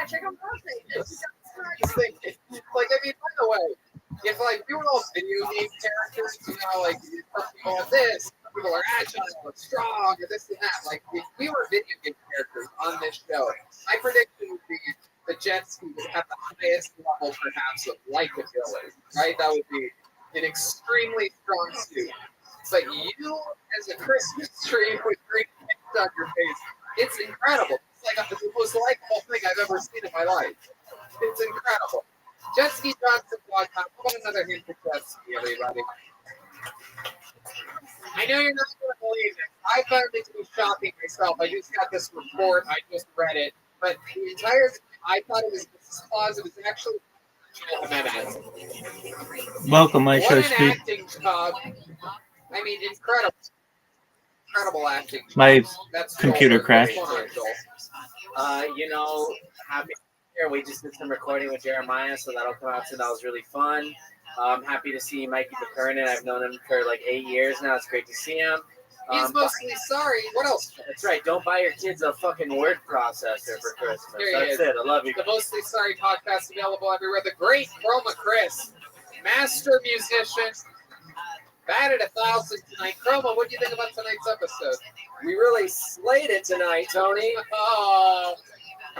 Like, I mean, by the way, if like we were all video game characters, like some people are this, some people are agile and strong, and this and that. Like, if we were video game characters on this show, my prediction would be the jet ski would have the highest level, perhaps, of likability. Right? That would be an extremely strong suit. But you, as a Christmas tree with green paint on your face, it's incredible. It's like the most likable thing I've ever seen in my life. It's incredible. JetSkiJohnson.com. How about another hint for jet ski, everybody? I know you're not going to believe it. I finally did some shopping myself. I just got this report. I just read it. But the entire time, I thought it was Mrs. Claus. It was actually Joel Jimenez. Welcome, my show What an speed. acting job. I mean, incredible. Incredible acting. My That's computer Joel. crashed. What's going on, Joel? Happy here. We just did some recording with Jeremiah, so that'll come out soon. That was really fun. I'm happy to see Mikey McKernan. I've known him for like 8 years now. It's great to see him. He's mostly sorry. What else? That's right. Don't buy your kids a fucking word processor for Christmas. That's it. I love you. The Mostly Sorry podcast available everywhere. The great Chroma Chris, master musician, batted 1,000 tonight. Chroma, what do you think about tonight's episode? We really slayed it tonight, Tony. Oh,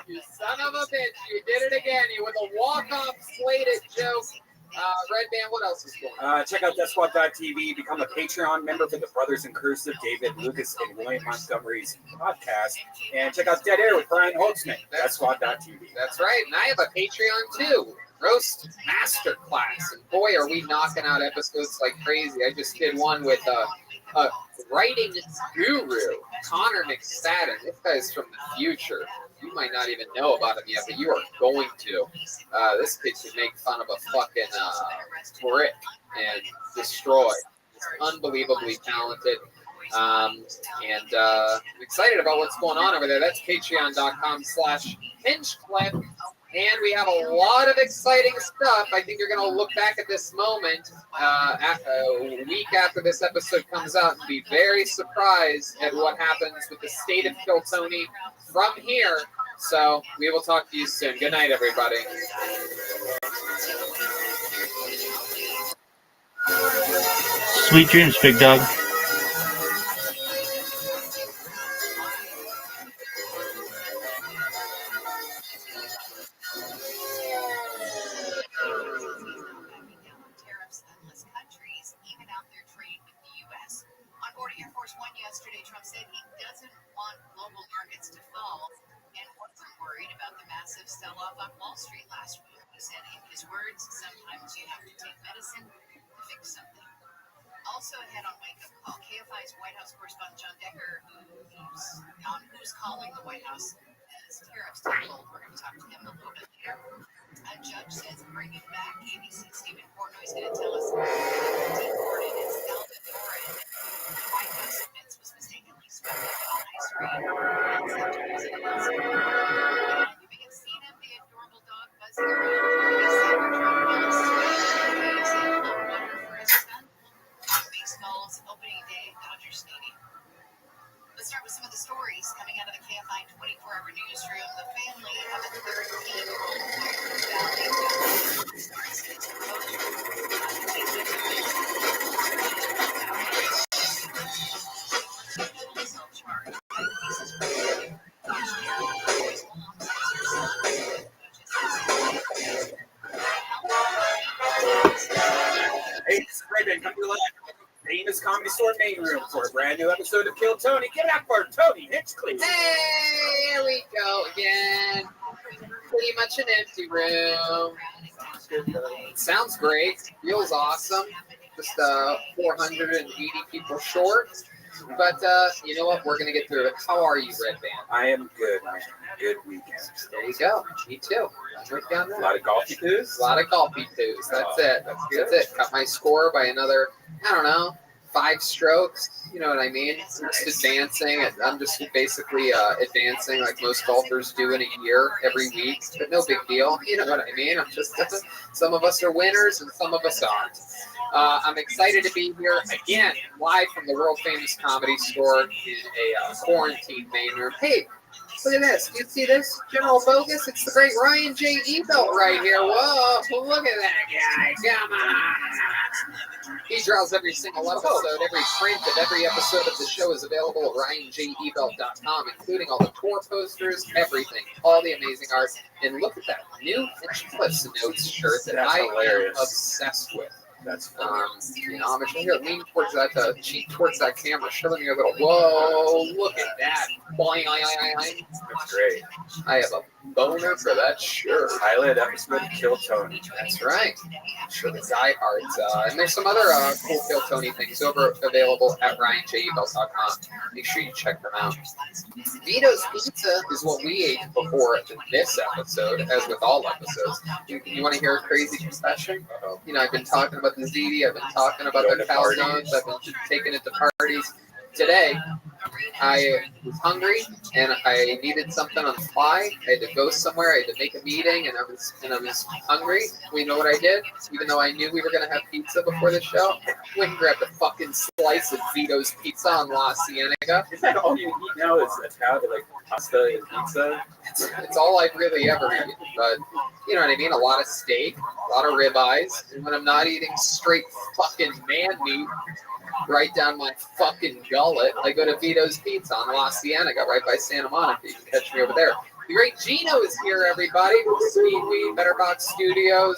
you son of a bitch. You did it again. You with a walk-off slated joke. Red Band, what else is going on? Check out DeathSquad.tv. Become a Patreon member for the Brothers in Cursive, David Lucas, and William Montgomery's podcast. And check out Dead Air with Brian Holtzman, DeathSquad.tv. That's right. And I have a Patreon, too. Roast Masterclass. And boy, are we knocking out episodes like crazy. I just did one with a writing guru, Connor McSpadden. This guy's from the future. You might not even know about him yet, but you are going to. This kid should make fun of a fucking brick and destroy. He's unbelievably talented. I'm excited about what's going on over there. That's patreon.com/HingeClip. And we have a lot of exciting stuff. I think you're going to look back at this moment a week after this episode comes out and be very surprised at what happens with the state of Kill Tony from here. So we will talk to you soon. Good night, everybody. Sweet dreams, big dog. Yesterday, Trump said he doesn't want global markets to fall and wasn't worried about the massive sell-off on Wall Street last week. He said, in his words, sometimes you have to take medicine to fix something. Also ahead on Wake Up Call, KFI's White House correspondent John Decker, who's calling the White House as tariffs take hold. We're going to talk to him a little bit later. A judge says bringing back ABC Stephen Portnoy is going to tell us deported and Salvadoran. The White House admits was mistakenly swept up in an ice cream. And you may have seen him, the adorable dog buzzing around. For his son. Baseball's opening day, Dodgers Stadium. Let's start with some of the stories coming out of the KFI 24-hour newsroom. The family of a 13-year-old starts its Hey, this is Rabbi. Come to the famous Comedy Store main room for a brand new episode of Kill Tony. Give it up for Tony Hinchcliffe. Hey, here we go again. Pretty much an empty room. Sounds great. Feels awesome. Just 480 people short. But you know what? We're going to get through it. How are you, Red Band? I am good, man. Good weekend. There you go. Me too. Right down there. A lot of golfy poos. A lot of golfy poos. That's it. That's it. Cut my score by another, 5 strokes. You know what I mean? Just advancing. I'm just basically advancing like most golfers do in a year, every week. But no big deal. You know what I mean? I'm just some of us are winners and some of us aren't. I'm excited to be here again, live from the world famous Comedy Store in a quarantine main room. Hey, Look at this. Do you see this? General Bogus? It's the great Ryan J. Ebelt right here. Whoa, look at that guy. Come on. He draws every single episode. Every print of every episode of the show is available at RyanJEbelt.com, including all the tour posters, everything, all the amazing art. And look at that new Cliffs Notes shirt that I am obsessed with. That's I'm just here, lean towards that, cheek towards that camera, showing you a little. Whoa, look at that! Boing, That's great. I have a boner for that shirt. Pilot episode of Kill Tony. That's right. Sure, the diehards. And there's some other cool Kill Tony things available at RyanJEbelt.com. Make sure you check them out. Vito's Pizza is what we ate before this episode, as with all episodes. You want to hear a crazy confession? I've been talking about the ziti, I've been talking about the calzones, I've been taking it to parties. Today, I was hungry and I needed something on the fly. I had to go somewhere. I had to make a meeting, and I was hungry. You know what I did? Even though I knew we were going to have pizza before the show, I went and grabbed a fucking slice of Vito's Pizza on La Cienega. Is that all you eat now? Is Italian, like pasta and pizza? It's all I've really ever eaten. But you know what I mean? A lot of steak, a lot of ribeyes, and when I'm not eating straight fucking man meat right down my fucking gullet, I go to Vito's Pizza on La Cienega, right by Santa Monica. You can catch me over there. The great Gino is here, everybody. Speedweed, Better Box Studios.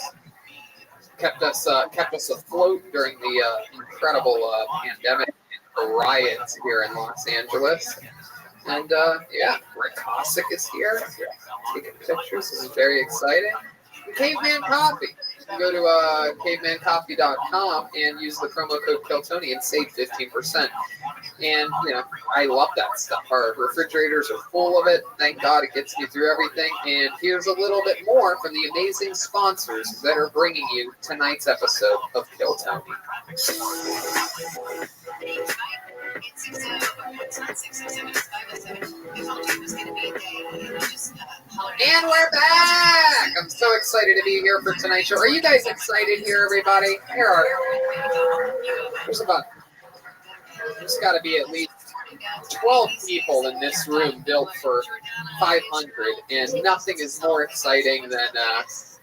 Kept us afloat during the incredible pandemic and riots here in Los Angeles. And Rick Cossack is here, taking pictures. This is very exciting. And Caveman Coffee. You can go to cavemancoffee.com and use the promo code KILLTONY and save 15%. And, I love that stuff. Our refrigerators are full of it. Thank God it gets me through everything. And here's a little bit more from the amazing sponsors that are bringing you tonight's episode of Kill Tony. And we're back! I'm so excited to be here for tonight's show. Are you guys excited here, everybody? There's got to be at least 12 people in this room built for 500, and nothing is more exciting than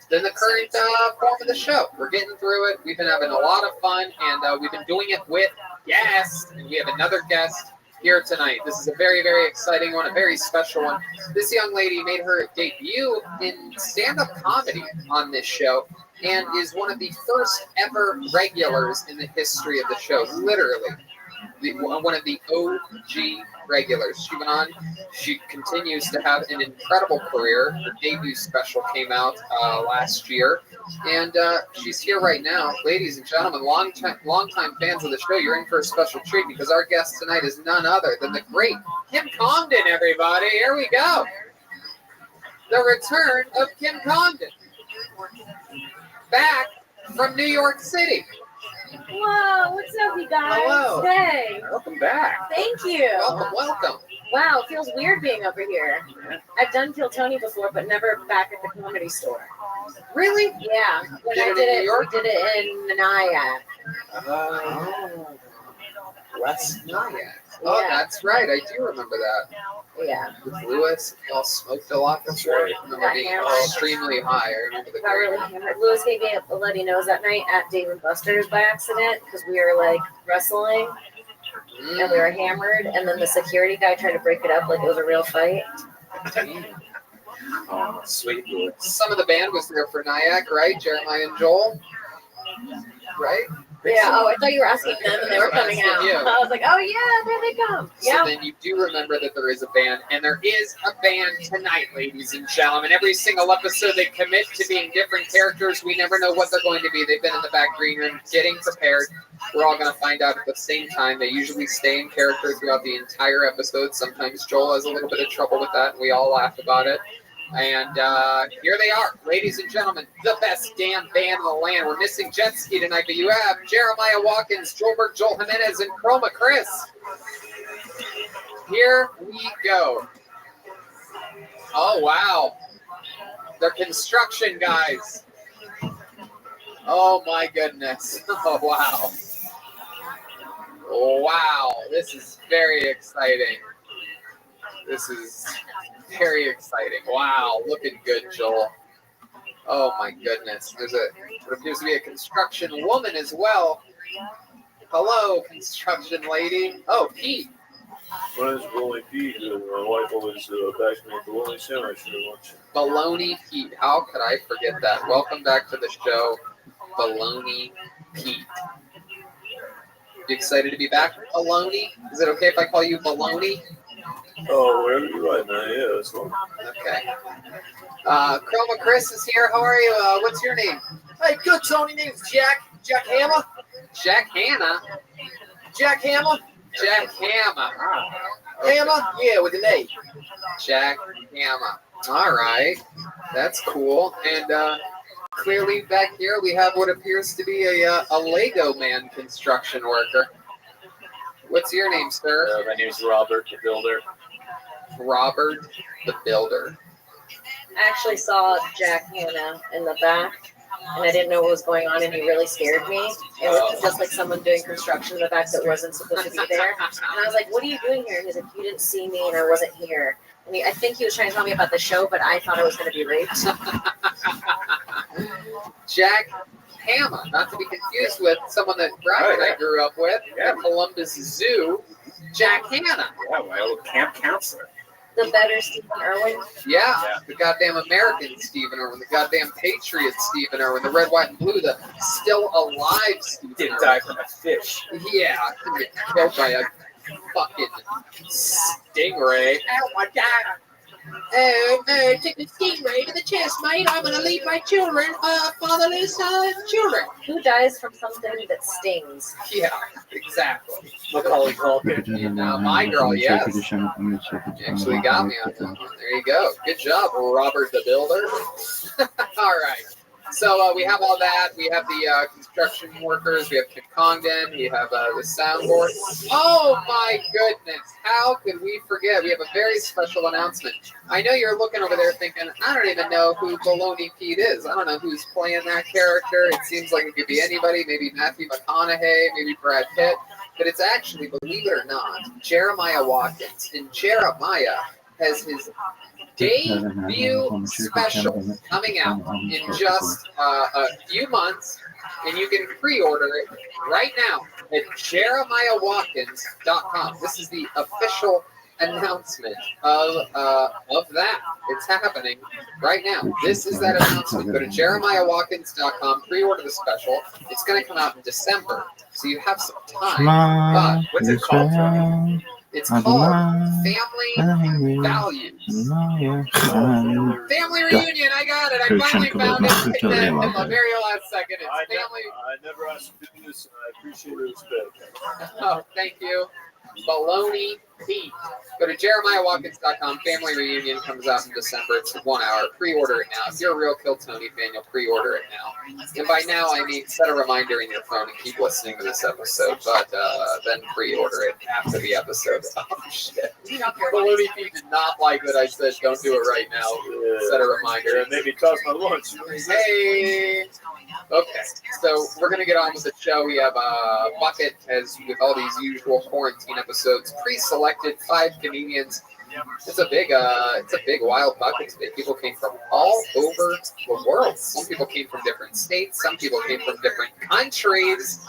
the current form of the show. We're getting through it. We've been having a lot of fun, and we've been doing it with guests, and we have another guest here tonight. This is a very, very exciting one, a very special one. This young lady made her debut in stand-up comedy on this show and is one of the first ever regulars in the history of the show, literally. One of the OG regulars. She went on. She continues to have an incredible career. Her debut special came out last year, and she's here right now. Ladies and gentlemen, longtime fans of the show, you're in for a special treat because our guest tonight is none other than the great Kim Congdon, everybody. Here we go. The return of Kim Congdon. Back from New York City. Whoa, what's up, you guys? Hello. Hey. Welcome back. Thank you. Welcome. Wow, it feels weird being over here. I've done Kill Tony before, but never back at the comedy store. Really? Yeah. When Did I it did in New it, York? we did it in Nyack. West Nyack. Oh, Yeah. that's right. I do remember that. Yeah. With Lewis, we all smoked a lot before. I remember being extremely high. I remember the Got really hammered. Lewis gave me a bloody nose that night at Dave and Buster's by accident because we were like wrestling and we were hammered, and then the security guy tried to break it up like it was a real fight. Oh, sweet Lewis. Some of the band was there for Nyack, right? Jeremiah and Joel, right? Yeah. Oh, I thought you were asking them, and they were coming Asking out. you. I was like, oh yeah, there they come. So Yeah. then you do remember that there is a band, and there is a band tonight, ladies and gentlemen. Every single episode they commit to being different characters. We never know what they're going to be. They've been in the back green room getting prepared. We're all going to find out at the same time. They usually stay in character throughout the entire episode. Sometimes Joel has a little bit of trouble with that, and we all laugh about it. And here they are, ladies and gentlemen, the best damn band in the land. We're missing Jet Ski tonight, but you have Jeremiah Watkins, Joelberg, Joel Jimenez, and Chroma Chris. Here we go. Oh, wow. They're construction guys. Oh, my goodness. Oh, wow. Wow. This is very exciting. This is Very exciting. Wow, looking good, Joel. Oh my goodness. There's what appears to be a construction woman as well. Hello, construction lady. Oh, Pete. My name's Rolling Pete, and my wife always bags me at the Rolling Sandwich for lunch. Baloney Pete. How could I forget that? Welcome back to the show, Baloney Pete. You excited to be back, Baloney? Is it okay if I call you Baloney? Oh, wherever you're right, man. Yeah, that's fine. Okay. Chroma Chris is here. How are you? What's your name? Hey, good, Tony. Name's Jack. Jack Hammer. Jack Hanna. Jack Hammer. Jack Hammer. Hammer? Yeah, with an A. Jack Hammer. All right. That's cool. And clearly back here we have what appears to be a Lego man construction worker. What's your name, sir? My name's Robert, the builder. Robert the Builder. I actually saw Jack Hanna in the back, and I didn't know what was going on, and he really scared me. It was just like someone doing construction in the back that wasn't supposed to be there. And I was like, what are you doing here? And he's like, you didn't see me, and I wasn't here. And I think he was trying to tell me about the show, but I thought I was going to be raped. Jack Hanna, not to be confused with someone that Brad and I grew up with at Columbus Zoo. Jack Hanna. Yeah, my old camp counselor. The better Stephen Irwin. Yeah, the goddamn American Stephen Irwin, the goddamn Patriot Stephen Irwin, the red, white, and blue, the still alive Stephen Did Irwin. die from a fish. Yeah, couldn't get killed by a fucking stingray. Oh, my God. Take the stingray to the chest, mate. I'm going to leave my children, fatherless children. Who dies from something that stings? Yeah, exactly. Macaulay Culkin. My girl, yes. You actually got me on that one. There you go. Good job, Robert the Builder. All right. So we have all that. We have the construction workers. We have Kim Congdon. We have the soundboard. Oh my goodness! How could we forget? We have a very special announcement. I know you're looking over there thinking, I don't even know who Baloney Pete is. I don't know who's playing that character. It seems like it could be anybody. Maybe Matthew McConaughey. Maybe Brad Pitt. But it's actually, believe it or not, Jeremiah Watkins. And Jeremiah has his debut special coming out in just a few months, and you can pre-order it right now at jeremiahwatkins.com. This is the official announcement of that. It's happening right now. This is that announcement. Go to jeremiahwatkins.com, pre-order the special. It's going to come out in December, so you have some time. But What's it called, Tony? it's called Family Values. Family Reunion, I got it. I finally found it in the very last second. It's Family. I never asked you to do this, and I appreciate your respect. Oh, thank you. Baloney Pete. Go to jeremiahwatkins.com. Family Reunion comes out in December. It's 1 hour. Pre-order it now. If you're a real Kill Tony fan, you'll pre-order it now. And by now, I mean set a reminder in your phone and keep listening to this episode, but then pre-order it after the episode. Oh, shit. Baloney Pete did not like that I said don't do it right now. Set a reminder. Yeah, maybe toss my lunch. Hey! Okay, so we're going to get on with the show. We have a bucket, as with all these usual quarantine episodes, pre-selected 5 comedians. It's a big wild bucket today. People came from all over the world. Some people came from different states. Some people came from different countries.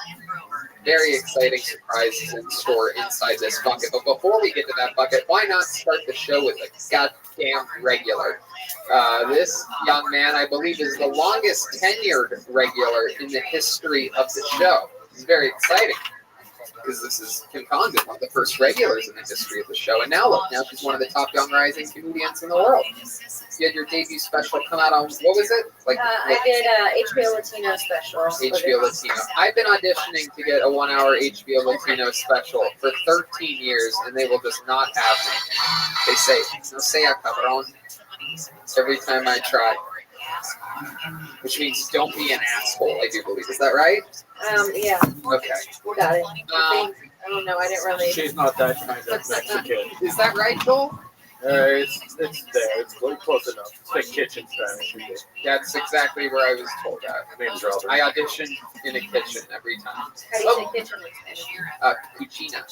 Very exciting surprises in store inside this bucket. But before we get to that bucket, why not start the show with a goddamn regular? This young man, I believe, is the longest tenured regular in the history of the show. It's very exciting because this is Kim Congdon, one of the first regulars in the history of the show. And now look, now she's one of the top young rising comedians in the world. You had your debut special come out on, what was it? I did HBO Latino special. HBO Latino. I've been auditioning to get a 1 hour HBO Latino special for 13 years, and they will just not have me. They say, no sea cabrón, every time I try. Which means don't be an asshole, I do believe. Is that right? Yeah. Okay. You got it. I don't know. I didn't really. She's not that kind of Mexican. Is that right, Joel? It's there. It's close enough. It's like kitchen Spanish. That's exactly where I was told that. My name's Robert. I audition in a kitchen every time. How do you say kitchen in Spanish? Cucina.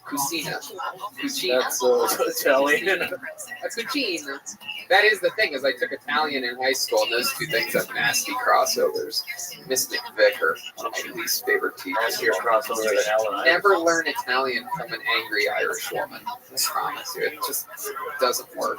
Cucina. That's Italian. A cucina. That is the thing, is I took Italian in high school, and those two things have nasty crossovers. Miss McVicker, one of my least favorite teachers. Nastier crossover than Ellen. Never learn Italian from an angry Irish woman. I promise you, it just doesn't work.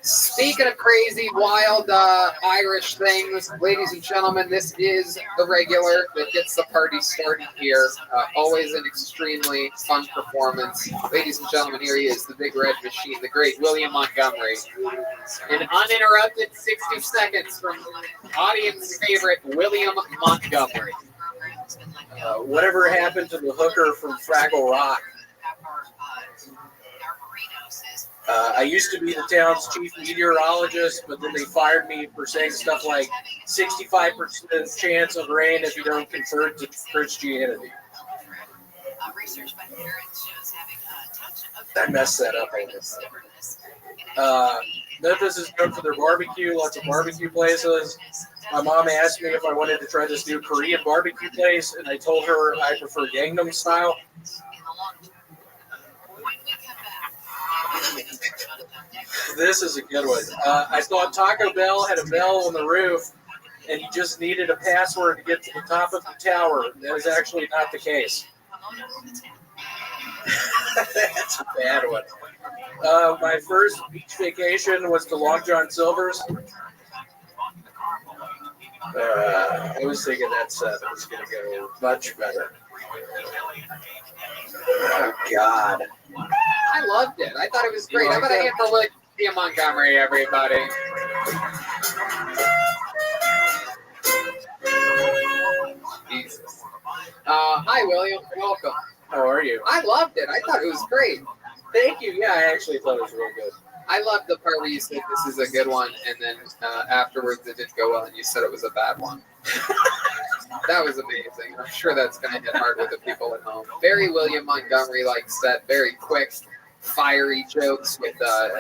Speaking of crazy, wild Irish things, ladies and gentlemen, this is the regular that gets the party started here. Always an extremely fun performance. Ladies and gentlemen, here he is, the Big Red Machine, the great William Montgomery. An uninterrupted 60 seconds from audience favorite William Montgomery. Whatever happened to the hooker from Fraggle Rock? I used to be the town's chief meteorologist, but then they fired me for saying stuff like 65% chance of rain if you don't convert to Christianity. I messed that up, I guess. Memphis is known for their barbecue, lots of barbecue places. My mom asked me if I wanted to try this new Korean barbecue place, and I told her I prefer Gangnam style. This is a good one. I thought Taco Bell had a bell on the roof, and you just needed a password to get to the top of the tower. That is actually not the case. That's a bad one. My first beach vacation was to Long John Silver's. I was thinking that set was going to go much better. Oh, God. I loved it. I thought it was great. How about a hand for William Montgomery, everybody? Jesus. Hi, William. Welcome. How are you? I loved it. I thought it was great. Thank you. Yeah, I actually thought it was real good. I loved the part where you said this is a good one, and then afterwards it didn't go well, and you said it was a bad one. That was amazing. I'm sure that's going to hit hard with the people at home. Very William Montgomery-like set, very quick, fiery jokes with the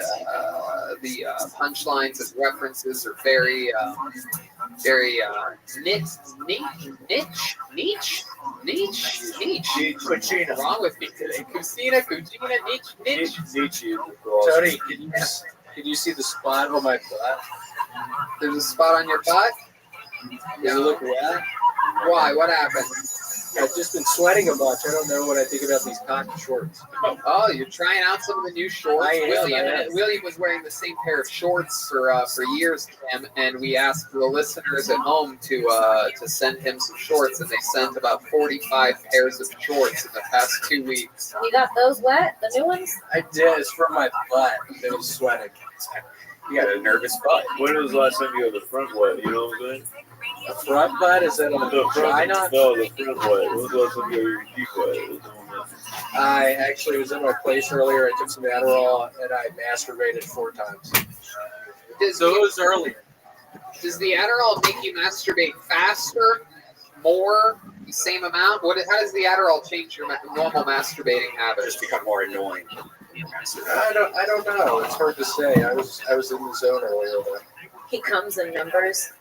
punchlines and references are very niche. What's wrong with me today? Cucina, niche. Tony, can you see the spot on my butt? There's a spot on your butt? Does it look wet? Why? What happened? I've just been sweating a bunch. I don't know what I think about these cotton shorts. Oh, you're trying out some of the new shorts? William was wearing the same pair of shorts for years, and we asked the listeners at home to send him some shorts, and they sent about 45 pairs of shorts in the past 2 weeks. You got those wet? The new ones? I did. It's from my butt. It was sweating. You got a nervous butt. When was the last time you had the front wet? You know what I'm saying? The front butt? Is that on the front? vagina? No, the front wet. When was the last time you had your cheek wet? I actually was in my place earlier. I took some Adderall and I masturbated 4 times. So it was early. Does the Adderall make you masturbate faster, more, the same amount? How does the Adderall change your normal masturbating habits? Just become more annoying. I don't know. It's hard to say. I was in the zone earlier. He comes in numbers.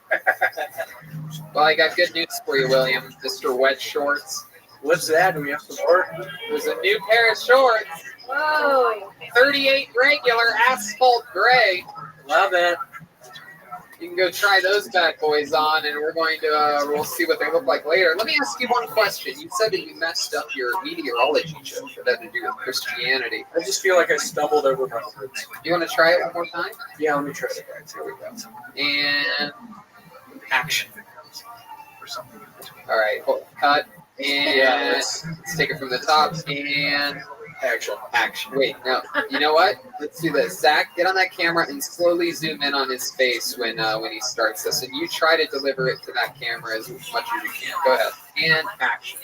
Well, I got good news for you, William. Mr. Wet Shorts. What's that? Do we have some more? There's a new pair of shorts. Whoa. 38 regular asphalt gray. Love it. You can go try those bad boys on, and we'll see what they look like later. Let me ask you one question. You said that you messed up your meteorology joke that had to do with Christianity. I just feel like I stumbled over my words. You want to try it one more time? Yeah, let me try it. Here we go. And action. All right, cut. And let's take it from the top. And action. Wait, no. You know what? Let's do this. Zach, get on that camera and slowly zoom in on his face when he starts this. And you try to deliver it to that camera as much as you can. Go ahead. And action.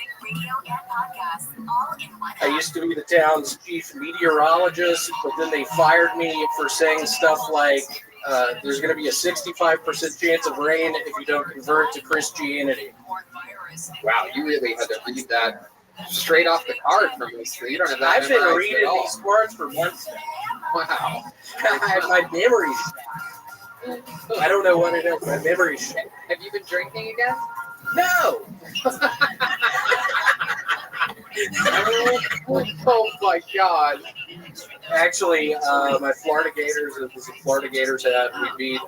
I used to be the town's chief meteorologist, but then they fired me for saying stuff like, there's going to be a 65% chance of rain if you don't convert to Christianity. Wow, you really had to read that straight off the card from this. You don't have that. I've been reading these cards for months now. Wow. My memory's shot. I don't know what it is. My memory's shot. Have you been drinking again? No. Oh my God. Actually, my Florida Gators, it was a Florida Gators hat. We beat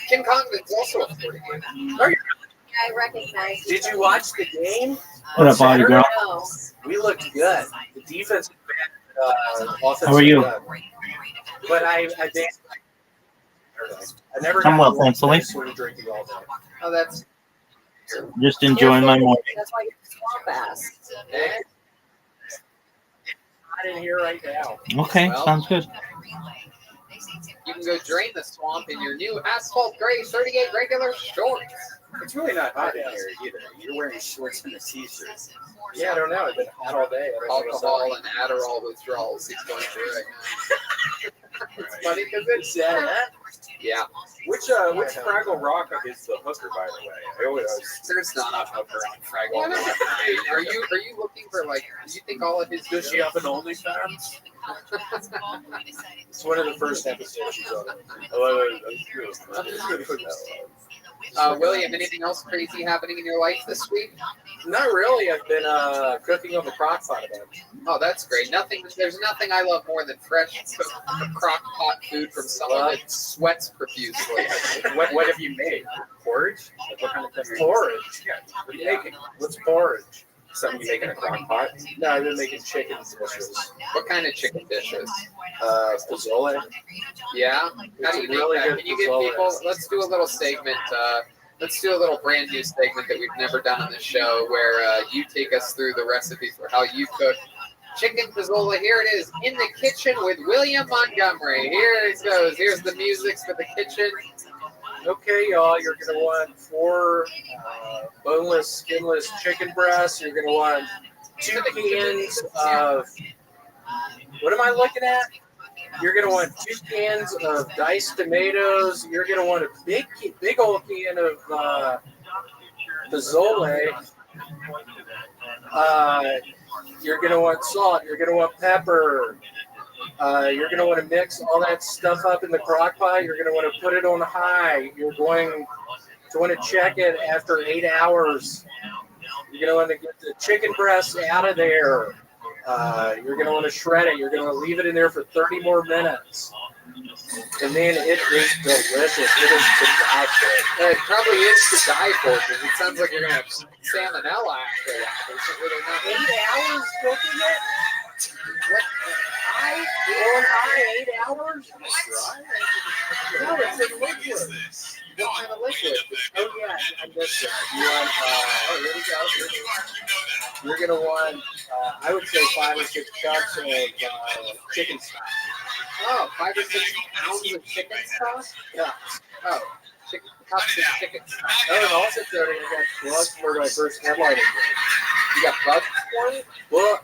Kim Congdon's also a 40 game. I recognize. Did you watch the game? What up, body girl? No. We looked good. The defense offense. How are you? Good. But I never. I'm well, got thankfully. sort of drinking all day. Oh, that's Just enjoying my morning. That's why you're swamp ass. Not in here right now. Okay, Well, sounds good. you can go drain the swamp in your new asphalt gray 38 regular shorts. It's really not hot in here either. You're wearing shorts and a t-shirt. Yeah, I don't know. I've been out all day. I don't know what's up. Alcohol and Adderall withdrawals he's going through right now. It's funny because it's yeah. Which Fraggle Rock is the hooker, by the way? I always There's not a hooker on Fraggle. Are you looking for like? Do you think all of his? Does she have an OnlyFans? It's one of the first episodes she's on. William, anything else crazy happening in your life this week? Not really. I've been cooking on the crock pot a bunch. Oh, that's great. There's nothing I love more than fresh crock pot food from someone that sweats profusely. What have you made? Porridge? Like what kind of thing? Porridge. Yeah. What are you making? What's porridge? Something you make in a crock pot? No, I've been making chicken dishes. What kind of chicken dishes? Pozole. Yeah? How do you make Really that? good Can you give pozole. people, let's do a little segment, let's do a little brand new segment that we've never done on the show where you take us through the recipe for how you cook chicken pozole. Here it is, In the Kitchen with William Montgomery. Here it goes. Here's the music for the kitchen. Okay, y'all, you're going to want 4 boneless, skinless chicken breasts. You're going to want 2 cans of, what am I looking at? You're going to want 2 cans of diced tomatoes. You're going to want a big old can of pozole. You're going to want salt. You're going to want pepper. You're going to want to mix all that stuff up in the crock pot. You're going to want to put it on high. You're going to want to check it after 8 hours. You're going to want to get the chicken breast out of there. You're going to want to shred it. You're going to leave it in there for 30 more minutes. And then it is delicious. It is to die for. It probably is to die for because it sounds like you're going to have salmonella after that. Is it really not? 8 hours cooking it? What? On high 8 hours? No, it's in liquid. What kind of liquid? Oh, yeah, I missed it. You want, here we go. You're going to want, I would say 5 or 6 cups of chicken stock. Oh, 5 or 6 pounds of chicken stock? Yeah. Oh, cups of chicken stock. Oh, and also, Tony, I got plugs for my first headlining. You got bugs for it? Well,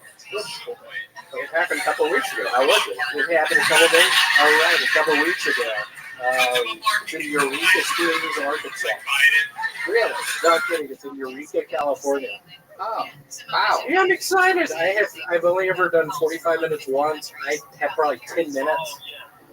It happened a couple of weeks ago. how was it? It happened a couple days. All right, a couple of weeks ago. It's in Eureka Springs, Arkansas. Really? No, I'm kidding. It's in Eureka, California. Oh, wow. Yeah, I'm excited. I've only ever done 45 minutes once. I had probably 10 minutes.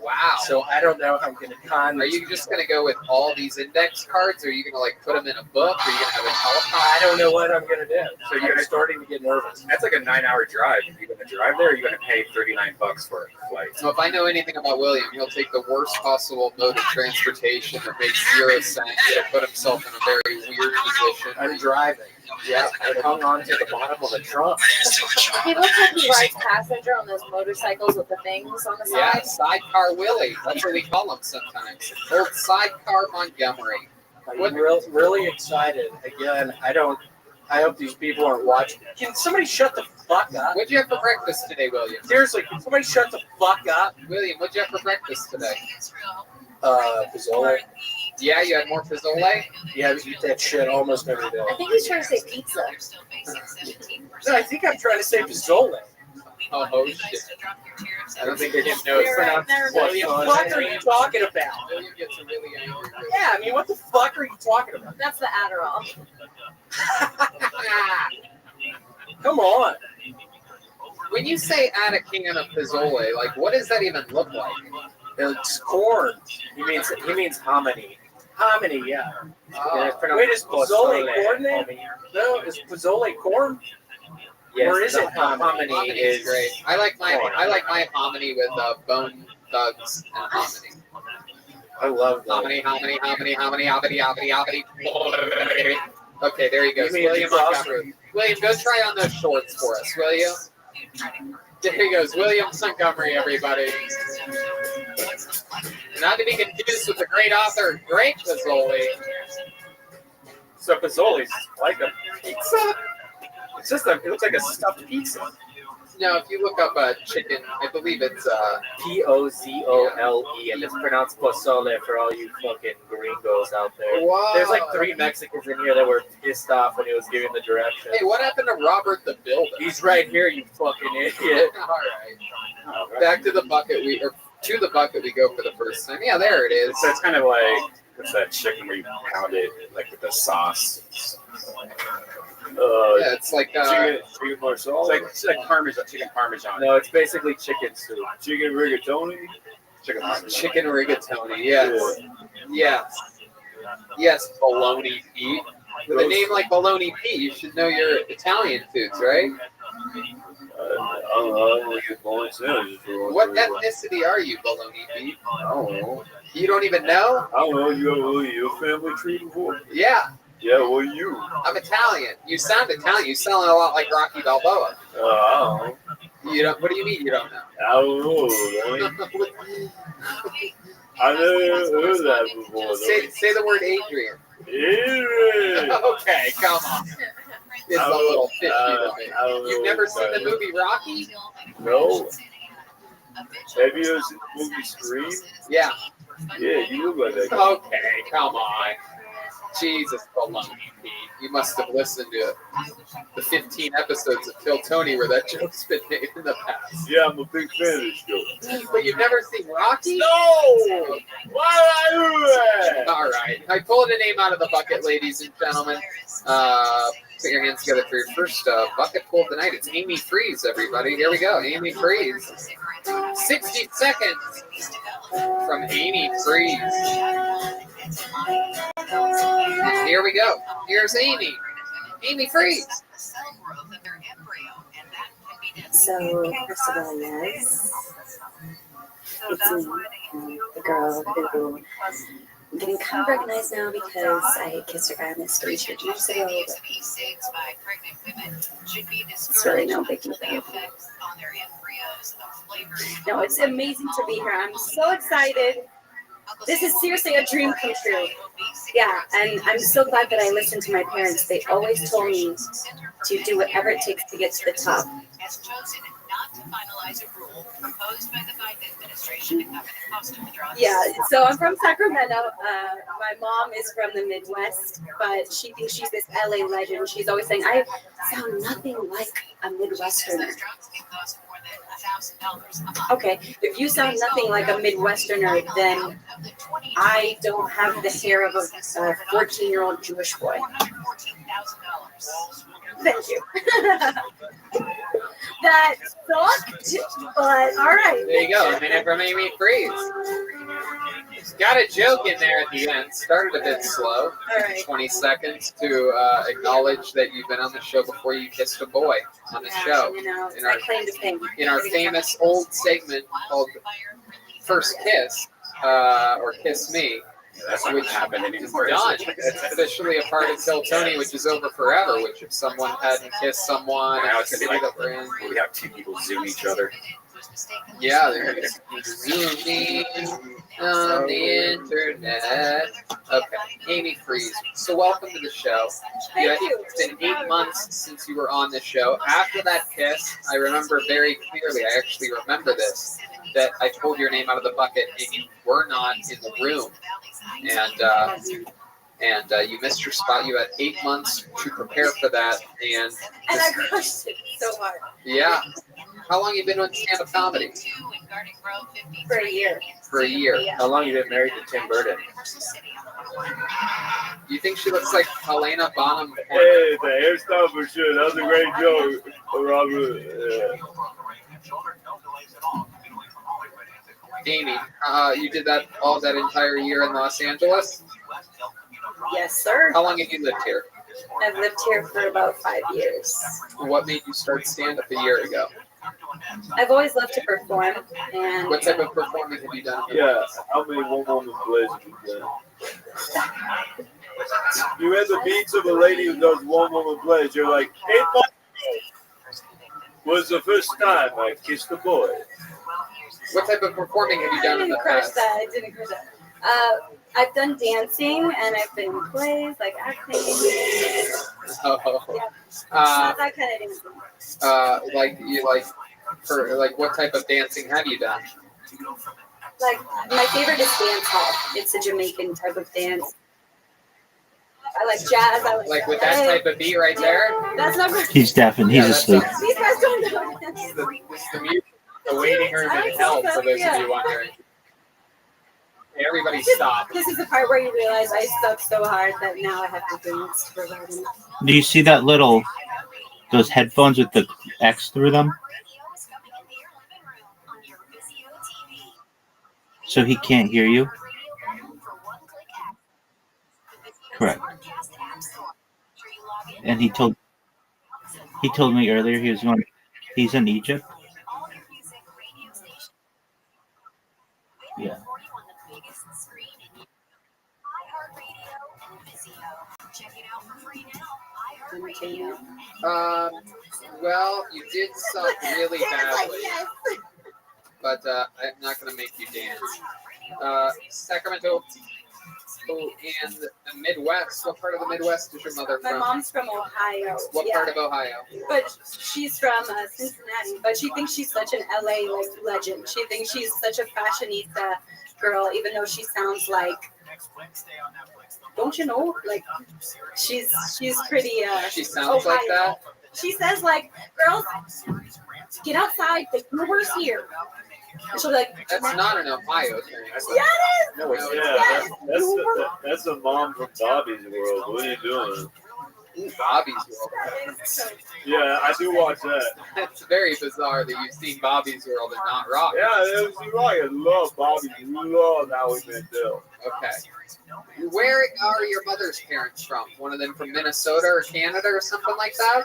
Wow. So I don't know if I'm going to con. Are you just going to go with all these index cards, or are you going to like put them in a book, or are you going to have a telephone? I don't know what I'm going to do. So you're I'm starting to get nervous. That's like a 9-hour drive. Are you going to drive there or are you going to pay $39 for a flight? So if I know anything about William, he'll take the worst possible mode of transportation that makes 0 sense to put himself in a very weird position. I'm driving. Yeah. I hung on to the bottom of the trunk. He looks like he rides passenger on those motorcycles with the things on the side. Yeah, Sidecar Willie. That's what we call him sometimes. Old Sidecar Montgomery. I'm really excited. Again, I hope these people aren't watching. Can somebody shut the fuck up? What'd you have for breakfast today, William? Seriously, can somebody shut the fuck up? William, what'd you have for breakfast today? Pozole. Yeah, you had more pozole? Yeah, I eat that shit almost every day. I think he's trying to say pizza. No, I think I'm trying to say pozole. Oh, shit. I don't think they didn't know it's pronounced. What the fuck are you talking about? William gets really angry. Yeah, I mean, what the fuck are you talking about? That's the Adderall. Come on. When you say add a can of Fazole, like what does that even look like? It's corn. He means hominy. Hominy, yeah. Oh. It's pronounced Wait, is Fazole pozole, corn then? homie. No, is Fazole corn? Yes, Or is the it hominy? hominy? Hominy Is is great. I like my hominy with bone thugs and hominy. I love that. Hominy. Okay, there he goes. You mean William Montgomery. William, go try on those shorts for us, will you? There he goes. William Montgomery, everybody. Not to be confused with the great author, Great Fazole. So Fazoli's like a pizza. It's just it looks like a stuffed pizza. No, if you look up chicken, I believe it's Pozole, and it's pronounced pozole for all you fucking gringos out there. wow. There's like 3 Mexicans in here that were pissed off when he was giving the directions. Hey, what happened to Robert the Builder? He's right here, you fucking idiot. All right. Back to the bucket. To the bucket we go for the first time. Yeah, there it is. So it's kind of like what's that chicken where you pound it like with the sauce. Yeah, it's like chicken marsala. It's like parmesan, chicken parmesan. No, it's basically chicken soup. Chicken rigatoni. Chicken parmesan. chicken rigatoni. Yes. Yes, bologna Pete. With a name like bologna Pete, you should know your Italian foods, right? I don't know. I only get bologna sandwiches for What ethnicity are you, bologna Pete? I don't know. You don't even know? I don't know. You ever your family tree before? Yeah, Yeah, what are you? I'm Italian. You sound Italian. You sound a lot like Rocky Balboa. I don't know. You don't. What do you mean you don't know? I don't know. I never heard that before. say the word Adrian. Adrian. Okay, come on. It's a little fishy to me. I don't know You've never what seen the that movie Rocky? No. Have you ever seen the movie Scream? Yeah. Yeah, you look like that guy. Okay, come on. Jesus, bologna Pete. You must have listened to the 15 episodes of Phil Tony where that joke's been made in the past. Yeah, I'm a big fan of this show. But you've never seen Rocky? No! Why did I do that? All right. I pulled a name out of the bucket, ladies and gentlemen. Put your hands together for your first bucket pull tonight. It's Amy Freeze, everybody. Here we go. Amy Freeze. 60 seconds from Amy Freeze. Here we go. Here's Amy. Amy Freeze. So, first of all, yes, it's me, the girl who I'm getting kind of recognized now because I kissed a guy on the street 2 years ago. It's really no biggie though. No, it's amazing to be here. I'm so excited. This is seriously a dream come true. Yeah, and I'm so glad that I listened to my parents. They always told me to do whatever it takes to get to the top. Yeah, so I'm from Sacramento. My mom is from the Midwest, but she thinks she's this LA legend. She's always saying, I sound nothing like a Midwesterner. Okay, if you sound nothing like a Midwesterner, then I don't have the hair of a 14-year-old Jewish boy. Thank you. That sucked, but all right. There you go. A minute from Amy Freeze. Got a joke in there at the end. Started a bit slow. All right. 20 seconds to acknowledge that you've been on the show before you kissed a boy on the show. You know, In our- I claim to fame. In our famous old segment called First Kiss, or Kiss Me. That's not Which happened is anymore. done. It's officially a part of Till Tony, which is over forever. Which if someone hadn't kissed someone, Now and it's gonna be considered like a friend, we have 2 people zoom each other. yeah, there's zooming on the internet. Okay, Amy Freeze. So welcome to the show. Yeah, it's been 8 months since you were on the show. After that kiss, I remember very clearly. I actually remember this. That I pulled your name out of the bucket and you were not in the room, and you missed your spot. You had 8 months to prepare for that, and I crushed it so hard. yeah. How long you been doing stand-up comedy? For a year. For a year. Yeah. How long you been married to Tim Burton? You think she looks like Helena Bonham? Hey, the hairstyle for sure. That was a great joke, Robert. Amy, you did that all that entire year in Los Angeles? Yes, sir. How long have you lived here? I've lived here for about 5 years. What made you start stand-up a year ago? I've always loved to perform, and What type of performing have you done? Yeah, how many one-woman plays have you done? You had the beats of a lady who does one-woman plays. You're like, 8 months ago was the first time I kissed a boy. What type of performing have you I done in the didn't crush past? that. I didn't crush that. I've done dancing, and I've been in plays, like acting. Oh. Not that kind of dancing. Like what type of dancing have you done? Like, my favorite is dance hall. It's a Jamaican type of dance. I like jazz. I Like with that type of beat right there? That's not. He's deaf and he's asleep. These guys don't know. It's the music, the waiting room in hell, for those of you wondering. Everybody stop. This is the part where you realize I suck so hard that now I have to dance to provide enough. Do you see that those headphones with the X through them? So he can't hear you? Correct. And he told me earlier he's in Egypt. Yeah. Well, you did suck really badly, but I'm not going to make you dance. Sacramento and the Midwest. What part of the Midwest is your mother My from? mom's from Ohio. What part of Ohio? But she's from Cincinnati. But she thinks she's such an LA legend. She thinks she's such a fashionista girl, even though she sounds like. Don't you know? Like, she's pretty. She sounds like that. She says like, girls, get outside. The Uber's here. And she'll be like, That's not an Ohio thing. yeah, it is. No, it's Yeah, that's the mom from Bobby's World. What are you doing? Bobby's World. Yeah, I do watch that. It's very bizarre that you've seen Bobby's World and not Rock. Yeah, it was right. I love Bobby. Love Howie Mandel. Okay. Where are your mother's parents from? One of them from Minnesota or Canada or something like that?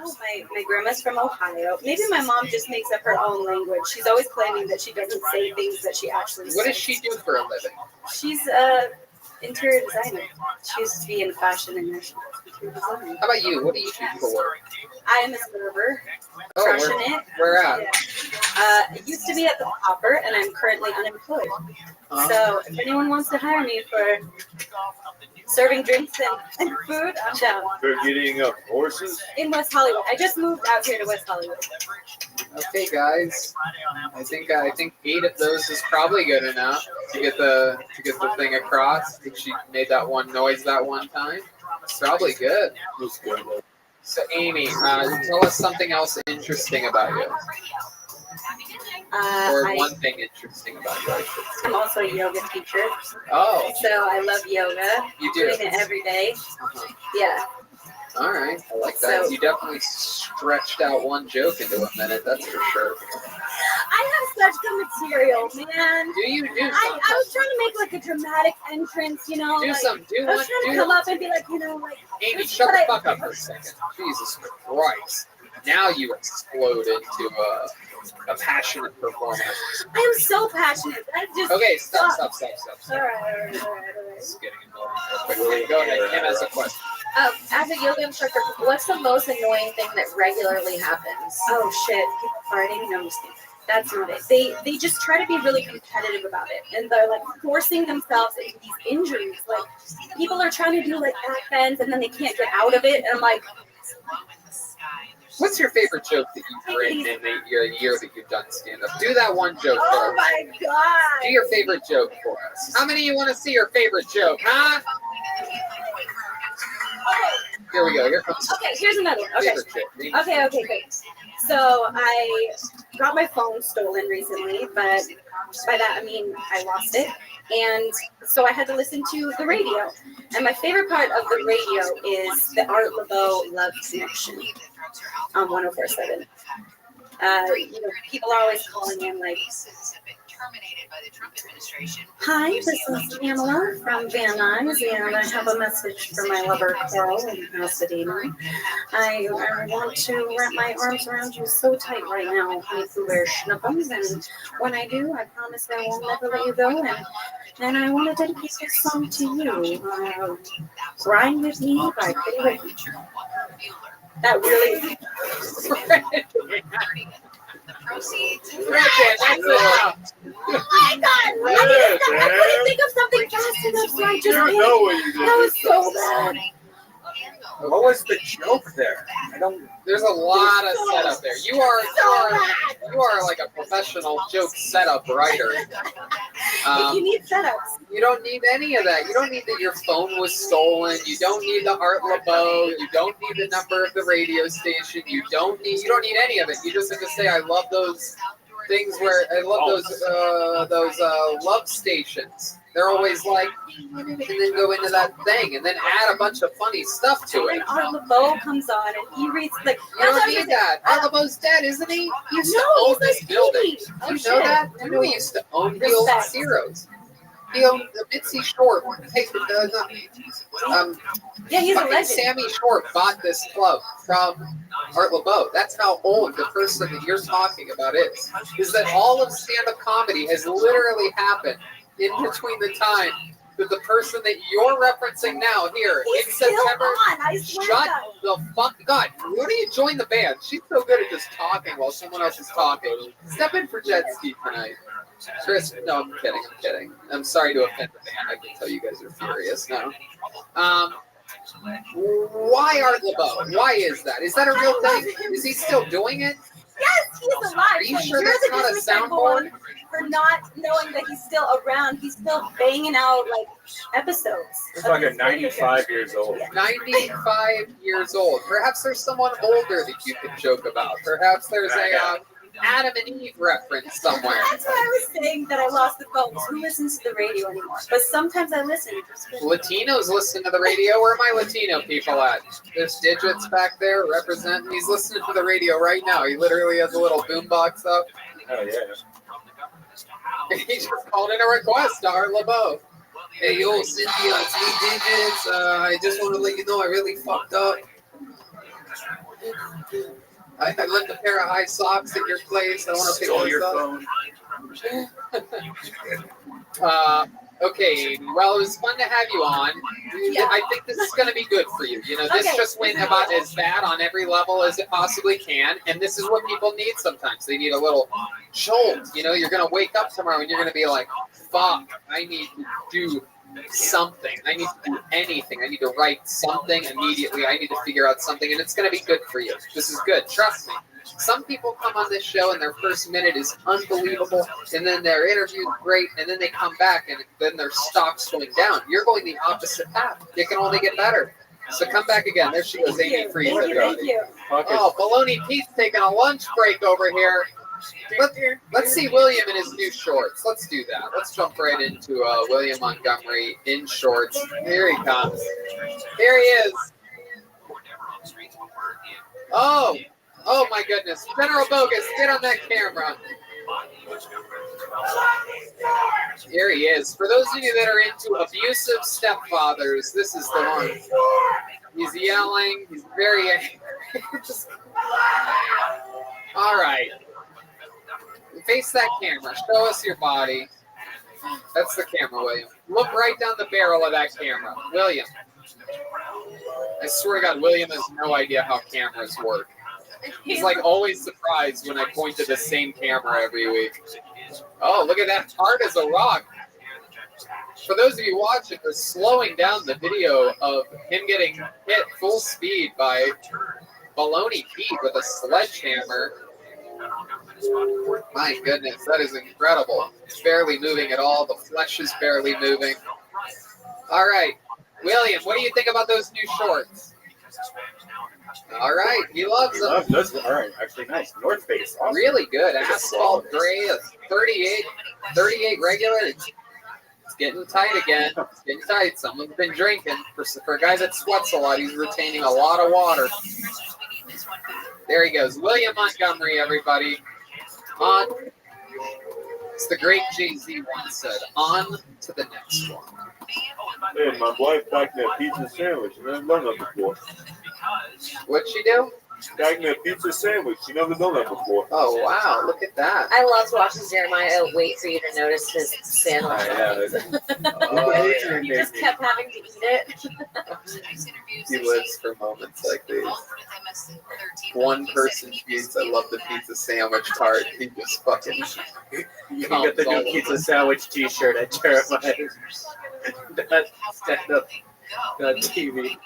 Oh, my grandma's from Ohio. Maybe my mom just makes up her own language. She's always claiming that she doesn't say things that she actually says. What does she do for a living? She's interior designer. She used to be in fashion and national interior design. How about you? What do you do for work? I am a server. Oh, Crushing it. Where at? Yeah. I used to be at the Hopper, and I'm currently unemployed. So if anyone wants to hire me for serving drinks and food, I'm down. For getting up horses? In West Hollywood. I just moved out here to West Hollywood. Okay, guys. I think 8 of those is probably good enough to get the thing across. I think she made that one noise that one time. It's probably good. Looks good. So Amy, tell us something else interesting about you. Or one thing interesting about you, I should say. I'm also a yoga teacher. Oh. So I love yoga. You do? Doing it every day. Uh-huh. Yeah. All right, I like that. So- You definitely stretched out one joke into a minute, that's for sure. I have such good material, man. Do you do I was trying to make like a dramatic entrance, you know. Do like, some. Do I was one. trying to Do come up and be like, you know, like. Amy, this is shut what the I- fuck up for a second. Jesus Christ. Now you explode into a passionate performance. I am so passionate. I just. Okay, stop. All right. It's getting annoying. Go ahead. Kim has a question. As a yoga instructor, what's the most annoying thing that regularly happens? Oh shit! People farting. No, I'm just kidding. That's not it. They just try to be really competitive about it, and they're like forcing themselves into these injuries. Like people are trying to do like back bends, and then they can't get out of it, and I'm like. What's your favorite joke that you've written in the year that you've done stand-up? Do that one joke Oh for us. my god! Do your favorite joke for us. How many of you want to see your favorite joke, huh? Here we go. Here comes Okay, here's another one. Okay. favorite joke. Okay, great. So I got my phone stolen recently, but by that I mean I lost it. And so I had to listen to the radio. And my favorite part of the radio is the Art LeBeau Love Connection on 104.7. People are always calling in like, hi, this is Pamela from Van Nuys, and I have a message for my lover, Carl, in Pasadena. I want to wrap my arms around you so tight right now, honey Pooh Bear Schnuppums, and when I do, I promise I will never let you go, and I want to dedicate this song to you. Grind With Me by Pretty Whitney. That really... Oh my God! I couldn't think of something fast enough, so I just did. That was so bad. What was the joke there? There's a lot of setup there. You are like a professional joke setup writer. If you need setups, you don't need any of that. You don't need that your phone was stolen. You don't need the Art LeBeau. You don't need the number of the radio station. You don't need any of it. You just have to say, I love those things where I love those love stations. They're always like, and then go into that thing, and then add a bunch of funny stuff to it. when Art LeBeau comes on and he reads like, You don't need that. Art LeBeau's dead, isn't he? He used to own this building. Oh, You know that? You know he used to own the old Zeros. He owned the Mitzi Short. Yeah, he's a fucking legend. Sammy Short bought this club from Art LeBeau. That's how old the person that you're talking about is. Is that all of stand-up comedy has literally happened in between the time that the person that you're referencing now here He's in still September. on, I swear Shut to God. the fuck God. Why don't you join the band? She's so good at just talking while someone else is talking. Step in for Jet Ski tonight. Chris, no, I'm kidding. I'm sorry to offend the band. I can tell you guys are furious now. Why Art LeBeau? Why is that? Is that a real thing? Is he still doing it? Yes, he's alive. Are you But sure you're that's the not a disrespectful soundboard? one for not knowing that he's still around. He's still banging out like episodes. He's like a 95 years old. 95 years old. Perhaps there's someone older that you could joke about. Perhaps there's a Adam and Eve reference somewhere. That's why I was saying that I lost the focus. Who listens to the radio anymore? But sometimes I listen. Latinos listen to the radio. Where are my Latino people at? There's Digits back there representing. He's listening to the radio right now. He literally has a little boombox up. Oh, yeah. He just called in a request to Art LeBeau. Hey, yo, Cynthia, it's me, Digits. I just want to let you know I really fucked up. I left a pair of high socks at your place. I want to pick those up. Okay, well, it was fun to have you on. I think this is going to be good for you. You know, this just went about as bad on every level as it possibly can, and this is what people need sometimes. They need a little jolt. You know, you're going to wake up tomorrow and you're going to be like, fuck, I need to do something. I need to do anything. I need to write something immediately. I need to figure out something, and it's going to be good for you. This is good. Trust me. Some people come on this show and their first minute is unbelievable, and then their interview is great, and then they come back and then their stock's going down. You're going the opposite path. It can only get better. So come back again. There she goes, Amy Freed. Thank you. Oh, Baloney Pete's taking a lunch break over here. Let's see William in his new shorts. Let's do that. Let's jump right into William Montgomery in shorts. Here he comes. Here he is. Oh my goodness. General Bogus, get on that camera. Here he is. For those of you that are into abusive stepfathers, this is the one. He's yelling. He's very angry. All right. Face that camera. Show us your body. That's the camera, William. Look right down the barrel of that camera. William. I swear to God, William has no idea how cameras work. He's like always surprised when I point to the same camera every week. Oh, look at that. Hard as a rock. For those of you watching, we're slowing down the video of him getting hit full speed by Baloney Pete with a sledgehammer. My goodness, that is incredible. It's barely moving at all. The flesh is barely moving. All right. William, what do you think about those new shorts? All right, he loves them. Those are actually nice. North Face. Awesome. Really good. Asphalt gray, a 38 regular. getting tight again. It's getting tight. Someone's been drinking. For a guy that sweats a lot, he's retaining a lot of water. There he goes. William Montgomery, everybody. On. It's the great Jay-Z once said, on to the next one. Hey, my wife backed me a pizza sandwich. I've never done that before. What'd she do? Backed me a pizza sandwich. She never done that before. Oh, wow. Look at that. I loved watching Jeremiah wait for you to notice his sandwich. He just kept having to eat it. He lives for moments like these. One person feeds, I love the pizza sandwich part. He just fucking. You can get the new pizza sandwich T-shirt at Jeremiah's. That's TV.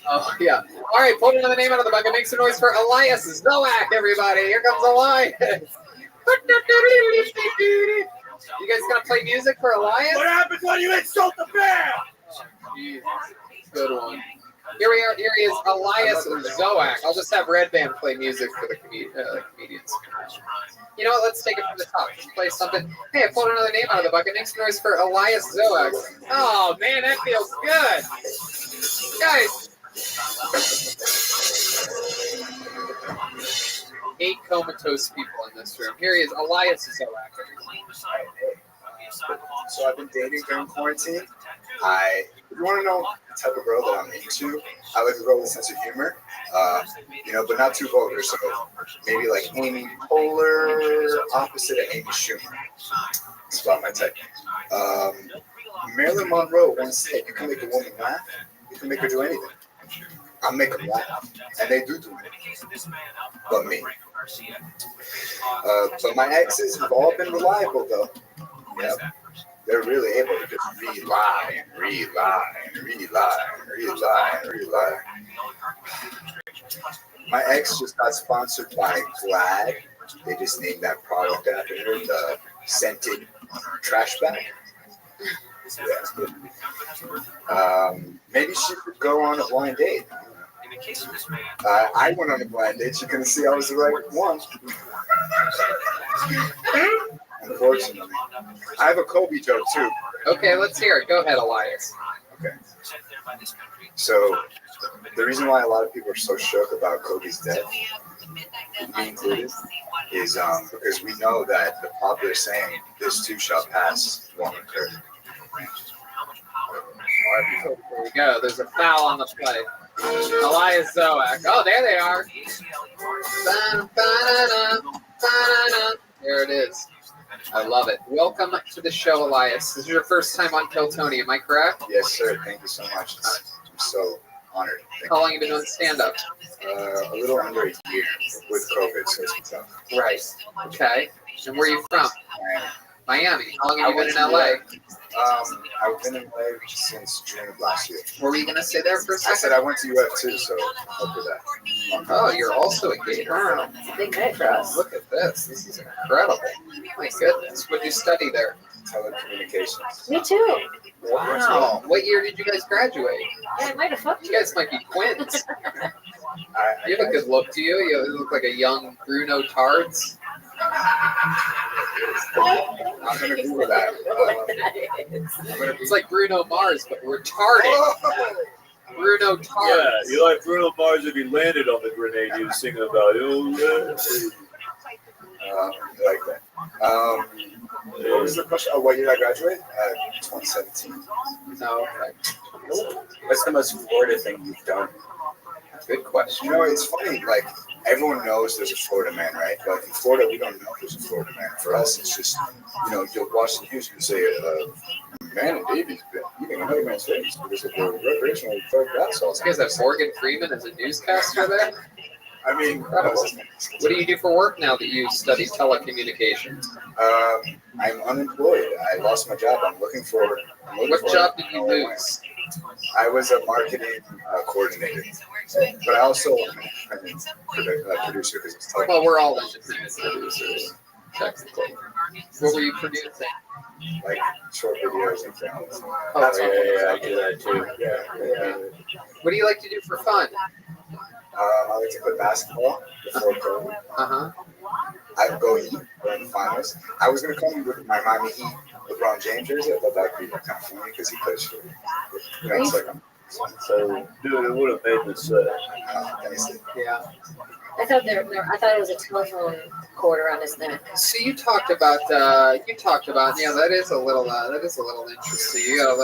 Oh, yeah. All right, put another name out of the bucket. Make some noise for Elias Zoak, everybody. Here comes Elias. You guys gonna play music for Elias? What happens when you insult the bear? Oh, Jesus. Good one. Here we are. Here he is, Elias Zoak. I'll just have Red Band play music for the comedians. You know what? Let's take it from the top. Just play something. Hey, I pulled another name out of the bucket. Make some noise for Elias Zoak. Oh, man, that feels good. Guys. 8 comatose people in this room. Here he is, Elias Zoak. So I've been dating during quarantine. If you want to know the type of girl that I'm into, I like a girl with a sense of humor, but not too vulgar. So maybe like Amy Poehler, opposite of Amy Schumer. It's about my type. Marilyn Monroe once said, "You can make a woman laugh, you can make her do anything." I'll make them laugh, and they do it. But me. But my exes have all been reliable, though. Yep. They're really able to just rely and rely and rely and rely and rely. My ex just got sponsored by Glad. They just named that product after her, the scented trash bag. Yeah. Maybe she could go on a blind date. I went on a blind date. She couldn't see I was the right one. Unfortunately. I have a Kobe joke, too. Okay, let's hear it. Go ahead, Elias. Okay. So, the reason why a lot of people are so shook about Kobe's death, me included, is because we know that the popular saying, "This too shall pass," won't occur. There we go. There's a foul on the play. Elias Zoak. Oh, there they are. There it is. I love it. Welcome to the show, Elias. This is your first time on Kill Tony, am I correct? Yes, sir. Thank you so much. I'm so honored. How long have you been doing stand-up? A little under a year with COVID, so it's been tough. Right. Okay. And where are you from? Miami. How long have you been in LA? I've been in LA since June of last year. What were you going to say there for a second? I said I went to UF too, so look at that. Oh, you're also a Gator. It's a big night for us. Look at this. This is incredible. My goodness. What did you study there? Telecommunications. Me too. Wow. What year did you guys graduate? Yeah, I might have fucked You guys might be twins. You have a good look to you. You look like a young Bruno Tards. I'm going to Google that. It's like Bruno Mars, but retarded. Bruno Tards. Yeah, you like Bruno Mars if he landed on the grenade he was singing about. Like that. What was the question? Oh, what year I graduated? 2017. No. What's the most Florida thing you've done? Good question. You know, it's funny, like, everyone knows there's a Florida man, right? But in Florida, we don't know there's a Florida man. For us, it's just, you'll watch the news and say, man in Davy's been eating another man's face because of the recreational drug bath salts. You guys have Morgan Freeman as a newscaster there? I mean, what do you do for work now that you study telecommunications? I'm unemployed. I lost my job. I'm looking for. What job did you lose? I was a marketing coordinator, but I also am an independent producer. Well, we're all independent producers, technically. What were you producing? Like short videos and films. Oh, I do that too. Yeah. What do you like to do for fun? I like to play basketball before COVID. Uh-huh. I'd go eat during the finals. I was going to come with my Miami Heat, LeBron James jersey. I thought that'd be kind of funny because he plays for. It's like So, dude, it would have made me sad. Yeah. I thought it was a telephone cord around his neck. So you talked about that is a little interesting. You got a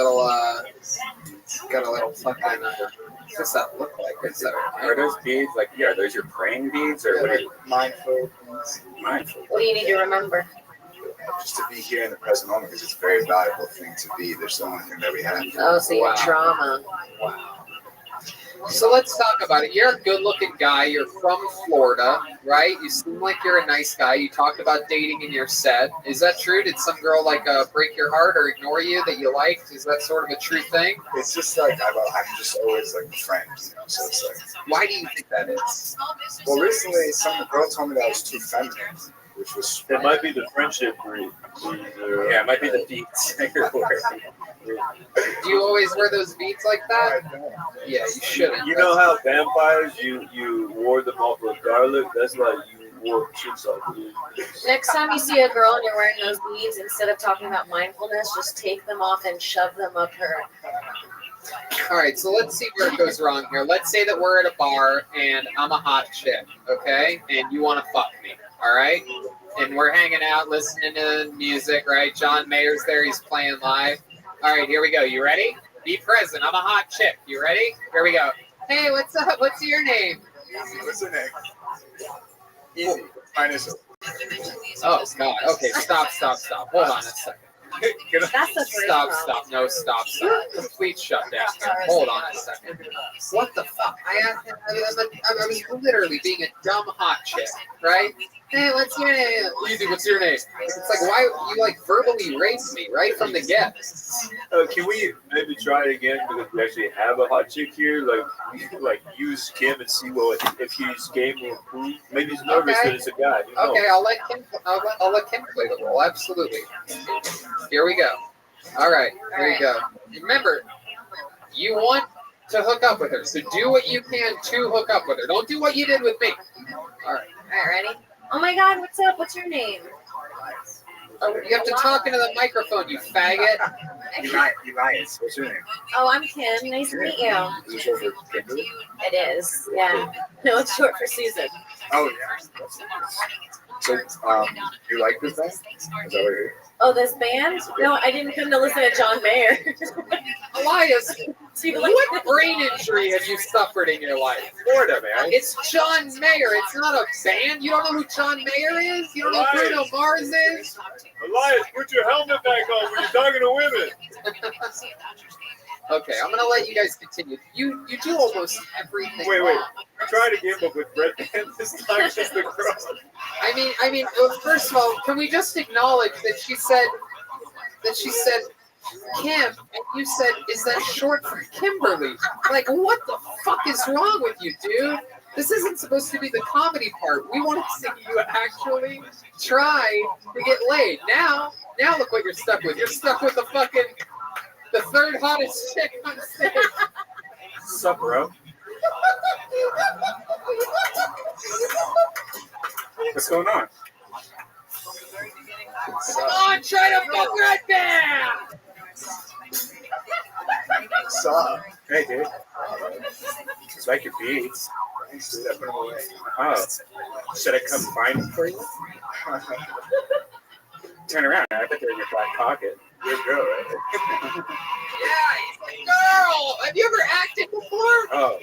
little fucking what's that look like? What's that? Are those beads like? Yeah, are those your praying beads or what? Are you, mindful. mindful? What do you need to remember? Just to be here in the present moment because it's a very valuable thing to be. There's the only thing that we have. Oh, so your Wow. trauma. Wow. So let's talk about it. You're a good-looking guy. You're from Florida, right? You seem like you're a nice guy. You talked about dating in your set. Is that true? Did some girl break your heart or ignore you that you liked? Is that sort of a true thing? It's just like I'm just always like a friend, you know. So it's like, Why do you think that is? well, recently some girl told me that I was too feminine, which was It might be the friendship breed. Yeah, it might be the beads that you're wearing. Do you always wear those beads like that? Yeah, you shouldn't. You know how vampires, you wore them off with garlic? That's like you wore chicks off of it. Next time you see a girl and you're wearing those beads, instead of talking about mindfulness, just take them off and shove them up her. All right, so let's see where it goes wrong here. Let's say that we're at a bar and I'm a hot chick, okay? And you want to fuck me, all right? And we're hanging out, listening to music, right? John Mayer's there. He's playing live. All right, here we go. You ready? Be present. I'm a hot chick. You ready? Here we go. Hey, what's up? What's your name? What's her name? Easy. My initial. Oh, God. Okay, stop. Hold on a second. That's the first Stop. No, stop. Complete shutdown. Hold on a second. What the fuck? I was literally being a dumb hot chick, right? Hey, what's your name? Easy, what's your name? It's like, why you verbally raised me right from the get? Can we maybe try it again because we actually have a hot chick here? Like use Kim and see if he's game or proof. Maybe he's nervous that it's a guy. You know. Okay, I'll let Kim play the role. Absolutely. Here we go. All right, here we go. Remember, you want to hook up with her, so do what you can to hook up with her. Don't do what you did with me. All right. All right, ready? Oh my God, what's up? What's your name? You have to talk into the microphone, you faggot. Elias. What's your name? Oh, I'm Kim. Nice to meet you. Is it short for Kimberly? It is, yeah. No, it's short for Susan. Oh yeah. So you like this thing? Is that what you're? Oh, this band? No, I didn't come to listen to John Mayer. Elias, So you like what brain injury have you suffered in your life? Florida, man. It's John Mayer. It's not a band. You don't know who John Mayer is? You don't know who Bruno Mars is? Elias, put your helmet back on when you're talking to women. Okay, I'm gonna let you guys continue. You do almost everything. Wait. wrong. Try it again, but with Brett this time, just the cross. I mean, first of all, can we just acknowledge that she said Kim, and you said, is that short for Kimberly? Like, what the fuck is wrong with you, dude? This isn't supposed to be the comedy part. We want to see you actually try to get laid. Now look what you're stuck with. You're stuck with the third hottest chick on stage. What's up, bro? What's going on? Come on, try to fuck right there! What's up? Hey, dude. Just like your beads. Thanks, dude. I put them away. Oh, should I come find them for you? Turn around. I bet they're in your back pocket. You're a girl, right? Yeah, he's a girl! Have you ever acted before? Oh,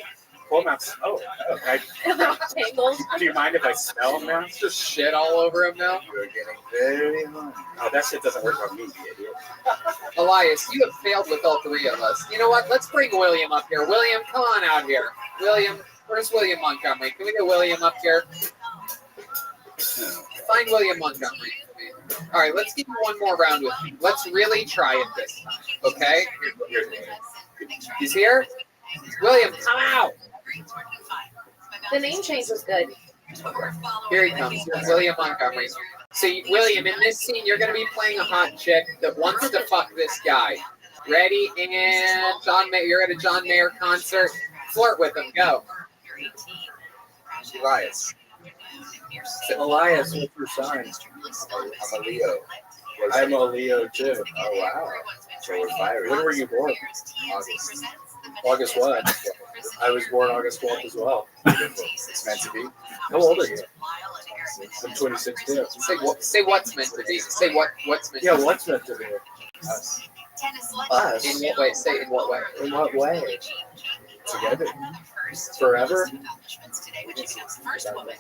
pull them out. Oh, okay. Tangled. Do you mind if I smell them now? Just shit all over him now. You're getting very hungry. Oh, that shit doesn't work on me, you idiot. Elias, you have failed with all three of us. You know what? Let's bring William up here. William, come on out here. William, where's William Montgomery? Can we get William up here? Find William Montgomery. All right, let's give you one more round with you. Let's really try it this time, okay? He's here? William, come out! The name change was good. Here he comes, William Montgomery. So, William, in this scene, you're going to be playing a hot chick that wants to fuck this guy. Ready? And John Mayer, you're at a John Mayer concert. Flirt with him. Go. Elias. Elias, what's your sign? I'm a Leo. I'm a Leo too. Oh, wow. So we're fiery. When were you born? August. August what? I was born August 12th as well. It's meant to be. How old are you? I'm 26 too. Say what's meant to be. Say what's meant Yeah, to be. what's meant to be? Us. Us. In what way? Say in what way? In what way? Together. Forever?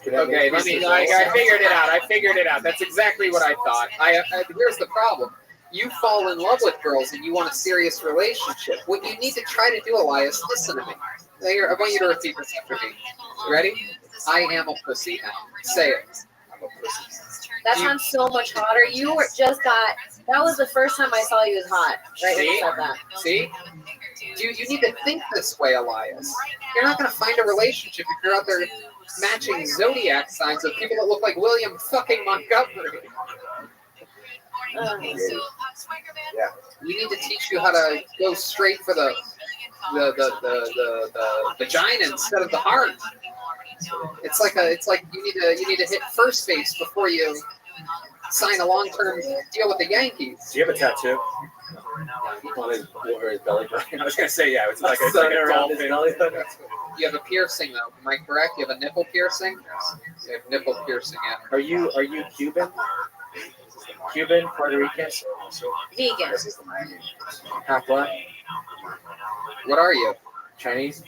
Okay, let me. I figured it out. That's exactly what I thought. Here's the problem. You fall in love with girls and you want a serious relationship. What you need to try to do, Elias, listen to me. I want you to repeat this after me. Ready? I am a pussy now. Say it. I'm a pussy. That sounds so much hotter. You were just got. That was the first time I saw you as hot. Right when you said that. See? Dude, you need to think this way, Elias. You're not going to find a relationship if you're out there matching zodiac signs with people that look like William fucking Montgomery. Yeah. We need to teach you how to go straight for the vagina instead of the heart. It's like you need to hit first base before you sign a long-term deal with the Yankees. Do you have a tattoo? On his belly button. I was gonna say yeah. It's like a Sun around his dolphin. belly button. You have a piercing though. Am I correct? You have a nipple piercing? You have nipple piercing, yeah. Are you Cuban? Cuban, Puerto Rican, Vegan. This is the Miami. half black, What are you? Chinese?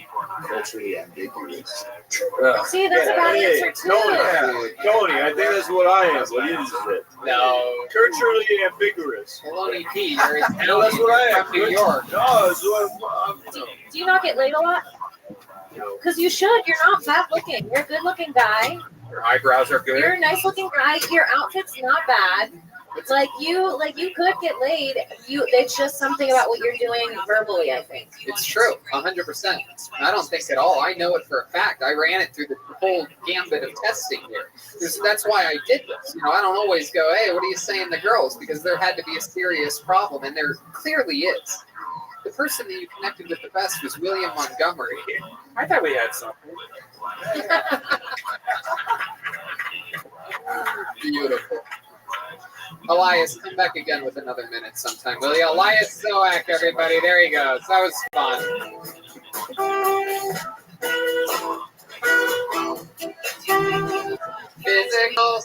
Culturally ambiguous. See, that's a bad answer too. Tony, I think that's what I am. What is it? No. Culturally ambiguous. Maloney P. You're No, that's what I am. from New York. No, that's what I'm Do you not get laid a lot? Because you should. You're not bad looking. You're a good looking guy. Your eyebrows are good. You're a nice looking guy. Your outfit's not bad. Like you could get laid. It's just something about what you're doing verbally, I think. It's true, 100%. I don't think at all. I know it for a fact. I ran it through the whole gambit of testing here. That's why I did this. I don't always go, hey, what are you saying to girls? Because there had to be a serious problem, and there clearly is. The person that you connected with the best was William Montgomery. I thought we had something. Beautiful. Elias, come back again with another minute sometime, will you? Elias Zoak, everybody. There he goes. That was fun. Physical.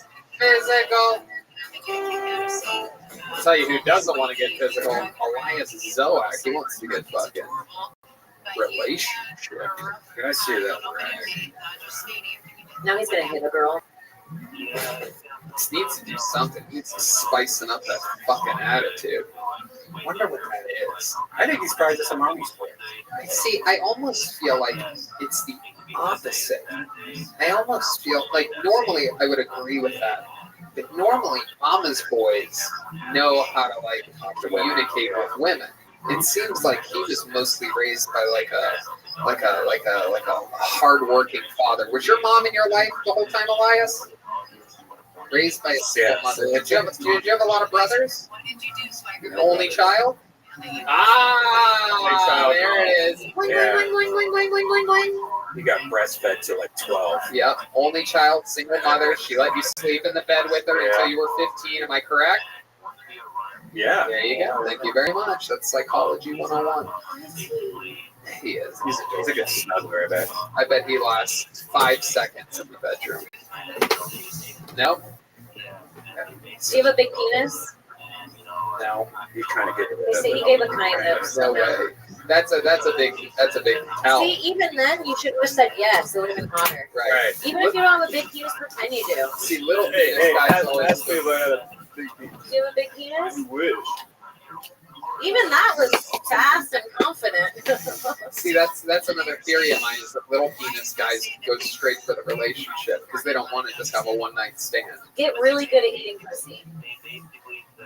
I'll tell you who doesn't want to get physical. Elias Zoak. He wants to get fucking relationship. Can I see that? Now he's gonna hit a girl. He needs to do something. He needs to spicing up that fucking attitude. I wonder what that is. I think he's probably just a mommy's boy. See, I almost feel like it's the opposite. I almost feel like normally I would agree with that. But normally mama's boys know how to communicate with women. It seems like he was mostly raised by like a hardworking father. Was your mom in your life the whole time, Elias? Raised by a single mother. Did you have a lot of brothers? An only child? There it is. He got breastfed till like 12. Yep, only child, single mother. She let you sleep in the bed with her until you were 15. Am I correct? Yeah. There you go. Thank you very much. That's psychology 101. He is. He's a good snuggler, I bet. I bet he lasts 5 seconds in the bedroom. Nope. Do you have a big penis? No. He's trying to get rid He of said it. he gave a kind of. No way. That's a big tell. See, even then, you should have said yes. It would have been hotter. Right. Even if you don't have a big penis, pretend you do. See, little penis guys always. ask me about a big piece. Do you have a big penis? You wish. Even that was fast and confident. See, that's another theory of mine is that little penis guys go straight for the relationship because they don't want to just have a one-night stand. Get really good at eating pussy.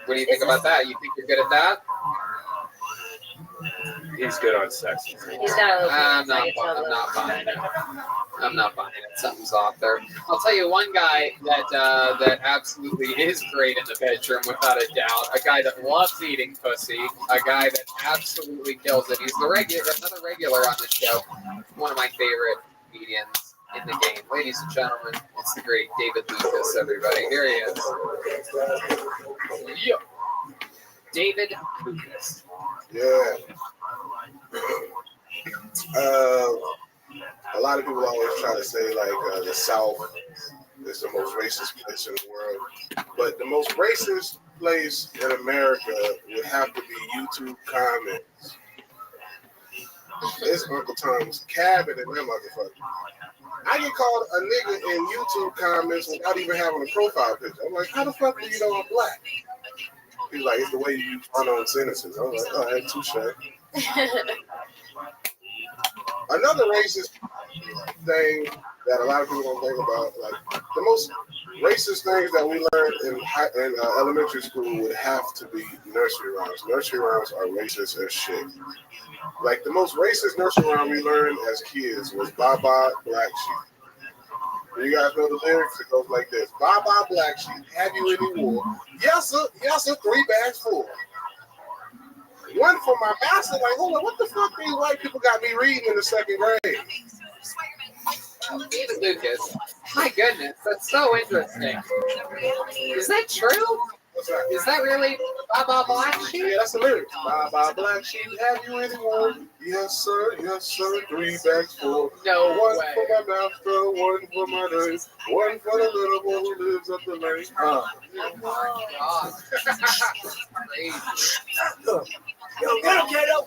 What do you think about that? You think you're good at that? He's good on sex. He's got a little I'm penis. not buying it. I'm not buying it. Something's off there. I'll tell you one guy that absolutely is great in the bedroom without a doubt. A guy that loves eating pussy. A guy that absolutely kills it. He's another regular on the show. One of my favorite comedians in the game. Ladies and gentlemen, it's the great David Lucas, everybody. Here he is. Yeah. David Lucas. Yeah. A lot of people always try to say like the South is the most racist place in the world, but the most racist place in America would have to be YouTube comments. It's Uncle Tom's Cabin in that motherfucker. I get called a nigga in YouTube comments without even having a profile picture. I'm like, how the fuck do you know I'm black? He's like, it's the way you use unknown sentences. I was like, oh, that's touche. Another racist thing that a lot of people don't think about, like the most racist things that we learned in elementary school would have to be nursery rhymes. Nursery rhymes are racist as shit. Like the most racist nursery rhyme we learned as kids was Baba Black Sheep. Do you guys know the lyrics? It goes like this: Baba Black Sheep, have you any wool? Yes sir, 3 bags full. One for my master. Like, hold on, what the fuck these white people got me reading in the 2nd grade? David Lucas. My goodness, that's so interesting. Is that true? Is that really Baba Black Sheep? Yeah, that's the lyrics. Baba Black Sheep, have you any wool? Yes sir, 3 bags full. No One way. for my master, one for my name, one for the little boy who lives up the lane. Oh my God. Yo, get him, kiddo.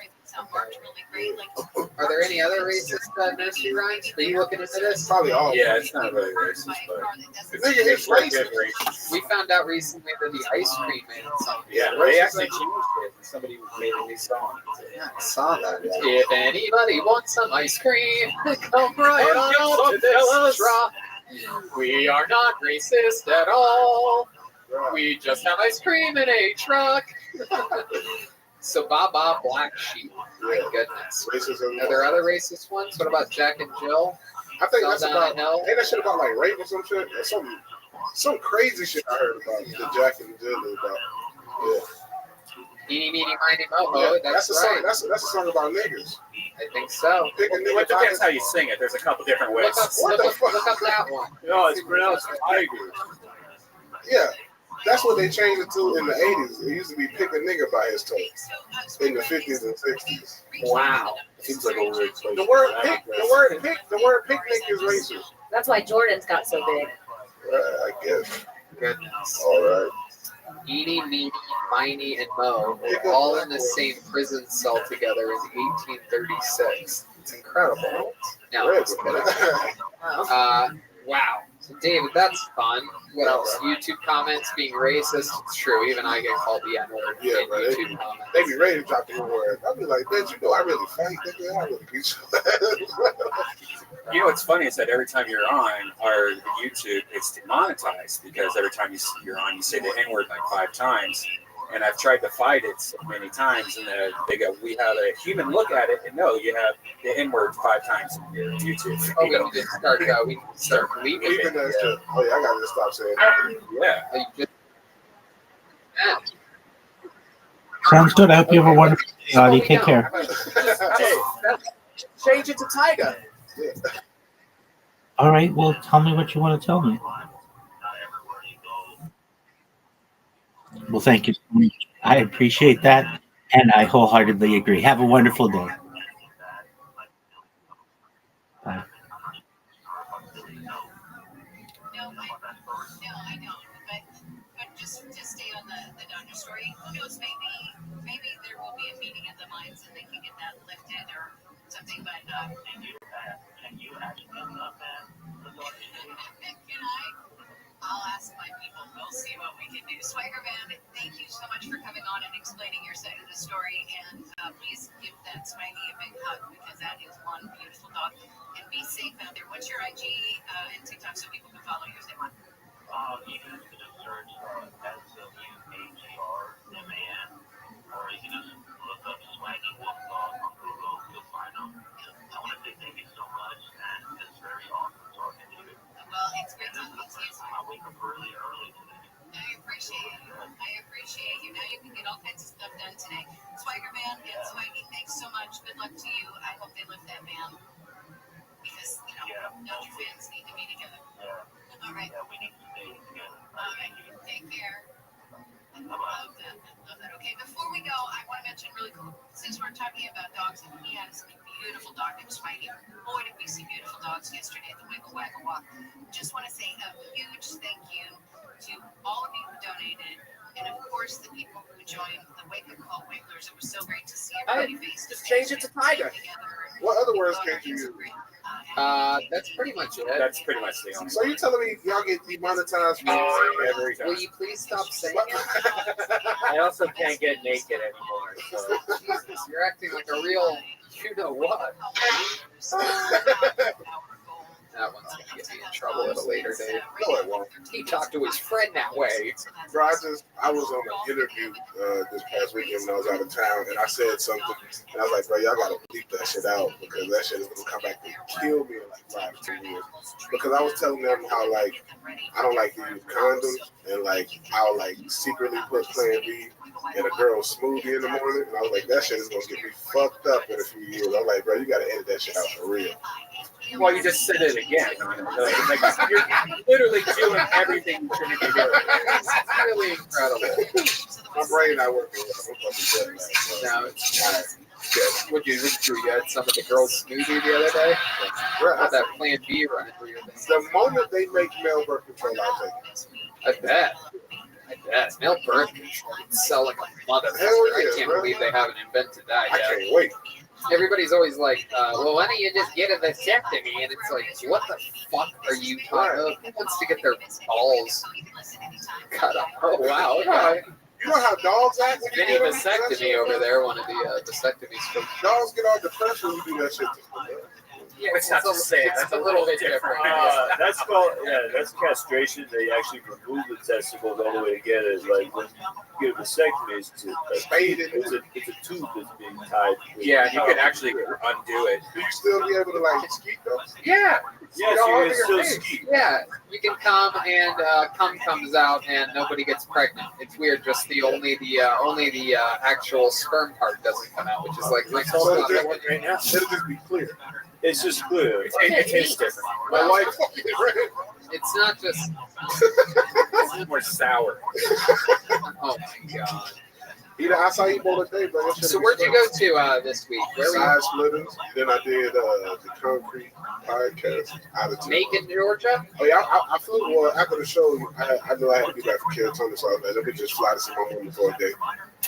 Are there any other racist nursery rhymes? Are you looking into this? Probably all. Yeah, it's not really racist, but Nigga, it's racist. We found out recently that the ice cream made it sound. Yeah, they actually changed it. Somebody made a new song. Yeah, I saw that. If anybody wants some ice cream, come right on up to this straw. We are not racist at all. We just have ice cream in a truck. So Baba Black Sheep. My goodness. Racism. Are there other racist ones? What about Jack and Jill? I think that's Down about. I know. Ain't that shit about like rape or some shit? Or some crazy shit I heard about the Jack and Jill about. Yeah. Eeny, meeny, miny, mo. Yeah, that's a right. song. That's a song about niggers. I think so. Pick a nigga It depends by how you sing it. There's a couple different ways. Look up that one. No, it's pronounced tiger. Yeah, that's what they changed it to in the 80s. It used to be pick a nigga by his toes in the 50s and 60s. Wow. Seems like a weird place. The word picnic is racist. That's why Jordan's got so big. I guess. Goodness. All right. Eeny, meeny, miny, and mo were all in the same prison cell together in 1836. It's incredible. No, I'm just kidding. Wow. So David, that's fun. What else? YouTube comments being racist. It's true. Even I get called the N-word Yeah, in bro. YouTube comments. They be ready to drop the word. I'll be like, bitch, you know I really fight. Nigga. I really beat you. You know what's funny is that every time you're on our YouTube, it's demonetized because every time you're on, you say the N-word like 5 times. And I've tried to fight it so many times, and they go, we have a human look at it, and no, you have the N-word 5 times in your YouTube. Oh, we need to start. We need to start leaving it. That shit. Oh yeah, I gotta just stop saying that. Yeah. Sounds good. I hope you have a wonderful day, Audie. Take care. Hey, change it to Tyga. All right. Well, tell me what you want to tell me. Well, thank you so much. I appreciate that, and I wholeheartedly agree. Have a wonderful day. Bye. No, I don't. But just stay on the doctor story. Who knows? Maybe there will be a meeting of the minds and they can get that lifted or something. But can you actually up that? Can I? I'll ask my people. We'll see what we can do. Swagger Band, thank you so much for coming on and explaining your side of the story. And please give that Swaggy a big hug because that is one beautiful dog. And be safe out there. What's your IG and TikTok so people can follow you if they want? You can just search SWAGRMAN, or you can just look up Swaggy Wolf Dog on Google. You'll find them. I want to say thank you so much, and it's very awesome talking to you. Well, it's great talking to you. I wake up really early today. I appreciate you. Now you can get all kinds of stuff done today. Swagger Man and Swaggy, thanks so much. Good luck to you. I hope they lift that man. Because, Dodger fans need to be together. Yeah. All right. Yeah, we need to stay together. All right. Take care. talking about dogs, and he has a beautiful dog named Spidey. Boy, did we see beautiful dogs yesterday at the Wiggle Waggle Walk. Just want to say a huge thank you to all of you who donated, and of course the people who joined the Wake Up Call Wigglers. It was so great to see everybody face to Just face. change it to Tiger. What other words can't you use? That's pretty much it. That's pretty much the only. So you telling me y'all get demonetized for Every time. Will you please stop saying it? I also can't get naked anymore. So Jesus, you're acting like a real, you know what? That one's gonna get me in trouble at a later date. No, it won't. He talked to his friend that way. Bro, I was on an interview this past weekend when I was out of town, and I said something, and I was like, bro, y'all gotta bleep that shit out because that shit is gonna come back and kill me in like 5 to 10 years. Because I was telling them how like I don't like to use condoms, and like I'll like secretly put Plan B in a girl's smoothie in the morning, and I was like, that shit is gonna get me fucked up in a few years. I'm like, bro, you gotta edit that shit out for real. Well, you just said it again. Like, you're literally doing everything you shouldn't be doing. It's really incredible. My brain not working. I'm fucking dead now. Now it's Would you had some of the girls' smoothie the other day? Bro, Had that Plan B running through your thing. the moment they make male birth control, I'll take it. I bet. Male birth control would sell like a motherfucker. Hell yeah, I can't bro. believe they haven't invented that I yet. can't wait. Everybody's always like, well, why don't you just get a vasectomy? And it's like, what the fuck are you talking about? Who wants to get their balls cut off? Oh, wow. Okay. You know how dogs act when you Mini get them? vasectomy over there, one of the vasectomies. Dogs get all depressed when you do that shit. Yeah, It's not the same. It's a little bit different. That's called that's castration. They actually remove the testicles all the way together. It's like when you get a vasectomy, it's a tube that's being tied. Yeah, you can actually undo it. Do you still be able to like skeet though? Yeah. Yes, all you over can your still face. ski. Yeah, you can come and cum comes out and nobody gets pregnant. It's weird. Just only the actual sperm part doesn't come out, which is like my So whole it'll thought. right now. It'll just be clear. It's just clear. It tastes different. My wife, It's not just. It's more sour. Oh my god. either acai bowl a day, bro. That shit So be where'd you sweet. go to this week? Where were Side you? splitters. Then I did the concrete podcast out of town. Macon, Georgia? Oh yeah, I flew. Well, after the show, I knew I had to be back for Kill Tony, so I was like, let me just fly to see my woman for a day.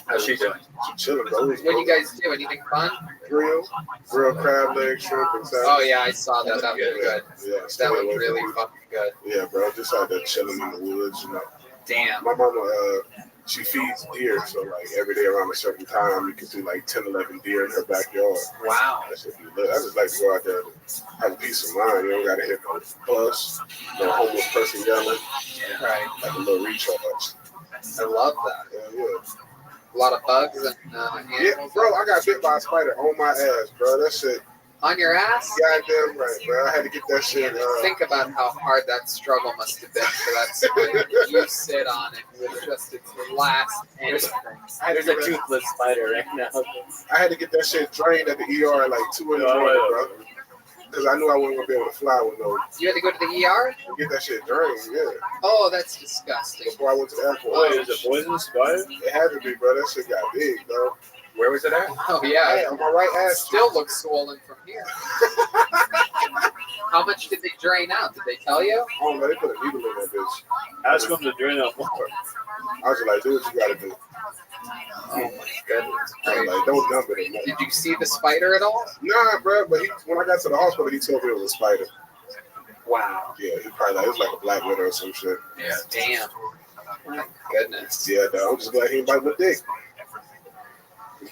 How's she doing? She chilling, bro. What do you guys do? Anything fun? Grill crab legs, shrimp, and salad. Oh yeah, I saw that. That was good. Yeah, That was really fucking good. Yeah, bro. Just out there chilling in the woods, you know. Damn. My mama, she feeds deer, so like every day around a certain time, you can see like 10, 11 deer in her backyard. Wow. That should be lit. I just like to go out there and have a peace of mind. You don't got to hear no bus, no homeless person yelling. Right. Like a little recharge. I love that. Yeah. A lot of bugs and Yeah, animals. bro, I got bit by a spider on my ass, bro. That shit, On your ass? goddamn right, bro. I had to get that shit. Think about how hard that struggle must have been for that spider. You sit on it with just its last anything. There's a toothless spider right now. I had to get that shit drained at the ER at like 2 in the morning, bro. Because I knew I wasn't gonna be able to fly with no. You had to go to the ER? Get that shit drained, yeah. Oh, that's disgusting. Before I went to the airport. Oh, is it poisonous spider? It had to be, bro. That shit got big, bro. Where was it at? Oh yeah. Hey, on my right ass. Still looks swollen from here. How much did they drain out? Did they tell you? Oh, man, they put a needle in that bitch. Ask them to drain out more. I was just like, do what you gotta do. Oh my goodness. I was like, don't dump it in there. Did you see the spider at all? Nah, bro, but when I got to the hospital, he told me it was a spider. Wow. Yeah, he probably like, it was like a black widow or some shit. Yeah. Damn. My goodness. Yeah, dog, I'm just glad he didn't bite my dick.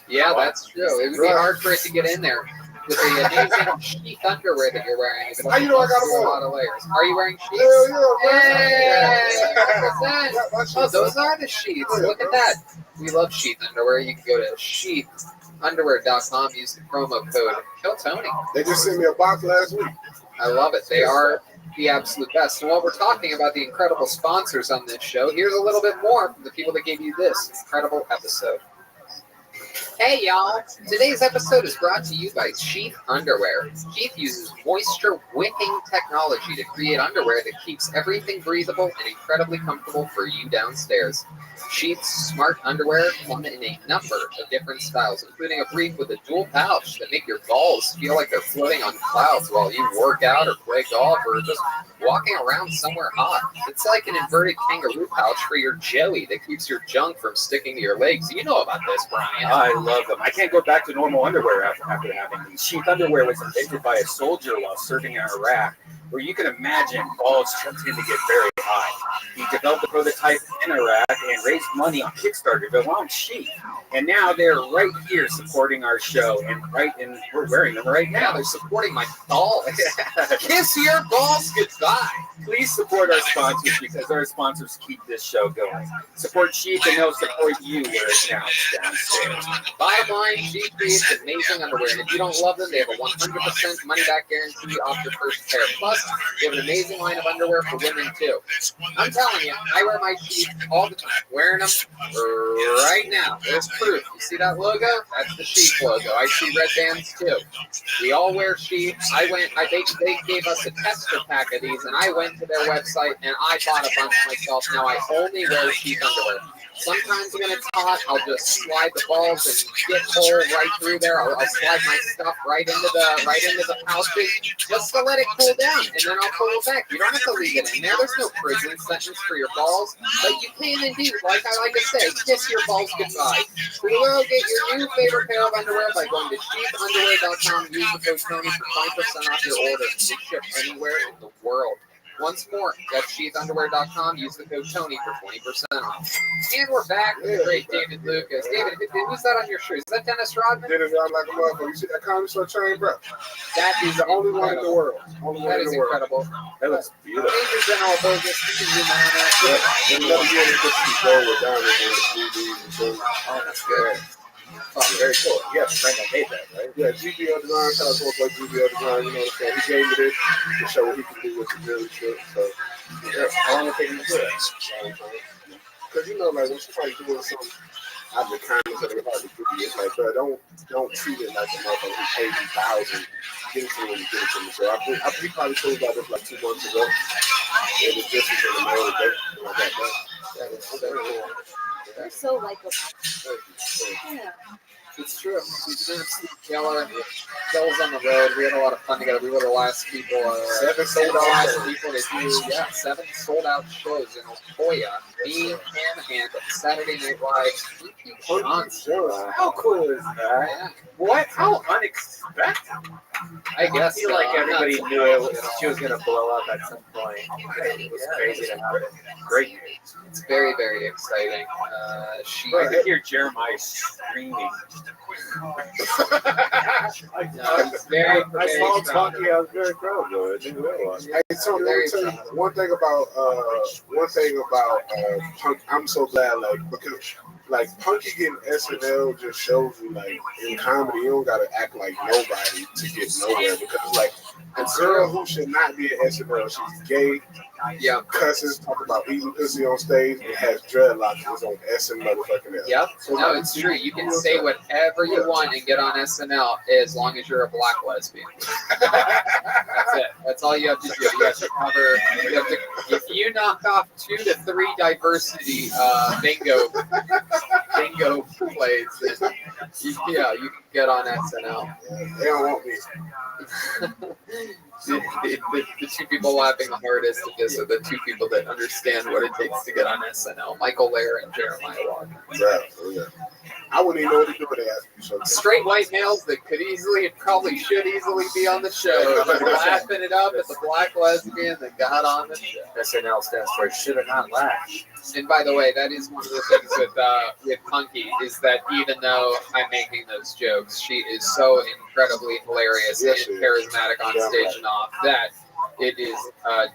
Yeah, that's true. It would be hard for it to get in there with the amazing sheath underwear that you're wearing. How you know I got them A on? lot of layers. Are you wearing sheaths? Hell yeah, Yay! man. 100%. Oh, those are the sheets. Look at that. We love sheath underwear. You can go to sheathunderwear.com, use the promo code Kill Tony. They just sent me a box last week. I love it. They are the absolute best. And while we're talking about the incredible sponsors on this show, here's a little bit more from the people that gave you this incredible episode. Hey y'all! Today's episode is brought to you by Sheath Underwear. Sheath uses moisture-wicking technology to create underwear that keeps everything breathable and incredibly comfortable for you downstairs. Sheath's smart underwear come in a number of different styles, including a brief with a dual pouch that make your balls feel like they're floating on clouds while you work out or play golf or just walking around somewhere hot. It's like an inverted kangaroo pouch for your Joey that keeps your junk from sticking to your legs. You know about this, Brian. I love them. I can't go back to normal underwear after having these. Sheath underwear was invented by a soldier while serving in Iraq, where you can imagine balls tend to get very high. He developed a prototype in Iraq and raised money on Kickstarter to launch Sheath. And now they're right here supporting our show, and we're wearing them right now. They're supporting my balls. Kiss your balls goodbye. Please support our sponsors because our sponsors keep this show going. Support Sheath and they'll support you where it counts downstairs. Bottom line, Sheath creates amazing underwear, and if you don't love them, they have a 100% money-back guarantee off your first pair. Plus, they have an amazing line of underwear for women too. I'm telling you, I wear my Sheath all the time, wearing them right now. There's proof. You see that logo? That's the Sheath logo. I see red bands too. We all wear Sheath. They gave us a tester pack of these, and I went to their website and I bought a bunch myself. Now I only wear Sheath underwear. Sometimes when it's hot, I'll just slide the balls and get hole right through there. I'll slide my stuff right into the pouches just to let it cool down, and then I'll pull it back. You don't have to leave it in there. There's no prison sentence for your balls, but you can indeed, like I like to say, kiss your balls goodbye. We will get your new favorite pair of underwear by going to sheathunderwear.com and use the code Tony for 20% off your order. They ship anywhere in the world. Once more, that's sheathunderwear.com. Use the code Tony for 20% off. And we're back with the great David Lucas. David, who's that on your shoes? Is that Dennis Rodman? Dennis Rodman like a motherfucker. You see that comedy show train, bro? That He's the only one in the world. That is incredible. That looks beautiful. Major General Bogus. Another year they put some gold with diamonds in the 3Ds and so. Oh, that's good. Oh, very cool. You have a friend that made that, right? Yeah, GBO Design. Shout out to my boy GBO Design. You know what I'm saying? He gave me this to show what he can do with the really shit. So, yeah. How long did it take him to do it? Because, you know, like, when somebody's doing something out of the kindness of their heart to do it, it's like, bro, don't treat it like a motherfucker who paid you thousands. Get it to me when you get it to me. So, we probably told about this like 2 months ago. And it's just in the mail today. And I got that. That is so cool. You're so likable. Yeah. It's true. He's an absolute killer. Kills on the road. We had a lot of fun together. We were the last people. 7 sold out people to do. Yeah, 7 sold out shows in Otoya. Me, him, and Saturday Night Live. How cool is that? Yeah. What? How unexpected. I guess I feel like everybody knew she was going to blow up at some point. It was crazy to have it. Great news. It's very, very exciting. I could hear Jeremiah screaming. Very, I saw Talkie. I was very proud of it. I didn't realize. Hey, Tony, let me tell you one thing about Punk. I'm so glad, like, because like Punky getting SNL just shows you, like, in comedy, you don't gotta act like nobody to get nowhere. Because like a girl who should not be at SNL, she's gay, cusses, talking about eating pussy on stage, and has dreadlocks, is on SNL motherfucking L. Yep. No, it's true. You can say whatever you want and get on SNL as long as you're a black lesbian. That's it. That's all you have to do. You have to cover. If you knock off 2 to 3 diversity bingo plays, then you can get on SNL. They don't want me. The 2 people laughing the hardest at this are the 2 people that understand what it takes to get on SNL. Michael Lair and Jeremiah Walker. Yeah. I wouldn't even know what to do with that. Straight white males that could easily and probably should easily be on the show. Laughing it up at the black lesbian that got on the show. SNL stands for Should Have Not Laughed. And by the way, that is one of the things with Punky is that even though I'm making those jokes, she is so incredibly hilarious and charismatic on stage and off that it is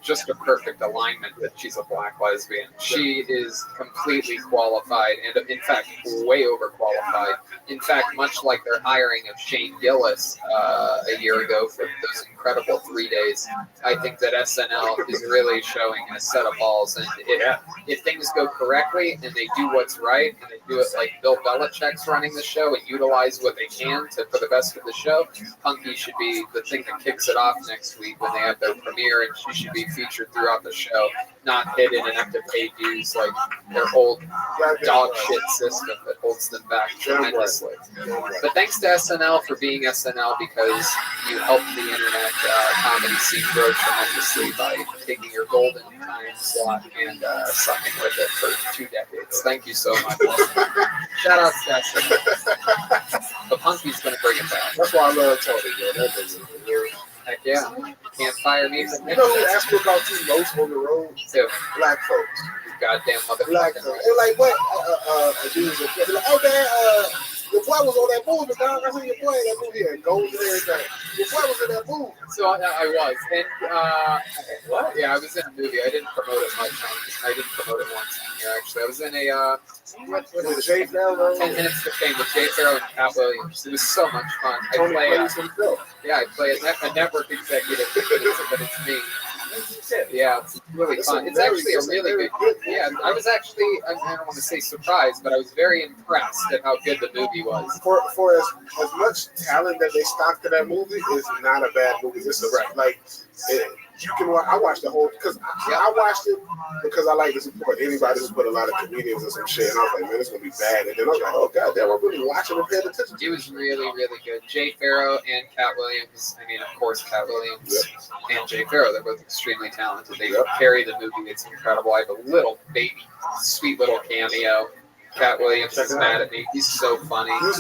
just a perfect alignment that she's a black lesbian. She is completely qualified and, in fact, way overqualified. In fact, much like their hiring of Shane Gillis a year ago for those incredible 3 days. I think that SNL is really showing a set of balls, and if things go correctly and they do what's right and they do it like Bill Belichick's running the show and utilize what they can for the best of the show, Punky should be the thing that kicks it off next week when they have their premiere, and she should be featured throughout the show, not hidden and have to pay dues like their old dog shit system that holds them back tremendously. But thanks to SNL for being SNL, because you helped the internet comedy scene grow tremendously by taking your golden time slot and sucking with it for 2 decades. Thank you so much. Shout out to SNL. But Punky's going to bring it back. That's why I love Tony, man. That is Heck yeah. Can't fire me from You know who asked me about you most on the road? Too. Black folks. Goddamn motherfucker. Black folks. They're like, what? Dudes are like, oh, man, your boy was on that movie, dog. I said, your boy in that movie had gold and everything. Your boy was in that movie. So I was. And, what? Yeah, I was in a movie. I didn't promote it much. I didn't promote it once here, actually. I was in a, what is it? Jay Farrow? 10 Minutes to Fame with Jay Farrow and Cat Williams. It was so much fun. I play a network executive, but it's me. Yeah, it's really fun. It's actually a really good. Yeah, I was actually, I don't want to say surprised, but I was very impressed at how good the movie was. For as much talent that they stocked in that movie, it's not a bad movie. It's like you can. I watched the whole because I watched it because I like to support anybody who's put a lot of comedians and some shit. And I was like, man, it's gonna be bad. And then I was like, oh goddamn, I'm really watching and paying attention. It was really, really good. Jay Farrow and Cat Williams. I mean, of course, Cat Williams and Jay Farrow. They're both extremely talented. They carry the movie. It's incredible. I have a little baby, sweet little cameo. Cat Williams is mad at me. He's so funny. He was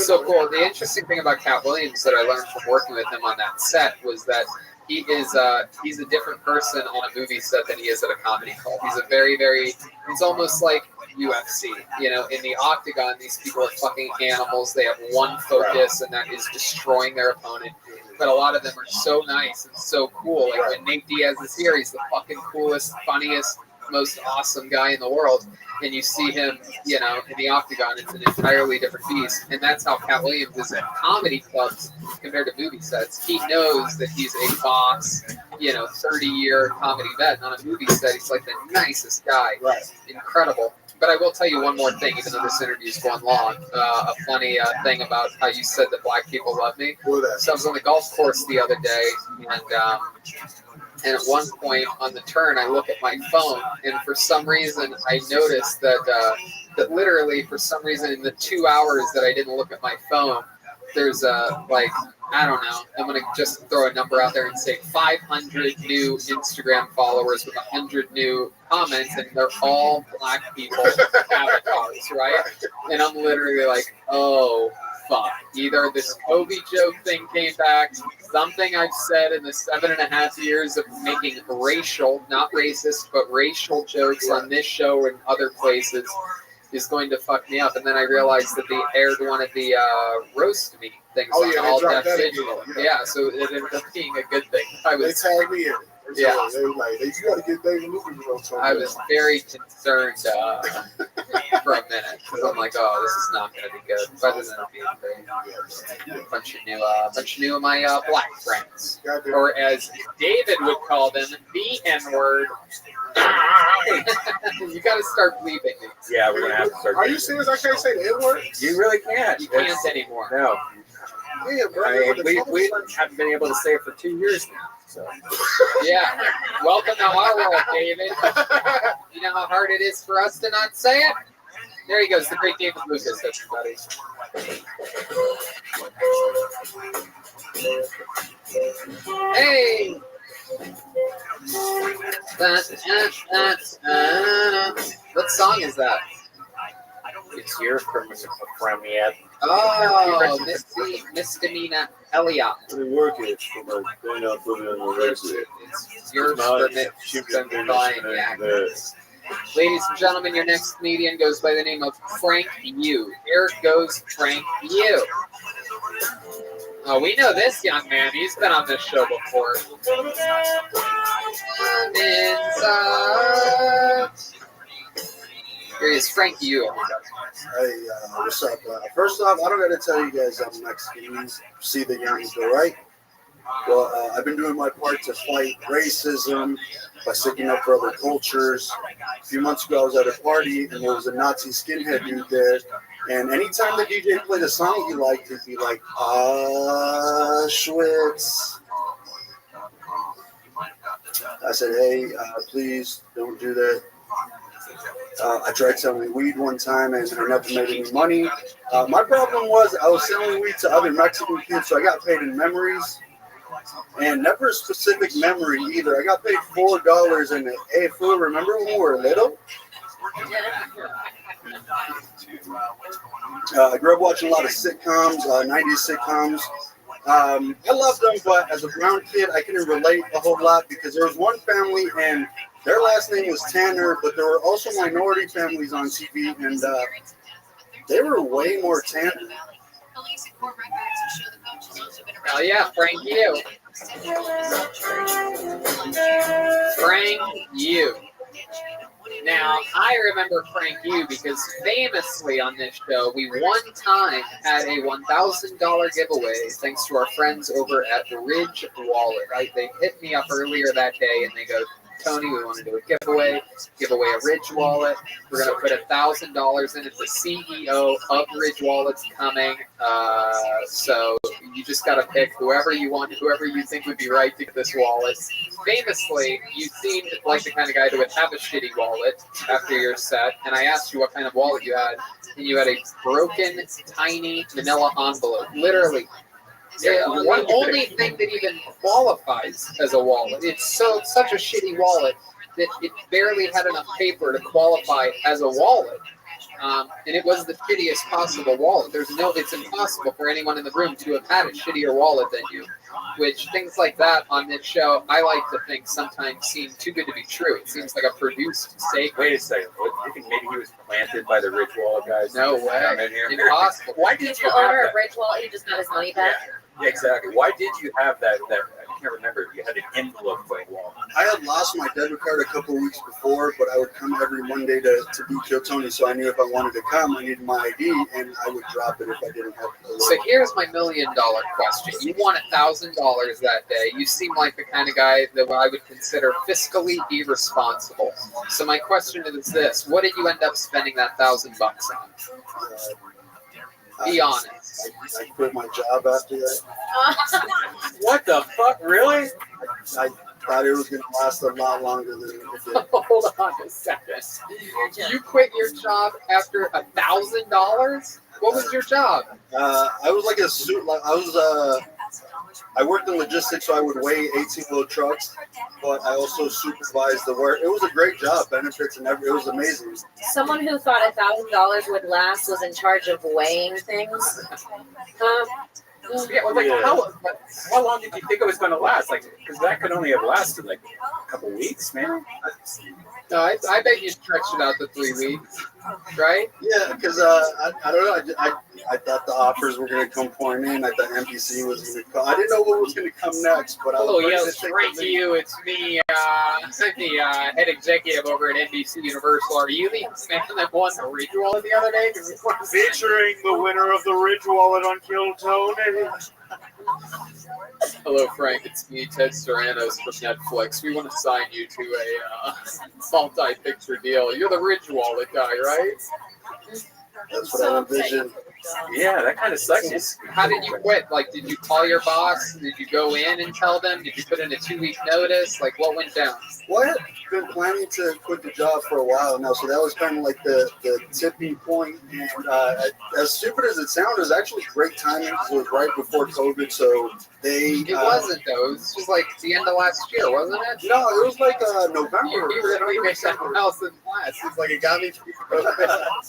so cool. The interesting thing about Cat Williams that I learned from working with him on that set was that he's a different person on a movie set than he is at a comedy club. He's a very, very, it's almost like UFC. You know, in the octagon, these people are fucking animals. They have one focus, and that is destroying their opponent. But a lot of them are so nice and so cool. Like when Nate Diaz is here, he's the fucking coolest, funniest, most awesome guy in the world. And you see him, you know, in the octagon, it's an entirely different beast. And that's how Cat Williams is at comedy clubs compared to movie sets. He knows that he's a boss, you know, 30-year comedy vet. On a movie set, he's like the nicest guy. Right. Incredible. But I will tell you one more thing, even though this interview is going long. A funny thing about how you said that black people love me. So I was on the golf course the other day, and at one point on the turn, I look at my phone, and for some reason, I noticed that literally, for some reason, in the 2 hours that I didn't look at my phone, there's I don't know. I'm going to just throw a number out there and say 500 new Instagram followers with 100 new comments, and they're all black people avatars, right? And I'm literally like, oh, fuck. Either this Kobe joke thing came back, something I've said in the 7.5 years of making racial, not racist, but racial jokes on this show and other places is going to fuck me up. And then I realized that they aired one of the roast me things on All Deaf Digital. Yeah, so it ended up being a good thing. They tagged me in. Yeah. They were like, you got to get David Lucas. I was very concerned for a minute because I'm like, oh, this is not going to be good. But it ended up being great. A bunch of new of my black friends, or as David would call them, the N-word. You got to start bleeping these. Yeah, we're gonna have to start. Are you serious? I can't say the N-word. You really can't. You can't anymore. No. Yeah, bro. I mean, we haven't been able to say it for 2 years now. So. Yeah. Welcome to our world, David. You know how hard it is for us to not say it? There he goes, the great David Lucas, everybody. Hey! What song is that? It's your premiere. Oh, Misdemeanor Elliot. The work is from a going out for the university. It's your permit. Ladies and gentlemen, your next comedian goes by the name of Frank Yu. Here goes Frank Yu. Oh, we know this young man. He's been on this show before. Here is Frank Yu. Hey, what's up? First off, I don't got to tell you guys I'm Mexican. See the young to the right. Well, I've been doing my part to fight racism by sticking up for other cultures. A few months ago, I was at a party, and there was a Nazi skinhead dude there. And anytime the DJ played a song he liked, he'd be like, Auschwitz. I said, hey, please don't do that. I tried selling weed one time and I never made any money. My problem was I was selling weed to other Mexican kids, so I got paid in memories. And never a specific memory either. I got paid $4 and hey, fool, remember when we were little? I grew up watching a lot of sitcoms, 90s sitcoms. I loved them, but as a brown kid, I couldn't relate a whole lot because there was one family and their last name was Tanner, but there were also minority families on TV, and they were way more Tanner. Hell yeah, Frank you. Frank you. Now, I remember Frank you because famously on this show, we one time had a $1,000 giveaway thanks to our friends over at Ridge Wallet. Right? They hit me up earlier that day and they go, Tony, we want to do a giveaway a Ridge Wallet. We're going to put $1,000 in it. The CEO of Ridge Wallet's coming. So you just got to pick whoever you want, whoever you think would be right to get this wallet. Famously, you seemed like the kind of guy that would have a shitty wallet after your set. And I asked you what kind of wallet you had. And you had a broken, tiny manila envelope. Literally. The only thing that even qualifies as a wallet. It's such a shitty wallet that it barely had enough paper to qualify as a wallet. And it was the shittiest possible wallet. It's impossible for anyone in the room to have had a shittier wallet than you. Which things like that on this show, I like to think sometimes seem too good to be true. It seems like a produced statement. Wait a second. You think maybe he was planted by the Ridge Wallet guys? No way. Impossible. Why did you owner of Ridge Wallet? He just got his money back. Yeah, exactly. Why did you have that? I can't remember. You had an envelope for a wallet. I had lost my debit card a couple of weeks before, but I would come every Monday to be Kill Tony, so I knew if I wanted to come, I needed my ID, and I would drop it if I didn't have it. So here's my $1 million question. You won $1,000 that day. You seem like the kind of guy that I would consider fiscally irresponsible. So my question is this: what did you end up spending that $1,000 on? Be honest. I quit my job after that. What the fuck? Really? I thought it was going to last a lot longer than it did. Hold on a second. You quit your job after $1,000? What was your job? I was like a suit. I worked in logistics, so I would weigh 18-load trucks, but I also supervised the work. It was a great job, benefits and everything. It was amazing. Someone who thought $1,000 would last was in charge of weighing things. Yeah, well, like how long did you think it was going to last? Like, because that could only have lasted like a couple weeks, man. No, I bet you stretched it out to 3 weeks, right? Yeah, because I don't know. I thought the offers were going to come pouring in. I thought NBC was going to come. I didn't know what was going to come next. But hello, yes, Frank to you. It's me, I'm the head executive over at NBC Universal. Are you the man that won the Ridge Wallet the other day? Featuring the winner of the Ridge Wallet on Kill Tony. Hello, Frank. It's me, Ted Sarandos from Netflix. We want to sign you to a multi-picture deal. You're the Ridge Wallet guy, right? That's what I envisioned. Yeah, that kind of sucks. How did you quit? Like, did you call your boss? Did you go in and tell them? Did you put in a 2-week notice? Like, what went down? Well, I had been planning to quit the job for a while now, so that was kind of like the tipping point. And as stupid as it sounded, it was actually great timing because it was right before COVID, so they... It wasn't, though. It was just like the end of last year, wasn't it? No, it was like November. You really made something else in class. It's like it got me through COVID.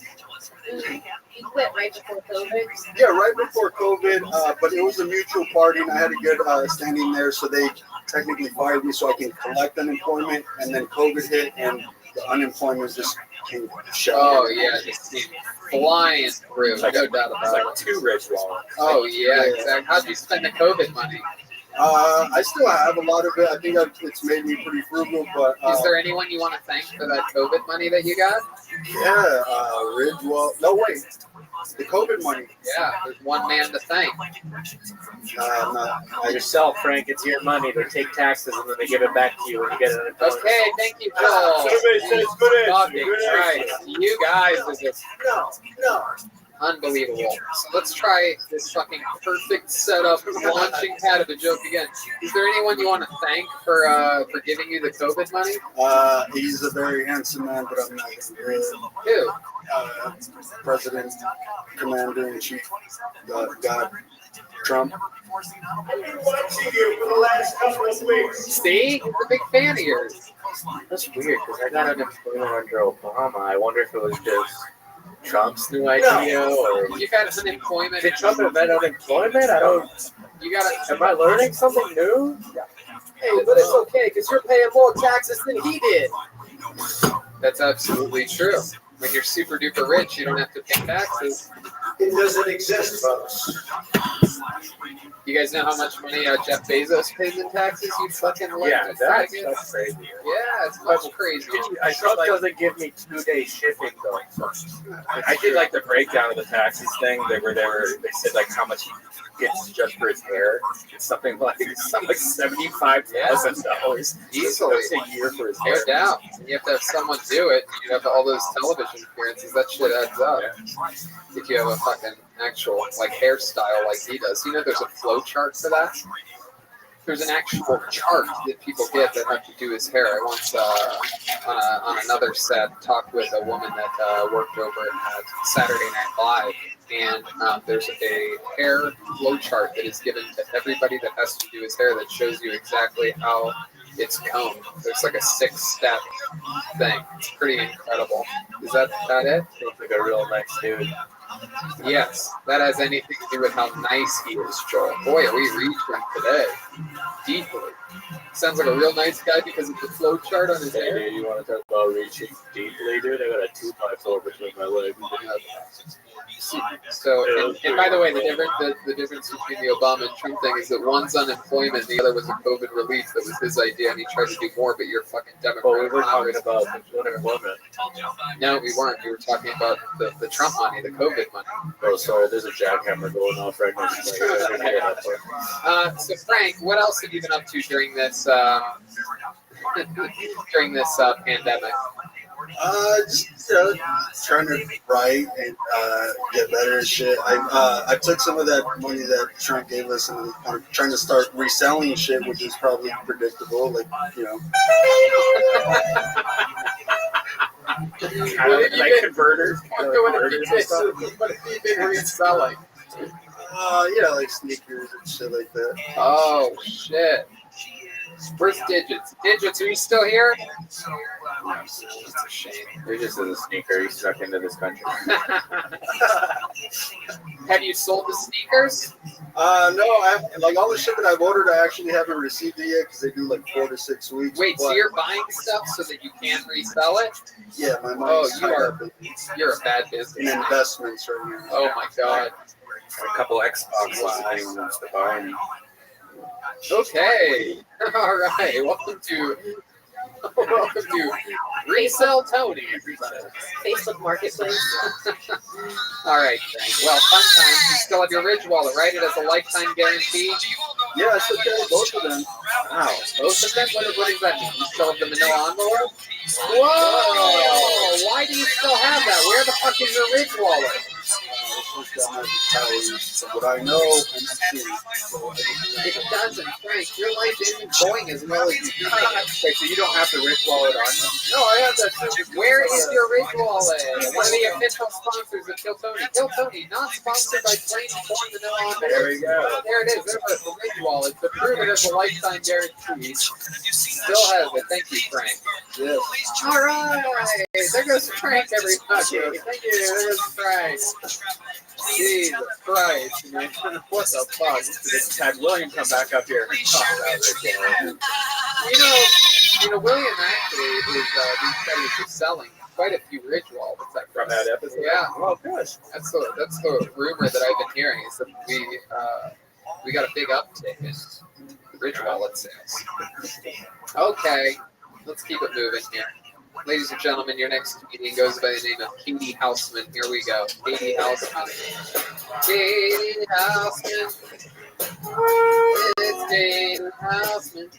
You quit right before COVID? Yeah, right before COVID, but it was a mutual party, and I had a good standing there, so they technically fired me so I can collect unemployment, and then COVID hit, and the unemployment just came shut. Oh, yeah, just came flying through, no doubt about it. Like 2 Ridge Wallets. Oh, yeah, exactly. How'd you spend the COVID money? I still have a lot of it. I think it's made me pretty frugal, but... Is there anyone you want to thank for that COVID money that you got? Yeah, Ridge Wallet. No, wait. The COVID money. Yeah, there's one man to thank. Yourself, Frank. It's your money. They take taxes and then they give it back to you when you get it. Okay, thank you, Joel. Survey says good answer. Fucking Good Christ. answer. You guys are just No. unbelievable. So let's try this fucking perfect setup launching pad of a joke again. Is there anyone you want to thank for giving you the COVID money? He's a very handsome man, but I'm not going to do it. Who? President, Commander-in-Chief, God, Trump. I've been watching you for the last couple of weeks. See? I'm a big fan of yours. That's weird because I got unemployment under Obama. I wonder if it was just Trump's new idea or You've had unemployment. did Trump invent unemployment? I don't. You gotta. Am I learning something new? Hey, but it's okay because you're paying more taxes than he did. That's absolutely true. When you're super duper rich, you don't have to pay taxes. It doesn't exist, folks. You guys know how much money Jeff Bezos pays in taxes? You fucking Yeah, that's crazy. Yeah, it's much crazier. Trump doesn't give me 2-day shipping though. I did like the breakdown of the taxes thing. They said like how much he gets just for his hair. It's something like $75,000 Easily a year for his No hair. doubt. You have to have someone do it. You have all those television appearances. That shit adds up. If you have a fucking actual like hairstyle like he does. You know there's a flow chart for that? There's an actual chart that people get that have to do his hair. I once, on another set, talked with a woman that worked over at Saturday Night Live, and there's a hair flow chart that is given to everybody that has to do his hair that shows you exactly how it's combed. There's like a 6-step thing. It's pretty incredible. Is that it? Looks like a real nice dude. Yes, that has anything to do with how nice he is, Joel. Boy, are we reaching today. Deeply. Sounds like a real nice guy because of the flow chart on his Hey, hair. dude, you want to talk about reaching deeply, dude? I got a 2x4 between my legs. So, and by the way, the difference between the Obama and Trump thing is that one's unemployment, the other was a COVID relief that was his idea, and he tried to do more, but you're fucking Democrat. But we were talking about unemployment. No, we weren't. We were talking about the Trump money, the COVID money. Oh, sorry, there's a jackhammer going off right now. So, Frank, what else have you been up to during this pandemic? Just trying to write and get better at shit. I took some of that money that Trump gave us and I'm trying to start reselling shit, which is probably predictable. Like, you know. Like converters. What have you been reselling? Yeah, like sneakers and shit like that. Oh, shit. Where's Digits? Digits, are you still here? It's a shame. You're just a sneaker. You stuck into this country. Have you sold the sneakers? No, like all the shit that I've ordered, I actually haven't received it yet because they do like 4 to 6 weeks. Wait, so you're buying stuff so that you can resell it? Yeah, my money's you're a bad business. in investments right now. Oh my god. A couple Xbox Live wants to buy me. Okay. All right. Welcome to Resell Tony. Facebook Marketplace. All right, Frank. Well, fun times. You still have your Ridge wallet, right? It has a lifetime guarantee. Yeah, I still carry both of them. Wow. Both of them? What does that mean? You still have the manila envelope? Whoa! Why do you still have that? Where the fuck is your Ridge wallet? What I know, and that's true. It doesn't, Frank. Your life isn't going as well as you think. Wait, so you don't have the Ridge wallet on you? No, I have that too. Where is your Ridge wallet? One of the official sponsors of Kill Tony. Kill Tony, not sponsored by Plain Corn Vanilla Envelope. There we go. There it is. There's the Ridge wallet. To prove it as a lifetime guarantee. Still has it. Thank you, Frank. Yes. All right. There goes Frank, everybody. Thank you. There goes Frank. Jesus Christ, man. What the fuck? Just had William come back up here and talk about Ridge wallet. You know, William actually is these guys are selling quite a few Ridge wallets From that episode? Yeah. Oh, good. That's the rumor that I've been hearing is that we got a big uptick in Ridge wallet sales. Okay, let's keep it moving here. Ladies and gentlemen, your next comedian goes by the name of Katie Houseman. Here we go. Katie Houseman. Katie Houseman. It's Katie Houseman.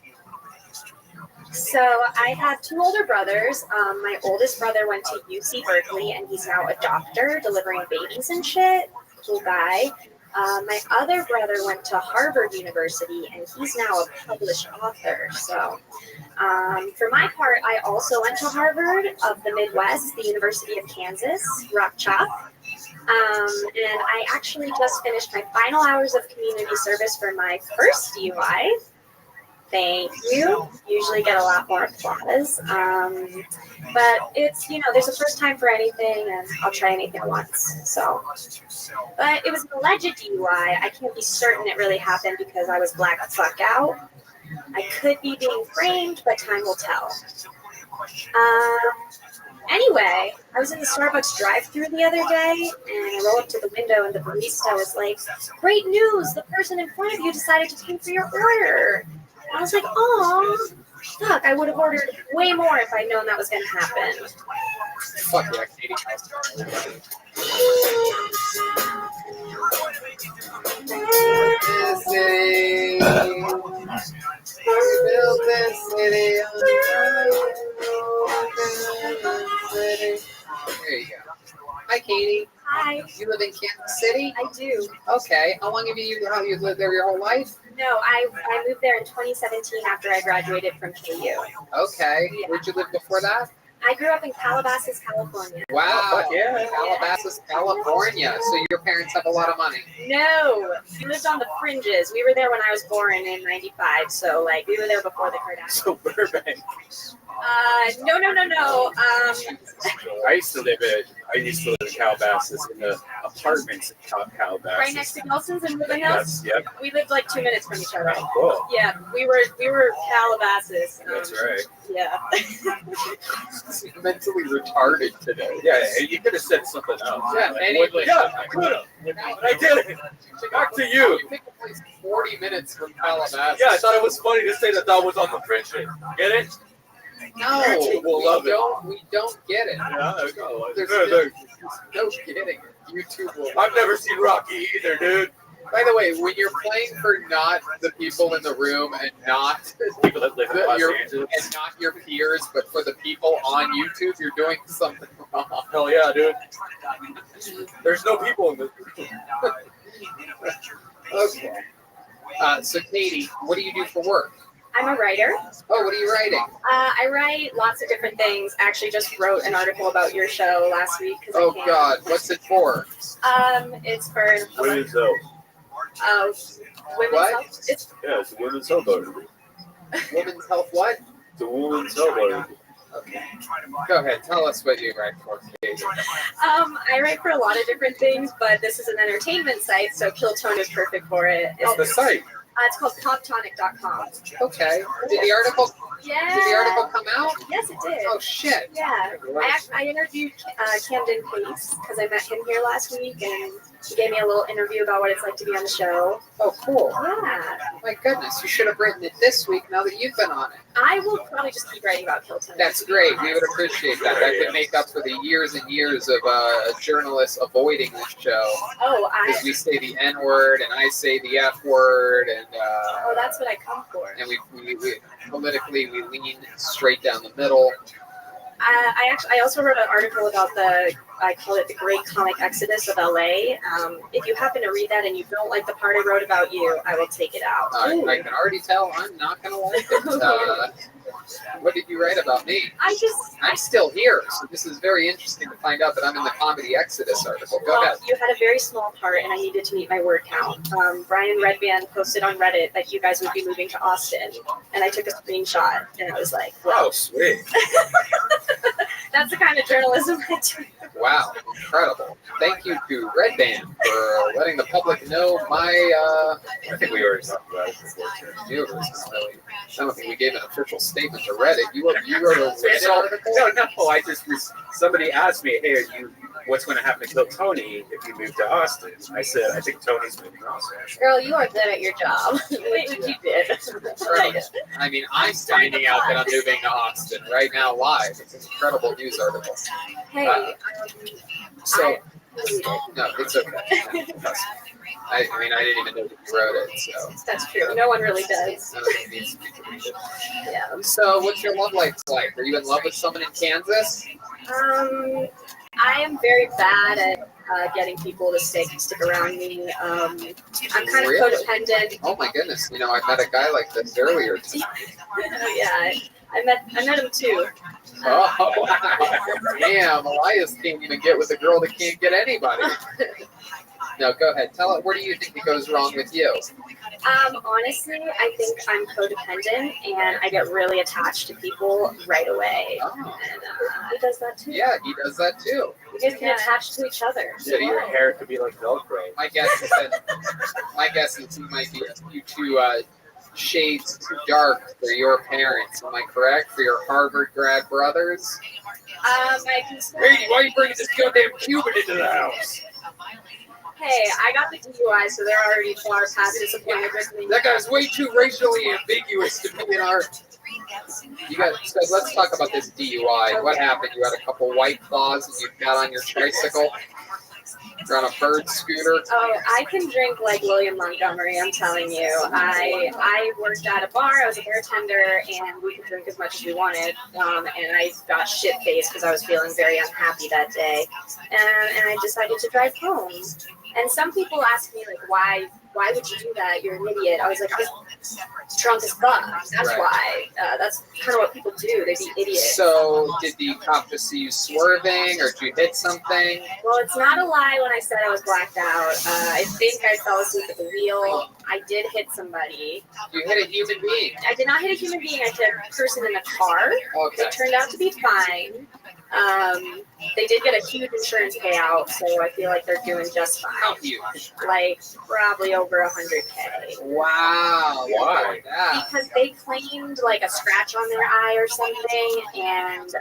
So I have two older brothers. My oldest brother went to UC Berkeley, and he's now a doctor delivering babies and shit. Cool guy. My other brother went to Harvard University, and he's now a published author. So for my part, I also went to Harvard of the Midwest, the University of Kansas, Rothschild. And I actually just finished my final hours of community service for my first DUI. Thank you. Usually get a lot more applause. But it's, you know, there's a first time for anything, and I'll try anything once. So, but it was an alleged DUI. I can't be certain it really happened because I was blacked the fuck out. I could be being framed, but time will tell. Anyway, I was in the Starbucks drive-thru the other day, and I roll up to the window, and the barista was like, "Great news! The person in front of you decided to pay for your order." I was like, "Oh, fuck! I would have ordered way more if I'd known that was going to happen." Fuck yeah, Katie. This city, built this city. There you go. Hi, Katie. Hi. You live in Kansas City? I do. Okay. How long have you lived there your whole life? No, I moved there in 2017 after I graduated from KU. Okay. Yeah. Where'd you live before that? I grew up in Calabasas, California. Wow. Yeah. Calabasas, California. So your parents have a lot of money. No, we lived on the fringes. We were there when I was born in '95, so like we were there before the Kardashians. So Burbank. No. I used to live in Calabasas in the apartments in Calabasas. Right next to Nelson's in Woodland Hills. Yep. We lived like 2 minutes from each other. Cool. Yeah, we were Calabasas. That's right. Yeah. Mentally retarded today. Yeah, you could have said something else. Yeah, I could have. But I didn't. Back to you. You picked a place 40 minutes from Calabasas. Yeah, I thought it was funny to say that was on the fringe. Get it? No, YouTube will love it. We don't get it. Yeah, There's no getting it. YouTube will. I've never seen Rocky either, dude. By the way, when you're playing for not the people in the room and not People that live in Los Angeles. and not your peers, but for the people on YouTube, you're doing something wrong. Hell yeah, dude. There's no people in this room. Okay. So Katie, what do you do for work? I'm a writer. Oh, what are you writing? I write lots of different things. I actually just wrote an article about your show last week. Oh God, what's it for? It's for Women's health. women's What? health. It's Yeah, it's a women's health article. Women's health what? It's a women's health article. Okay. Go ahead, tell us what you write for, Katie. I write for a lot of different things, but this is an entertainment site, so Kill Tone is perfect for it. Oh, the site. It's called poptonic.com. Okay. Did the article come out? Yes, it did. Oh shit. Yeah. I interviewed Camden Pace because I met him here last week, and he gave me a little interview about what it's like to be on the show. Oh, cool. Yeah. My goodness, you should have written it this week now that you've been on it. I will probably just keep writing about Kill Tone. That's great. We would appreciate that. That could make up for the years and years of journalists avoiding this show. Oh, Because we say the N word and I say the F word, and that's what I come for. and we politically we lean straight down the middle. I also wrote an article about I call it the Great Comic Exodus of LA. If you happen to read that and you don't like the part I wrote about you, I will take it out. I can already tell I'm not going to like it. What did you write about me? I'm still here, so this is very interesting to find out that I'm in the Comedy Exodus article. Go ahead. You had a very small part, and I needed to meet my word count. Brian Redband posted on Reddit that you guys would be moving to Austin, and I took a screenshot, and I was like, Oh, sweet. that's the kind of journalism I do. Wow, incredible. Thank you to Red Band for letting the public know my, I think we already talked about it before. universe. Really. I don't think we gave an official statement to Reddit. You wrote a Reddit article? No, I just somebody asked me, hey, are you what's going to happen to kill Tony if you move to Austin? I said, I think Tony's moving to Austin. Girl, you are good at your job. Look what you did. I mean, I'm finding out that I'm moving to Austin right now live. It's an incredible news article. Hey, So, no, it's okay. I mean, I didn't even know that you wrote it, so. That's true. No one really does. Yeah. So, what's your love life like? Are you in love with someone in Kansas? I am very bad at getting people to stick around me. I'm kind of codependent. Oh my goodness! You know, I met a guy like this earlier tonight. Yeah, I met him too. Oh, damn! Elias can't even get with a girl that can't get anybody. No, go ahead. Tell it. Where do you think it goes wrong with you? Honestly, I think I'm codependent, and I get really attached to people right away. Oh. And he does that too. Yeah, he does that too. You guys can attach to each other. So your hair could be like Velcro. My guess is he might be a few too shades too dark for your parents. Am I correct? For your Harvard grad brothers? I consider. Brady, why are you bringing this goddamn Cuban into the house? Hey, I got the DUI, so they're already far past disappointed with me. That guy's way too racially ambiguous to be in our. So let's talk about this DUI. What happened? You had a couple white claws and you got on your tricycle. You're on a bird scooter. Oh, I can drink like William Montgomery, I'm telling you. I worked at a bar, I was a bartender, and we could drink as much as we wanted. And I got shit-faced because I was feeling very unhappy that day. And I decided to drive home. And some people ask me, like, why would you do that? You're an idiot. I was like, I'm drunk as fuck. That's why. That's kind of what people do. They be idiots. So did the cop just see you swerving, or did you hit something? Well, it's not a lie when I said I was blacked out. I think I fell asleep at the wheel. I did hit somebody. You hit a human being. I did not hit a human being. I hit a person in a car. Okay. It turned out to be fine. They did get a huge insurance payout, so I feel like they're doing just fine. How huge? Like probably over $100K. Wow. Why? Because they claimed like a scratch on their eye or something, and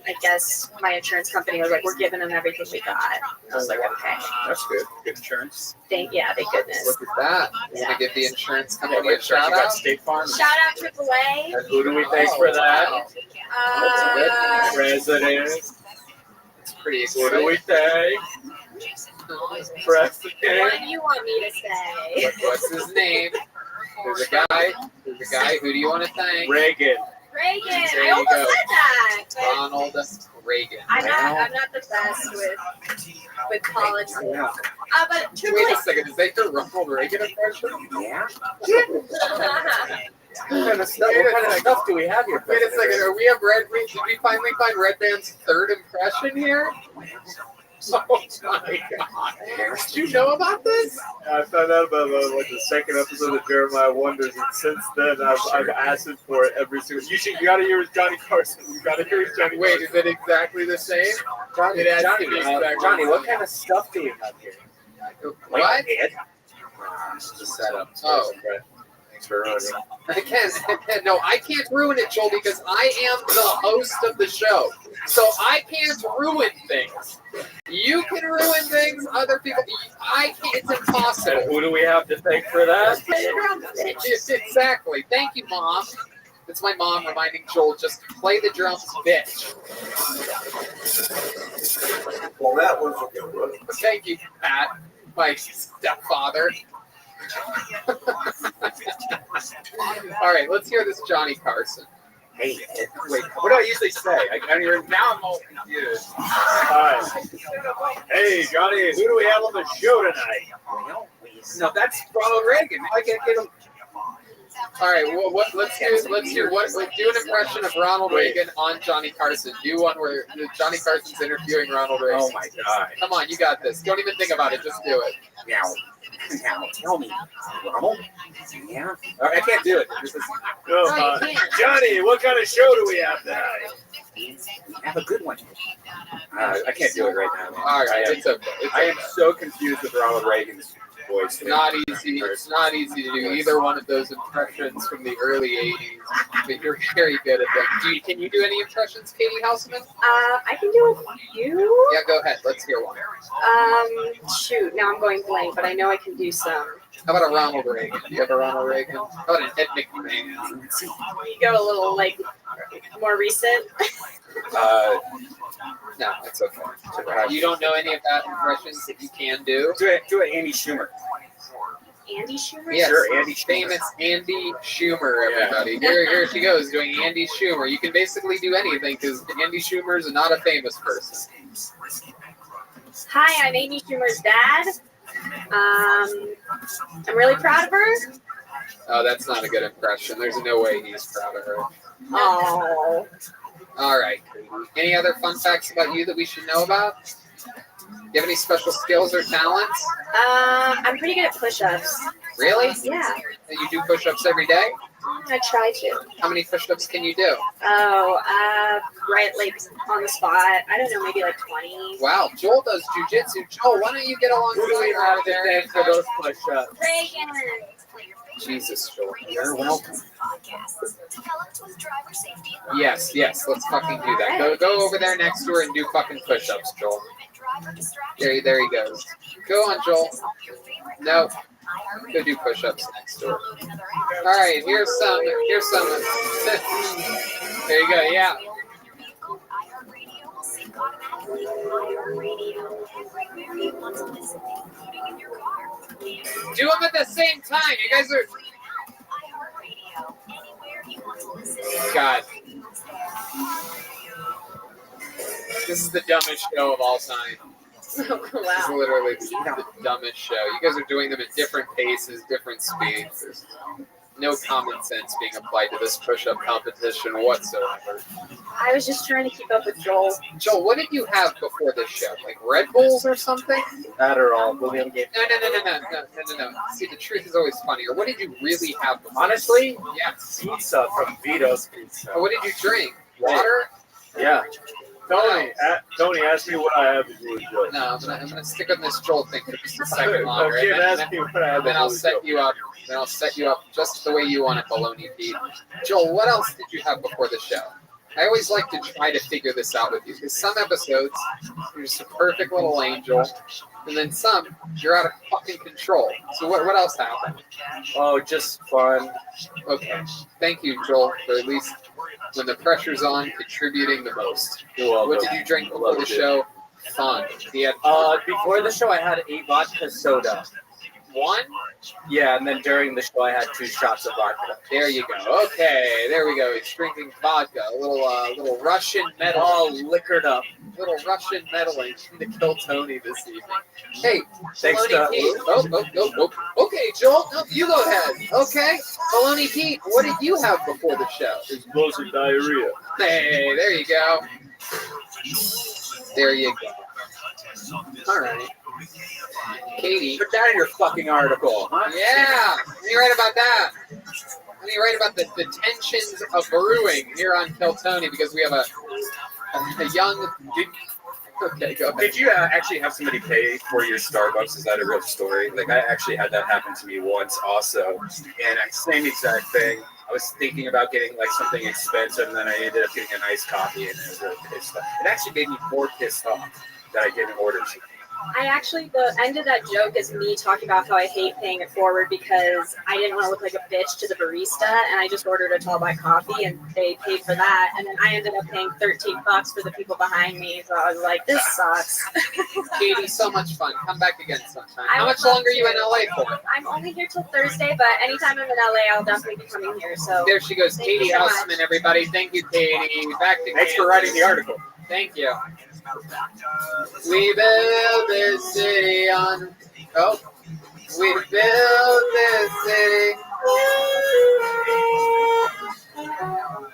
I guess my insurance company was like, "We're giving them everything we got." I was like, "Okay." That's good. Good insurance. Thank goodness. Look at that. You want to give the insurance company a shout You got out? State Farm. Shout out AAA. And who do we thank for that? President. It's pretty Who do we thank? President. What do you want me to say? What's his name? There's a guy. Who do you want to thank? Reagan. Reagan. There I you almost go. said that. But Ronald Reagan. I'm not the best with politics. But Wait truly, a second. Is that your Ronald Reagan impression? Yeah. What kind of stuff do we have here? Wait a second. Are we have Red? Did we finally find Red Man's third impression here? Oh my God! Did you know about this? I found out about like the second episode of Jeremiah Wonders, and since then I've asked him for it every single. You gotta hear his Johnny Carson. You gotta hear his Johnny. Wait, is it exactly the same? Johnny, It has to be exactly Johnny, the what same. kind of stuff do we have here? What? Just set up. Oh. Thanks for ruining. No, I can't ruin it, Joel, because I am the host of the show. So I can't ruin things. You can ruin things, other people. I can't. It's impossible. And who do we have to thank for that? Exactly. Thank you, Mom. It's my mom reminding Joel, just play the drums, bitch. Well, that was a good one. Thank you, Pat, my stepfather. All right, let's hear this Johnny Carson. Hey, wait, what do I usually say? I don't even, now I'm all confused. Hey, Johnny, who do we have on the show tonight? No, that's Ronald Reagan. I can't get him. All right, well, let's do an impression of Ronald Reagan on Johnny Carson. Do one where Johnny Carson's interviewing Ronald Reagan. Oh my God! Come on, you got this. Don't even think about it. Just do it. Now, tell me, Ronald. Yeah, I can't do it. This is, Johnny, what kind of show do we have tonight? we have a good one. I can't do it right now. All right, it's okay. I am so confused with Ronald Reagan's voice. Not easy. It's not easy to do either one of those impressions from the early '80s, but you're very good at them. Can you do any impressions, Katie Houseman? I can do a few. Yeah, go ahead. Let's hear one. Shoot, now I'm going blank, but I know I can do some. How about a Ronald Reagan? Do you have a Ronald Reagan? How about an Ed McMahon? You go a little like more recent. No, it's okay. You don't know any of that impressions that you can do? Do it, Andy Schumer. Andy Schumer? Yes, Sure, Andy Schumer. famous Andy Schumer, everybody. Here she goes doing Andy Schumer. You can basically do anything because Andy Schumer is not a famous person. Hi, I'm Amy Schumer's dad. I'm really proud of her. Oh, that's not a good impression. There's no way he's proud of her. Oh. All right. Any other fun facts about you that we should know about? Do you have any special skills or talents? I'm pretty good at push-ups. Really? Yeah. You do push-ups every day? I try to. How many push-ups can you do? Oh, right, like on the spot. I don't know, maybe like 20. Wow, Joel does jujitsu. Joel, why don't you get alongside her out there for those push-ups? Reagan. Jesus, Joel. You're welcome. Yes, let's fucking do that. Go over there next to her and do fucking push-ups, Joel. There he goes. Go on, Joel. No. Go do push-ups next to her. All right, here's some. There you go, yeah. Do them at the same time. You guys are... God. This is the dumbest show of all time. This is literally the dumbest show. You guys are doing them at different paces, different speeds. There's no common sense being applied to this push-up competition whatsoever. I was just trying to keep up with Joel. Joel, what did you have before this show? Like Red Bulls or something? Adderall, William gave. No. See, the truth is always funnier. What did you really have before? Honestly, Yes. pizza from Vito's Pizza. What did you drink? Water? Yeah. Tony, ask me what I have before we go. No, I'm gonna stick on this Joel thing for just a second longer. Okay, and ask me what I have then I'll before we set go. you up. Then I'll set you up just the way you want it, Baloney Pete. Joel, what else did you have before the show? I always like to try to figure this out with you because some episodes you're just a perfect little angel, and then some you're out of fucking control. So what else happened? Oh, just fun. Okay, thank you, Joel, for at least when the pressure's on, contributing the most. You're welcome. What did you drink before the show? Fun. Before the show, I had a vodka soda. One? Yeah, and then during the show, I had 2 shots of vodka. There you go. Okay, there we go. He's drinking vodka. A little Russian metal. All liquored up. Little Russian meddling to kill Tony this evening. Hey, Thanks Baloney to- Pete. Oh. Okay, Joel. No, you go ahead. Okay, Baloney Pete. What did you have before the show? Explosive diarrhea. Hey, there you go. There you go. All right. Katie. Put that in your fucking article, huh? Yeah. What do you write about that? What do you write about the tensions of brewing here on Kill Tony because we have a young... Okay, go ahead. Did you actually have somebody pay for your Starbucks? Is that a real story? Like, I actually had that happen to me once also. And same exact thing. I was thinking about getting, like, something expensive, and then I ended up getting a nice coffee, and I was really pissed off. It actually made me more pissed off that I didn't order something. The end of that joke is me talking about how I hate paying it forward because I didn't want to look like a bitch to the barista, and I just ordered a tall black coffee, and they paid for that, and then I ended up paying $13 for the people behind me, so I was like, this sucks. Katie, so much fun. Come back again sometime. I How would much love longer are you to. in LA for? I'm only here till Thursday, but anytime I'm in LA, I'll definitely be coming here, so. There she goes, Thank Katie you so much. Houseman, everybody. Thank you, Katie. Back to Thanks for Kansas. writing the article. Thank you. We build this city on... Oh. We build this city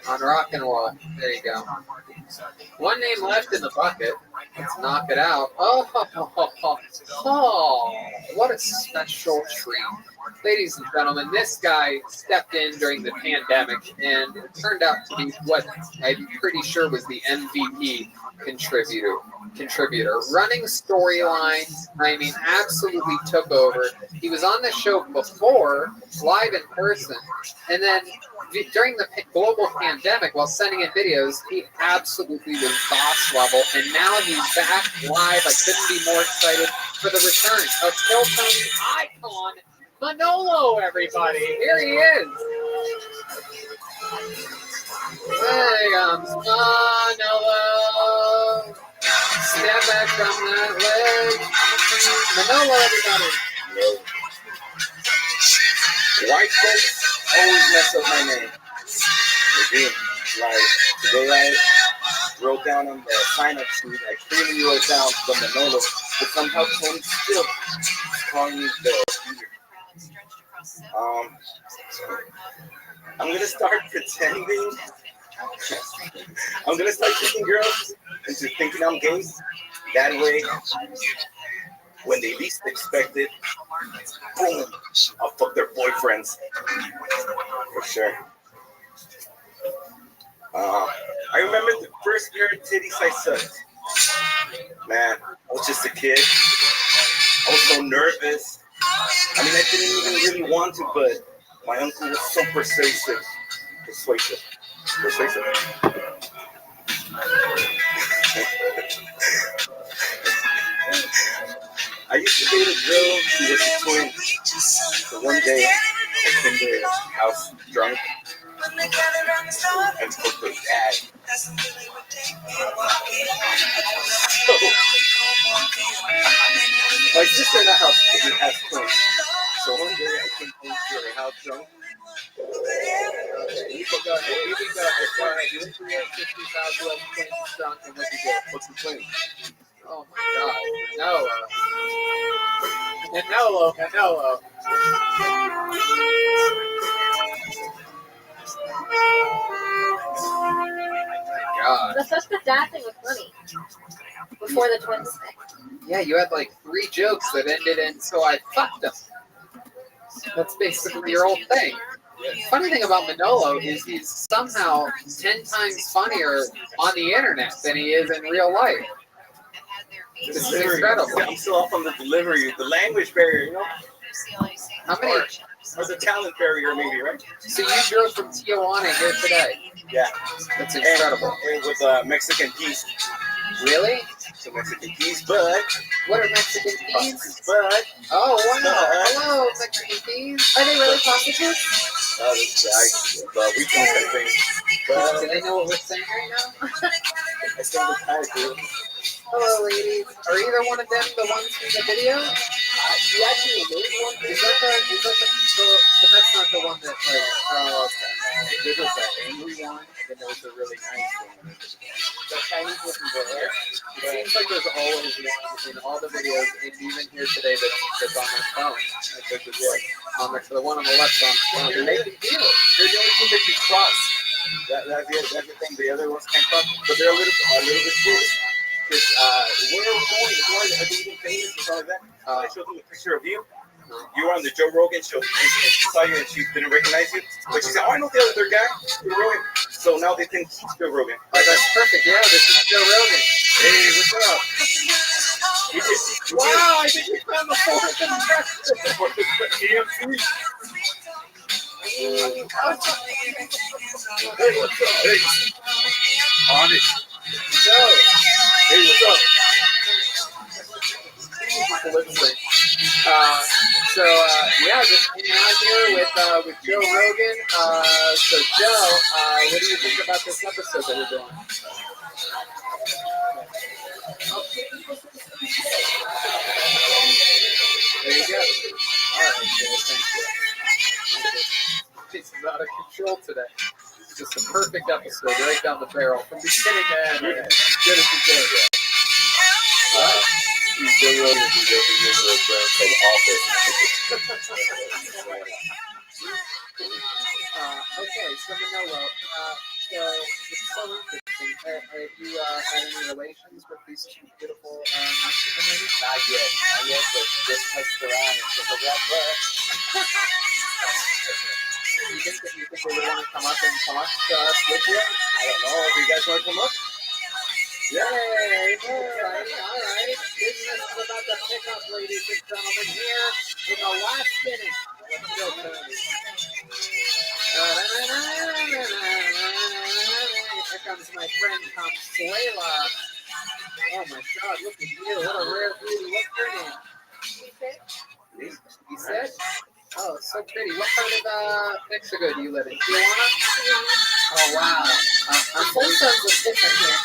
on rock and roll. There you go. One name left in the bucket. Let's knock it out. Oh, what a special treat. Ladies and gentlemen, this guy stepped in during the pandemic and it turned out to be what I'm pretty sure was the MVP contributor contributor, running storylines. I mean, absolutely took over. He was on the show before, live in person, and then during the global pandemic, while sending in videos, he absolutely was boss level, and now he's back live. I couldn't be more excited for the return of Kill Tony icon Manolo, everybody. Here he is. There comes Manolo. Step back from that ledge. Manolo, everybody. White folks always mess up my name. They do. Like, today I wrote down on the sign-up sheet, I clearly wrote down the Manolo, but somehow Tony still calling me the Peter. I'm gonna start pretending. I'm gonna start tricking girls into thinking I'm gay. That way, when they least expect it, boom, I'll fuck their boyfriends. For sure. I remember the first pair of titties I sucked. Man, I was just a kid. I was so nervous. I mean, I didn't even really want to, but my uncle was so persuasive. I used to date a girl who was a twin. So one day, I came to her house drunk and took her dad. My sister in the house didn't have twins. So one day, I came home to her house drunk. You can go ahead. You can go ahead. Go ahead. You went through your 50,000 twins drunk, and what you did? What's the twin? Oh my God. Manolo. God. The dad thing was funny. Before the twins thing. Yeah, you had like 3 jokes that ended in "so I fucked them." That's basically your whole thing. Funny thing about Manolo is he's somehow 10 times funnier on the internet than he is in real life. It's incredible. I'm still off on the delivery, the language barrier, you know? How many? Or the talent barrier, maybe, right? So you drove from Tijuana here today? Yeah. That's incredible. And with Mexican peas. Really? So Mexican peas, but... What are Mexican peas? But... Oh, wow. Hello, Mexican peas. Are they really prostitutes? We don't have things. But... Do they know what we're saying right now? I think the guys do. Hello, ladies. Are either one of them the ones from the video? She actually made one. Is that the but that's not the one that, like, There was that angry one, and then there was a really nice one. The Chinese looking girl, right? it seems like there's always one in all the videos, and even here today that's on my phone. Like, there's just, like, the one on the left on They're making deals. They're the only thing that can cross. That's the thing. The other ones can't cross, but they're a little bit scary. Because where are we going? Are they even famous and stuff like that? I showed them a picture of you. You were on the Joe Rogan show, and she saw you and she didn't recognize you. But she said, "Oh, I know the other guy, Joe Rogan." So now they think he's Joe Rogan. Oh, that's perfect. Yeah, this is Joe Rogan. Hey, what's up? Wow, I think we found the fourth impression. TMC. Hey, what's up? Hey. On it. So, hey, what's up? Just hanging out here with Joe Rogan. So Joe, what do you think about this episode that we're doing? There you go. All right, Joe, thank you. This is out of control today. It's just a perfect episode, right down the barrel, from beginning to end. Good as you can. He's Joe Rogan. He's the office. Okay, so Manolo, so it's so interesting. Have you had any relations with these two beautiful Mexican ladies? Not yet, but just touched around and stuff like that. But you think they would want to come up and talk to us with you? I don't know. Do you guys want to come up? Yay! All right. Business is about to pick up, ladies and gentlemen, here in the last minute. Let's go, Tony. Here comes my friend Consuela. Oh my God, look at you. What a rare beauty. What's her name? You said? Oh, so pretty. What part of Mexico do you live in? Tijuana? Oh, wow. I'm Full Sun's was different here.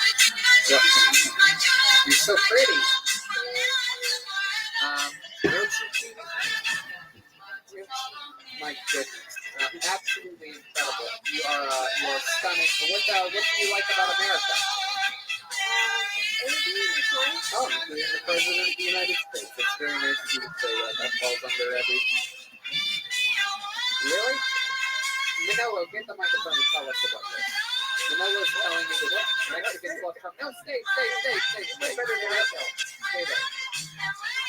You're so pretty. My goodness. Absolutely incredible. You are stunning. What do you like about America? Oh, you're the President of the United States. It's very nice of you to say that. That falls under every... Really? Manolo, get the microphone and tell us about this. Manolo's telling me that Mexicans love Trump. No, stay. Stay there.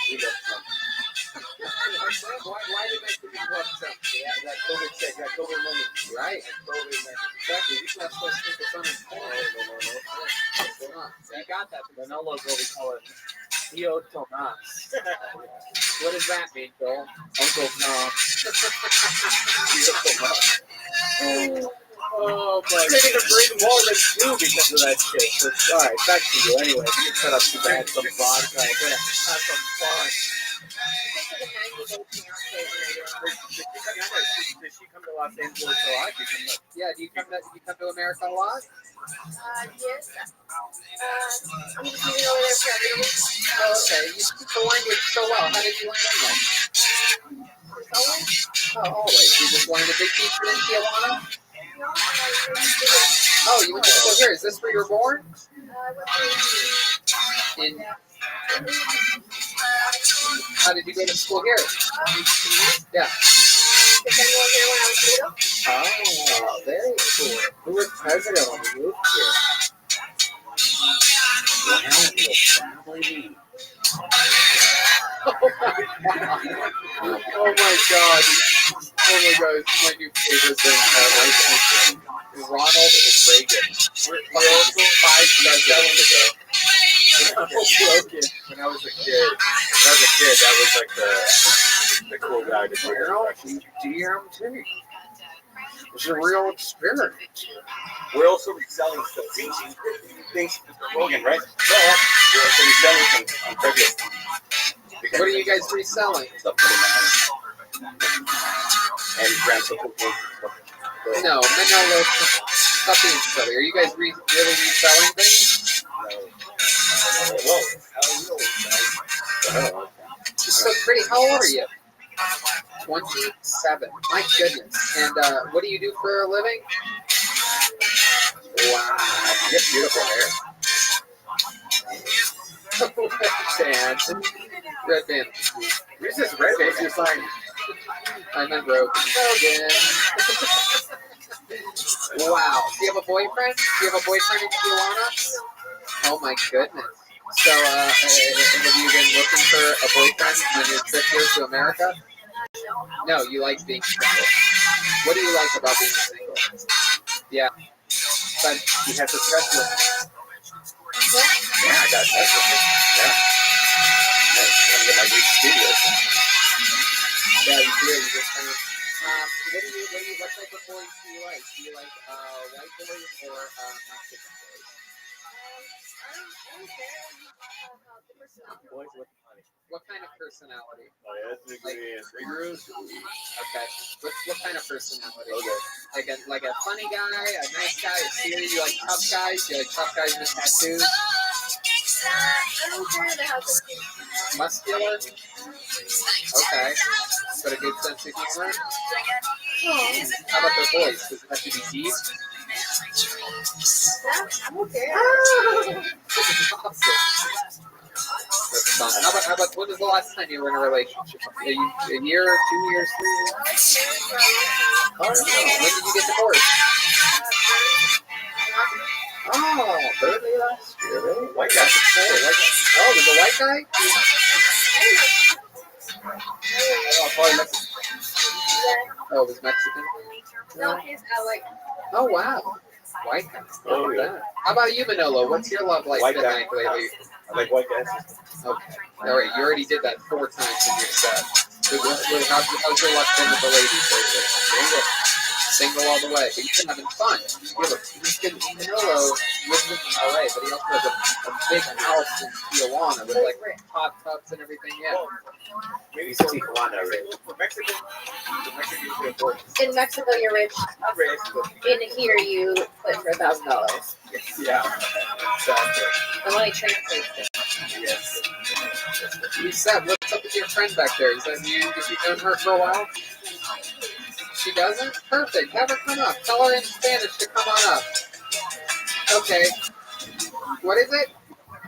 We love Trump. Why do Mexicans love Trump? Yeah, that COVID check, that COVID money. Right. COVID money. Exactly. You're not supposed to think it's unemployment. No. You got that. Manolo's what we call it. Tío Tomás. What does that mean, Joel? Uncle Tom. Tío Tomás. Oh, but they're gonna bring more than two because of that shit. So, all right, back to you. Anyway, you can cut up some bad, some vodka. Have some fun. Did she come to Los Angeles a lot? Yeah. Do you come to America a lot? Yes. I'm just moving over there for a week. Oh, okay. You speak the language so well. How did you learn English? Oh, always. You just learned a big teacher in Tijuana? Oh, you went to school here. Is this where you were born? How did you go to school here? Yeah. Oh, very cool. Who was president when you moved here? Well, it was probably me. Oh my God. It's my new favorite thing ever. Ronald Reagan. We're also 5 seconds ago. When I was a kid, that was like the cool guy to do. DMT. It's a real experience. We're also reselling stuff. Things Rogan, right? Yeah. We're also reselling some on Craigslist. What are you guys reselling? Stuff for the man. And grams of cocaine. No, stop being silly. Are you guys really reselling things? No. She's so pretty. How old are you? 27. My goodness. And what do you do for a living? Wow. You have beautiful hair. Red band. Where's this red band? You're fine. I'm in Rogan. Wow. Do you have a boyfriend? Do you have a boyfriend in Tijuana? Oh my goodness. So, have you been looking for a boyfriend on your trip here to America? No, you like being single. What do you like about being single? Yeah. But you have to trust with. Yeah, I got to trust with it. Yeah. I'm going to my studio. Yeah, you do. You just kind of. What type of boys do you like? Do you like white boys or Mexican boys? Boys with money. What kind of personality? Ethnically and rigorous. Okay. What kind of personality? Okay. Like a funny guy, a nice guy, a serious. You like tough guys? You like tough guys with tattoos? Muscular? Okay. But a good sense of humor? How about their voice? Does it have to be deep? I'm okay. Awesome. That's fun. How about when was the last time you were in a relationship? A year, 2 years, 3 years? Oh, no. When did you get divorced? Oh, early last year, really? White guy. Oh, there's a white guy? Probably Mexican. Oh, it was Mexican? No, he's like. Oh, wow. White guys. Oh, yeah. How about you, Manolo? What's your love life White been guy. like lately? I like white guys. Okay. All right. You already did that 4 times in your set. How's your luck been with the ladies lately? Single all the way, but you've been having fun. Manolo lives in LA, but he also has a big house in Tijuana with like hot tubs and everything. Yeah. Maybe Tijuana, right? Mexico. In Mexico, you're rich. I'm rich. In here, you put for $1,000. Yeah. Exactly. The money translates it. Yes. You said, what's up with your friend back there? Have you known her for a while? She doesn't? Perfect. Have her come up. Tell her in Spanish to come on up. Okay. What is it?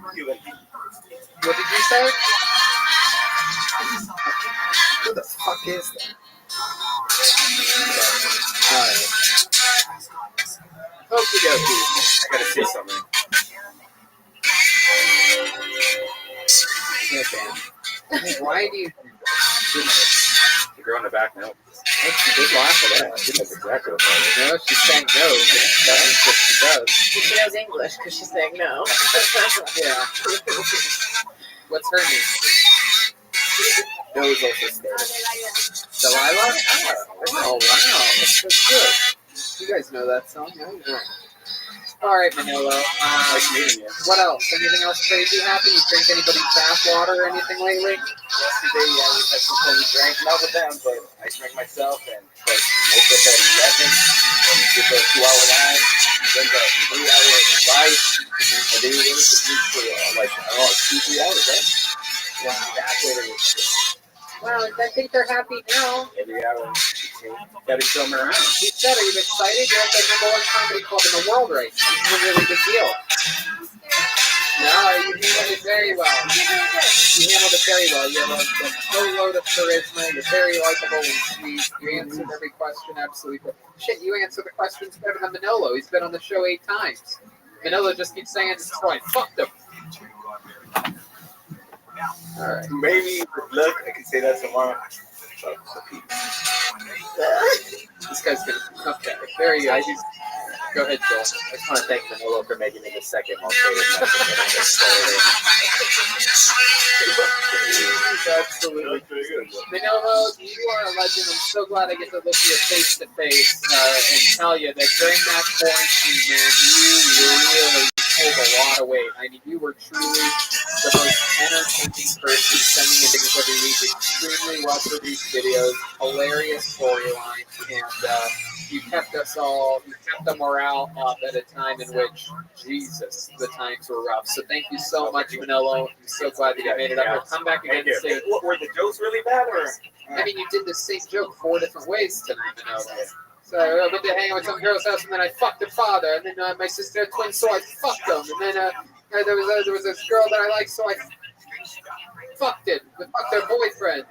What did you say? Who the fuck is that? Alright. Okie dokie. I gotta say something. Yeah, Dan. Why do you The girl in the back now. She did laugh at that. She knows exactly what that is. No, she's saying no. That means what she does. She knows English because she's saying no. Yeah. What's her name? No, it's also Spanish. Delilah? Oh, wow. That's good. You guys know that song, yeah? All right, Manolo. Nice meeting you. What else? Anything else crazy happen? You drink anybody's bath water or anything lately? Yesterday, yeah, we had some fun. We drank, not with them, but I drank myself and woke up at 11 and did the 2-hour line, then the 3-hour ride, and they were able to meet for like, I don't know, 2-3 hours, right? Wow. That's what it was. Well, I think they're happy now. Every hour, gotta show them around. You said, are you excited? You're at the #1 comedy club in the world right now. This is a really big deal. No, you handled it very well. You handled it very well. You have a full load of charisma. You're very likable and sweet. You answered every question absolutely. Shit, you answer the questions better than Manolo. He's been on the show 8 times. Manolo just keeps saying, so I fucked him. All right. Maybe with luck, I can say that tomorrow. This guy's gonna. Okay, there you go. Go ahead, Joel. I just want to thank Manolo for making me the second most hated Mexican on this story. Absolutely. Manolo, you are a legend. I'm so glad I get to look you face to face and tell you that during that quarantine, man, you really pulled a lot of weight. I mean, you were truly the most entertaining person, sending in things every week, extremely well produced videos, hilarious storylines, and you kept the morale up at a time in which, Jesus, the times were rough. So thank you so much, Manolo. I'm so glad that you made it up. We'll come back again soon. Were the jokes really bad, or? I mean, you did the same joke 4 different ways tonight, Manolo. So I went to hang out with some girl's house, and then I fucked her father, and then my sister had twins, so I fucked them, and then there was this girl that I liked, so I fucked their boyfriend.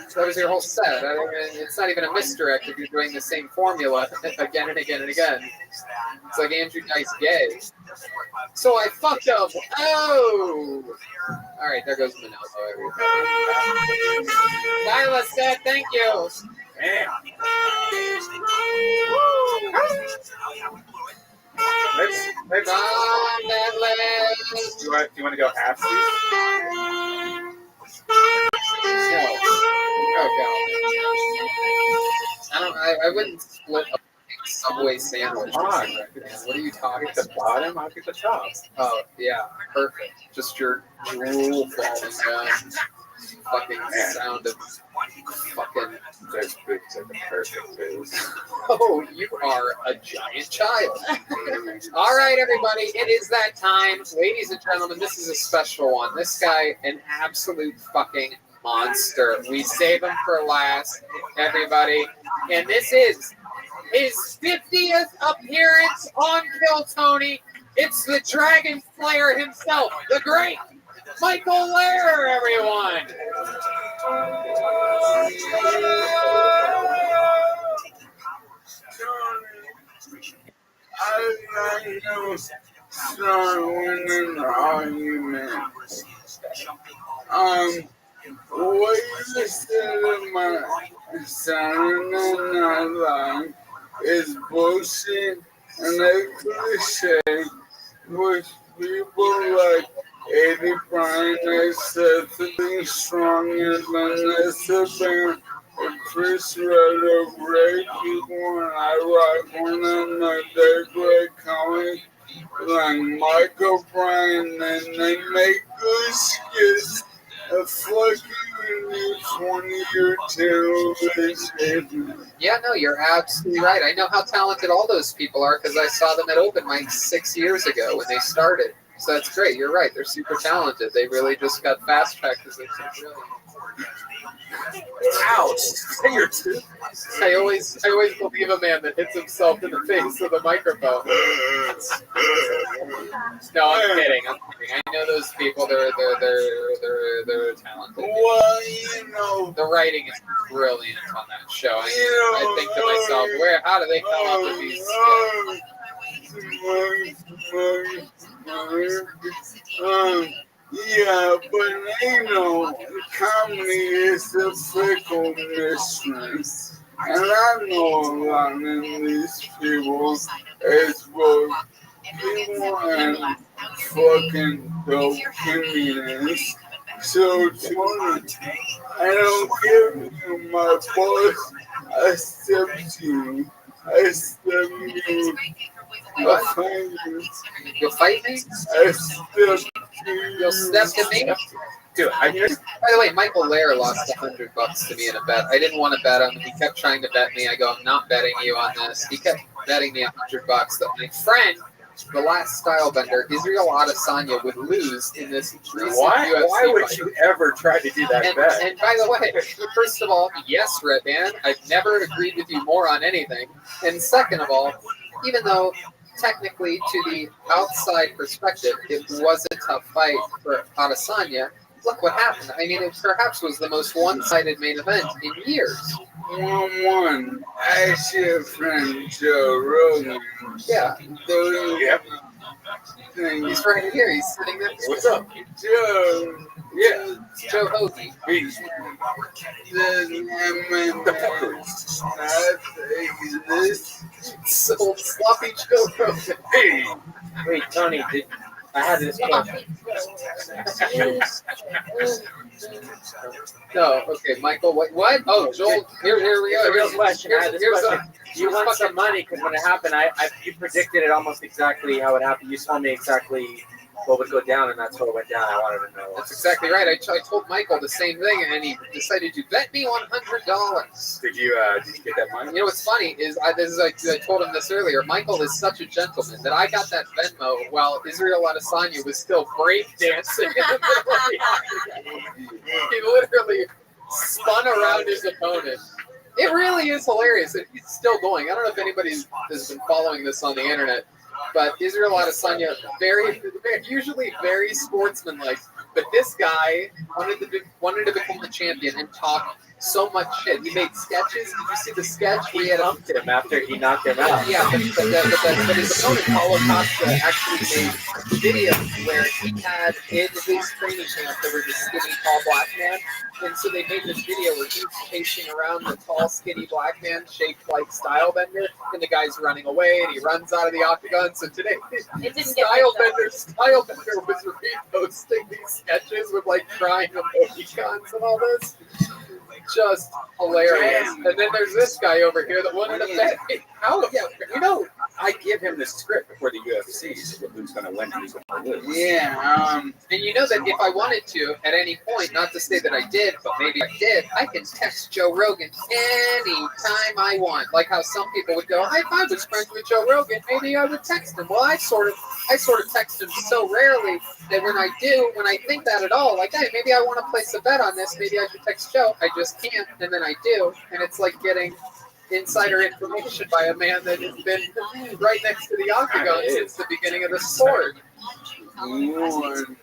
So that was your whole set. I mean, it's not even a misdirect if you're doing the same formula again and again and again. It's like Andrew Dice Gay. So I fucked him. Oh! All right, there goes Manolo. Lila said thank you. Man. Let's on that list. Do you want to go half seat? No. Oh god. I wouldn't split a Subway sandwich. Come on. What are you talking At the bottom, I'll get the top. Oh yeah, perfect. Just your drool falling down. Fucking sound of fucking. That's big, like a perfect booze. Oh, you are a giant child. All right, everybody, it is that time. Ladies and gentlemen, this is a special one. This guy, an absolute fucking monster. We save him for last, everybody. And this is his 50th appearance on Kill Tony. It's the Dragon Slayer himself, the great Michael Lair, everyone. What you said in my Saturday Night Live is bullshit, And I could say with people like Eddie Bryan, I said something stronger than Vanessa Band, Chris Redder, Ray people, and I rock one of them, they're great comics like Michael Bryan, and they make good skits. Fuck you, 20-year television. Yeah, no, you're absolutely right. I know how talented all those people are because I saw them at open mics 6 years ago when they started. So that's great. You're right. They're super talented. They really just got fast tracked because they're so brilliant. Ouch! Say your tooth. I always believe a man that hits himself in the face with a microphone. No, I'm kidding. I know those people. They're talented. Well, you know, the writing is brilliant on that show. I think to myself, how do they come up with these skits? Yeah, but you know, comedy is a fickle mystery. And I know a lot of these people as both people and fucking dope comedians. So, Tony, I don't give you my voice, I step to you. I step you. I find you. You'll fight me? I step to you. You'll step to me? Dude, By the way, Michael Lair lost $100 to me in a bet. I didn't want to bet him. He kept trying to bet me. I go, I'm not betting you on this. He kept betting me $100 that my friend, the last style bender, Israel Adesanya, would lose in this recent UFC Why would fight. you ever try to do that bet? And by the way, first of all, yes, Red Man, I've never agreed with you more on anything. And second of all, even though technically to the outside perspective, it was a tough fight for Adesanya, look what happened. I mean, it perhaps was the most one-sided main event in years. 1-1. Ask your friend Joe Rogan. Yeah. Yep. He's right here. He's sitting there. What's up? Joe. Yeah. Joe Hoagie. Peace. Old sloppy Joe Rogan. Hey. Wait, Tony, I had this question. No, okay, Michael. What? Oh, Joel. Here we Here's go. a real question. I had this question. You here's won some money because when it happened, you predicted it almost exactly how it happened. You told me exactly what would go down, and that's what went down. I wanted to know. That's exactly right. I told Michael the same thing, and he decided to bet me $100. Did you get that money? You know what's funny is I told him this earlier. Michael is such a gentleman that I got that Venmo while Israel Adesanya was still break dancing. He literally spun around his opponent. It really is hilarious, and he's still going. I don't know if anybody has been following this on the internet, but Israel Adesanya, usually very sportsmanlike, but this guy wanted to become the champion and talk so much shit. He made sketches. Did you see the sketch where he had Humped him after he knocked him out? Yeah, but his opponent, Paulo Costa, actually made videos where he had in his training camp, there was a skinny, tall black man. And so they made this video where he's chasing around the tall, skinny black man shaped like Stylebender, and the guy's running away, and he runs out of the octagon. So today, Stylebender was reposting these sketches with like crying emoticons and all this. Just hilarious. And then there's this guy over here that wanted to bet. I give him the script before the UFC, so who's going to win, who's going to lose. Yeah, and you know that if I wanted to, at any point, not to say that I did, but maybe I did, I can text Joe Rogan anytime I want. Like how some people would go, if I was friends with Joe Rogan, maybe I would text him. Well, I sort of text him so rarely that when I think that at all, like, hey, maybe I want to place a bet on this, maybe I should text Joe. I just can't, and then I do, and it's like getting insider information by a man that has been right next to the octagon since the beginning of the sport. 1-1.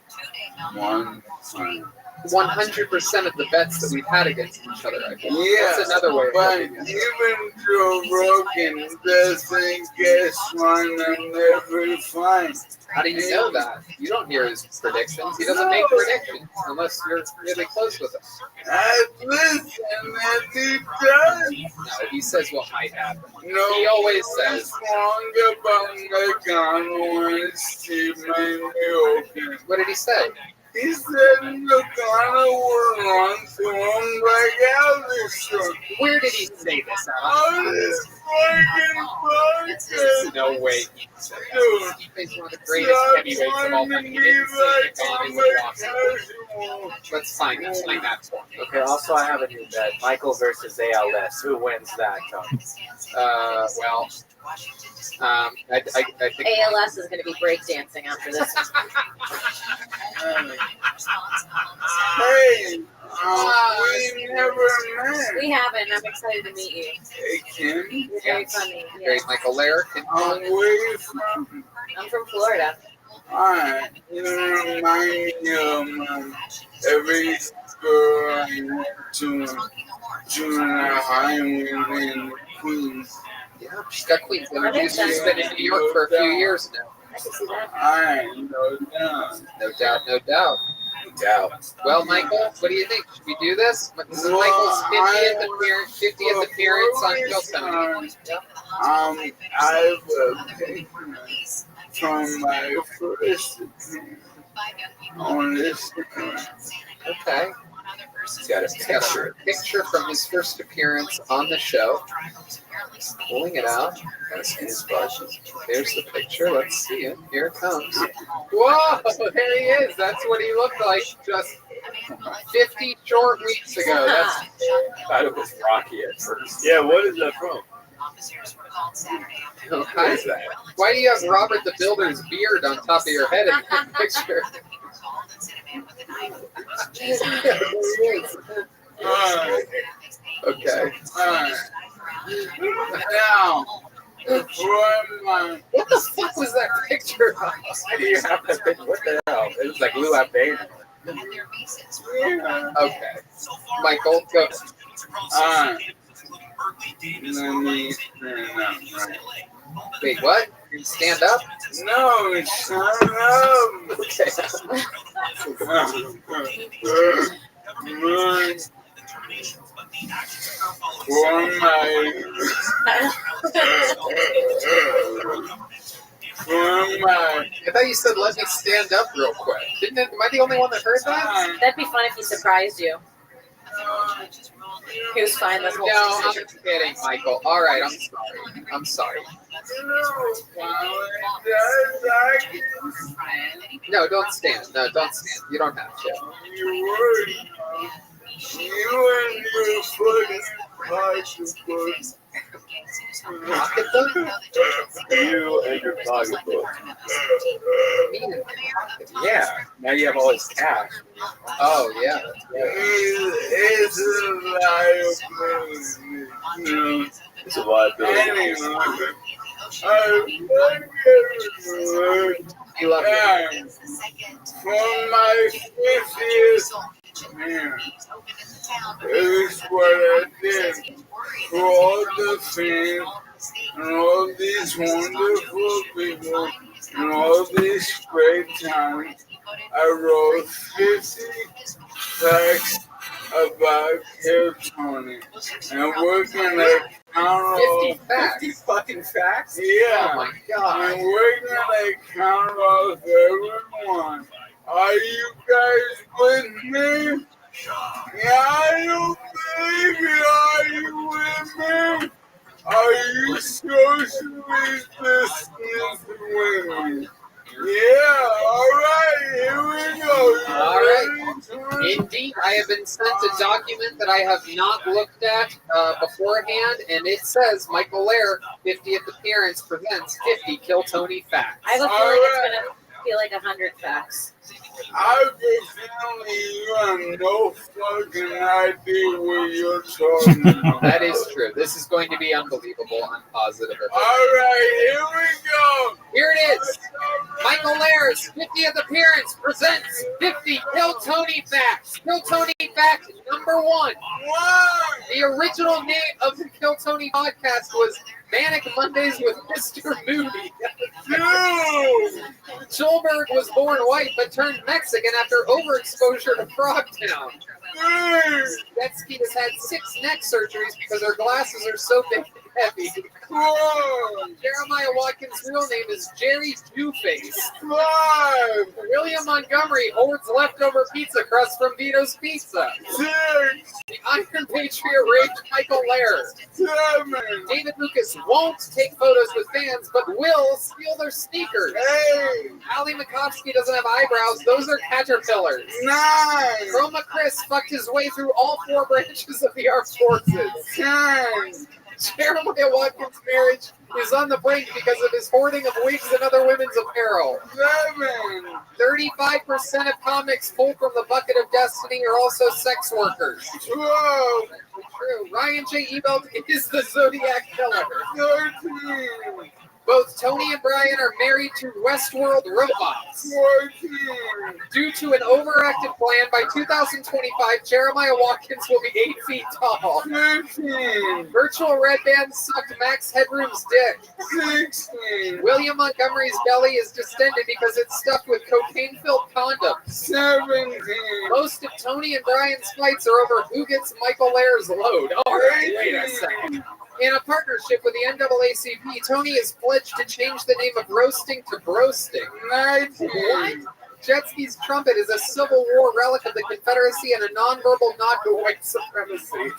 100% of the bets that we've had against each other. I think. Yeah, That's another way. but even Joe Rogan doesn't guess one and every fight. How do you know that? You don't hear his predictions. He doesn't make predictions unless you're really close with him. I listen and he does. No, he says what might happen. No, He always says. wrong about McConnell and Steve Manioki. What did he say? He said McConnell would run to him like Allison. Where did he say this? On this fucking podcast. No way. He said Dude, that. He's one of the greatest heavyweights of all time. He didn't say McConnell would walk in. Let's find that for him. Okay, also I have a new bet. Michael versus ALS. Who wins that, Tony? I think ALS is going to be breakdancing after this. Hey, we never met. We haven't. I'm excited to meet you. Hey, Kim. You're very funny. Yeah. Great, Michael Lair. Where you from? I'm from Florida. Alright, you remind me of every girl I went to junior high in Queens. Yeah, she's got Queens energy. She's been in New York for a few years now. I can see that. Alright, no doubt. No doubt, no doubt. No doubt. Well, Michael, what do you think? Should we do this? This is Michael's 50th appearance on Philstone. I have a picture from my first on Instagram. Okay. He's got a picture from his first appearance on the show. Pulling it out. Gotta see his bush. There's the picture. Let's see it. Here it comes. Whoa! There he is. That's what he looked like just 50 short weeks ago. I thought it was Rocky at first. Yeah, what is that from? What is that? Why do you have Robert the Builder's beard on top of your head in the picture? Okay. Now, what the fuck was that picture? Why do you have that picture? What the hell? It was like Lou Abbain. Okay. Michael, go. Wait, what? You stand up? No, shut up. Okay. I thought you said let me stand up real quick. Am I the only one that heard that? That'd be fun if he surprised you. He was fine this whole No, I'm kidding, Michael. All right, I'm sorry. I'm sorry. No, don't stand. No, don't stand. You don't have to. You and your fucking Pocketbook? You and your pocketbook. Yeah. Now you have all his cash. Oh, yeah. It's a liability. You love it. For my 50th man, this is what I did for all the fans and all these wonderful people and all these great times. I wrote 50 facts about Hair Tony, and we're gonna count 50 facts. 50 fucking facts? Yeah. Oh my god. And we're gonna count off everyone. Are you guys with me? Yeah, baby, are you with me? Are you socially distanced with me? Yeah, all right, here we go. All right. Indeed, I have been sent a document that I have not looked at beforehand, and it says Michael Lair, 50th appearance, presents 50 Kill Tony facts. I have a feeling it's going to feel like 100 facts. I have a feeling you have no fucking idea what you're talking about. That is true. This is going to be unbelievable. I'm positive of it. All right, here we go. Here it is. Michael Lair's 50th appearance presents 50 Kill Tony Facts. Kill Tony Fact number 1. The original name of the Kill Tony podcast was Manic Mondays with Mr. Moody. Schulberg was born white but turned Mexican after overexposure to Frogtown. Betsky has had 6 neck surgeries because her glasses are so big and heavy. Jeremiah Watkins' real name is Jerry Dewface. William Montgomery hoards leftover pizza crust from Vito's Pizza. The Iron Patriot raped Michael Lair. David Lucas won't take photos with fans, but will steal their sneakers. Ali Makovsky doesn't have eyebrows; those are caterpillars. Chroma Chris fucked his way through all 4 branches of the armed forces. Jeremiah Watkins' marriage is on the brink because of his hoarding of wigs and other women's apparel. 35% of comics pulled from the bucket of destiny are also sex workers. True. Ryan J. Ebelt is the Zodiac Killer. Both Tony and Brian are married to Westworld robots. Due to an overactive plan, by 2025, Jeremiah Watkins will be 8 feet tall. Virtual Red Band sucked Max Headroom's dick. William Montgomery's belly is distended because it's stuffed with cocaine-filled condoms. Most of Tony and Brian's fights are over who gets Michael Lair's load. All right, wait a second. In a partnership with the NAACP, Tony has pledged to change the name of roasting to broasting. What? Jetski's trumpet is a Civil War relic of the Confederacy and a nonverbal nod to white supremacy.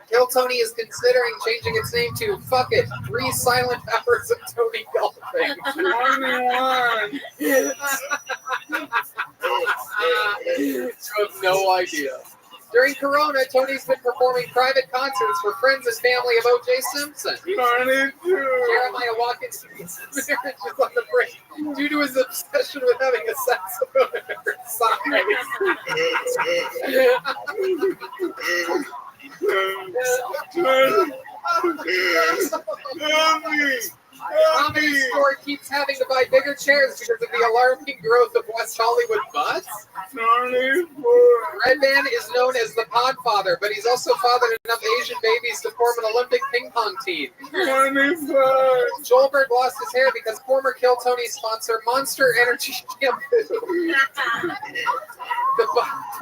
Kill Tony is considering changing its name to Fuck It, 3 Silent Hours of Tony Golfing. You have no idea. During Corona, Tony's been performing private concerts for friends and family of O.J. Simpson. Jeremiah Watkins' marriage is on the brink due to his obsession with having a saxophone at her side. Comedy Store keeps having to buy bigger chairs because of the alarming growth of West Hollywood butts. Red Band is known as the Podfather, but he's also fathered enough Asian babies to form an Olympic ping pong team. Joelberg lost his hair because former Kill Tony sponsor Monster Energy shampoo.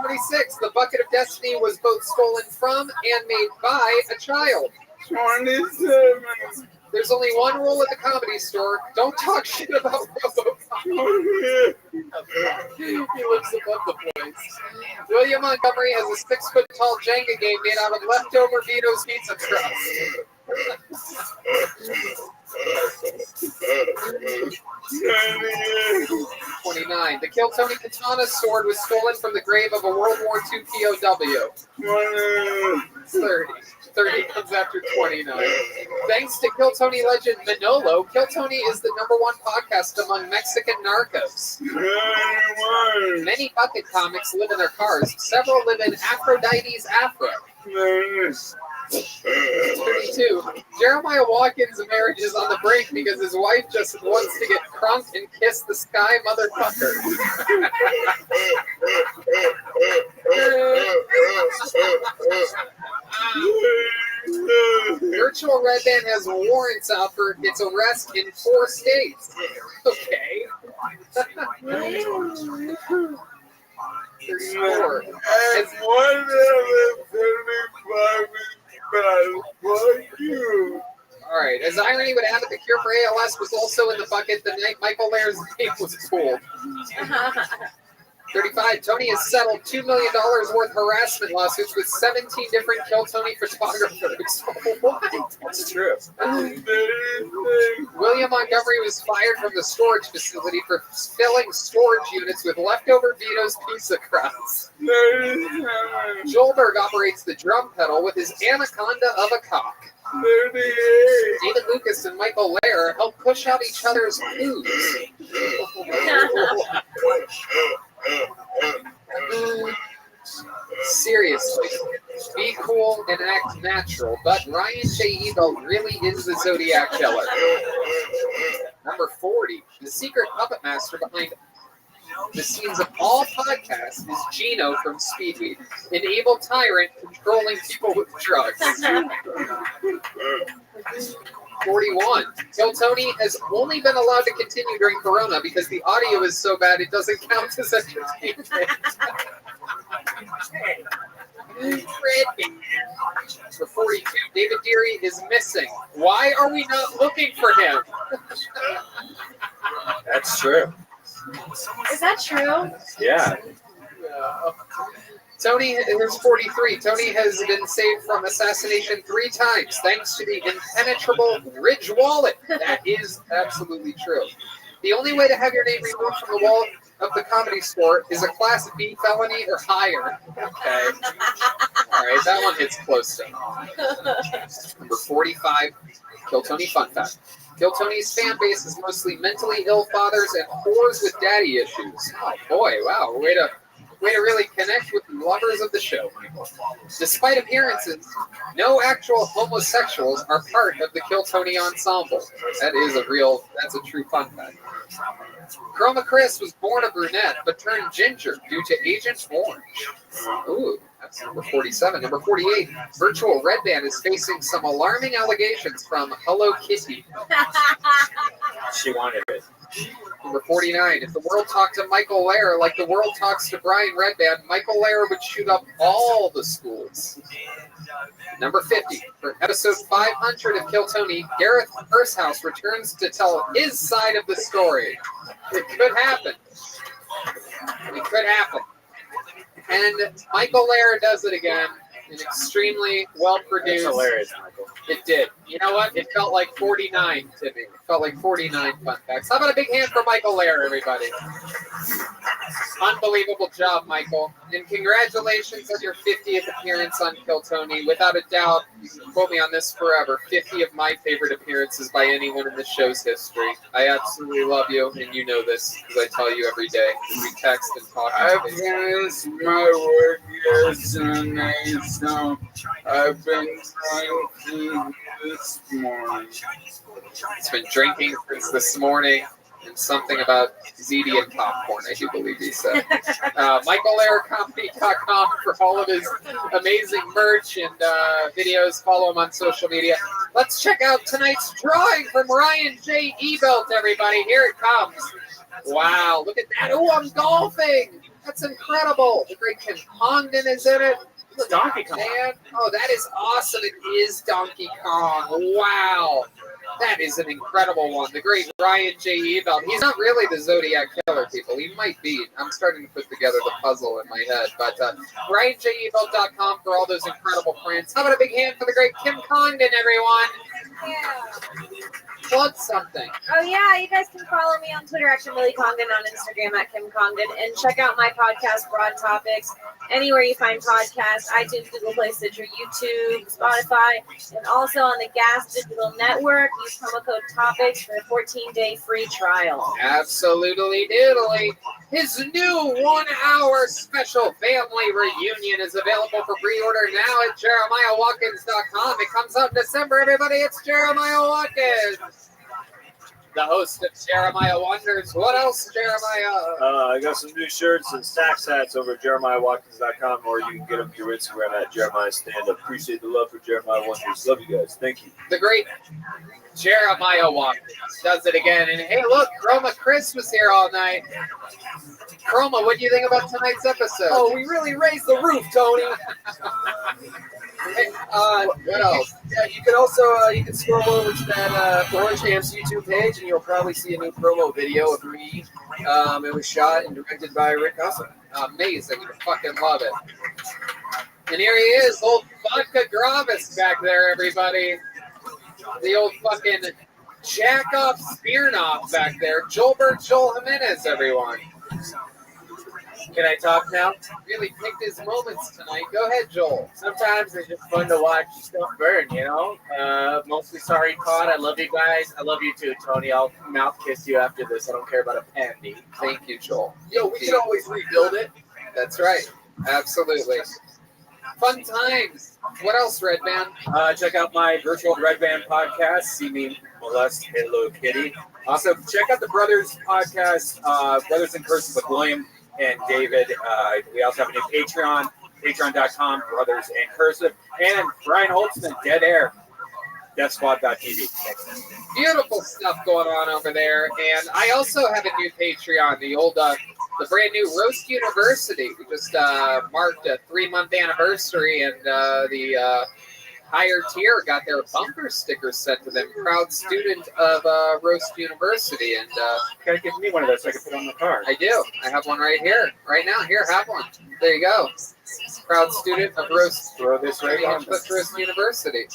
26, the Bucket of Destiny was both stolen from and made by a child. 27. There's only one rule at the Comedy Store: don't talk shit about RoboCop. He lives above the place. William Montgomery has a 6-foot-tall Jenga game made out of leftover Vito's pizza crust. 29. The Kill Tony Katana sword was stolen from the grave of a World War II POW. 30 comes after 29. Thanks to Kill Tony legend Manolo, Kill Tony is the #1 podcast among Mexican narcos. Many bucket comics live in their cars. Several live in Aphrodite's Afro. 32. Jeremiah Watkins' marriage is on the brink because his wife just wants to get crunk and kiss the sky motherfucker. Virtual Red Band has warrants out for its arrest in 4 states. Okay. 34. And one of the 35 fuck you. All right. As irony would have it, the cure for ALS was also in the bucket the night Michael Lair's name was pulled. 35. Tony has settled $2 million worth of harassment lawsuits with 17 different Kill Tony photographers. What? That's true. William Montgomery was fired from the storage facility for filling storage units with leftover Vito's pizza crusts. Joelberg operates the drum pedal with his anaconda of a cock. David Lucas and Michael Lair help push out each other's poos. Seriously, be cool and act natural, but Ryan J. Ebelt really is the Zodiac Killer. Number 40, the secret puppet master behind the scenes of all podcasts is Gino from Speedweed, an evil tyrant controlling people with drugs. 41. Kill Tony has only been allowed to continue during Corona because the audio is so bad it doesn't count as entertainment. For 42, David Deary is missing. Why are we not looking for him? That's true. Is that true? Yeah. Tony, here's 43. Tony has been saved from assassination 3 times thanks to the impenetrable Ridge wallet. That is absolutely true. The only way to have your name removed from the wall of the Comedy Store is a Class B felony or higher. Okay. All right, that one hits close to Number 45, Kill Tony fun fact. Kill Tony's fan base is mostly mentally ill fathers and whores with daddy issues. Oh boy, wow, way to really connect with the lovers of the show, Michael. Despite appearances, no actual homosexuals are part of the Kill Tony ensemble. That's a true fun fact. Chroma Chris was born a brunette, but turned ginger due to Agent Orange. Ooh, that's number 47. Number 48, Virtual Red Band is facing some alarming allegations from Hello Kitty. She wanted it. Number 49, if the world talked to Michael Lair like the world talks to Brian Redband, Michael Lair would shoot up all the schools. Number 50, for episode 500 of Kill Tony, Gareth Ershouse returns to tell his side of the story. It could happen. It could happen. And Michael Lair does it again. An extremely well-produced. That's hilarious, Michael. It did. You know what? It felt like 49 to me. It felt like 49 fun facts. How about a big hand for Michael Lair, everybody? Unbelievable job, Michael. And congratulations on your 50th appearance on Kill Tony. Without a doubt, you can quote me on this forever, 50 of my favorite appearances by anyone in the show's history. I absolutely love you, and you know this, because I tell you every day. We text and talk. I finished my work yesterday, so I've been drinking this morning. It's been drinking since this morning. And something about ziti and popcorn, I do believe he said. MichaelLairComedy.com for all of his amazing merch and videos. Follow him on social media. Let's check out tonight's drawing from Ryan J. Ebelt, everybody. Here it comes. Wow, look at that. Oh, I'm golfing. That's incredible. The great Kim Congdon is in it. It's Donkey Kong. Man. Oh, that is awesome. It is Donkey Kong. Wow. That is an incredible one. The great Ryan J. Ebelt. He's not really the Zodiac Killer, people. He might be. I'm starting to put together the puzzle in my head. But RyanJEbelt.com for all those incredible prints. How about a big hand for the great Kim Congdon, everyone? Yeah. Plug something. Oh, yeah. You guys can follow me on Twitter at Kimberly Congdon, on Instagram at Kim Congdon, and check out my podcast, Broad Topics, anywhere you find podcasts, iTunes, Google Play, Stitcher, YouTube, Spotify, and also on the Gas Digital Network. Use promo code TOPICS for a 14-day free trial. Absolutely doodly. His new 1-hour special family reunion is available for pre-order now at JeremiahWatkins.com. It comes out in December, everybody. It's Jeremiah Watkins, the host of Jeremiah Wonders. What else, Jeremiah? I got some new shirts and Stacks hats over at JeremiahWatkins.com, or you can get them through Instagram at Jeremiah Stand Up. Appreciate the love for Jeremiah Wonders. Love you guys. Thank you. The great Jeremiah Watkins does it again. And hey, look, Chroma Chris was here all night. Chroma, what do you think about tonight's episode? Oh, we really raised the roof, Tony. Hey, what else? Yeah, you can also you can scroll over to that Orange Ham's YouTube page, and you'll probably see a new promo video of me. It was shot and directed by Rick Hussle. Amazing. I fucking love it. And here he is, old Vodka Gravis back there, everybody. The old fucking jack-off Smirnoff back there. Joel Jimenez, everyone. Can I talk now? Really picked his moments tonight. Go ahead, Joel. Sometimes it's just fun to watch stuff burn, you know? Mostly sorry, Todd. I love you guys. I love you too, Tony. I'll mouth kiss you after this. I don't care about a panty. Thank you, Joel. Yo, we can always rebuild it. That's right. Absolutely. Fun times. What else, Red Band? Check out my Virtual Red Band podcast. See me molest Hello Kitty. Also, check out the Brothers podcast, Brothers in Cursive with William and David. We also have a new Patreon, patreon.com, Brothers in Cursive. And Brian Holtzman, Dead Air, DeathSquad.tv. Beautiful stuff going on over there. And I also have a new Patreon, the brand new Roast University. We just marked a 3-month anniversary, and the higher tier got their bumper stickers sent to them. Proud student of Roast University. And gotta give me one of those so I can put on the car. I do. I have one right here. Right now. Here, have one. There you go. Proud student of Roast. Throw this right on. Roast University.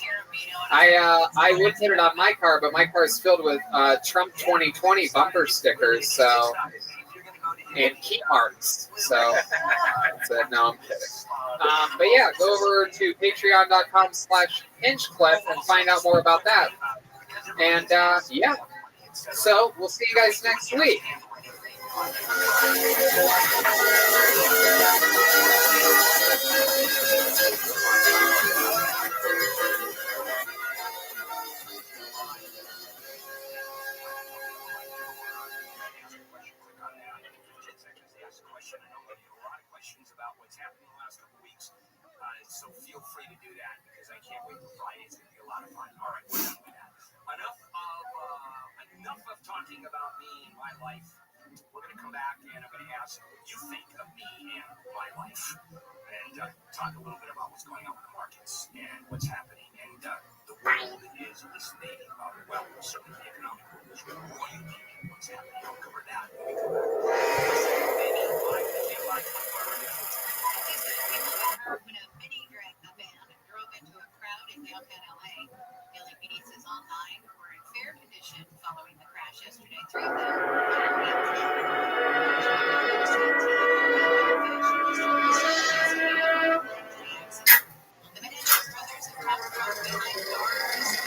I would put it on my car, but my car is filled with Trump 2020 bumper stickers, so, and key marks. So no, I'm kidding. But yeah, go over to patreon.com/Hinchclef and find out more about that. And yeah, so we'll see you guys next week. So feel free to do that because I can't wait for Friday. It's going to be a lot of fun. All right, we're done with that. Enough of talking about me and my life. We're going to come back and I'm going to ask what you think of me and my life, and talk a little bit about what's going on with the markets and what's happening, and the world is listening. Well, certainly the economic world is really worrying what's happening. I'll cover that when we come back. When a mini van drove into a crowd in downtown LA, Daily Media says online were in fair condition following the crash yesterday. 3 of them the Menendez brothers have traveled from behind bars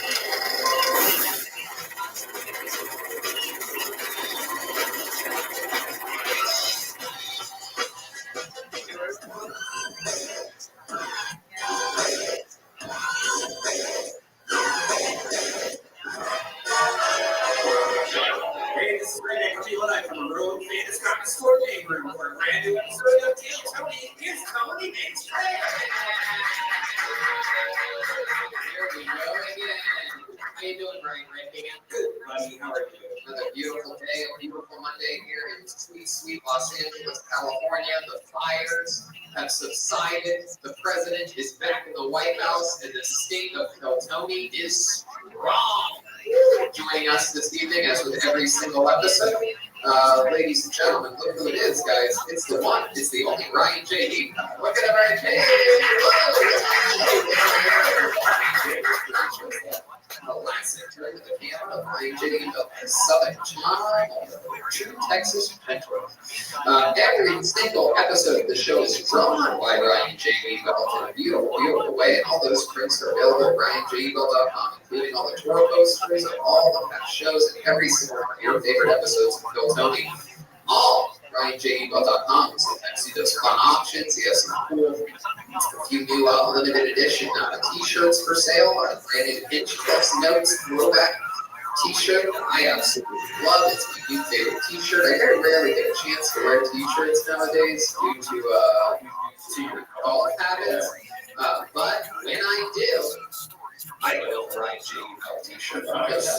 Hey, this is Greg Equity Live from a road famous comic store game room for a brand new episode of Tale Tony is Comedy Main Street. Here we go again. How you doing, Brian? Good, buddy. How are you? Another beautiful day, a beautiful Monday here in sweet, sweet Los Angeles, California. The fires have subsided. The president is back in the White House, and the state of Tony is strong. Joining us this evening, as with every single episode, ladies and gentlemen, look who it is, guys. It's the one, it's the only Ryan J. Look at Ryan J. Classic, turn to the camera, Ryan J. Southern Charm, true Texas Petro. Every single episode of the show is drawn by Ryan J. Bell in a beautiful, beautiful way, and all those prints are available at RyanJBell.com, including all the tour posters of all the past shows and every single one of your favorite episodes of Bill Tony. All RyanJBell.com. Sometimes he does fun options. He has some cool, a few new limited edition t-shirts for sale. Brand new Hinchclef Notes throwback t-shirt. I absolutely love it. It's my new favorite t-shirt. I very rarely get a chance to wear t-shirts nowadays due to your golf habits. But when I do, I will Ryan J. Bell t-shirt because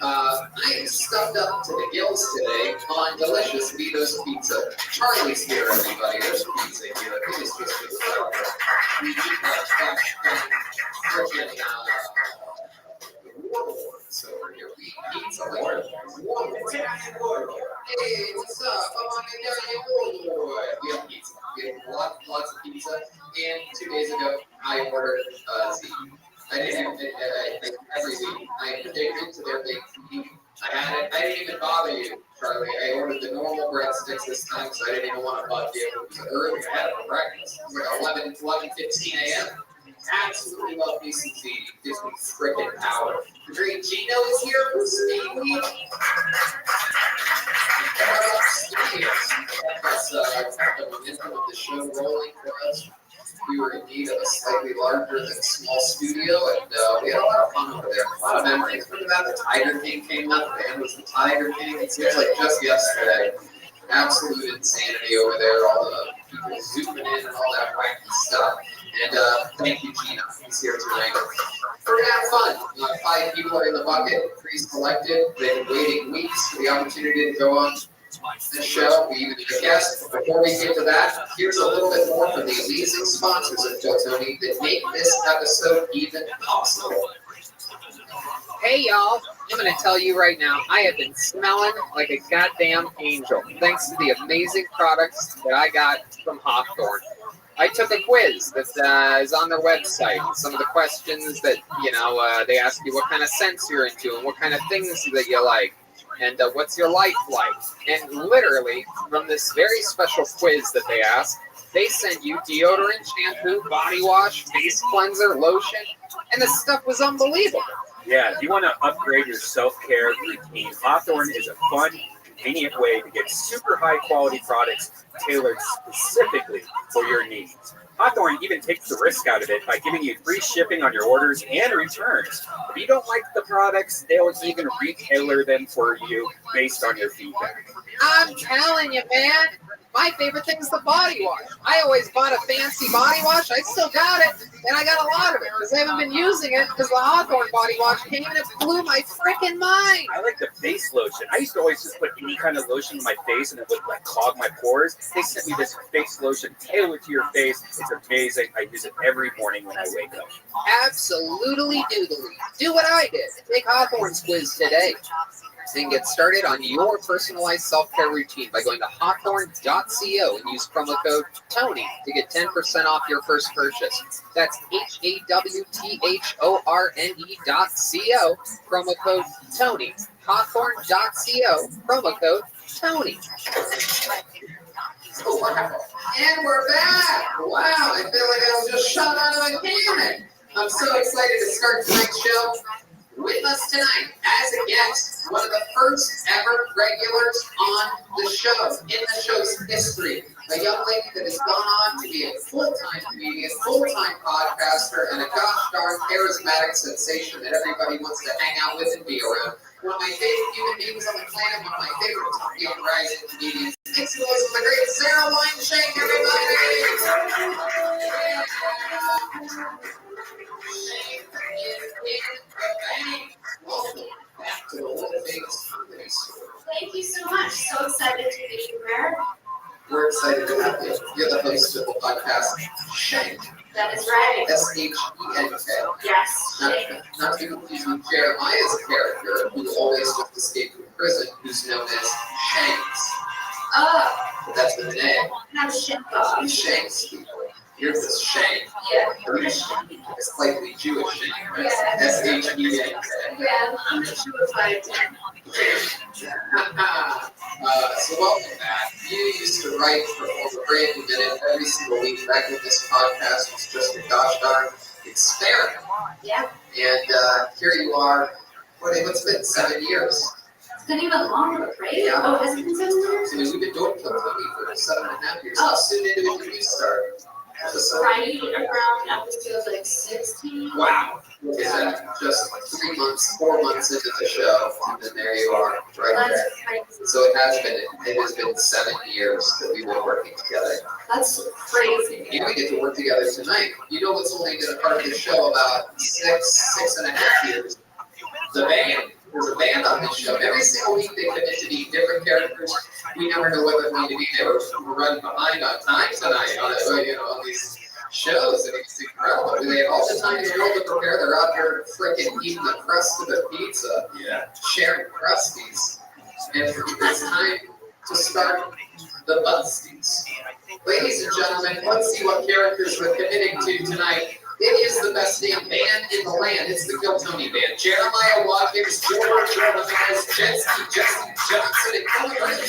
I am stuffed up to the gills today on delicious Vito's Pizza. Charlie's here, everybody. There's pizza here. It's just so we're here. We eat pizza. Italian warlord. Hey, what's up? I'm on Italian warlord. We have pizza. We have lots of pizza. And 2 days ago, I ordered ziti. I didn't every week. I am addicted to their baked ziti. I had it. I didn't even bother you, Charlie. I ordered the normal breadsticks this time because I didn't even want to bug you. It was early. I had it for breakfast. It was like 11:15 a.m. Absolutely love me some ziti. Gives me freaking power. The great Gino is here from Speed Week. That's the momentum of the show rolling for us. we were in need of a slightly larger than small studio, and we had a lot of fun over there. A lot of memories. Remember that the Tiger King came out? The band was the Tiger King. It seems like just yesterday. Absolute insanity over there. All the people zooming in and all that wacky stuff. And thank you, Gina. He's here tonight. We're gonna have fun. 5 people are in the bucket, pre-selected. They've been waiting weeks for the opportunity to go on this show. We even did a guest. Before we get to that, here's a little bit more from the amazing sponsors of Phil Tony that make this episode even possible. Hey y'all, I'm going to tell you right now, I have been smelling like a goddamn angel thanks to the amazing products that I got from Hawthorne. I took a quiz that is on their website. Some of the questions that, they ask you what kind of scents you're into and what kind of things that you like. And what's your life like? And literally, from this very special quiz that they ask, they send you deodorant, shampoo, body wash, face cleanser, lotion, and the stuff was unbelievable. Yeah, if you want to upgrade your self-care routine, Hawthorne is a fun, convenient way to get super high-quality products tailored specifically for your needs. Hawthorne even takes the risk out of it by giving you free shipping on your orders and returns. If you don't like the products, they'll even retailer them for you based on your feedback. I'm telling you, man. My favorite thing is the body wash. I always bought a fancy body wash. I still got it, and I got a lot of it because I haven't been using it because the Hawthorne body wash came and it blew my freaking mind. I like the face lotion. I used to always just put any kind of lotion on my face and it would clog my pores. They sent me this face lotion tailored to your face. It's amazing. I use it every morning when I wake up. Absolutely doodly. Do what I did. Take Hawthorne's quiz today. And get started on your personalized self-care routine by going to hawthorne.co and use promo code TONY to get 10% off your first purchase. That's HAWTHORNE.co, promo code TONY. Hawthorne.co, promo code TONY. Oh, wow. And we're back. Wow, I feel like I was just shot out of a cannon. I'm so excited to start tonight's show. With us tonight, as a guest, one of the first ever regulars on the show, in the show's history, a young lady that has gone on to be a full-time comedian, full-time podcaster, and a gosh darn charismatic sensation that everybody wants to hang out with and be around. One of my favorite human beings on the planet, one of my favorite young rising comedians. It's the voice of the great Sarah Weinschenk, everybody! Welcome back to the Little Vegas Comedy Store. Thank you so much. So excited to be here. We're excited to have you. You're the host of the podcast, Shank. That is right. S-H-E-N-K. Yes. Not to confuse with Jeremiah's character, who always just escaped from prison, who's known as Shanks. But that's the name. Not Shank. He shanks people. Here's this Shank. Yeah. A slightly Jewish Shank, right? Yeah. S-H-E-N-K. Yeah, I'm a Jewified. So welcome back. You used to write for over Brand New Minute every single week back when this podcast was just a gosh darn experiment. Yeah. And here you are. What's been 7 years? It's been even longer, right? Yeah. Oh, has it been 7 years? I mean, we've been doing Phil Tony for 7.5 years. How soon did you start? Right around episode like 16. Wow. Look at that. Just 3 months, 4 months into the show, and then there you are, right there. So it has been 7 years that we've been working together. That's crazy. And we get to work together tonight. You know what's only been a part of the show about 6.5 years? The band. There's a band on this show. Every single week they commit to be different characters. We never know whether we're going to be able to run behind on time tonight on these shows. And it's incredible. They have all the time in the world to prepare. They're out there freaking eating the crust of the pizza, sharing crusties. And it's time to start the Busties. Ladies and gentlemen, let's see what characters we're committing to tonight. It is the best damn band in the land. It's the Phil Tony Band. Jeremiah Watkins, George Jeremiah, Jesse Johnson, and Colin.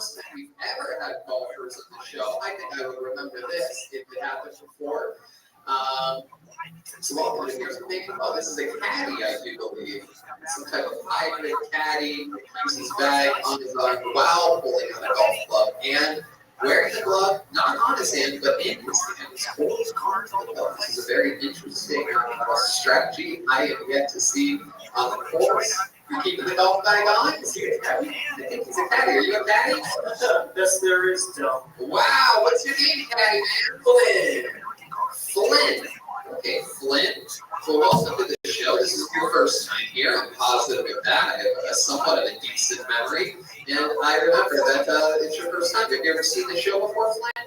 first time we've ever had golfers on the show. I think I would remember this if it happened before. So what we're doing is we're thinking, oh, this is a caddy, I do believe. Some type of hybrid caddy, keeps his bag on his arm while pulling on a golf club and wearing the glove, not on his hand, but in his hand. He's holding his cards on the glove. This is a very interesting strategy I have yet to see on the course. You're keeping the golf bag on? Is he a caddy? I think he's a caddy. Are you a caddy? Yes, there is, Tom. Wow, what's your name, caddy man? Flynn. Flynn. Okay, Flynn. Well, welcome to the show. This is your first time here. I'm positive of that. I have somewhat of a decent memory. And I remember that it's your first time. Have you ever seen the show before, Flynn?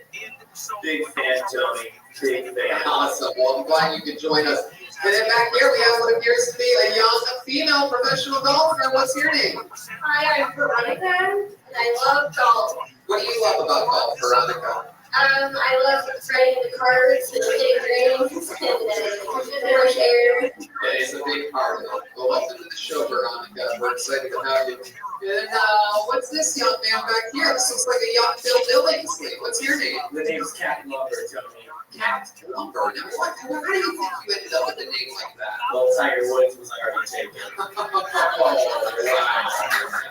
Big fan, Tony. Big fan. Awesome. Well, I'm glad you could join us. And then back here, we have what appears to be a young female professional golfer. What's your name? Hi, I'm Veronica, and I love golf. What do you love about golf, Veronica? I love riding the carts and hitting greens and fresh air. That is a big part of it. Well, welcome to the show, Veronica. We're excited to have you. And what's this young man back here? This looks like a young Bill Billingsley. What's your name? The name's Cat Lumber, Tony. Cat Lumber. Now, how do you think you ended up with a name like that? Well, Tiger Woods was already taken.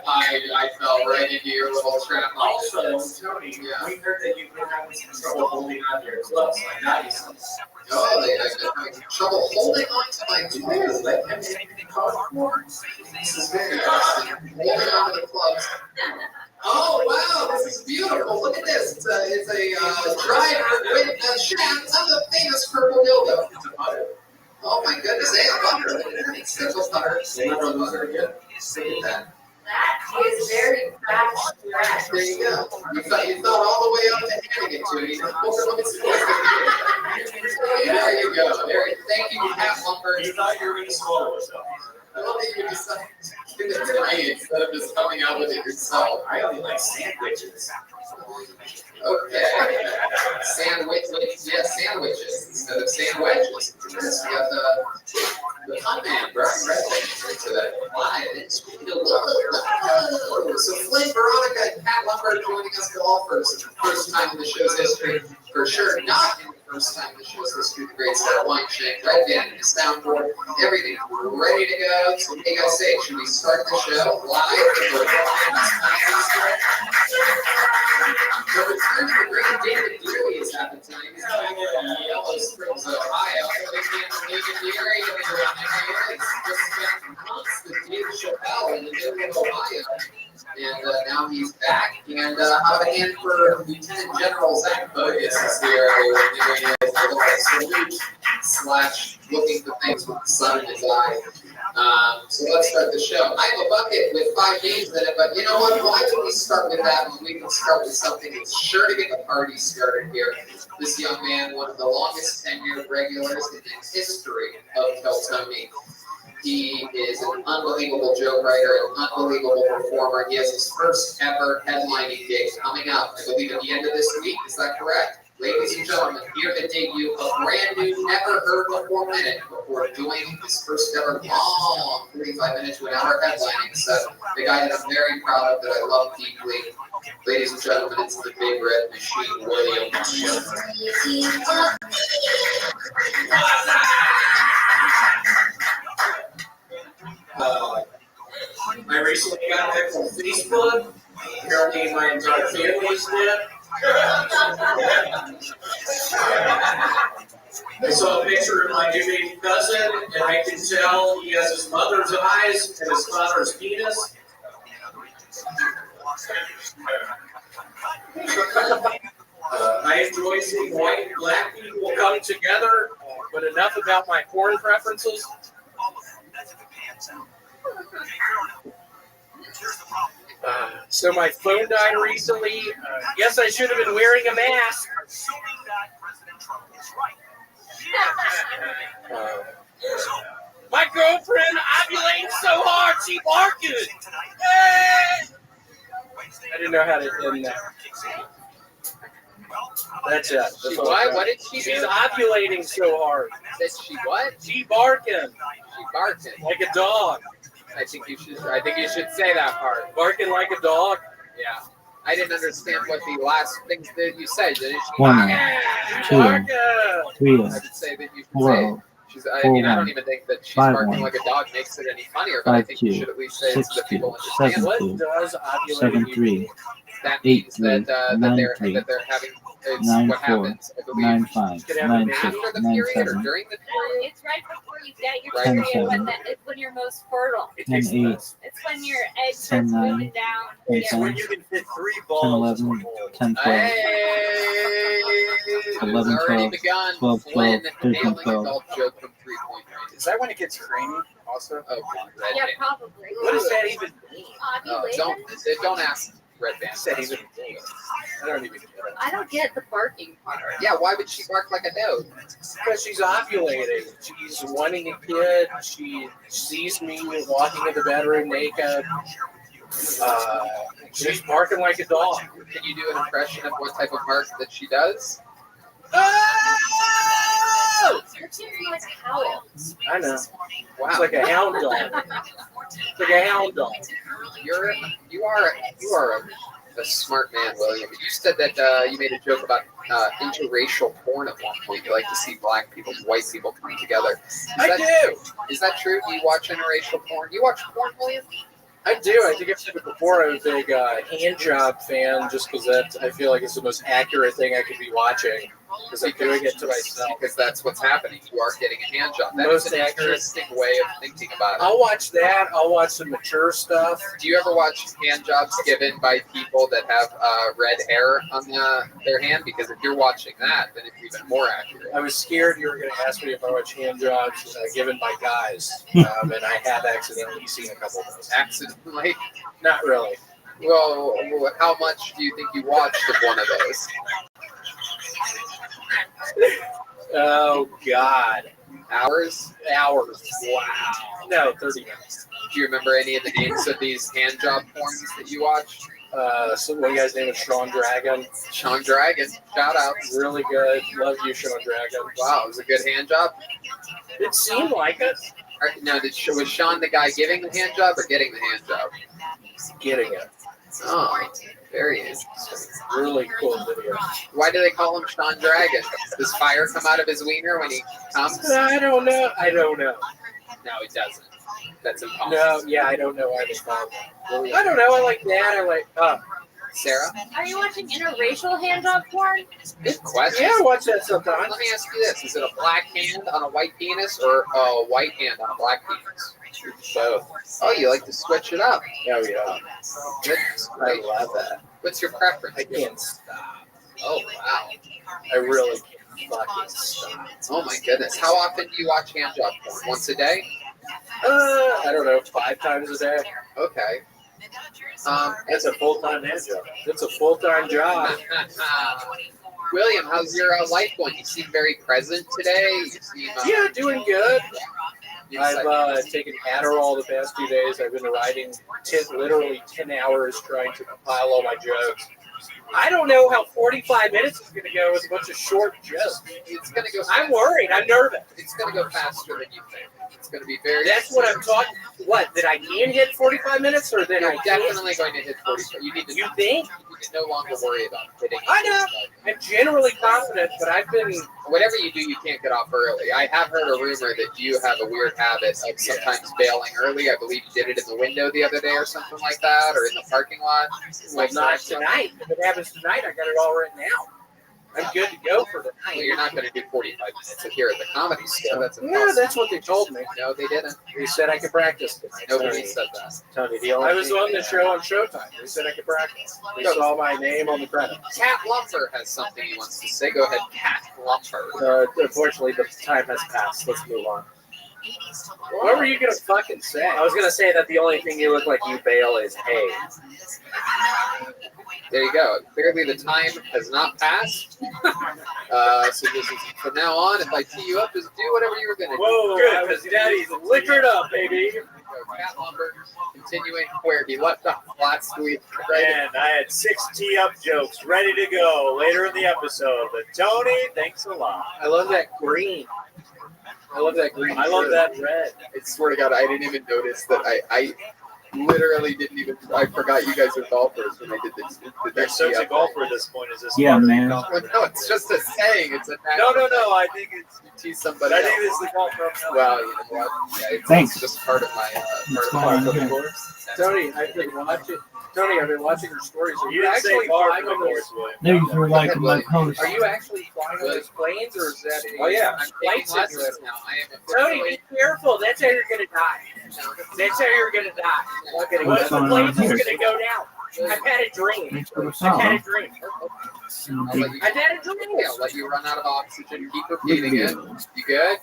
I fell right into your little trap. Also, Tony, we heard that you've been having some trouble holding on to your clubs. I got you some. Oh, I've been having trouble holding on to my clubs. This is very interesting. Holding on to the clubs. Oh, wow, this is beautiful. Look at this. It's a driver with a shaft of the famous purple dildo. Oh, my goodness. Hey, a butter. It's a butter. Look at that. That is very fast stretch. There you go. You thought all the way up to handing it to me. There you go. Thank you, Cat Lumber. You thought you were going to swallow it. I love that you decided to give it to me instead of just coming out with it yourself. I only like sandwiches. Okay. Sandwiches. Yeah, sandwiches instead of sandwiches. Yes, we got the pun man, Brian Redwood, to that. So Flynn, Veronica, and Pat Lumber joining us golfers. First time in the show's history, for sure. Not in the first time in the show's history. The great star wine shank, red band, the soundboard, everything. We're ready to go. So what do you guys say? Should we start the show live? The return of the great David Deary is happening tonight. He's coming in Yellow Springs, Ohio. David Deary has just spent months with Dave Chappelle in the middle of Ohio. And now he's back. And how about a hand for Lieutenant General Zach Bogus is here. Salute / looking for things with the sun in his eye. So let's start the show. I have a bucket with 5 games in it, but you know what? Why don't we start with that when we can start with something that's sure to get the party started here? This young man, one of the longest tenured regulars in the history of Teltoni. He is an unbelievable joke writer, an unbelievable performer. He has his first ever headlining gig coming up, I believe, at the end of this week. Is that correct? Ladies and gentlemen, here the debut of brand new, never heard before minute before doing his first ever long 45 minutes to an hour headlining set. The guy that I'm very proud of, that I love deeply. Ladies and gentlemen, it's the Big Red Machine, Williams. I recently got back from Facebook. Apparently, my entire family's dead. I saw a picture of my new baby cousin, and I can tell he has his mother's eyes and his father's penis. I enjoy seeing white and black people come together, but enough about my porn preferences. So my phone died recently. Yes, I should have been wearing a mask. My girlfriend ovulating so hard she barking. Hey! I didn't know how to end that. That's it. She what? What did she do? She's ovulating so hard. Said she what? She barking. She barking. Like a dog. I think you should say that part. Barking like a dog. Yeah. I didn't understand what the last things that you said. Didn't she? 1, 2, Barker! 3, I should say that you should 4, say. I mean, I don't even think that she's 5, barking 1, like a dog makes it any funnier, but I 5, think you 2, should at least say it so 6, that 2, people 7, understand. 2, 7, 3, That 8, means 3, that 9, 3, that they're having. It's 9, what 4, happens, I believe. 9, 5, 9, 6, After the 9, period or 7, during the No, it's right before you get your 10, period 7, it's when you're most fertile. 10, 8, It's when your egg 10, starts 9, moving down. 10, It's 10, when you can fit 3 10, balls. 11, 10, 12, It's 11, already 12, begun. 12, 12, Flynn 13, nailing 12. adult joke from 3-point range. Is that when it gets creamy? Also. Oh, God, Red Yeah, Band. probably. What does that even mean? Don't ask Red Band. What's that even mean? I don't even get it. I don't get the barking part. Yeah, why would she bark like a dog? Because she's ovulating. She's wanting a kid. She sees me walking in the bedroom naked. She's barking like a dog. Can you do an impression of what type of bark that she does? Oh! You're too like how I know. Wow. It's like a hound dog. It's like a hound dog. You are a smart man, William. You said that you made a joke about interracial porn at one point. You like to see black people and white people come together. I do. Is that true? Do you watch interracial porn? You watch porn, William? I do. I think I've said it before. I'm a big hand job fan just because I feel like it's the most accurate thing I could be watching because I'm doing it to myself. Because that's what's happening. You are getting a hand job. That's Most an accurate. interesting way of thinking about it. I'll watch that. I'll watch some mature stuff. Do you ever watch hand jobs given by people that have red hair on their hand? Because if you're watching that, then it's even more accurate. I was scared you were going to ask me if I watch hand jobs given by guys, and I have accidentally seen a couple of those. Accidentally? Not really. Well, how much do you think you watched of one of those? Oh, God. Hours? Hours. Wow. No, 30 minutes. Do you remember any of the names of these hand job porns that you watched? So one guy's name is Sean Dragon. Sean Dragon. Shout out. Really good. Love you, Sean Dragon. Wow, it was a good hand job. It seemed like it. Now, was Sean the guy giving the hand job or getting the hand job? Getting it. Oh, very interesting. Really cool video. Why do they call him Sean Dragon? Does fire come out of his wiener when he comes? I don't know. No, it doesn't. That's impossible. No, yeah, I don't know why they call it. I don't know. I like that. I like Sarah? Are you watching interracial hand job porn? Good question. Yeah, I watch that sometimes. Let me ask you this. Is it a black hand on a white penis or a white hand on a black penis? Both. Oh, you like to switch it up. Oh, yeah. Goodness I gracious. love that. What's your preference? I can't stop. Oh, wow. I really can't fucking stop. Oh, my goodness. How often do you watch hand job porn? Once a day? I don't know, 5 times a day. Okay. That's a full-time hand job. It's a full-time job. William, how's your life going? You seem very present today. You seem, Yeah, doing good. I've I've taken Adderall the past 2 days. I've been writing literally 10 hours trying to compile all my jokes. I don't know how 45 minutes is going to go with a bunch of short jokes. It's going to go. I'm worried. I'm nervous. It's going to go faster than you think. It's going to be very. That's what I'm talking. What? That I can hit 45 minutes, or that You're I can't? definitely going to hit 45. You need to. You think? You need to no longer worry about hitting. I know. I'm generally confident, but I've been. Whatever you do, you can't get off early. I have heard a rumor that you have a weird habit of sometimes bailing early. I believe you did it in the window the other day or something like that, or in the parking lot. Well, not tonight. If it happens tonight, I got it all written out. I'm good to go for the night. Well, you're not going to do 45 minutes here at the comedy store. That's No, impossible. that's what they told me. No, they didn't. They said I could practice tonight. Nobody said that. Tony, I was on the show on Showtime. They said I could practice. They saw my name on the credits. Cat Lumper has something he wants to say. Go ahead, Cat Lumper. Unfortunately, the time has passed. Let's move on. What were you going to fucking say? I was going to say that the only thing you look like you bail is hay. There you go. Clearly the time has not passed. So this is, from now on, if I tee you up, just do whatever you were going to do. Whoa, good, because Daddy's liquored up, baby. Cat Lumber, continuing where he left off last week. And I had 6 tee-up jokes ready to go later in the episode. But Tony, thanks a lot. I love that green. I love that green. I love that red. I swear to God, I didn't even notice that literally didn't even. I forgot you guys are golfers when I did this. You're such a golfer at this point. Is this? Yeah, part of the man. compliment? No, it's just a saying. It's a No. I think it's. You tease somebody. I think else. it's the golfer. Well, you know what? Yeah, Thanks. It's just part of my going on here? course. Tony, I've been watching your stories. Are You you didn't actually say bar flying for on the those? course, William. Thank you for liking my post. Are you actually flying on those planes, or is that a? Oh, yeah. I'm Flight taking lessons simulator? now. I am Tony, officially. be careful. That's how you're gonna die. That's how you're gonna die. Okay, One What's of the going on planes is here? gonna go down. I've had a dream. Thanks for the I've had a follow. dream. I'll let you, I've had a dream. I'll let you run out of oxygen. Keep repeating it. You good?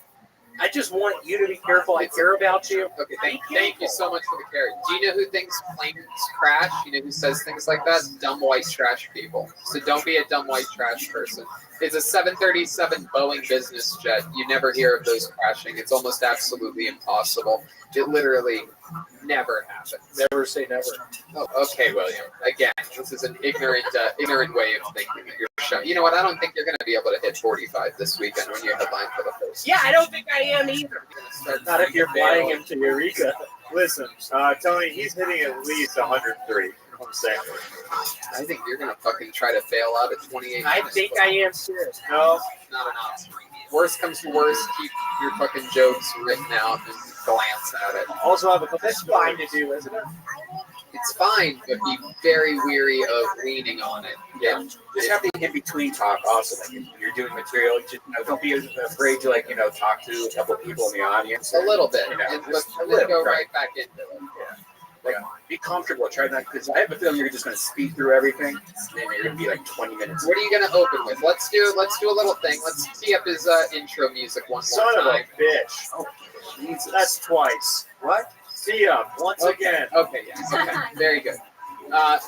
I just want you to be careful. I care about you. Okay, thank you so much for the care. Do you know who thinks planes crash? You know who says things like that? Dumb white trash people. So don't be a dumb white trash person. It's a 737 Boeing business jet. You never hear of those crashing. It's almost absolutely impossible. It literally never happens. Never say never. Oh, okay, William. Again, this is an ignorant way of thinking that you're showing. You know what? I don't think you're going to be able to hit 45 this weekend when you headline for the first. Yeah, I don't think I am either. Not if you're flying him to Eureka. Listen, Tony, he's hitting at least 103. I'm saying. I think you're going to fucking try to fail out at 28. I think I am too. No. Not an option. Worst comes to worst, keep your fucking jokes written out and glance at it. Also have a That's fine to do, isn't it? It's fine, but be very weary of leaning on it. Yeah, just have the in between talk. Also, like if you're doing material, just don't be afraid to talk to a couple people in the audience. A little bit, You know, and just let's go right back into it. Like, be comfortable. Try not, because I have a feeling you're just going to speed through everything, and then you're going to be like 20 minutes. What are you going to open with? Let's do a little thing. Let's tee up his intro music one more Son of time. a bitch. Oh, Jesus. That's twice. What? See ya once again. Okay, yes. Okay, very good.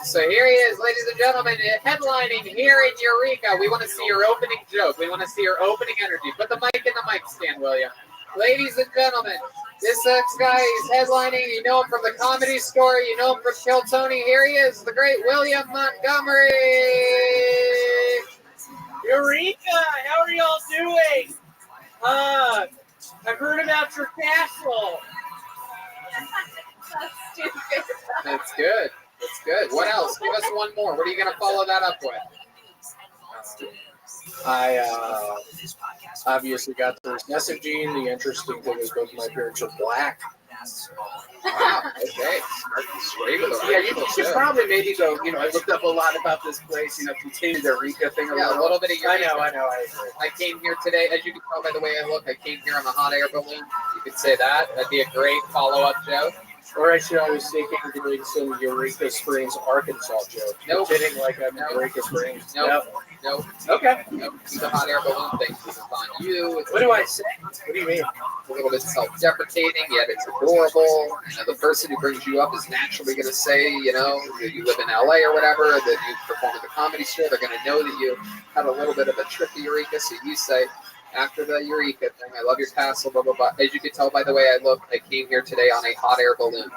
So here he is, ladies and gentlemen, headlining here in Eureka. We want to see your opening joke. We want to see your opening energy. Put the mic in the mic stand, William. Ladies and gentlemen, this next guy is headlining. You know him from the Comedy Store. You know him from Kill Tony. Here he is, the great William Montgomery. Eureka! How are y'all doing? I've heard about your castle. That's good. That's good. What else? Give us one more. What are you going to follow that up with? I obviously got this messaging. The interesting thing is both my parents are black. Wow. Okay. Yeah, you should probably maybe go. I looked up a lot about this place. Continue the Eureka thing a Yeah, a little bit of Eureka. I know. I came here today, as you can tell by the way I look, I came here on a hot air balloon. You could say that. That'd be a great follow-up joke. Or actually, I was thinking of doing some Eureka Springs, Arkansas joke. Nope. Pretending like I'm in Eureka Springs. Nope. Nope. Okay. Nope. The hot air balloon thing is on you. It's What do I say? What do you mean? a little bit self-deprecating, yet it's adorable. The person who brings you up is naturally going to say, that you live in LA or whatever, that you perform at the Comedy Store. They're going to know that you had a little bit of a trip to Eureka, so you say, after the Eureka thing, I love your castle, blah, blah, blah. As you can tell by the way I look, I came here today on a hot air balloon.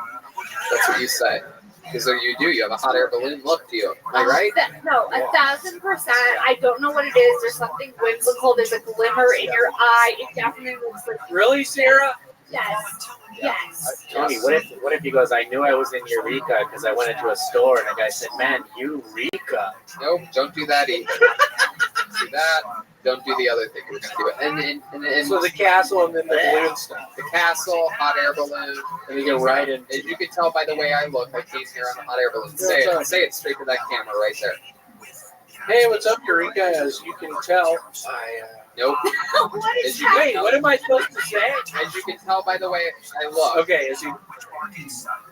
That's what you say. Because you do. You have a hot air balloon look to you. Am I right? No, 1,000%. I don't know what it is. There's something whimsical. There's a glimmer in your eye. It definitely looks like. Really, Sarah? Yes. Yes. Tony, what if he goes, I knew I was in Eureka because I went into a store and the guy said, man, Eureka. Nope, don't do that either. Do that. Don't do the other thing we're going to do. And So the castle and then the balloon stuff. the castle, hot air balloon. And you go right in. As you can tell by the way I look, I came here on a hot air balloon. Say it straight to that camera right there. Hey, what's up, Eureka? As you can tell, Nope. What is Wait, what am I supposed to say? As you can tell by the way I look. Okay,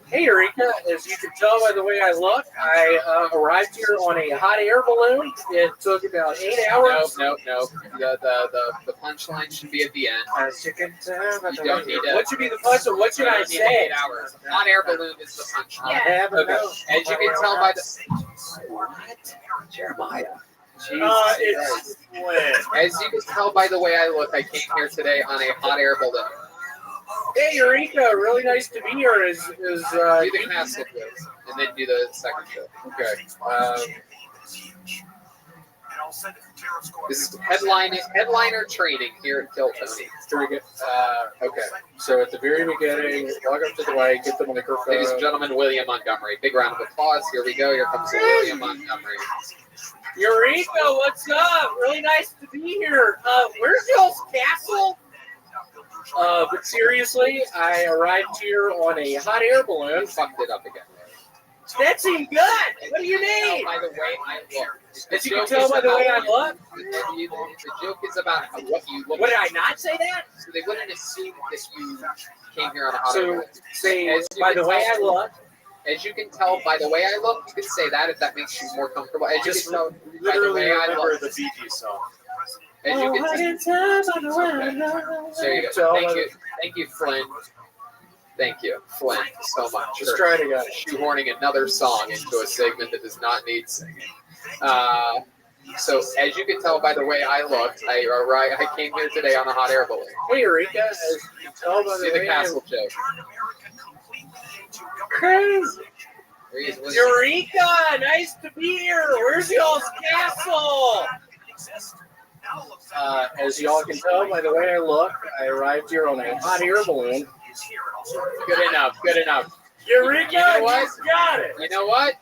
Hey, Eureka, as you can tell by the way I look, I arrived here on a hot air balloon. It took about 8 hours. Nope. The punchline should be at the end. As you can tell, You don't need to. what should be the punchline? What should I You don't need say? 8 hours. Hot air balloon is the punchline. I haven't Okay. known. As you can tell by the Jeremiah. It's As you can tell by the way I look, I came here today on a hot air balloon. Hey, Eureka, really nice to be here. Is Do the castle quiz, and then do the second show. okay. This is headliner training here at Kill Tony. Okay. So at the very beginning, log up to the mic, get the microphone. Ladies and gentlemen, William Montgomery. Big round of applause. Here we go. Here comes William Montgomery. Eureka, what's up? Really nice to be here. Where's y'all's castle? But seriously, I arrived here on a hot air balloon. Fucked it up again. That seemed good. What do you mean? By the way I look. As you can tell by the way I look. The joke is about what you look. What, did I not say that? So they wouldn't assume that you came here on a hot air So balloon. say by the way I look. As you can tell by the way I look, you could say that if that makes you more comfortable. As you Just can tell by the literally way I remember look. the Bee Gees song. As you can tell. There you go. Thank you, Flynn. Thank you, Flynn, so much. Just try it again. Shoehorning another song into a segment that does not need singing. So, as you can tell by the way I looked, I came here today on a hot air balloon. Hey, Eureka, as you can tell by See the castle joke. Crazy. Eureka, nice to be here. Where's y'all's castle? As y'all can tell by the way I look, I arrived here on a hot air balloon. Good enough. Good enough. Eureka, You know what? you got it. You know what?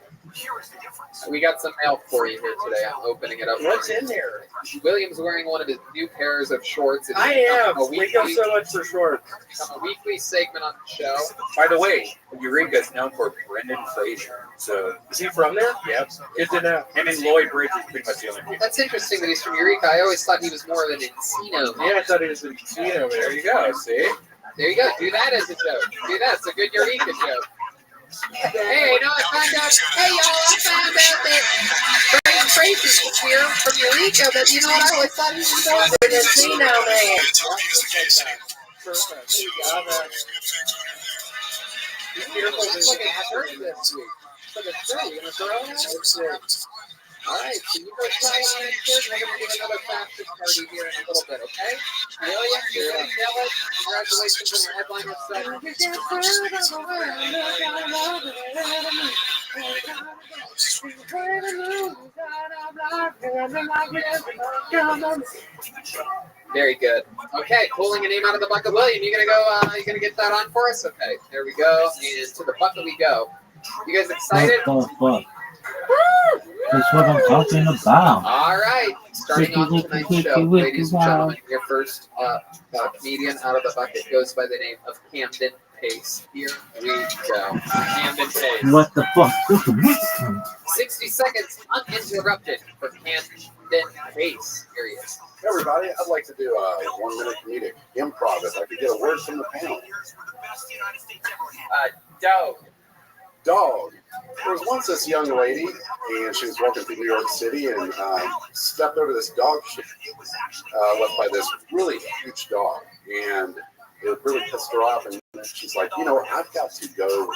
We got some mail for you here today. I'm opening it up. What's in there? William's wearing one of his new pairs of shorts. It's I am. A Thank you so much for shorts. a weekly segment on the show. By the way, Eureka is known for Brendan Fraser. So is he from there? Yep. Good to know. Him and Lloyd Bridges pretty much the only people. That's interesting that he's from Eureka. I always thought he was more of an Encino. Yeah, I thought he was an Encino. There you go. See? There you go. Do that as a joke. Do that. It's a good Eureka joke. Hey, no, I found out. Hey, y'all, I found out that Brendan Fraser is here from Eureka, but you know what? I always thought he was more of an Encino man. Perfect. He's here for this week. For the show, you gonna throw it out? All right, so you go try on it, kid. We're gonna give another fashion party here in a little bit, okay? William, you're gonna kill it. Congratulations on your headliner set. Very good. Okay, pulling a name out of the bucket. William, you gonna go? You gonna get that on for us? Okay, there we go. And to the bucket we go. You guys excited? That's what I'm talking about. All right, starting off tonight's show, ladies and gentlemen, your first comedian out of the bucket goes by the name of Camden Pace. Here we go. Camden Pace. What the fuck? 60 seconds uninterrupted for Camden Pace. Here he is. Hey everybody, I'd like to do a 1 minute comedic improv if I could get a word from the panel. Dog. There was once this young lady, and she was walking through New York City and stepped over this dog shit left by this really huge dog. And it really pissed her off. And she's like, you know, I've got to go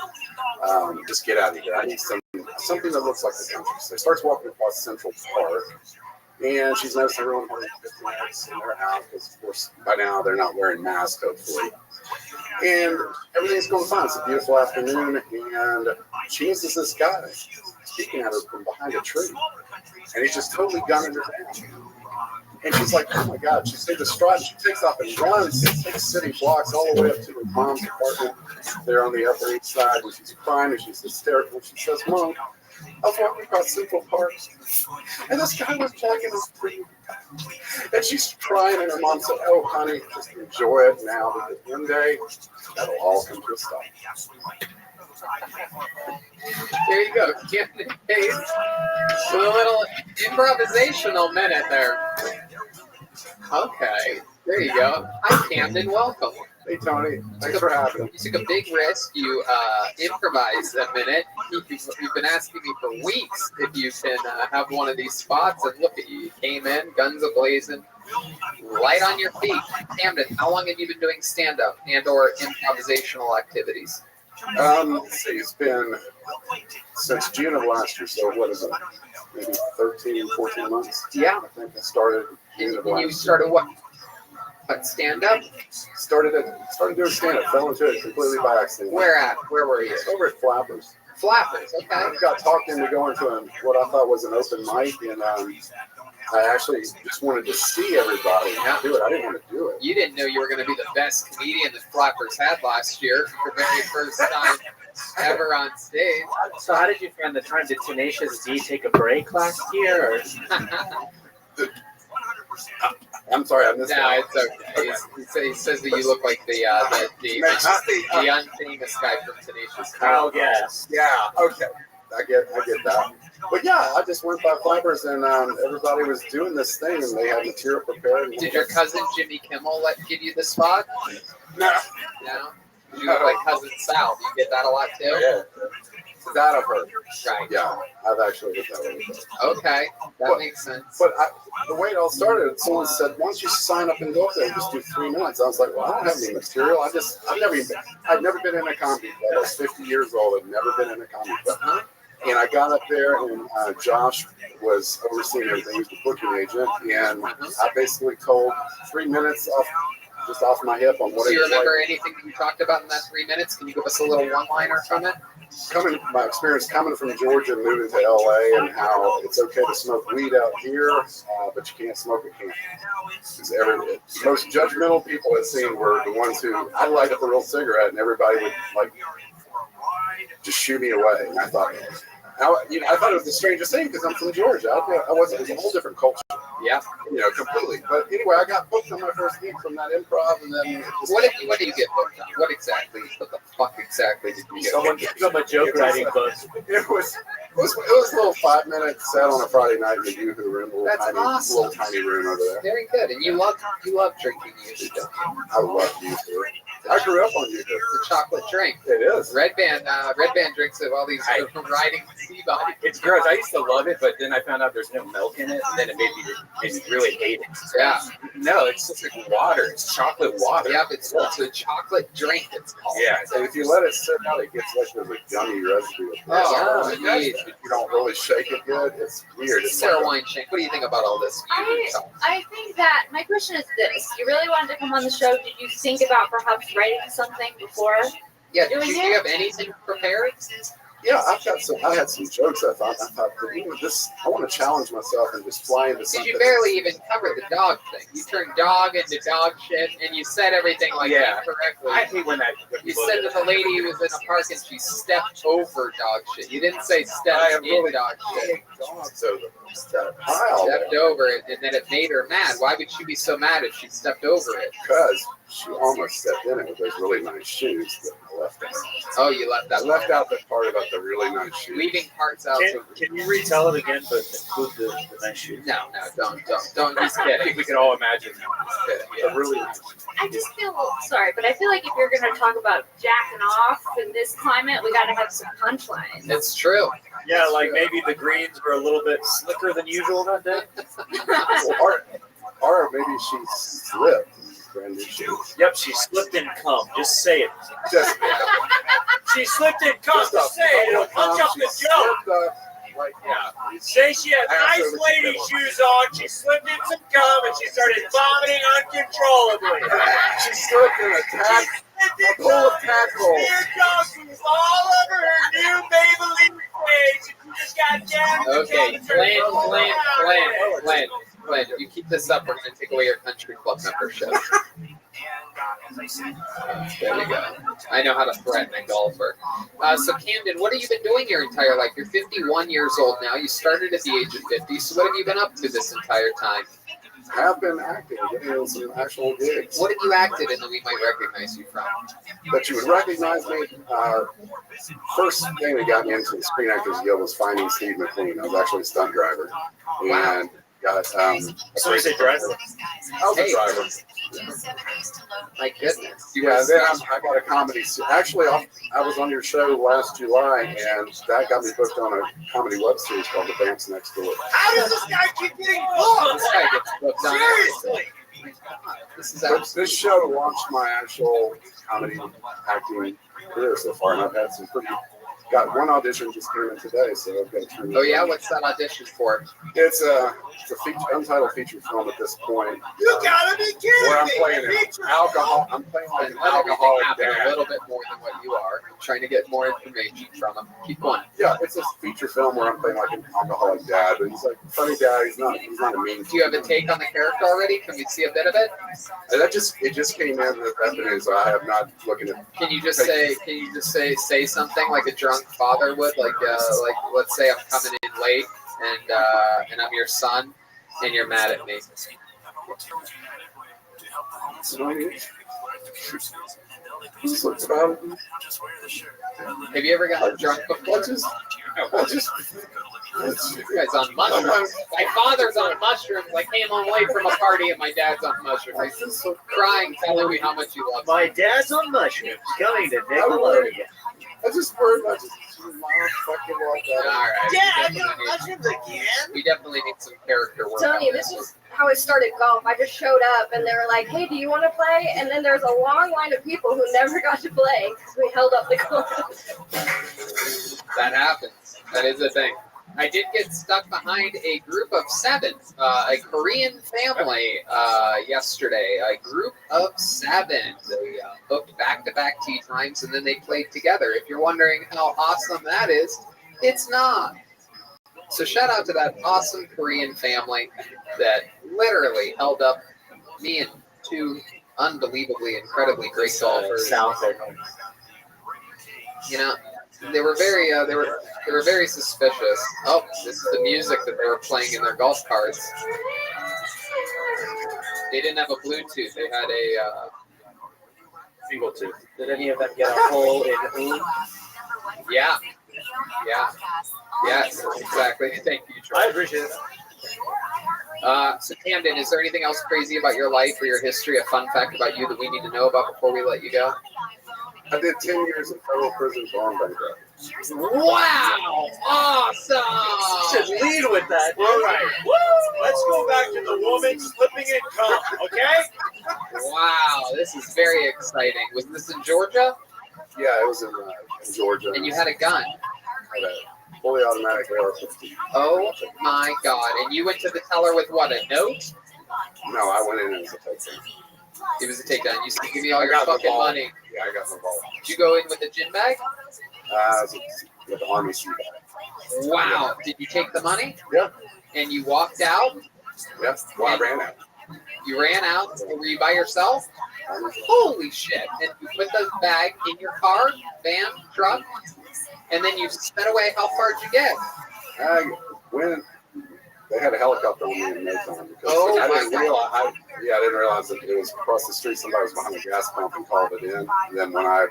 just get out of here. I need something that looks like the country. So she starts walking across Central Park. And she's noticed everyone having masks in their house because, of course, by now they're not wearing masks, hopefully. And everything's going fine. It's a beautiful afternoon, and she notices this guy speaking at her from behind a tree. And he's just totally gunning her down. And she's like, oh my God. She's so distraught. She takes off and runs 6 city blocks all the way up to her mom's apartment there on the Upper East Side. And she's crying and she's hysterical. She says, Mom, I was walking across Central Park, and this guy was jacking his tree. And she's crying, and her mom said, oh, honey, just enjoy it now, because one day, that'll all come to a stop. There you go. Camden Pace with a little improvisational minute there. Okay, there you go. Hi, Camden. Welcome. Hey, Tony. Thanks for having me. You took a big risk. You improvised a minute. You've been asking me for weeks if you can have one of these spots, and look at you. You came in, guns a-blazing, light on your feet. Camden, how long have you been doing stand-up and or improvisational activities? Let's see, it's been since June of last year, so what is it? Maybe 13, 14 months? Yeah. I think I started June of last year. You started what? Stand-up? Started doing stand-up, fell into it completely by accident. Where at? Where were you? Over at Flappers. Flappers, okay. I got talked into going to what I thought was an open mic, and I actually just wanted to see everybody and not do it. I didn't want to do it. You didn't know you were going to be the best comedian that Flappers had last year for the very first time ever on stage. So how did you find the time? Did Tenacious D take a break last year? Or? I'm sorry, I missed No, that. it's okay. He says that you look like the unfamous guy from Tenacious D. Oh, yes. Yeah, okay. I get that. But yeah, I just went by Flappers and everybody was doing this thing and they had material prepared. Did your cousin Jimmy Kimmel give you the spot? No. No? You look like Cousin Sal. You get that a lot too? Yeah. That I've heard. Right. Yeah, I've actually heard that one. Okay, that makes sense. But the way it all started, someone said, "Why don't you sign up and go up there and just do 3 minutes?" I was like, "Well, I don't have any material. I've never been in a comedy club. I was 50 years old. I've never been in a comedy club." And I got up there, and Josh was overseeing everything. He was the booking agent, and I basically told 3 minutes off my hip on what. Do you remember anything that you talked about in that 3 minutes? Can you give us a little one-liner from it? My experience coming from Georgia, moving to LA, and how it's okay to smoke weed out here, but you can't smoke at camp. The most judgmental people I've seen were the ones who I light up a real cigarette, and everybody would just shoo me away. And I thought, I thought it was the strangest thing because I'm from Georgia. I wasn't. It was a whole different culture. Yeah, completely. But anyway, I got booked on my first gig from that improv, and then what did you get booked on? What the fuck exactly did you get? Someone gave them a joke writing book. It was a little 5-minute set on a Friday night in the Yoo-Hoo room, little tiny room over there. Very good. And you love drinking Yoo-Hoo, don't you? I love Yoo-Hoo. I grew up on Yoo-Hoo. It's a chocolate drink. It is. Red Band drinks of all these riding sea body. It's gross. I used to love it, but then I found out there's no milk in it, and then it made me really hate it. Yeah. No, it's just like water. It's chocolate water. Yep, it's a chocolate drink. It's called. Yeah. So if you let it sit out, it gets like there's a gummy residue. Oh, if you don't really shake it good, it's weird. It's Sarah Weinschenk, what do you think about all this? I think that my question is this: you really wanted to come on the show? Did you think about perhaps writing something before? Yeah. Do you have anything prepared? Yeah, I had some jokes. I thought, I want to challenge myself and just fly into something. You barely even covered the dog thing. You turned dog into dog shit, and you said everything incorrectly. I hate when you said that the lady was in a park and she stepped over dog shit. You didn't say stepped in dog shit. Stepped over it, and then it made her mad. Why would she be so mad if she stepped over it? Because she almost stepped in it with those really nice shoes that I left out. Oh, you left that. I left out the part about the really nice shoes. Leaving parts out. Can you retell it again, but include the nice shoes? No, don't. He's kidding. I think we can all imagine that. Really nice. I just feel sorry, but I feel like if you're going to talk about jacking off in this climate, we got to have some punchlines. It's true. Yeah, like maybe the greens were a little bit slicker than usual that day. Or maybe she slipped. Brand new shoes. Yep, she slipped in cum. Just say it. She slipped in cum. Just say it. It'll punch up the joke. Say she had nice lady shoes on. She slipped in some cum and she started vomiting uncontrollably. She slipped in a pool of tadpoles. Smear dog food all over her new Maybelline face. And she just got down. Okay, Glenn, if you keep this up, we're going to take away your country club membership. There we go. I know how to threaten a golfer. So Camden, what have you been doing your entire life? You're 51 years old now. You started at the age of 50. So what have you been up to this entire time? I have been acting, getting in some actual gigs. What have you acted in that we might recognize you from? That you would recognize me. First thing that got me into the Screen Actors Guild was finding Steve McQueen. I was actually a stunt driver. Wow. And got So you say driver? I was a driver. My goodness. Yeah, then I got a comedy. Actually, I was on your show last July, and that got me booked on a comedy web series called The Banks Next Door. How does this guy keep getting booked? This guy gets booked on Seriously. This show launched my actual comedy acting career so far, and I've had some pretty got one audition just came in today, so I've got to turn. Oh yeah, what's that audition for? It's a untitled feature film at this point. You gotta be kidding Where I'm me! playing an alcohol. I'm playing like an Let everything alcoholic happen a dad. little bit more than what you are. I'm trying to get more information from him. Keep going. Yeah, it's a feature film where I'm playing like an alcoholic dad, but he's like a funny dad. He's not a mean. Do you have a take on the character already? Can we see a bit of it? And it just came in this afternoon, so I have not looking at. Can you just say something like a drunk father would, like let's say I'm coming in late and I'm your son and you're mad at me. Have you ever gotten drunk before? You guys on mushrooms. My father's on mushrooms. I came home late from a party and my dad's on mushrooms. He's crying, telling me how much you love me. My dad's on mushrooms, coming to Nickelodeon. I just worried about just fucking like that. All right. Dad, you're on mushrooms again? We definitely need some character work. Telling you, this is how I started golf. I just showed up and they were like, "Hey, do you want to play?" And then there's a long line of people who never got to play because we held up the course. That happens. That is a thing. I did get stuck behind a group of 7, a Korean family yesterday. A group of 7. They booked back-to-back tee times, and then they played together. If you're wondering how awesome that is, it's not. So shout out to that awesome Korean family that literally held up me and 2 unbelievably, incredibly great golfers. You know, they were very suspicious. Oh, this is the music that they were playing in their golf carts. They didn't have a Bluetooth. They had a Single tooth. Did any of them get a hole in who? Yeah. Yes, exactly. Thank you, Troy. I appreciate it. So Camden, is there anything else crazy about your life or your history, a fun fact about you that we need to know about before we let you go? I did 10 years in federal prison for armed bank robbery. Wow! Awesome! Should lead with that. All right. Woo! Let's go back to the woman slipping in cum, okay? Wow, this is very exciting. Was this in Georgia? Yeah, it was in Georgia. And you had a gun? I had a fully automatic AR-15. Oh my God! And you went to the teller with what? A note? No, I went in as a takedown. It was a takedown. You said, "Give me all your fucking money." Yeah, I got the ball. Did you go in with a gin bag? With the army suit. Wow! Did you take the money? Yeah. And you walked out? Yep. Well, I ran out. You ran out? Were you by yourself? Holy shit! And you put the bag in your car, van, truck, and then you sped away. How far did you get? When they had a helicopter on me in no time because Oh I my didn't realize. I didn't realize that it was across the street. Somebody was behind the gas pump and called it in. And then when I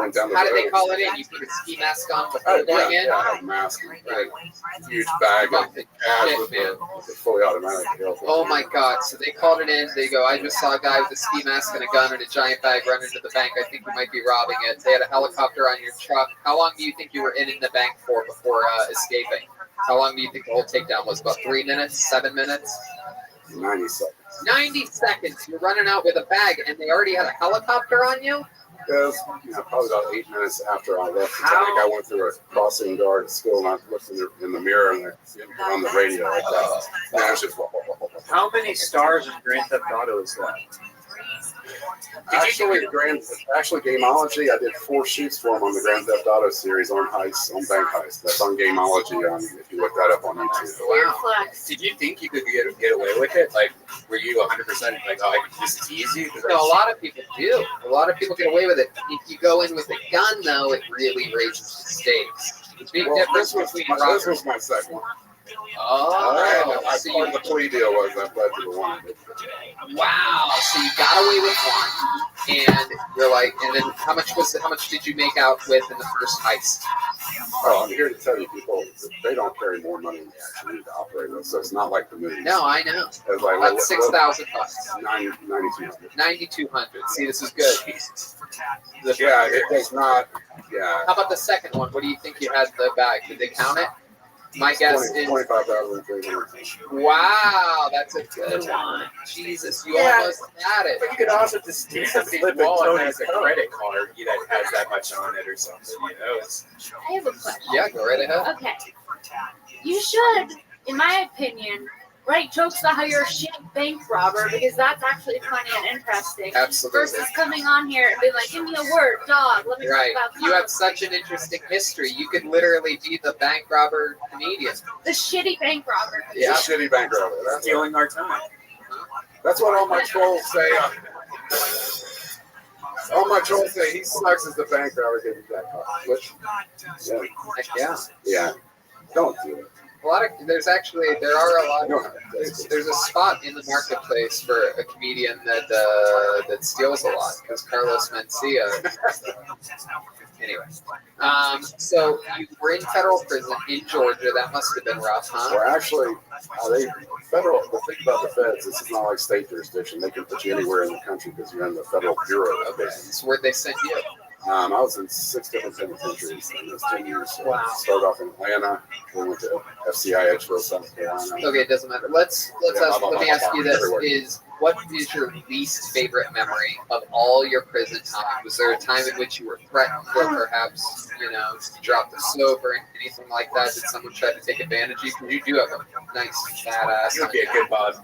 went down the How road, did they call it in? You put a ski mask on before going in? Yeah, I had a mask and a huge bag of cash with a fully automatic. Oh my God! So they called it in. They go, "I just saw a guy with a ski mask and a gun and a giant bag run into the bank. I think you might be robbing it." They had a helicopter on your truck. How long do you think you were in the bank for before escaping? How long do you think the whole takedown was? About 3 minutes? 7 minutes? 90 seconds. 90 seconds. You're running out with a bag, and they already had a helicopter on you? It was probably about 8 minutes after I left the tank. I went through a crossing guard at school, and I looked in the mirror and on the radio. And I was just, How many stars in Grand Theft Auto is that? Actually, Gameology, I did 4 shoots for him on the Grand Theft Auto series on heists, on bank heists. That's on Gameology. If you look that up on YouTube. Wow. Did you think you could get away with it? Like, were you 100% like, oh, this is easy? No, a lot of people do. A lot of people get away with it. If you go in with a gun, though, it really raises the stakes. The big difference between this was my second one. Oh, part of the plea deal was I pled to the one. Wow! So you got away with one, and you're like, and then how much did you make out with in the first heist? Oh, I'm here to tell you, people, they don't carry more money than they actually need to operate with, so it's not like the movies. No, I know. It's like, That's $6,000. 9,200. 9,200. See, this is good. Yeah, it does not. Yeah. How about the second one? What do you think you had in the bag? Did they count it? My guess is 25,300. wow, that's a good one. Jesus, you almost had it. But you could also just do somebody's wallet has a credit card that has that much on it or something. I have a question. Yeah, go right ahead. Okay. You should, in my opinion, write jokes about how you're a shitty bank robber because that's actually funny and interesting. Absolutely. Versus coming on here and being like, give me a word, dog. Let me Right. talk about You have such an interesting history. You could literally be the bank robber comedian. the shitty bank robber. Yeah. Shitty bank robber. That's Stealing our time. That's what all my trolls say. All my trolls say he sucks as the bank robber getting that car. Which, Yeah. yeah. Don't do it. There are a lot of, there's a spot in the marketplace for a comedian that steals a lot because Carlos Mencia. Anyway, so you were in federal prison in Georgia. That must have been rough, huh? Well, actually, the thing about the feds, this is not like state jurisdiction. They can put you anywhere in the country because you're in the federal bureau of prisons. So where'd they send you? I was in 6 different penitentiaries in those 10 years. So Wow. Started off in Atlanta, then went to FCI Edgeville, South Carolina. Okay, it doesn't matter. Let me ask you this: what is your least favorite memory of all your prison time? Was there a time in which you were threatened, or perhaps dropped the soap or anything like that? Did someone try to take advantage of you? Because you do have a nice fat ass. You'll get good, Bob.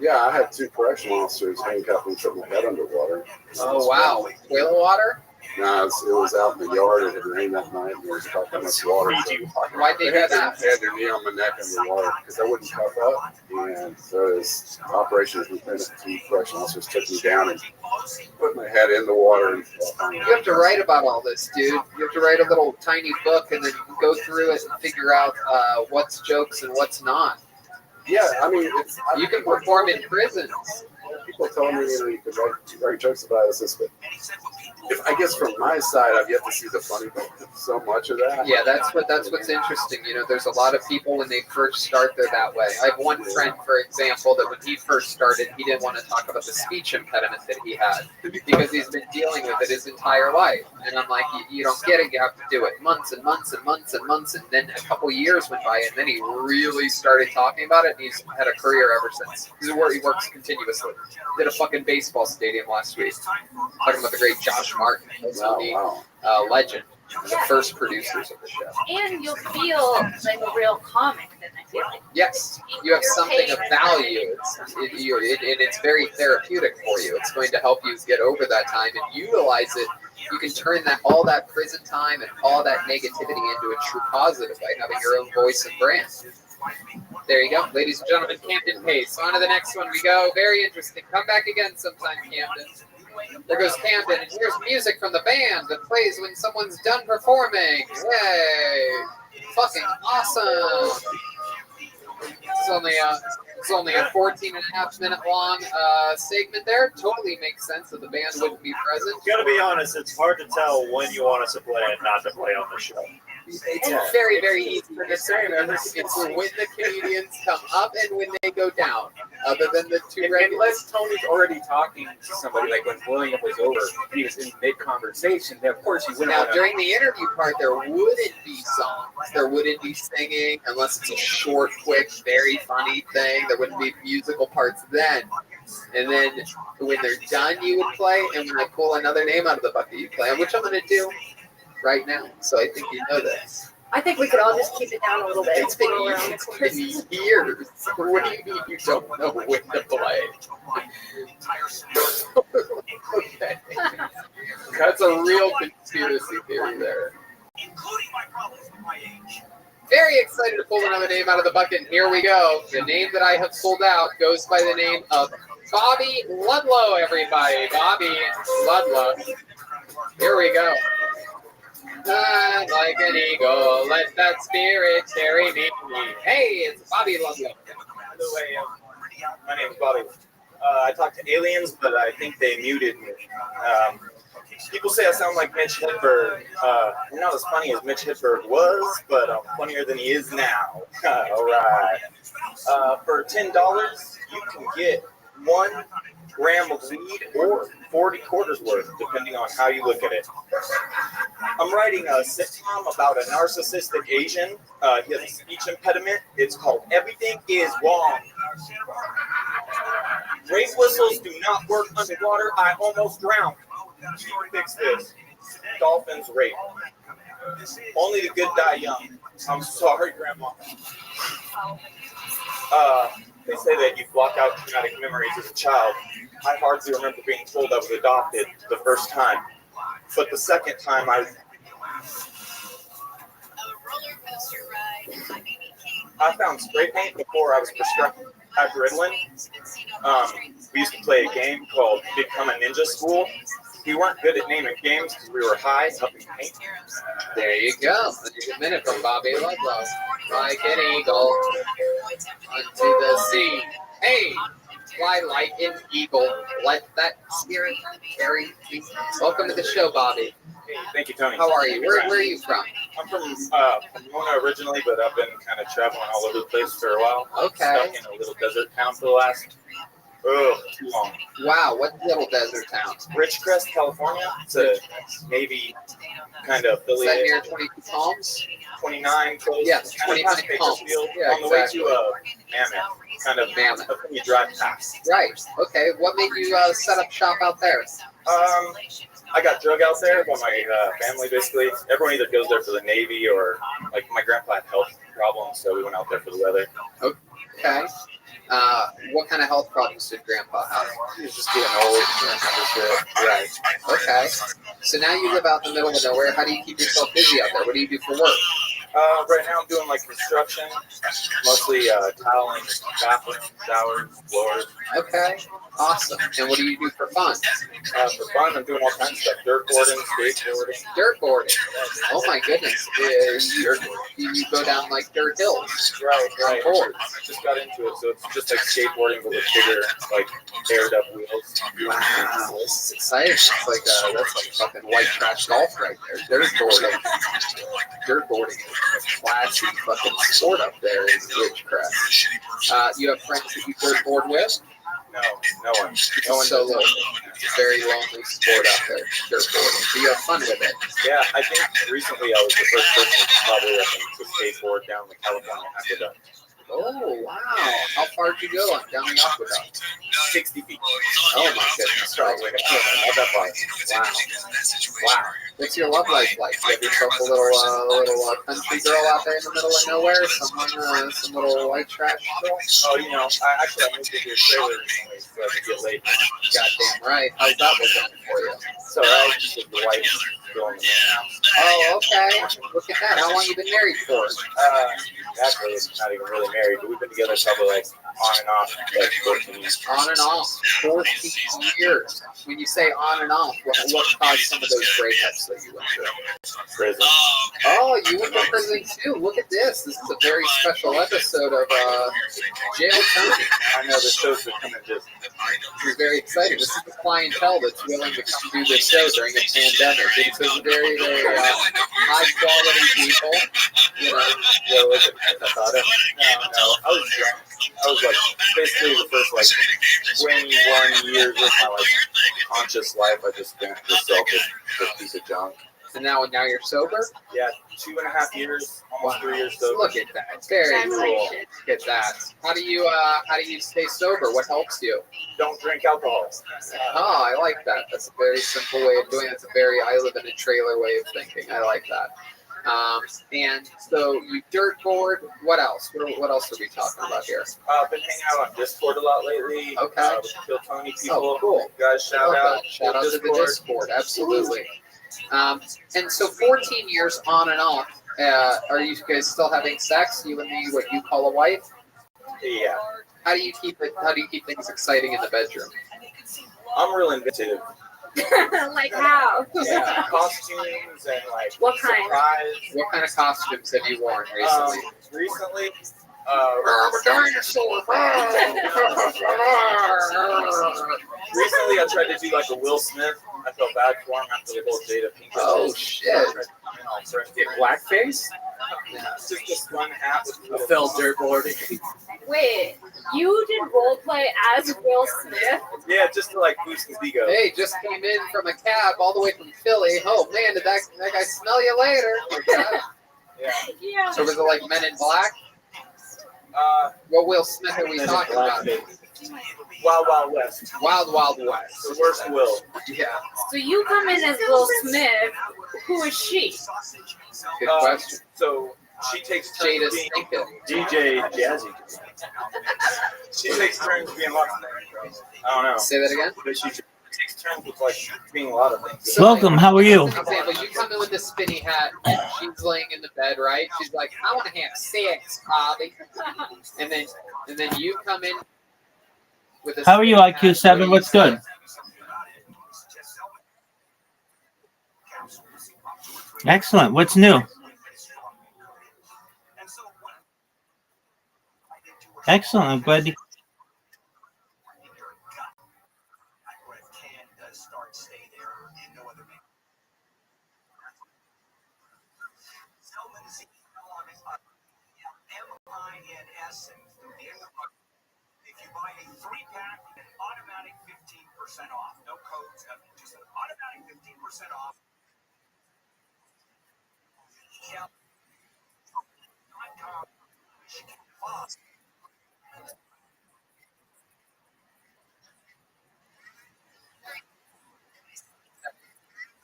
I had 2 correctional officers handcuffed me and put my head underwater. Oh wow, toilet water? No, it was out in the yard. It had rained that night, and there was about that much water. Why'd they do that? They had their knee on my neck underwater because I wouldn't cuff up. And so this operations lieutenant, 2 correctional officers took me down and put my head in the water. And You have to write about all this, dude. You have to write a little tiny book and then go through it and figure out what's jokes and what's not. Yeah, I mean, you can perform in prisons. People tell me, you could write jokes about this, but I guess from my side, I've yet to see the funny so much of that. Yeah, that's what's interesting. There's a lot of people when they first start, they're that way. I have one friend, for example, that when he first started, he didn't want to talk about the speech impediment that he had because he's been dealing with it his entire life. And I'm like, you don't get it. You have to do it months and months and months and months. And then a couple years went by, and then he really started talking about it. And he's had a career ever since. He works continuously. Did a fucking baseball stadium last week. Talking about the great Josh Martin, legend, the first producers of the show. And you'll feel like a real comic then, I feel like. Yes, you have something of value. It's very therapeutic for you. It's going to help you get over that time and utilize it. You can turn all that prison time and all that negativity into a true positive by having your own voice and brand. There you go, ladies and gentlemen, Camden Pace. On to the next one we go. Very interesting. Come back again sometime, Camden. There goes Camden, and here's music from the band that plays when someone's done performing. Yay! Fucking awesome! It's only a 14.5-minute long segment there. Totally makes sense that the band wouldn't be present. Gotta be honest, it's hard to tell when you want us to play and not to play on the show. It's very, very easy to discern. It's when the comedians come up and when they go down. Other than the 2 regulars. Unless Tony's already talking to somebody, like when William was over, he was in mid-conversation, then of course he wouldn't. Now, during the interview part, there wouldn't be songs. There wouldn't be singing, unless it's a short, quick, very funny thing. There wouldn't be musical parts then. And then when they're done, you would play. And when I pull another name out of the bucket, you play, which I'm going to do right now. So I think you know this. I think we could all just keep it down a little bit. It's been years. What do you mean you don't know when to play? Okay. That's a real conspiracy theory there. Very excited to pull another name out of the bucket. And here we go. The name that I have pulled out goes by the name of Bobby Ludlow, everybody. Bobby Ludlow. Here we go. Like an eagle, let that spirit carry me. Hey, it's Bobby Ludlow. By the way, my name is Bobby. I talk to aliens, but I think they muted me. People say I sound like Mitch Hedberg. You're not as funny as Mitch Hedberg was, but I'm funnier than he is now. All right. For $10, you can get 1 gram of weed or 40 quarters worth, depending on how you look at it. I'm writing a sitcom about a narcissistic Asian. He has a speech impediment. It's called Everything is Wrong. Rape whistles do not work underwater. I almost drowned. Fix this. Dolphins rape. Only the good die young. I'm sorry, Grandma. They say that you block out traumatic memories as a child. I hardly remember being told I was adopted the first time. But the second time I found spray paint before I was prescribed adrenaline. We used to play a game called Become a Ninja School. We weren't good at naming games because we were high, helping paint. There you go. That's a minute from Bobby Ludlow. Like an eagle unto the sea. Hey, fly like an eagle. Let that spirit carry you. Welcome to the show, Bobby. Hey, thank you, Tony. How are you? Where are you from? I'm from Pomona originally, but I've been kind of traveling all over the place for a while. Okay. Stuck in a little desert town for the last too long. Wow, what little desert town? Ridgecrest, California. It's a Navy kind of Is that affiliate. near 22 Palms? 29 close. Yes, kind of 29 past Palms. Bakersfield, Yeah, on the way exactly. to Mammoth. Kind of Mammoth. You drive past. Right. Okay. What made you set up shop out there? I got drug out there by my family, basically. Everyone either goes there for the Navy or, like, my grandpa had health problems, so we went out there for the weather. Okay. What kind of health problems did Grandpa have? He was just getting old. Right. Okay. So now you live out in the middle of nowhere. How do you keep yourself busy out there? What do you do for work? Right now I'm doing, like, construction, mostly tiling, bathroom, showers, floors. Okay. Awesome. And what do you do for fun? For fun, I'm doing all kinds of stuff. Dirt boarding, skateboarding. Dirt boarding. Oh my goodness. You go down like dirt hills. Right. On board. Just got into it, so it's just like skateboarding with bigger, like, aired up wheels. Wow, this is exciting. It's like that's like fucking white trash golf right there. Dirt boarding. Dirt boarding is a classy fucking sport up there in Ridgecrest. You have friends that you dirt board with? No one. So lonely. Very lonely sport out there, dirt boarding. But you have fun with it. Yeah, I think recently I was the first person probably to skateboard down the California aqueduct. Oh, wow. How far did you go down the aqueduct? 60 feet. Oh, my goodness. Right. Not that far. Wow. What's your love life like? You have yourself a little country girl out there in the middle of nowhere? Some little white trash girl? Oh, you know, I moved into a trailer recently so I could get laid. Goddamn right. How's that working for you? So I just with the wife going to house. Oh, okay. Look at that. How long you been married for? Actually, it's not even really married, but we've been together probably like on and off like 14 years. On and off, 14 years. When you say on and off, what caused some of those breakups that you went through? Prison. Oh, you went to prison too. Look at this. This is a very special episode of Jail Tony. I know the shows that come in just. We're very excited. This is the clientele that's willing to come do this show during a pandemic. It's a very, very high quality people. You know, I thought it. No, I was drunk. I was like basically the first like 21 years of my like conscious life. I just been this selfish piece of junk. And now you're sober? Yeah, 2.5 years, almost 3 years sober. Look at that. It's very cool. Look at that. How do you stay sober? What helps you? Don't drink alcohol. Oh, I like that. That's a very simple way of doing it. It's a very I live in a trailer way of thinking. I like that. And so you dirt board. What else? What else are we talking about here? I've been hanging out on Discord a lot lately. Okay. With Kill Tony people. Oh, cool. Guys, shout out. Shout out to the Discord. Absolutely. And so 14 years on and off. Are you guys still having sex? You and me, what you call a wife? Yeah. How do you keep things exciting in the bedroom? I'm real inventive. Like how? Yeah, costumes and like what kind? Surprise. What kind of costumes have you worn recently? Recently, I'm a dinosaur. Recently, I tried to do like a Will Smith. I felt bad for him after the whole Jada Pinkett. Oh shit! Did blackface? Just this one hat with I felt dirtboarding. Wait, you did role play as Will Smith? Yeah, just to like boost his ego. Hey, just came in from a cab all the way from Philly. Oh man, did that guy smell you later? Yeah. So was it like Men in Black? What Will Smith are we talking about? Wild Wild West. Wild Wild West. The worst Will. Yeah. So you come in as Will Smith. Who is she? Good question. So she takes Jada turns being Pinkett. DJ Jazzy. she takes turns being lots of things. I don't know. Say that again. But she takes turns with like being a lot of things. So, Welcome. How are you? For example, you come in with this spinny hat. She's laying in the bed, right? She's like, "I want to have sex, Bobby." And then you come in with a. How are you, spinny hat. IQ7? What's good? Excellent. What's new? Excellent. I'm glad you. If you buy a 3-pack, an automatic 15% off. No codes, just an automatic 15% off.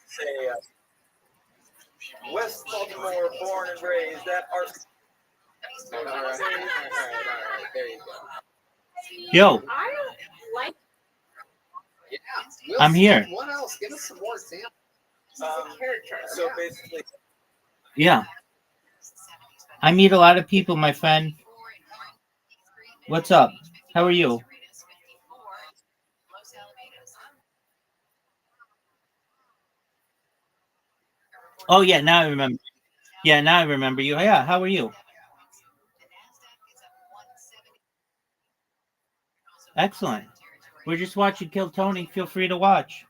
Say, West Baltimore, born and raised at art. All right. There you go. Yo, I like. Yeah. Will I'm here. Smith, what else? Give us some more examples. So basically, Yeah. I meet a lot of people, my friend. What's up? How are you? Oh, yeah, now I remember. Yeah, now I remember you. Yeah, how are you? Excellent. We're just watching Kill Tony. Feel free to watch.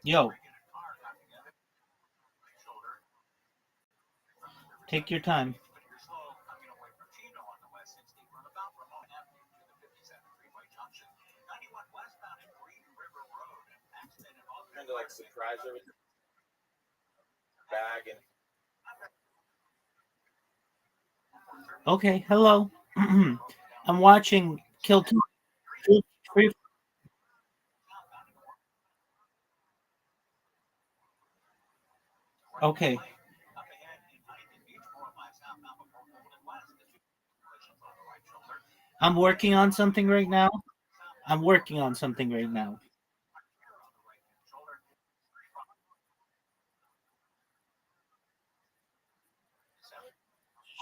Yo. Take your time. kind of like surprise her with the bag and. Okay, hello. I'm watching Kill Tony. Okay. I'm working on something right now. I'm working on something right now.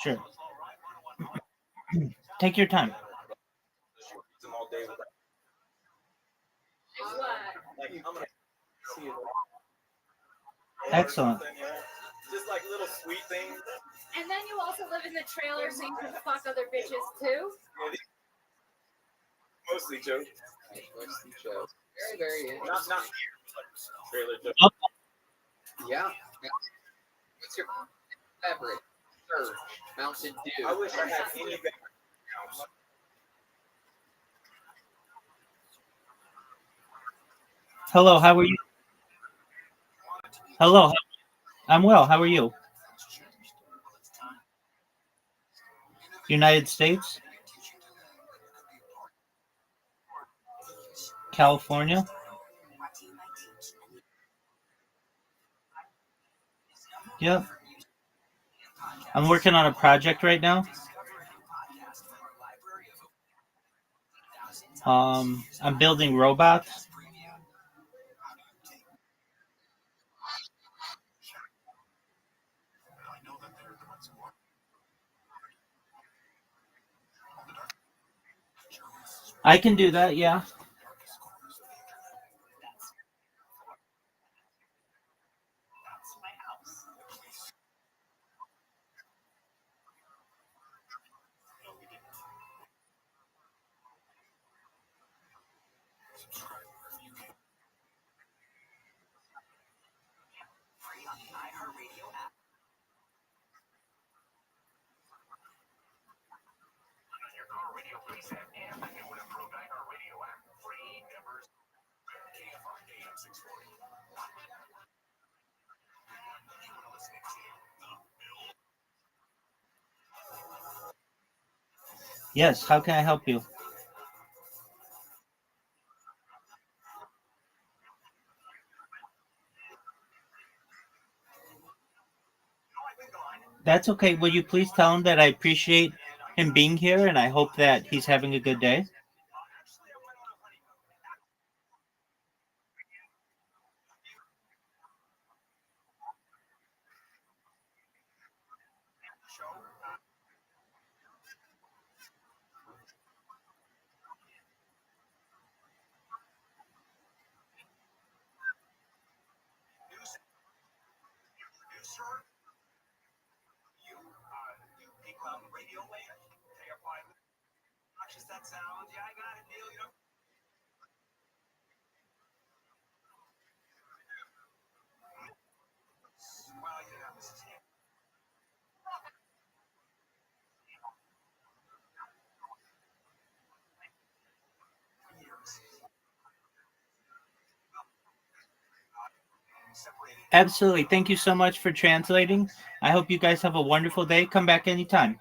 Sure. Take your time. All day with like, I'm gonna see you. Excellent. Just like little sweet things. And then you also live in the trailer so you can fuck other bitches too. Mostly jokes. Mostly jokes. Very, very interesting. Not here, like trailer jokes. Oh, Yeah. What's your favorite? Surge, Mountain Dew. I wish I had any better. hello, how are you? Hello. I'm well. How are you? United States? California? Yep. I'm working on a project right now. I'm building robots. I can do that, yeah. Yes, how can I help you? That's okay. Will you please tell him that I appreciate him being here and I hope that he's having a good day? Absolutely. Thank you so much for translating. I hope you guys have a wonderful day. Come back anytime.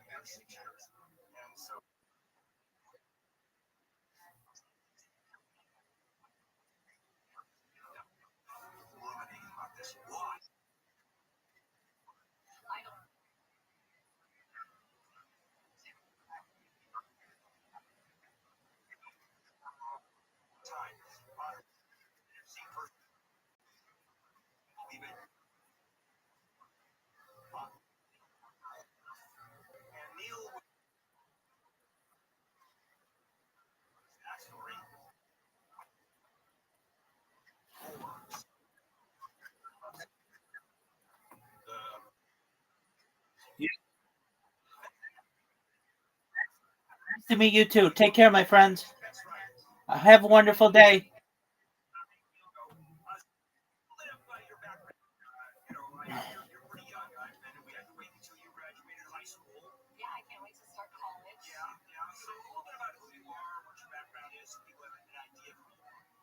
Nice to meet you too. Take care, my friends. Have a wonderful day.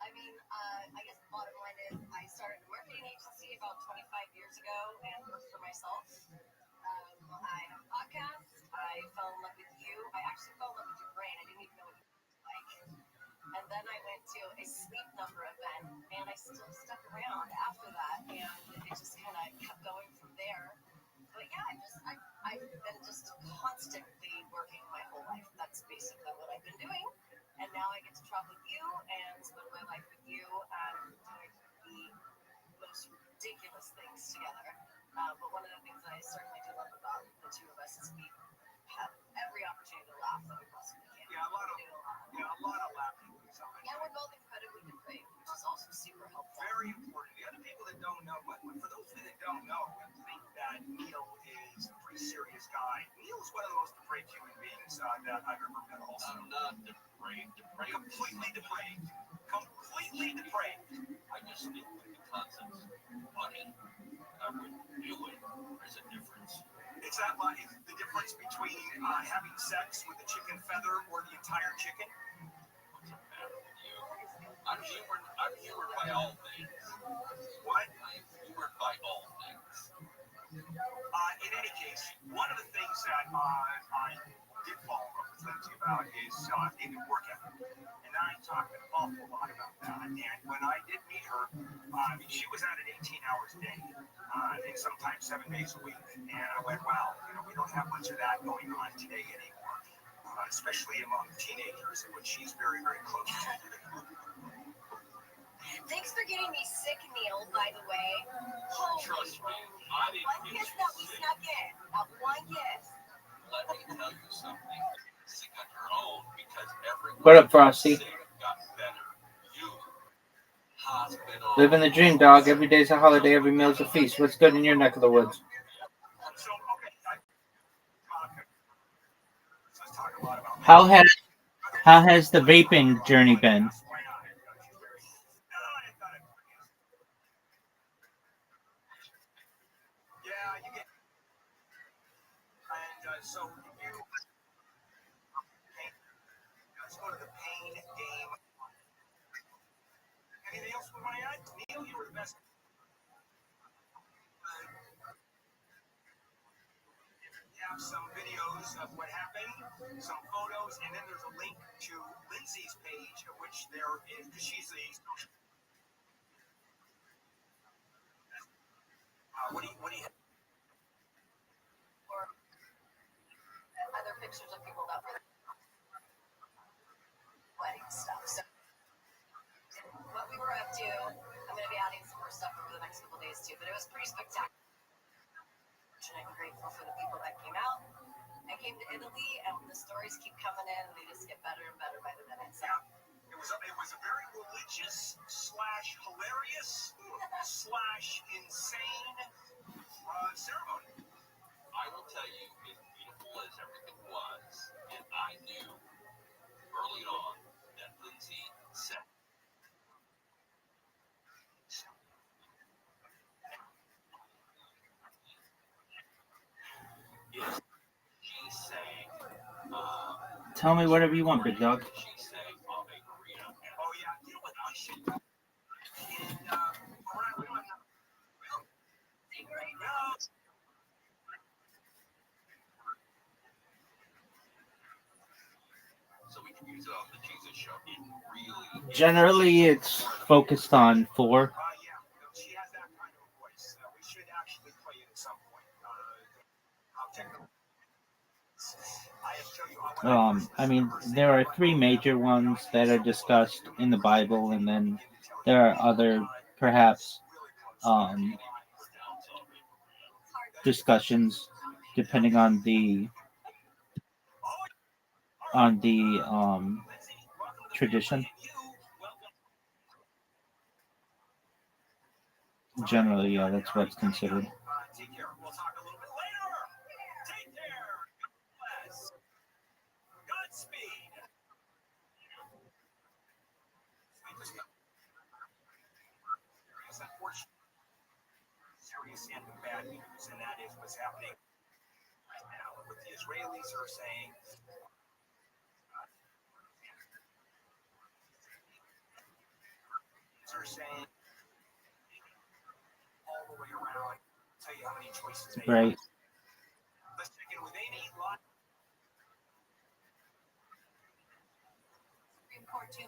I mean, I guess the bottom line is I started a marketing agency about 25 years ago and worked for myself. I have a podcast. I fell in love with you. I actually fell in love with your brain. I didn't even know what you looked like. And then I went to a sleep number event, and I still stuck around after that, and it just kind of kept going from there. But yeah, I've been just constantly working my whole life. That's basically what I've been doing. And now I get to travel with you and spend my life with you and doing the most ridiculous things together. But one of the things I certainly do love about the two of us is we have every opportunity to laugh that we possibly can. Yeah, a lot of laughing. And we're both incredibly depraved, which is also super helpful. Very important. The other people that don't know, but for those of you that don't know, think that Neil is a pretty serious guy. Neil is one of the most depraved human beings that I've ever met. Also, I'm not depraved. Completely depraved. Completely depraved. I just think with the concepts of money, I wouldn't do it. There's a difference. Is that like the difference between having sex with a chicken feather or the entire chicken? What's the matter with you? I'm humored by all things. What? I'm humored by all things. In any case, one of the things that I did fall in love with Lindsay about is in the work ethic. And I talked an awful lot about that. And when I did meet her, she was at it 18 hours a day, and sometimes 7 days a week. And I went, wow, we don't have much of that going on today anymore, especially among teenagers, in which she's very, very close to. Thanks for getting me sick, Neil, by the way. Trust me, I didn't one kiss that we snuck in. One kiss. Let me tell you something. Sick on your own because everyone What up, Frosty? got better. You, hospital. Living the dream, dog. Every day's a holiday, every meal's a feast. What's good in your neck of the woods? How has the vaping journey been? have some videos of what happened, some photos, and then there's a link to Lindsay's page, which there is, because she's the social. What do you have? Or other pictures of people that were wedding stuff. So what we were up to, I'm going to be adding some more stuff over the next couple days too, but it was pretty spectacular. And I'm grateful for the people that came out. I came to Italy, and the stories keep coming in, and they just get better and better by the minute. So. It was a very religious / hilarious / insane ceremony. I will tell you, as beautiful as everything was, and I knew early on that Lindsay said. She's saying, Tell me whatever you want, big dog. she's saying Ave Maria. Oh yeah, you know what I should. And we don't have secret. No. So we can use it on the Jesus show. It really. Generally, it's focused on 4. Yeah, she has that kind of voice. We should actually play it at some point. I'll check it. I mean, there are 3 major ones that are discussed in the Bible, and then there are other, perhaps, discussions depending on the tradition. Generally, yeah, that's what's considered. Take care. We'll talk a little bit later. Take care. God bless. Godspeed. Serious and bad news, and that is what's happening right now. What the Israelis are saying. Are saying all the way around. Tell you how many choices they Right. have. Let's check in with Amy. Supreme Court to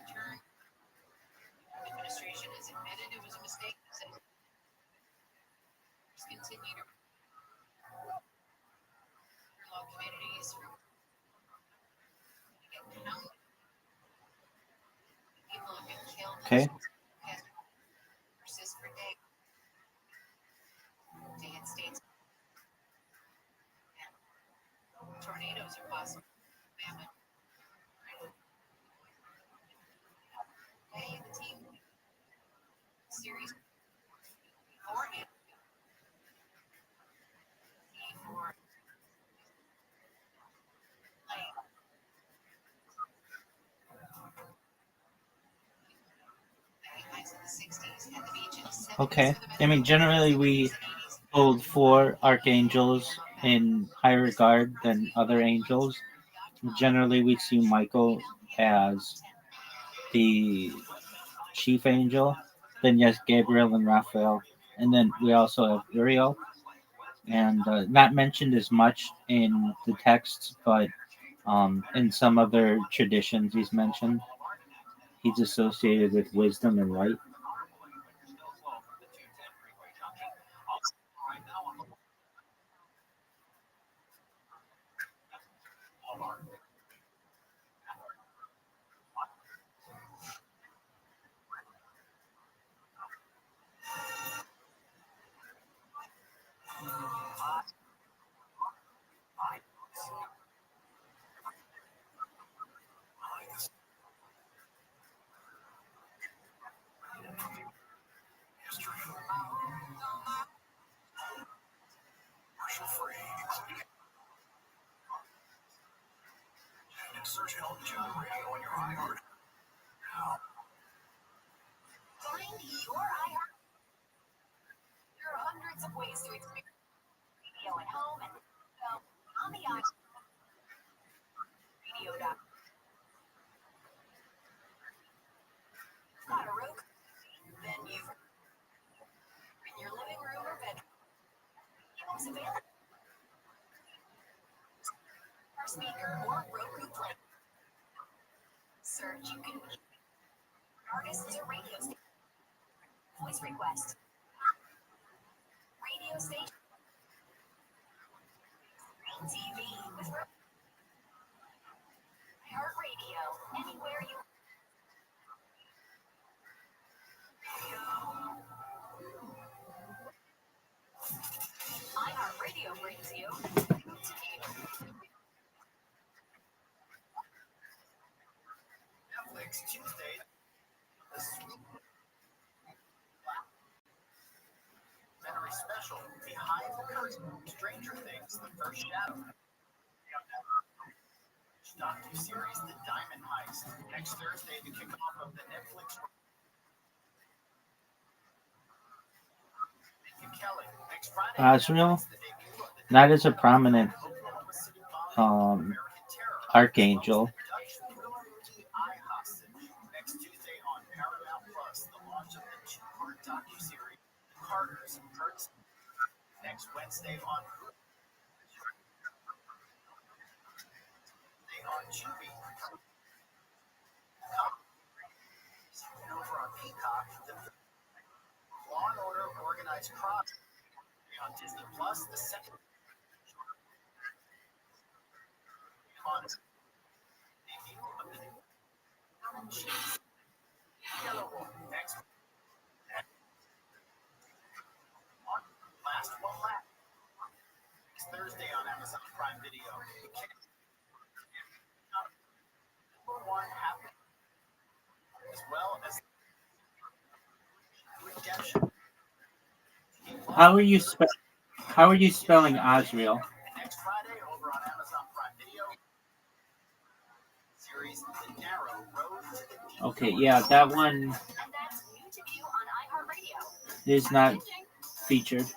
return. Administration has admitted it was a mistake. Continue to law communities. People have been killed. Okay. Persist for days. To hit states. Tornadoes are possible. Famine. Hey, the team. Series. Beforehand. For Okay. I mean, generally we hold 4 archangels in higher regard than other angels. Generally, we see Michael as the chief angel. Then, yes, Gabriel and Raphael. And then we also have Uriel. And not mentioned as much in the texts, but in some other traditions he's mentioned. He's associated with wisdom and light. Search Elton Radio on your iHeart. Find your iHeart. There are hundreds of ways to experience radio at home and on the iHeart. Radio. search, you can artists or radio station. Voice request. Radio station. TV with Heart Radio. Anywhere you. iHeartRadio brings you Netflix Tuesday. Documentary special Behind the Curtain. Stranger Things: The First Shadow. Docu-series The Diamond Heist. Next Thursday, the kickoff of the Netflix. Kelly. Next Friday. Azrael, that is a prominent archangel. Next Tuesday on Paramount Plus, the launch of the two-part docu-series Carter's and Kurt's. Next Wednesday on Tubi. Over on Peacock, the Law and Order Organized Crime on Disney Plus. The second on Yellow Wolf. Next last one last. Next Thursday on Amazon Prime Video. One happened as well as Redemption. How are you spelling Azrael? Next Friday over on Amazon Prime Video. Series The Narrow Road to the Deep. Okay, yeah, that one And that's new to view on iHeartRadio. is not featured.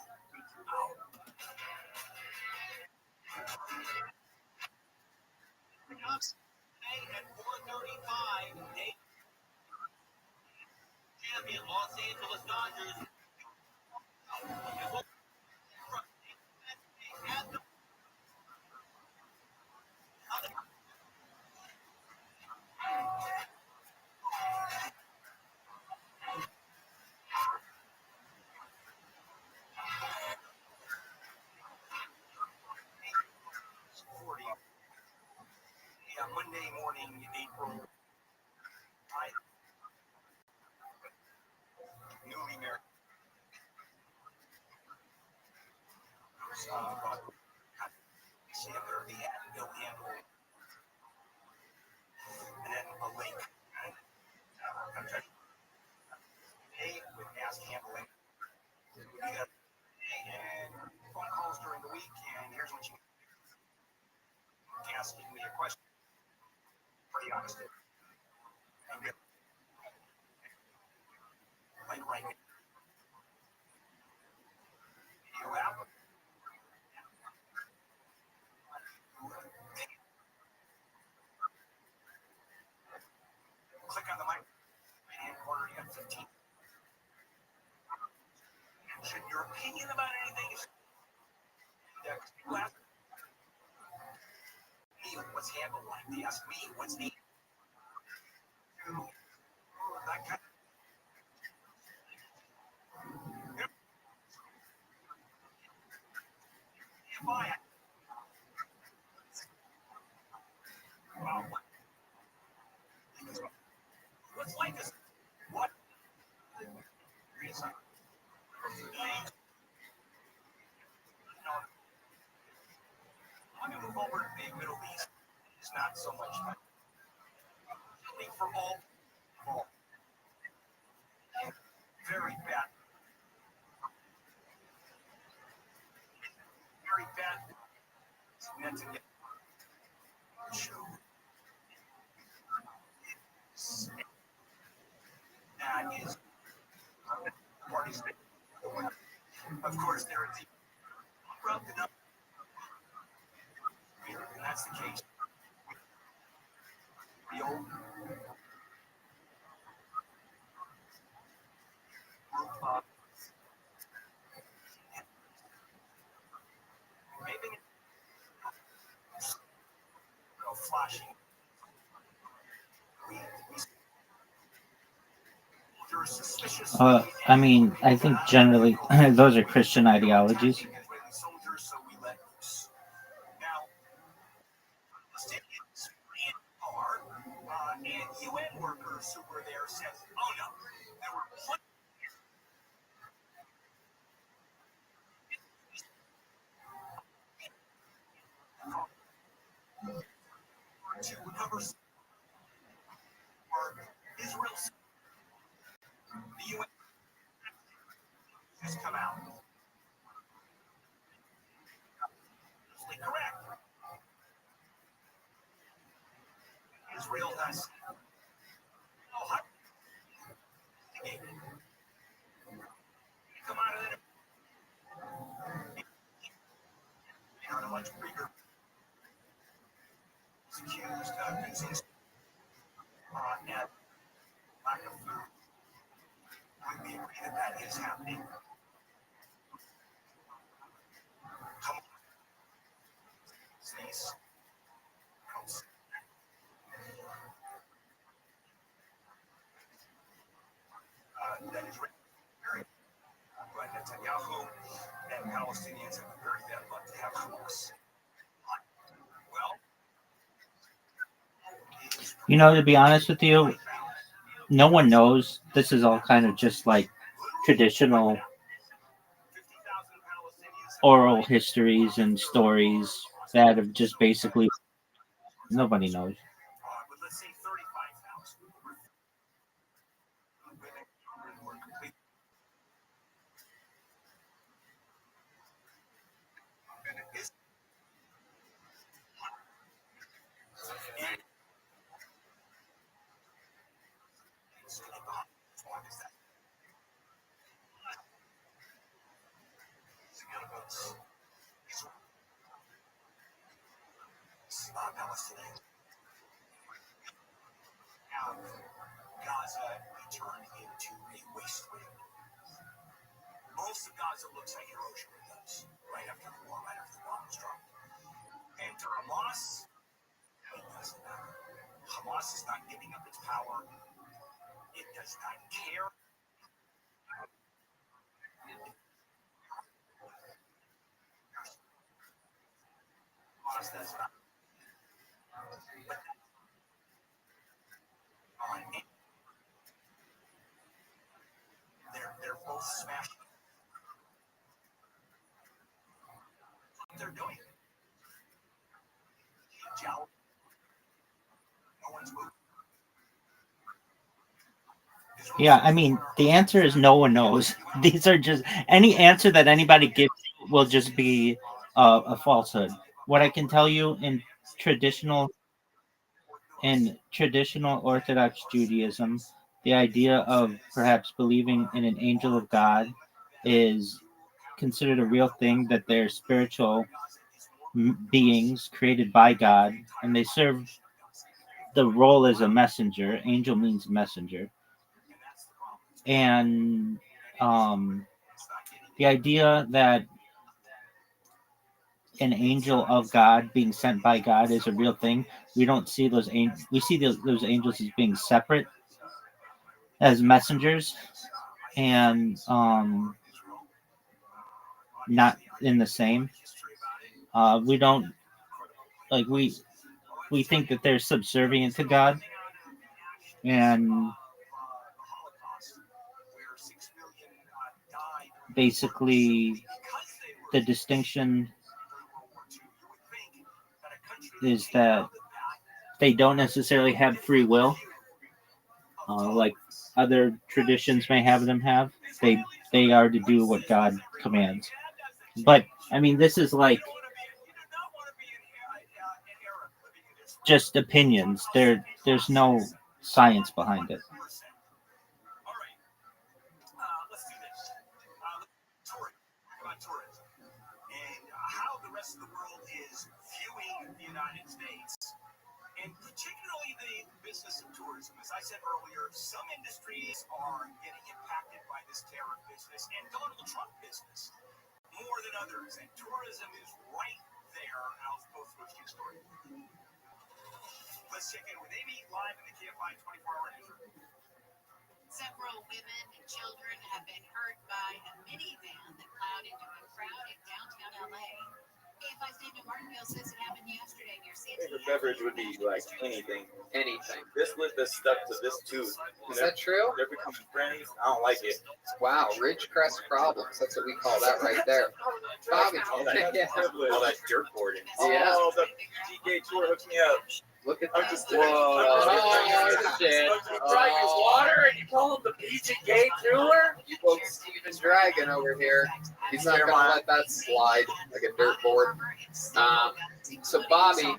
Champion Los Angeles Dodgers. Monday morning, April. Newly married. Sander, the Bill Handle. And then a link. Hey, with Ask Handling. And phone calls during the week, and here's what you asking me a question. Pretty honest. Like right now. You app. Click on the mic. Right-hand corner, you got 15. Should your opinion about anything is you ask me what's handled like. They ask me what's needed. That kind if I well, what's like this? What? I'm gonna move over to the Middle East. It's not so much. I think for all very bad. Very bad. It's meant to get that is parties. Of course, there is rubbed it up. And that's the case. The old maybe flashing. I mean, I think generally those are Christian ideologies. You know, to be honest with you, no one knows. This is all kind of just like traditional oral histories and stories that have just basically nobody knows. Yeah, I mean, the answer is no one knows. These are just any answer that anybody gives you will just be a falsehood. What I can tell you traditional traditional Orthodox Judaism, the idea of perhaps believing in an angel of God is considered a real thing. That they're spiritual beings created by God, and they serve the role as a messenger. Angel means messenger, and the idea that an angel of God being sent by God is a real thing. We don't see those angels. We see those angels as being separate, as messengers, and not in the same. We don't like we think that they're subservient to God, and basically the distinction is that they don't necessarily have free will, like other traditions may have them have. They are to do what God commands. But I mean, this is like just opinions. There's no science behind it. Several women and children have been hurt by a minivan that plowed into a crowd in downtown LA. KFI Stephen Martinville says it happened yesterday near Favorite beverage would be like anything. Anything. This lip is stuck to this tooth. Is that true? They're becoming friends. I don't like it. Wow, Ridgecrest problems. That's what we call that right there. Bobby. All that, all that dirt boarding. Yeah. Oh, the DK tour hooked me up. Look at I'm that. just Whoa. oh, Shit. Trying his water and you call him the PGK tour? You quote Steven Dragon over here. He's not going to let that slide like a dirt board. So, Bobby,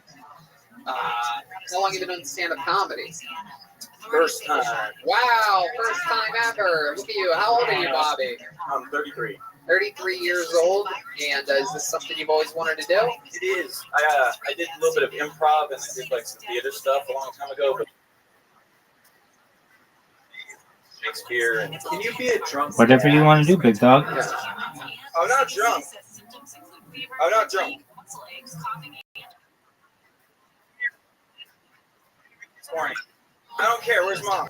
how long have you been doing stand-up comedy? First time. Wow, first time ever. Look at you. How old are you, Bobby? I'm 33. 33 years old. And is this something you've always wanted to do? It is. I did a little bit of improv and I did like some theater stuff a long time ago. But Shakespeare and can you be a drunk? Whatever you want to do, big dog. Yeah. I'm not drunk. I'm not drunk. It's morning. I don't care. Where's mom?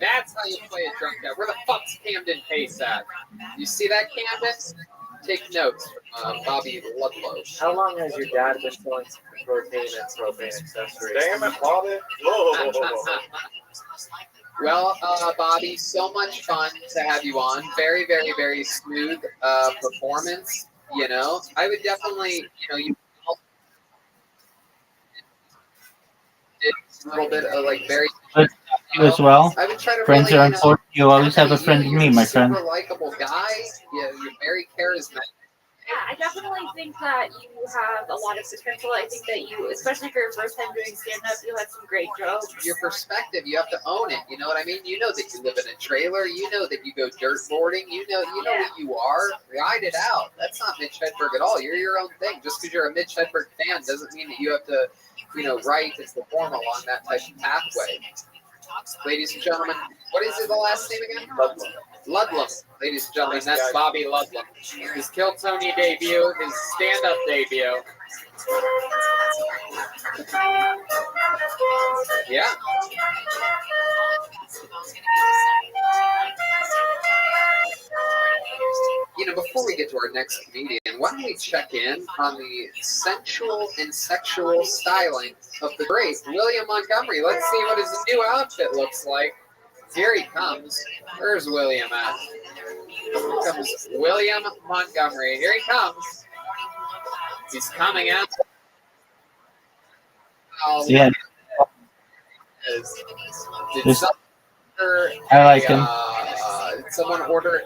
That's how you play a drunk guy. Where the fuck's Camden Pace at? You see that, Candace? Take notes from Bobby Ludlow. How long has your dad been selling propane and propane accessories? Damn it, Bobby. Whoa. Well, Bobby, so much fun to have you on. Very, very, very smooth performance. You know, I would definitely, you did a little bit of like very. You as well. I would try to Friends really, are important. You always have a friend in me, my friend. You're a super likable guy. You're very charismatic. Yeah, I definitely think that you have a lot of potential. I think that you, especially for your first time doing stand-up, you had some great jokes. Your perspective, you have to own it. You know what I mean? You know that you live in a trailer. You know that you go dirt boarding. You know who you are. Ride it out. That's not Mitch Hedberg at all. You're your own thing. Just because you're a Mitch Hedberg fan doesn't mean that you have to, write and perform along that type of pathway. Ladies and gentlemen, what is the last name again? Ludlum. Ladies and gentlemen, that's Bobby Ludlum. His Kill Tony debut, his stand-up debut. Yeah. Before we get to our next comedian, why don't we check in on the sensual and sexual styling of the great William Montgomery. Let's see what his new outfit looks like. Here he comes. Where's William at? Here comes William Montgomery. Here he comes. He's coming out. Yeah. I like him. Did someone order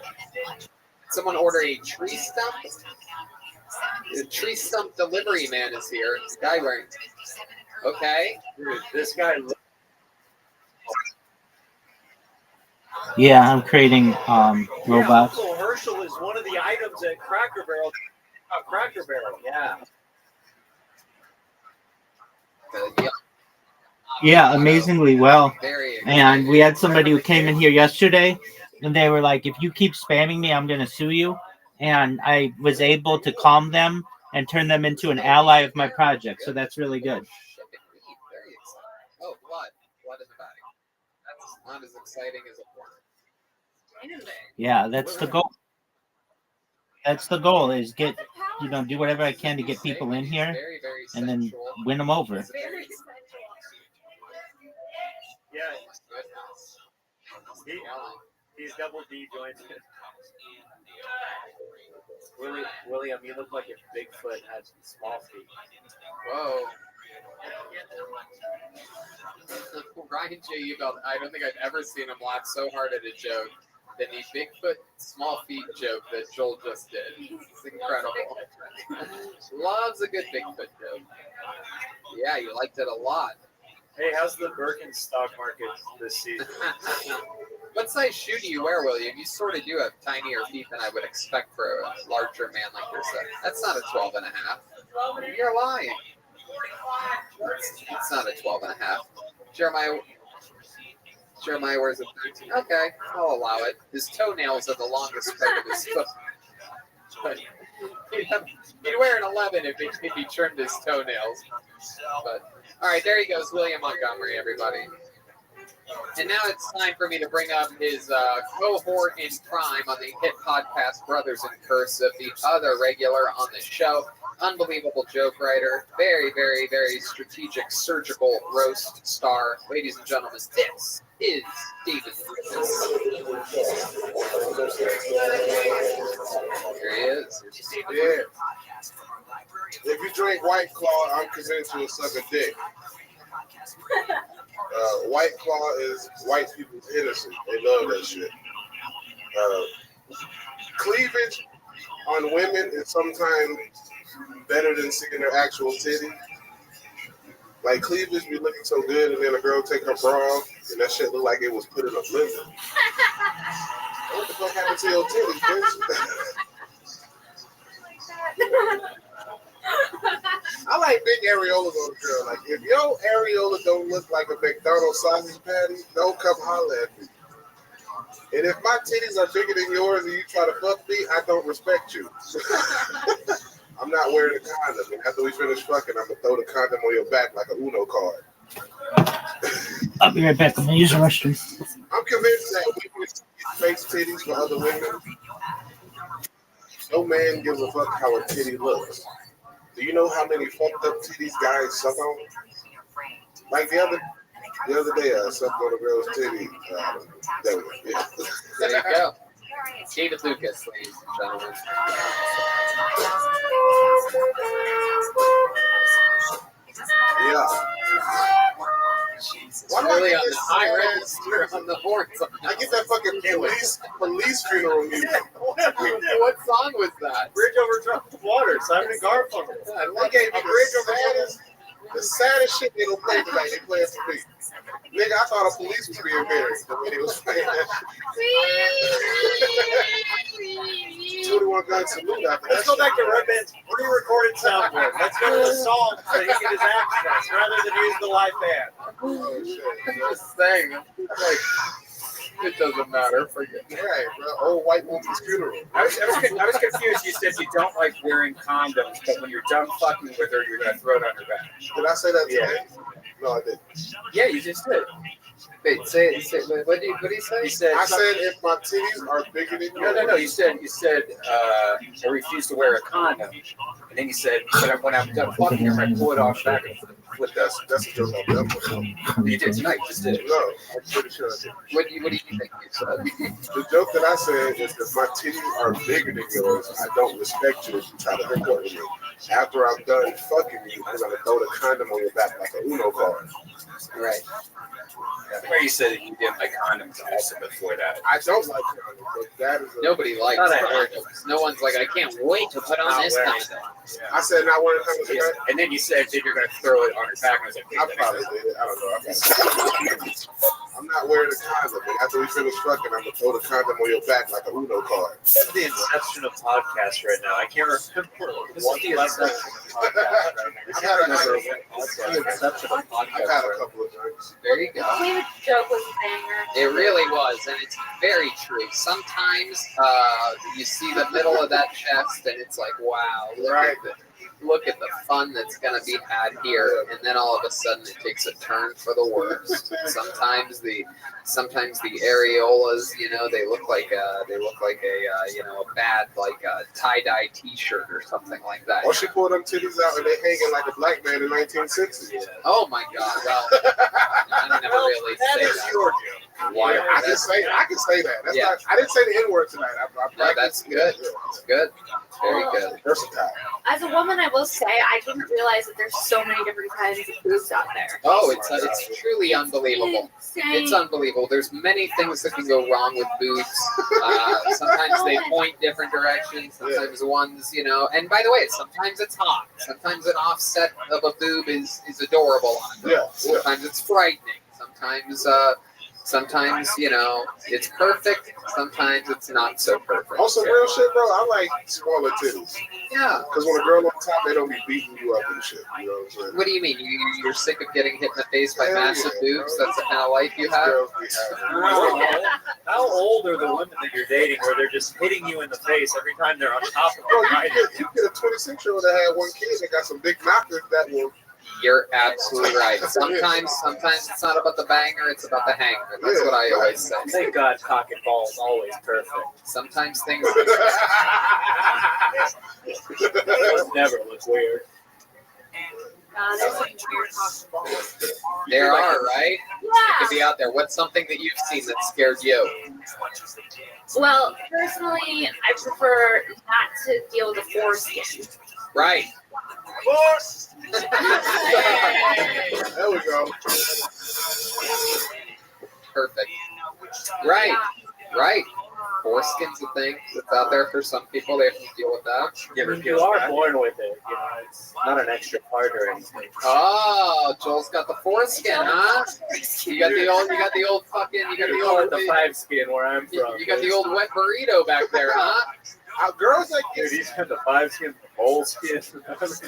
a tree stump? The tree stump delivery man is here. This guy wearing. Okay. Dude, this guy. Yeah, I'm creating robots. Uncle Herschel is one of the items at Cracker Barrel. Cracker Barrel, yeah. Yeah, amazingly well. And we had somebody who came in here yesterday, and they were like, if you keep spamming me, I'm going to sue you. And I was able to calm them and turn them into an ally of my project. So that's really good. Oh, blood. Blood in the body. That's not as exciting as a porn. Yeah, that's the goal. That's the goal is do whatever I can to get people in here and then win them over. Yeah. He's double D joints. William, you look like if Bigfoot had some small feet. Whoa. Ryan J. Ebelt, I don't think I've ever seen him laugh so hard at a joke than the Bigfoot small feet joke that Joel just did. It's incredible. Loves a good Bigfoot joke. Yeah, you liked it a lot. Hey, how's the Birkenstock market this season? What size shoe do you wear, William? You sort of do have tinier feet than I would expect for a larger man like yourself. That's not a 12 and a half. You're lying. It's not a 12 and a half. Jeremiah wears a 13. Okay, I'll allow it. His toenails are the longest part of his foot. But He'd wear an 11 if he trimmed his toenails. But all right, there he goes, William Montgomery, everybody. And now it's time for me to bring up his cohort in crime on the hit podcast Brothers in Cursive, the other regular on the show. Unbelievable joke writer, very, very, very strategic surgical roast star. Ladies and gentlemen, this is David Lucas. Here he is. Yeah. If you drink White Claw, I'm convinced you'll suck a dick. White Claw is white people's innocent. They love that shit. Cleavage on women is sometimes better than seeing their actual titty. Like cleavage be looking so good, and then a girl take her bra off, and that shit look like it was put in a blender. What the fuck happened to your titties, bitch? I like big areolas on a girl. Like, if your areola don't look like a McDonald's sausage patty, don't come holler at me. And if my titties are bigger than yours and you try to fuck me, I don't respect you. I'm not wearing a condom. And after we finish fucking, I'm going to throw the condom on your back like a Uno card. I'll be right back. I'm going to use the restroom. I'm convinced that women face titties for other women. No man gives a fuck how a titty looks. Do you know how many fucked up titties guys suck on? Like the other day, I sucked on a girl's titty. There you go. David Lucas, ladies and gentlemen. Yeah. Why really on the high register on the horns? I get that fucking police funeral music. What song was that? Bridge Over Troubled Water, Simon and Garfunkel. They gave me the saddest shit they don't play tonight. They play it for me. Nigga, I thought a police was being buried the way they was playing that shit. 21 Gun Salute after that. Let's go back to Redman's pre-recorded soundboard. Let's go to the song so he can get his access rather than use the live band. Oh, shit. I'm just saying. Like, it doesn't matter. Forget it. Right, bro. Old white woman's funeral. I was confused. You said you don't like wearing condoms, but when you're done fucking with her, you're going to throw it on her back. Did I say that today? No, I didn't. Yeah, you just did. Wait, say what did he say? You said I said if my titties are bigger than yours. No. You said I refuse to wear a condom, and then you said when I'm done fucking her, I pull it off back and flip us. That's a joke I've done before. You did tonight. You just did. No, I'm pretty sure I did. What do you think you said? The joke that I said is if my titties are bigger than yours, I don't respect you if you try to hook up with me. After I'm done fucking you, I'm gonna throw the condom on your back like a Uno card. Right. Where you said that you didn't like condoms also before that. I don't like condoms, but that is nobody likes condoms. No one's like, I can't wait to put on this condom. Yeah. I said not wearing condoms. Yes. And then you said that you're going to throw it on her back. And I was like, I probably did. I don't know. I'm not wearing a condom, but after we finish fucking, I'm gonna throw the condom on your back like a Uno card. That's the inception of podcast right now. I can't remember what the inception of podcast right now. I can't remember what's the inception of podcast. I've had a couple of drinks. There you go. The joke was a banger. It really was, and it's very true. Sometimes you see the middle of that chest, and it's like, wow, look at the fun that's gonna be had here, and then all of a sudden it takes a turn for the worst. Sometimes the areolas, they look like a bad tie-dye T-shirt or something like that. Or she pulled them titties out and they hanging like a black man in 1960s. Oh my God! Well, I never really say that. Why? I can say that. That's Yeah. not, I didn't say the N-word tonight. No, that's good. That's good. Very good. Versatile. As a woman, I will say I didn't realize that there's so many different kinds of boobs out there. Oh, it's truly unbelievable. It's unbelievable. There's many things that can go wrong with boobs. Sometimes they point different directions. Sometimes ones, And by the way, sometimes it's hot. Sometimes an offset of a boob is adorable on a girl. Yeah. Sometimes it's frightening. Sometimes, you know, it's perfect. Sometimes it's not so perfect. On some real shit, bro, I like smaller titties. Yeah. Because when a girl on top, they don't be beating you up and shit. You know what I'm saying? What do you mean? You're sick of getting hit in the face by massive boobs? That's the kind of life you have? How old are the women that you're dating where they're just hitting you in the face every time they're on top of Bro, you? you get a 26-year-old that had one kid that got some big knockers that will. You're absolutely right. Sometimes it's not about the banger, it's about the hanger. That's what I always say. Thank God cock and ball is always perfect. Sometimes things never look weird. There's some weird possible. there are, right? Yeah. It could be out there. What's something that you've seen that scared you? Well, personally, I prefer not to deal with the foreskin. Right. There we go. Perfect. Right. Right. Foreskin's a thing that's out there for some people. They have to deal with that. You are born with it. You know, it's not an extra part or anything. Oh, Joel's got the foreskin, huh? You got the old fucking. You got the old the 5 skin where I'm from. You got the old wet burrito back there, huh? Girls like dude, he's got the 5 skin, the bowl skin.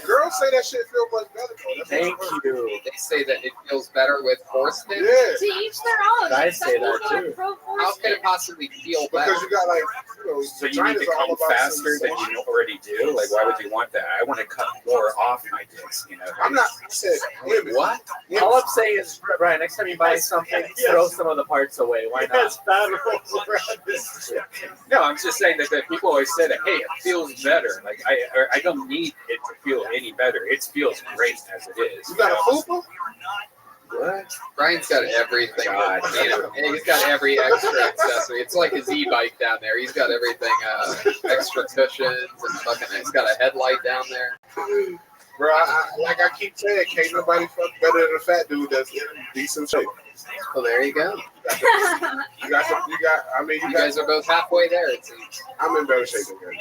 Girls say that shit feel much better. Thank you. They say that it feels better with foreskin. Yeah. To each their own. I say that too. How can it possibly feel better? Because you got like, you know, So you need to come faster than you already do? Like, why would you want that? I want to cut more off my dicks, you know? I'm not, I said women. What? All I'm saying is, Brian, next time you buy something, throw some of the parts away. Why not? No, I'm just saying that people always say that, hey, it feels better. Like, I don't need it to feel any better. It feels great as it is. You got a fupa? What? Brian's got everything. God, He's got every extra accessory. It's like his e-bike down there. He's got everything, extra cushions and fucking. He's got a headlight down there. Bro, like I keep saying, can't nobody fuck better than a fat dude that's in decent shape. Well, there you go. You guys are both halfway there, it seems. I'm in better shape than you.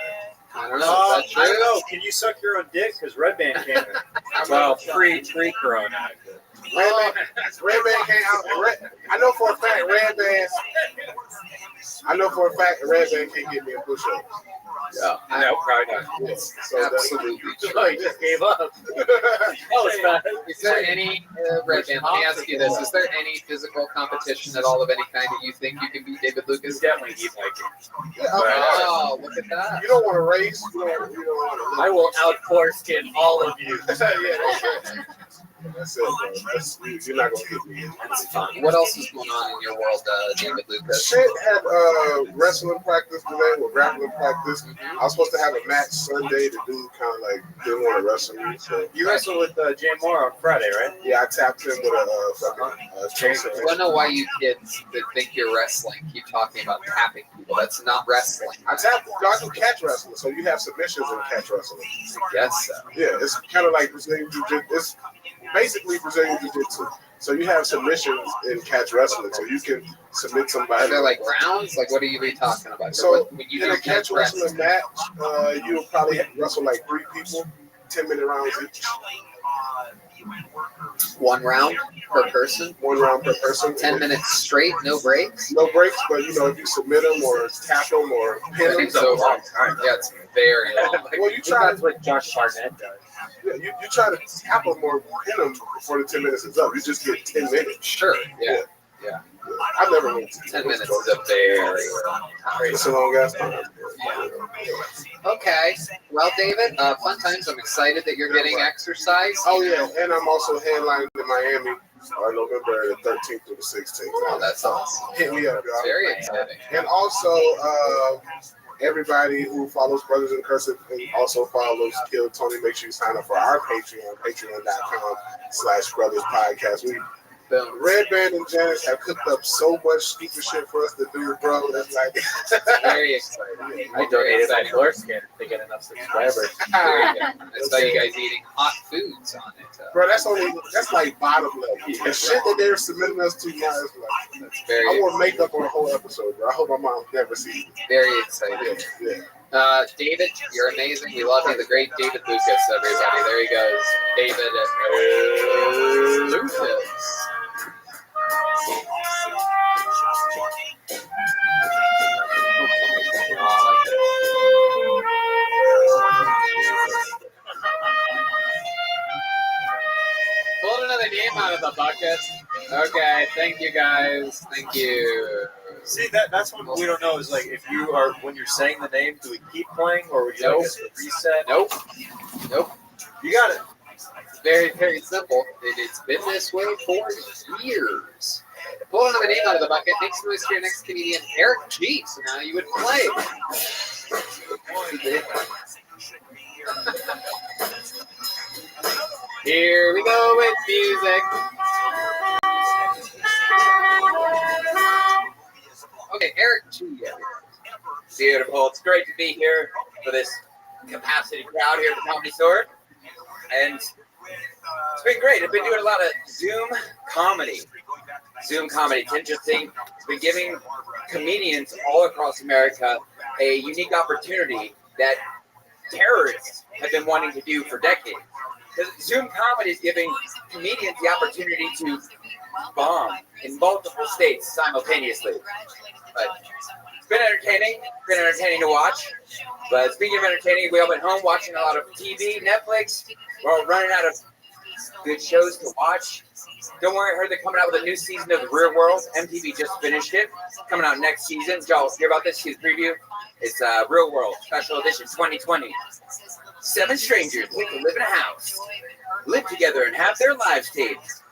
I don't know. Is that true? I don't know. Can you suck your own dick? Because Red Band can't. Well, pre-corona. Red Band can't out. I know for a fact Red Band can't get me a push-up. Yeah. No, probably not. Yes. Absolutely true. Oh, he just gave up. That was bad. Is there any, Red Band, let me ask you this. Is there any physical competition at all of any kind that you think you can beat David Lucas? Definitely eat like it. Yeah, Oh, look at that. You don't want to race. You don't want to. I will out-foreskin all of you. That's it, bro. You're not gonna get me. That's fine. What else is going on in your world, David Lucas? Shit had wrestling practice today, with grappling practice. I was supposed to have a match Sunday. The dude kind of like didn't want to wrestle me. So You wrestled with Jay Moore on Friday, right? yeah, I tapped him with a fucking chaser. I don't know why you kids that think you're wrestling keep talking about tapping people. That's not wrestling. I tapped. I do catch wrestling, so you have submissions in catch wrestling. I guess so. Yeah, it's kind of like Brazilian Jiu-Jitsu. It's basically Brazilian Jiu-Jitsu. So you have submissions in catch wrestling, so you can submit somebody. Are there like rounds? Like what are you talking about? So when you in a catch wrestling match, you'll probably wrestle like 3 people, 10-minute rounds each. 1 round per person? 1 round per person. 10 minutes straight, no breaks? No breaks, but you know, if you submit them or tap them or pin them, It's over. Yeah, it's very long. well, you try That's what Josh Barnett does. Yeah, you try to tap them or pin them before the 10 minutes is up. You just get 10 minutes. Sure. Yeah. I've never went to 10 minutes is a very long time. It's a long ass time. Okay. Well, David, fun times. I'm excited that you're getting exercise. Oh yeah, and I'm also headlining in Miami on November the 13th through the 16th. Oh, that's awesome. Hit me up, y'all. Very exciting. And also, everybody who follows Brothers in Cursive and also follows Kill Tony, make sure you sign up for our Patreon, patreon.com/Brothers Podcast. Red Band and Janice have cooked up so much stupid shit for us to do, bro. That's like very exciting. I donated that foreskin to get enough subscribers. I saw you guys eating hot foods on it. Bro, that's like bottom level. The shit that they're submitting us to now is like, that's very I wore makeup on the whole episode, bro. I hope my mom never sees it. Very exciting. Yeah. David, you're amazing. We love you. The great David Lucas, everybody. There he goes. David Lucas. pulled another name out of the bucket. Okay, thank you guys. Thank you. See, that's what we don't know is like if you are when you're saying the name, do we keep playing or would you like us to reset? Nope. You got it. It's very, very simple. It's been this way for years. Pull another name out of the bucket. Make some noise for your next comedian, Eric G. So now you would play. Here we go with music. Okay, Eric G. Beautiful. It's great to be here for this capacity crowd here at the Comedy Store. And it's been great. I've been doing a lot of Zoom comedy. It's interesting. It's been giving comedians all across America a unique opportunity that terrorists have been wanting to do for decades. Because Zoom comedy is giving comedians the opportunity to bomb in multiple states simultaneously. But it's been entertaining to watch. But speaking of entertaining, we all been home watching a lot of TV, Netflix. We're all running out of good shows to watch. Don't worry, I heard they're coming out with a new season of The Real World. MTV just finished it. Coming out next season. Did y'all hear about this? See the preview? It's Real World Special Edition 2020. 7 strangers live in a house, live together, and have their lives taped.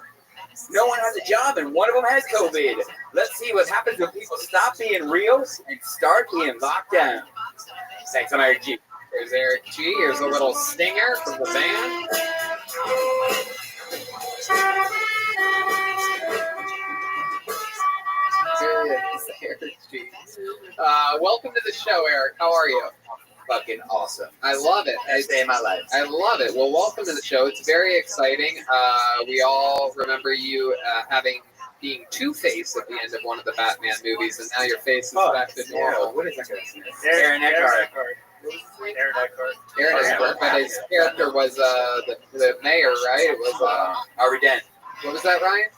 No one has a job, and one of them has COVID. Let's see what happens when people stop being real and start being locked down. Thanks, I'm Eric G. Here's Eric G. Here's a little stinger from the band. Eric G. Welcome to the show, Eric. How are you? Fucking awesome. I love it. Best day of my life. I love it. Well, welcome to the show. It's very exciting. We all remember you being Two-Face at the end of one of the Batman movies, and now your face is back to normal. What is that guy's name? Aaron Eckhart. Aaron Eckhart, but his character was the mayor, right? It was Harvey Dent. What was that, Ryan?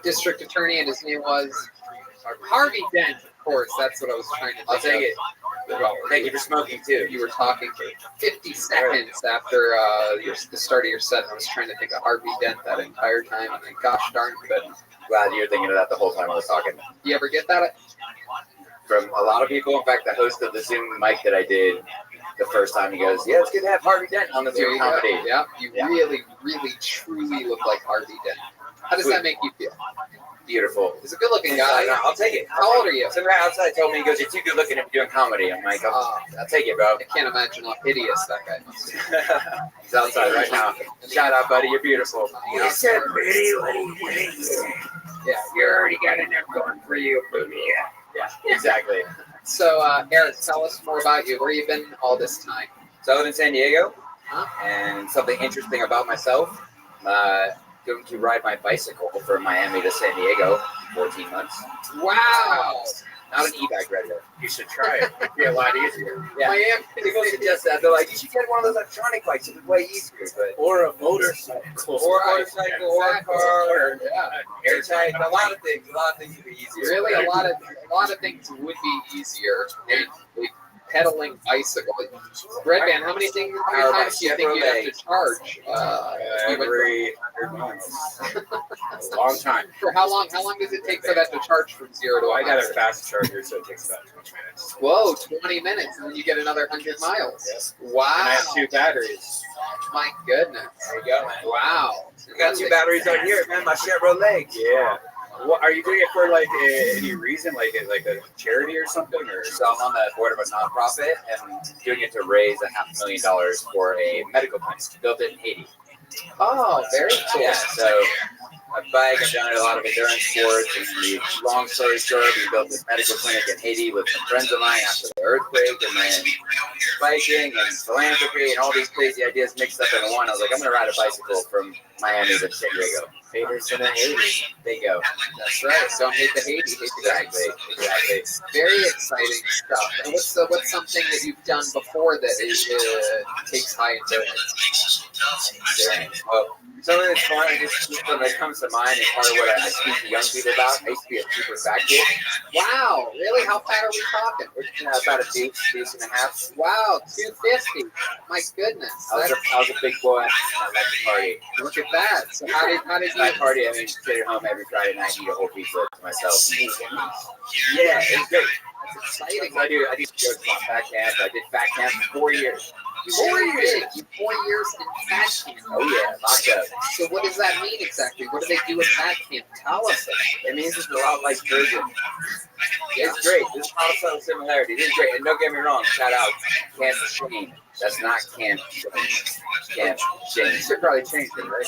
District Attorney, and his name was Harvey Dent. Of course, that's what I was trying to think I'll take it. Well, thank you for smoking too. You were talking for 50 seconds after the start of your set. I was trying to think of Harvey Dent that entire time, and then gosh darn couldn't. Glad you were thinking of that the whole time I was talking. You ever get that? From a lot of people. In fact, the host of the Zoom mic that I did the first time, he goes, "Yeah, it's good to have Harvey Dent on the Zoom comedy." Yeah, you really, really, truly look like Harvey Dent. How does that make you feel? Beautiful. He's a good-looking guy. I'll take it. How old are you? Some guy outside told me, he goes, "You're too good-looking to be doing comedy." I'm like, I'll take it, bro. I can't imagine how hideous that guy must be. He's outside right now. Shout out, buddy. You're beautiful. You said pretty ladies. Yeah, you already got enough going for you, booby. Yeah, exactly. So, Eric, tell us more about you. Where you been all this time? So I live in San Diego, and something interesting about myself. Going to ride my bicycle from Miami to San Diego, 14 months. Wow! Not an e-bike rider. You should try it. It'd be a lot easier. Yeah. Miami. People suggest that. They're like, you should get one of those electronic bikes. It'd be way easier. But or a motorcycle. Or a motorcycle, or a car, or air tag. A lot of things. A lot of things would be easier. Really, a lot of things would be easier. Pedaling bicycle. Red Band, how many times do you think you have to charge? Every 100 miles. A long time. For how long? How long does it take for that to charge from 0 to 100? I got a fast charger, so it takes about 20 minutes. Whoa, 20 minutes, and then you get another 100 miles. Yes. Wow. And I have 2 batteries. My goodness. There you go, man. Wow. We got 2 batteries right here, man. My Chevrolet. Yeah. What, are you doing it for like any reason, like a charity or something? Or so I'm on the board of a nonprofit and doing it to raise $500,000 for a medical clinic built in Haiti. Oh, very cool. Yeah, so I've done a lot of endurance sports. And long story short, we built this medical clinic in Haiti with some friends of mine after the earthquake, and then biking and philanthropy and all these crazy ideas mixed up in one. I was like, I'm going to ride a bicycle from Miami to San Diego. Haters in the Haiti. Bingo. That's right. Don't hate the Haiti. Hate the guys. Exactly. Very exciting stuff. And what's something that you've done before that takes high endurance? Well, Something that's fun, just something that comes to mind is part of what I speak to young people about. I used to be a super fat kid. Wow, really? How fat are we talking? About a deuce and a half. Wow, 250. My goodness. I was a big boy. I liked to party. Look at that. So how did I party? I mean, sit at home every Friday night, eat a whole pizza to myself. Yeah, it's great. That's exciting. I do jokes about fat camp. I did fat camp for 4 years. 4 years. 4 years in fat camp. Oh yeah, locked up. So what does that mean exactly? What do they do in fat camp? Tell us. It means it's a lot like prison. It's great. There's a lot of subtle similarities. It's great. And don't get me wrong, shout out Camp Shane. That's not Camp Shane. Camp Shane. You should probably change it, right?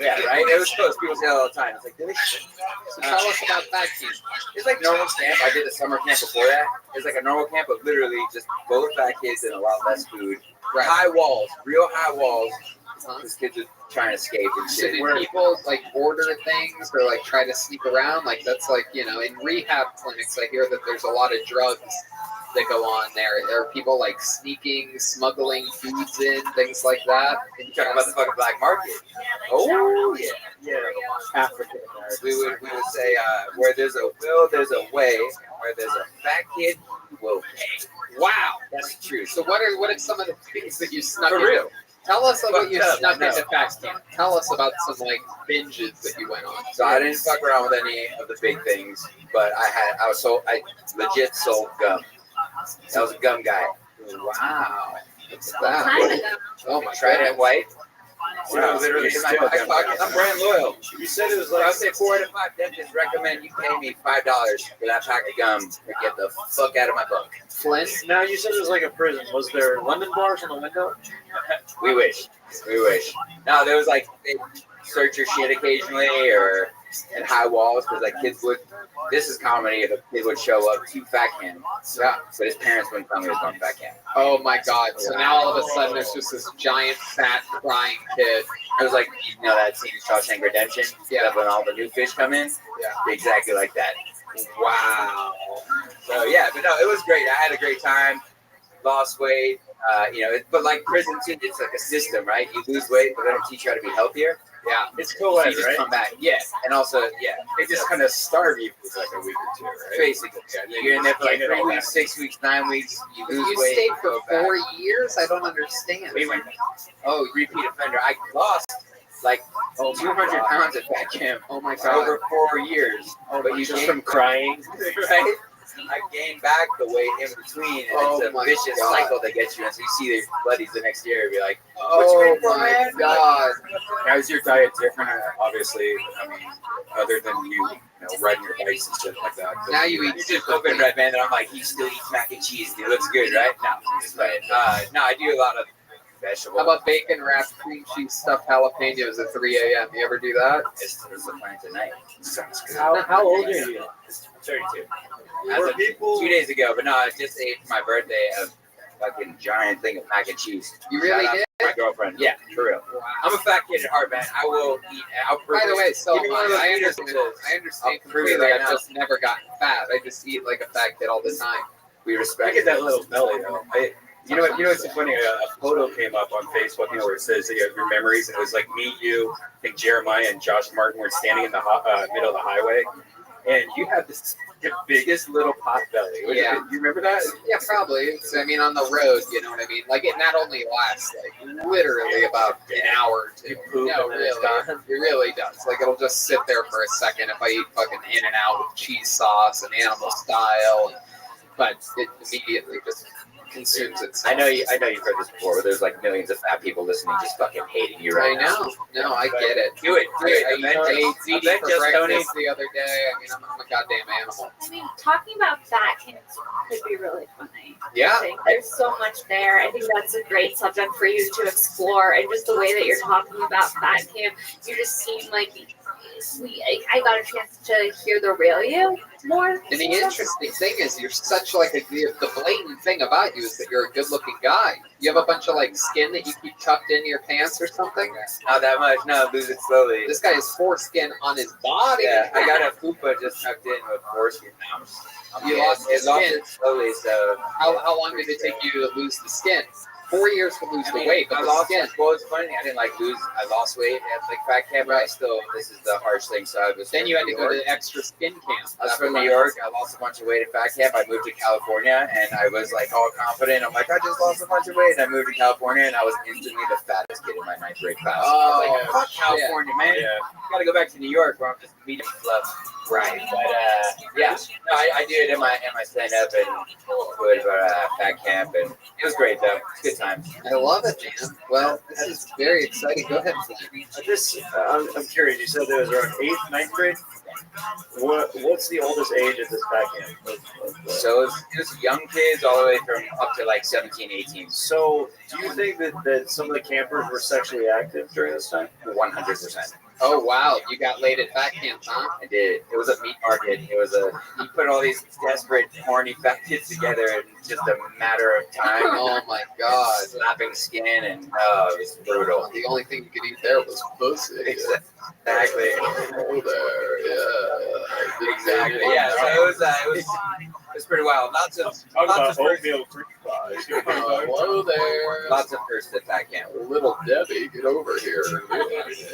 Yeah, right? It was close. People say it all the time. It's like, did So tell us about fat camp. It's like normal camp. I did a summer camp before that. It's like a normal camp, but literally just full of fat kids and a lot less food. Right. High walls, real high walls. These kids are trying to escape and So shit. did people like order things or like try to sneak around? Like that's like, you know, in rehab clinics, I hear that there's a lot of drugs that go on there. There are people like sneaking, smuggling foods in, things like that. And you talking about the fucking black market? Oh yeah. African American. We would say where there's a will, there's a way. Where there's a fat kid, you will pay. Wow, that's true. So what are some of the things that you snuck For in? real. Tell us about you Fucked up, snuck I know. into fat camp. Tell us about some like binges that you went on. So I didn't fuck around with any of the big things, but I legit sold gum. I was a gum guy. Wow. What's What that? kind of gum? Oh my Trident White. Wow. Literally in my back pocket. I'm brand loyal. You said it was like I would say 4 out of 5 dentists recommend you pay me $5 for that pack of gum to get the fuck out of my book. Flint. Now you said it was like a prison. Was there London bars on the window? We wish. No, there was like they search your shit occasionally or and high walls because like kids would. This is comedy. If a kid would show up to fat camp, but his parents wouldn't tell me he was going to fat camp. Oh my god. So now all of a sudden there's just this giant fat crying kid. It was like, you know that scene in Shawshank Redemption? Yeah. When all the new fish come in? Yeah. Exactly like that. Wow. So yeah, but no, it was great. I had a great time. Lost weight. But like prison too, it's like a system, right? You lose weight, but they don't teach you how to be healthier. Yeah. It's cool, So you just come back. Yeah. And also, They just kind of starve you for like a week or two, right? basically. You're in there for like 3 weeks, 6 weeks, 9 weeks. You lose You weight. stayed for go back. 4 years? I don't understand. We went. Oh, repeat offender. I lost like 200 pounds at fat camp. Oh my god. Over 4 years. But you Just from crying. right? I gained back the weight in between, and Oh it's a my vicious God. cycle that gets you. And so you see their buddies the next year and be like, Oh my god. Now, is your diet different? Obviously, I mean, other than you riding your bikes and shit like that. But Now you eat "You just open red man," and I'm like, he still eats mac and cheese. It looks good, right? No, no, I do a lot of vegetables. How about bacon wrapped cream cheese stuffed jalapenos at 3 a.m.? You ever do that? It's the plan tonight. Sounds good. How old are you? 32. As of 2 days ago, but no, I just ate for my birthday a fucking giant thing of mac and cheese. You really Shout out did? to my girlfriend. Yeah, for real. I'm a fat kid at heart, man. I will eat. I'll prove By the it. way, so Give me one of those I feeders understand. and I understand I'll prove it completely. right I've now. just never gotten fat. I just eat like a fat kid all the time. We I respect get that little belly though. You know what's so funny? A photo came up on Facebook, where it says your memories, and it was like me, you, I think Jeremiah and Josh Martin were standing in the middle of the highway, and you had the biggest little pot belly. Yeah. You remember that? Yeah, probably. It's, I mean, on the road, you know what I mean? Like, it not only lasts, like, literally about an hour or two. You poop No, and then it's really. gone. It really does. Like, it'll just sit there for a second if I eat fucking In-N-Out with cheese sauce and animal style. But it immediately just consumes itself. I know you've heard this before, where there's like millions of fat people listening, just fucking hating you right I now. know. No, I get it. Do it. I ate I ziti bet for just breakfast Tony. the other day. I mean, I'm a goddamn animal. I mean, talking about fat camps could be really funny. Yeah. I think there's so much there. I think that's a great subject for you to explore, and just the way that you're talking about fat camp, you just seem like I got a chance to hear the real you more. And the interesting thing is, you're such like the blatant thing about you is that you're a good-looking guy. You have a bunch of like skin that you keep tucked into your pants or something. Not that much. No, lose it slowly. This guy has foreskin on his body. Yeah, I got a fupa just tucked in with foreskin now. You lost the It lost skin. it slowly, so How long did it take you to lose the skin? 4 years to lose the weight, but I the lost. skin. Well, it's funny. I didn't like lose. I lost weight at like fat camp, but I still. This is the harsh thing. So I was. Then you had to New go to York. the extra skin camp. I was from New York. I lost a bunch of weight at fat camp. I moved to California, and I was like all confident. I'm like, I just lost a bunch of weight. And I moved to California, and I was instantly the fattest kid in my 9th grade class. I was like, fuck California, man. Yeah. Got to go back to New York where I'm just medium fluff. Right. But yeah, no, I do it in my stand up and good fat camp, and it was great though. It's good times. I love it, man. Well, this is very exciting. Go ahead. I'm curious. You said there was around 8th, 9th grade. What's the oldest age at this fat camp? So it was young kids all the way from up to like 17, 18. So do you think that some of the campers were sexually active during this time? 100%. Oh wow, you got laid at fat camp, huh? I did. It was a meat market. You put all these desperate, horny fat kids together in just a matter of time. Oh my god. Slapping skin and it was brutal. The only thing you could eat there was pussy. Exactly. Oh there, yeah. Exactly. Yeah. So it was pretty wild. Lots of oatmeal cream pies. Hello there. Lots of firsts at fat camp. Little Debbie, get over here.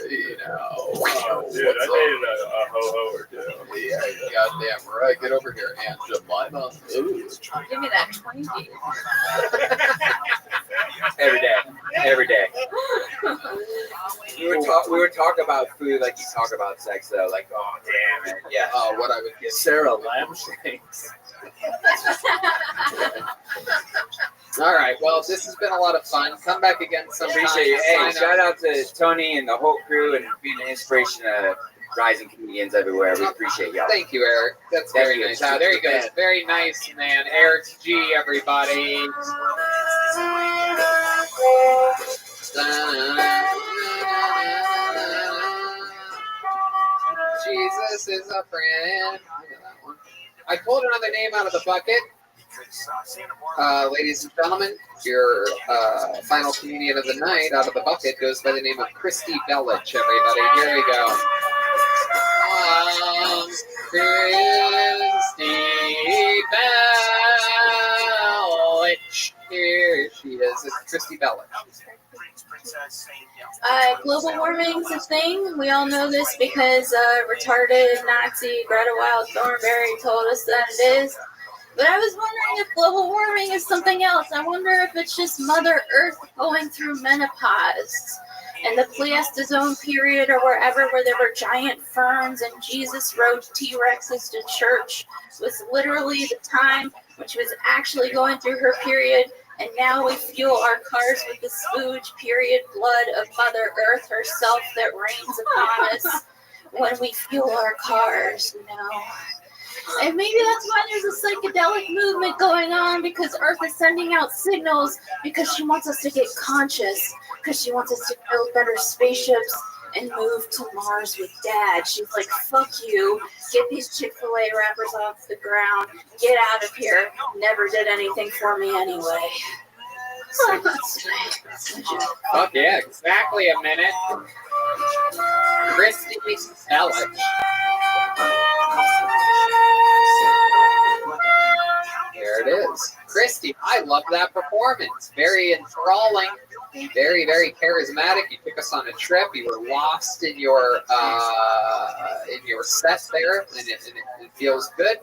You know. Oh, dude, I dated a ho-ho or two. Yeah, goddamn right. Get over here, Aunt Jemima. Ooh. Give me that 20. Every day. We would talk about food like you talk about sex though. Like, oh damn it, yeah. Oh, what I would give Sarah lamb shanks. All right. Well, this has been a lot of fun. Come back again sometime. Appreciate you. Hey, Sign shout up. out to Tony and the whole crew and being an inspiration to rising comedians everywhere. We appreciate y'all. Thank you, Eric. That's Thank very you. nice. There you go. Very nice, man. Eric G, everybody. Jesus is a friend. I pulled another name out of the bucket. Ladies and gentlemen, your final comedian of the night out of the bucket goes by the name of Christy Bellich, everybody. Here we go. Christy Bellich. Here she is. It's Christy Bellich. Global warming is a thing. We all know this because retarded Nazi Greta Wild Thornberry told us that it is. But I was wondering if global warming is something else. I wonder if it's just Mother Earth going through menopause and the Pleistocene period or wherever where there were giant ferns and Jesus rode T-Rexes to church was literally the time when she was actually going through her period. And now we fuel our cars with the spooge period blood of Mother Earth herself that rains upon us when we fuel our cars, you know. And maybe that's why there's a psychedelic movement going on, because Earth is sending out signals because she wants us to get conscious, because she wants us to build better spaceships and move to Mars with Dad. She's like, fuck you, get these Chick-fil-A wrappers off the ground, get out of here, never did anything for me anyway. Fuck yeah, exactly a minute. Christy Bellich. There it is. Christy, I love that performance. Very enthralling. Very, very charismatic. You took us on a trip. You were lost in your set there, and it feels good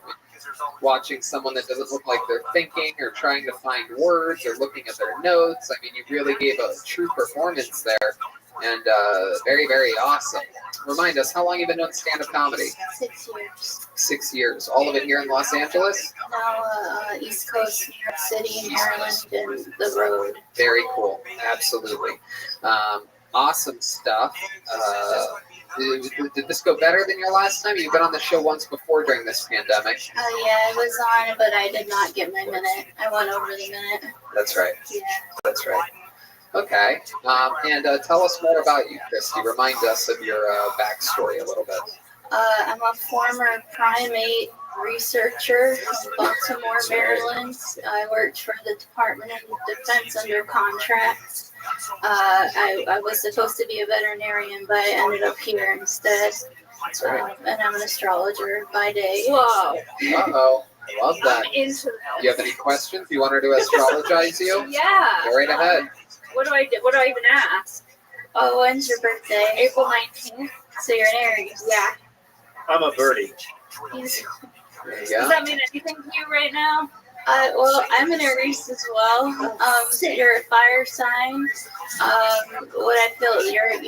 watching someone that doesn't look like they're thinking or trying to find words or looking at their notes. I mean, you really gave a true performance there, and very, very awesome. Remind us, how long have you been doing stand-up comedy? 6 years. 6 years. All of it here in Los Angeles? Now, East Coast, New York City, Maryland, and the road. Very cool. Absolutely. Awesome stuff. Did this go better than your last time? You've been on the show once before during this pandemic. Yeah, I was on, but I did not get my minute. I went over the minute. That's right. Yeah. That's right. Okay. And tell us more about you, Christy. Remind us of your backstory a little bit. I'm a former primate researcher in Baltimore, Maryland. I worked for the Department of Defense under contract. I was supposed to be a veterinarian, but I ended up here instead. That's right. And I'm an astrologer by day. Whoa. Uh-oh. I love that. I'm into Do that. you have any questions? You want her to astrologize you? Yeah. Go right ahead. What do I do? What do I even ask? Oh, when's your birthday? April 19th. So you're an Aries. Yeah. I'm a birdie. There you Does go. that mean anything to you right now? Well, I'm an Aries as well. You're a fire sign. What I feel, you're at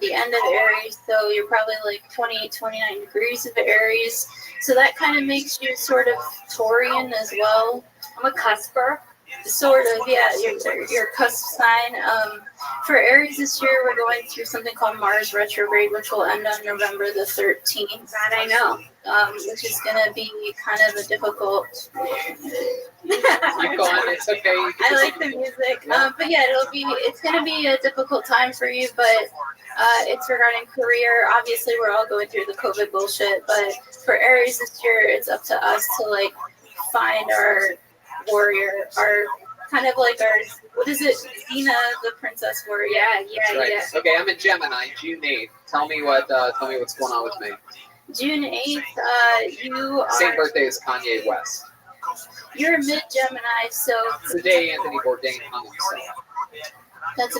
the end of Aries, so you're probably like 28, 29 degrees of Aries. So that kind of makes you sort of Taurian as well. I'm a cusper. Sort of, yeah. You're a cusp sign. For Aries this year, we're going through something called Mars retrograde, which will end on November the 13th. That I know. Which is going to be kind of a difficult. Keep going. It's okay. I like the music, but yeah, it's going to be a difficult time for you. But it's regarding career. Obviously, we're all going through the COVID bullshit. But for Aries this year, it's up to us to like find our warrior, our kind of like our, what is it, Xena, the princess warrior. Yeah. Okay, I'm a Gemini, June 8th. Tell me what's going on with me. June 8th, you are. Same birthday as Kanye West. You're a mid-Gemini, so. It's the day Anthony Bourdain hung himself. That's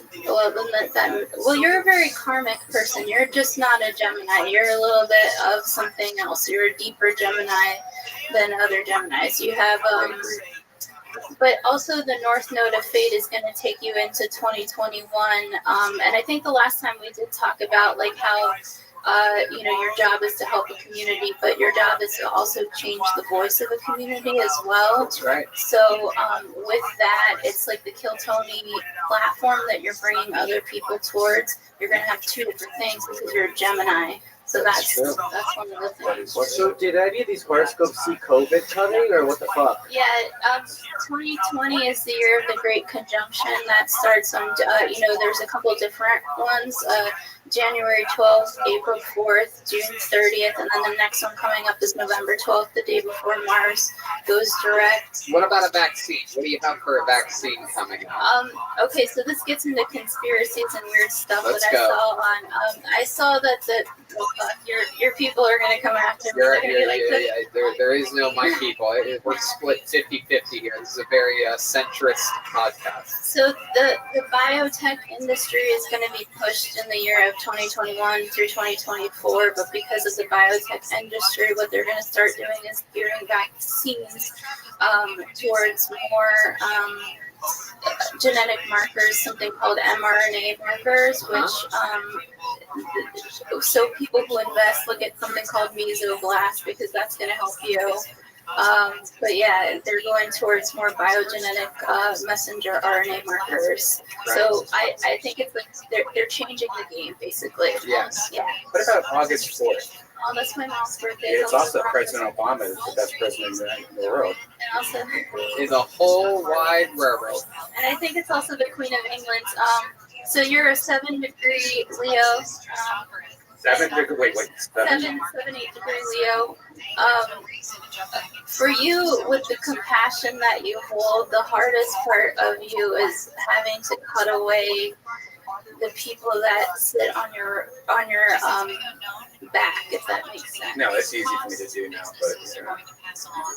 well, you're a very karmic person. You're just not a Gemini. You're a little bit of something else. You're a deeper Gemini than other Geminis. You have but also the North Node of Fate is going to take you into 2021. And I think the last time we did talk about like how, your job is to help a community, but your job is to also change the voice of a community as well. That's right. So with that, it's like the Kill Tony platform that you're bringing other people towards. You're going to have two different things because you're a Gemini. So that's one of the things. So did any of these horoscopes see COVID coming, or what the fuck? Yeah, 2020 is the year of the Great Conjunction. That starts on, there's a couple different ones. January 12th, April 4th, June 30th, and then the next one coming up is November 12th, the day before Mars goes direct. What about a vaccine? What do you have for a vaccine coming up? Okay, so this gets into conspiracies and weird stuff Let's that I saw on. I saw that your people are going to come after me. They're gonna be like, There is no my people. We're split 50-50 here. This is a very centrist podcast. So the biotech industry is going to be pushed in the year of 2021 through 2024, but because of the biotech industry, what they're going to start doing is gearing vaccines towards more genetic markers, something called mRNA markers, which so people who invest look at something called mesoblast because that's going to help you. But yeah, they're going towards more biogenetic messenger RNA markers. Right. So I think it's like they're changing the game basically. Yes. Yeah. What about August 4th? Oh, that's my mom's birthday. It's also President Obama is the best president in the world. And also In the whole wide railroad. and I think it's also the Queen of England. So you're a 7-degree Leo. 7 degree, wait, 7, 8 degree Leo. For you, with the compassion that you hold, the hardest part of you is having to cut away the people that sit on your back, if that makes sense. No, it's easy for me to do now, but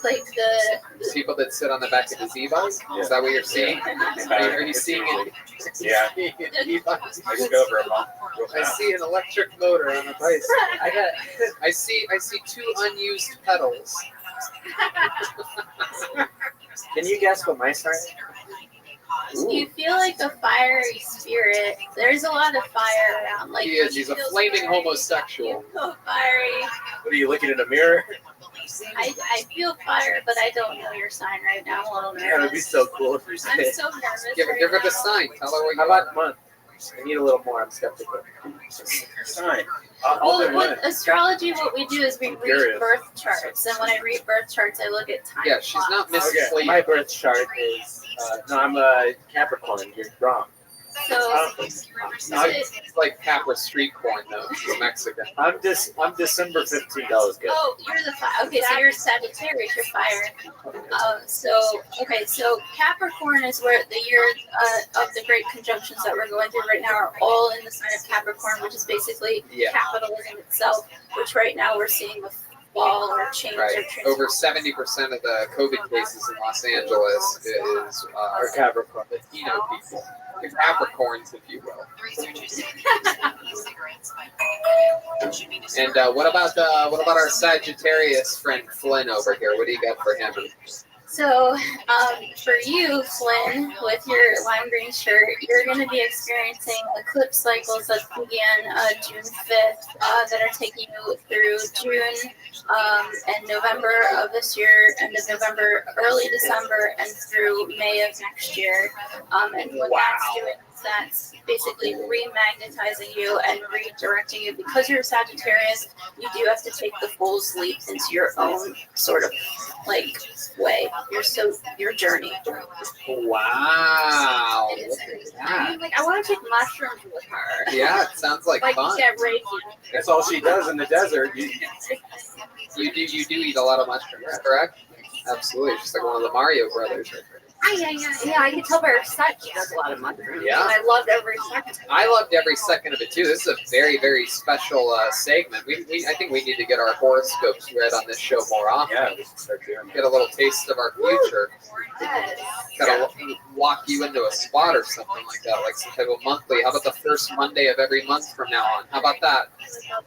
Like the People that sit on the back of gazebos? Is that what you're seeing? Are you seeing it? Yeah. I just go over a month. I see an electric motor on a bicycle. I see 2 unused pedals. Can you guess what my sign is? You feel like a fiery spirit. There's a lot of fire around. Like He's a flaming homosexual. You feel fiery. What are you looking in a mirror? I feel fire, but I don't know your sign right now. I'm a little Yeah, it'd be nervous. so cool if you said I'm it. so nervous. Give her the sign. Tell her what you How about month? I need a little more. I'm skeptical. Sign. I'll do Well, one. with astrology, what we do is we read curious. birth charts, and when I read birth charts, I look at time. Yeah, she's not clocks. Mrs. Okay, Lee. my birth chart is no, I'm a Capricorn. You're wrong. So It's like Capra street corn, though. She's Mexican. I'm December 15th. That was good. Oh, you're the fire. Okay, so you're Sagittarius. You're fire. So Capricorn is where the year of the great conjunctions that we're going through right now are all in the sign of Capricorn, which is basically Yeah. capitalism itself. Which right now we're seeing fall or change Right. or transition. Over 70% of the COVID cases in Los Angeles is Or Capricorn. Latino people. The Capricorns, if you will. And what about our Sagittarius friend Flynn over here? What do you got for him? So, for you, Flynn, with your lime green shirt, you're going to be experiencing eclipse cycles that began June 5th that are taking you through June and November of this year, end of November, early December, and through May of next year. And what that's doing is that's basically remagnetizing you and redirecting you. Because you're a Sagittarius, you do have to take the fool's leap into your own sort of like way. Your journey. Wow. Look at that. Like, I want to take mushrooms with her. Yeah, it sounds like fun. Get Reiki. That's all she does in the desert. You do eat a lot of mushrooms, correct? Absolutely. She's like one of the Mario brothers. Yeah, I can tell by her set she does a lot of mushrooms. Yeah. And I loved every second. I loved every second of it too. This is a very, very special segment. I think we need to get our horoscopes read on this show more often. Yeah, we should start doing Get a little taste of our future. Gotta walk you into a spot or something like that, like some type of monthly. How about the first Monday of every month from now on? How about that?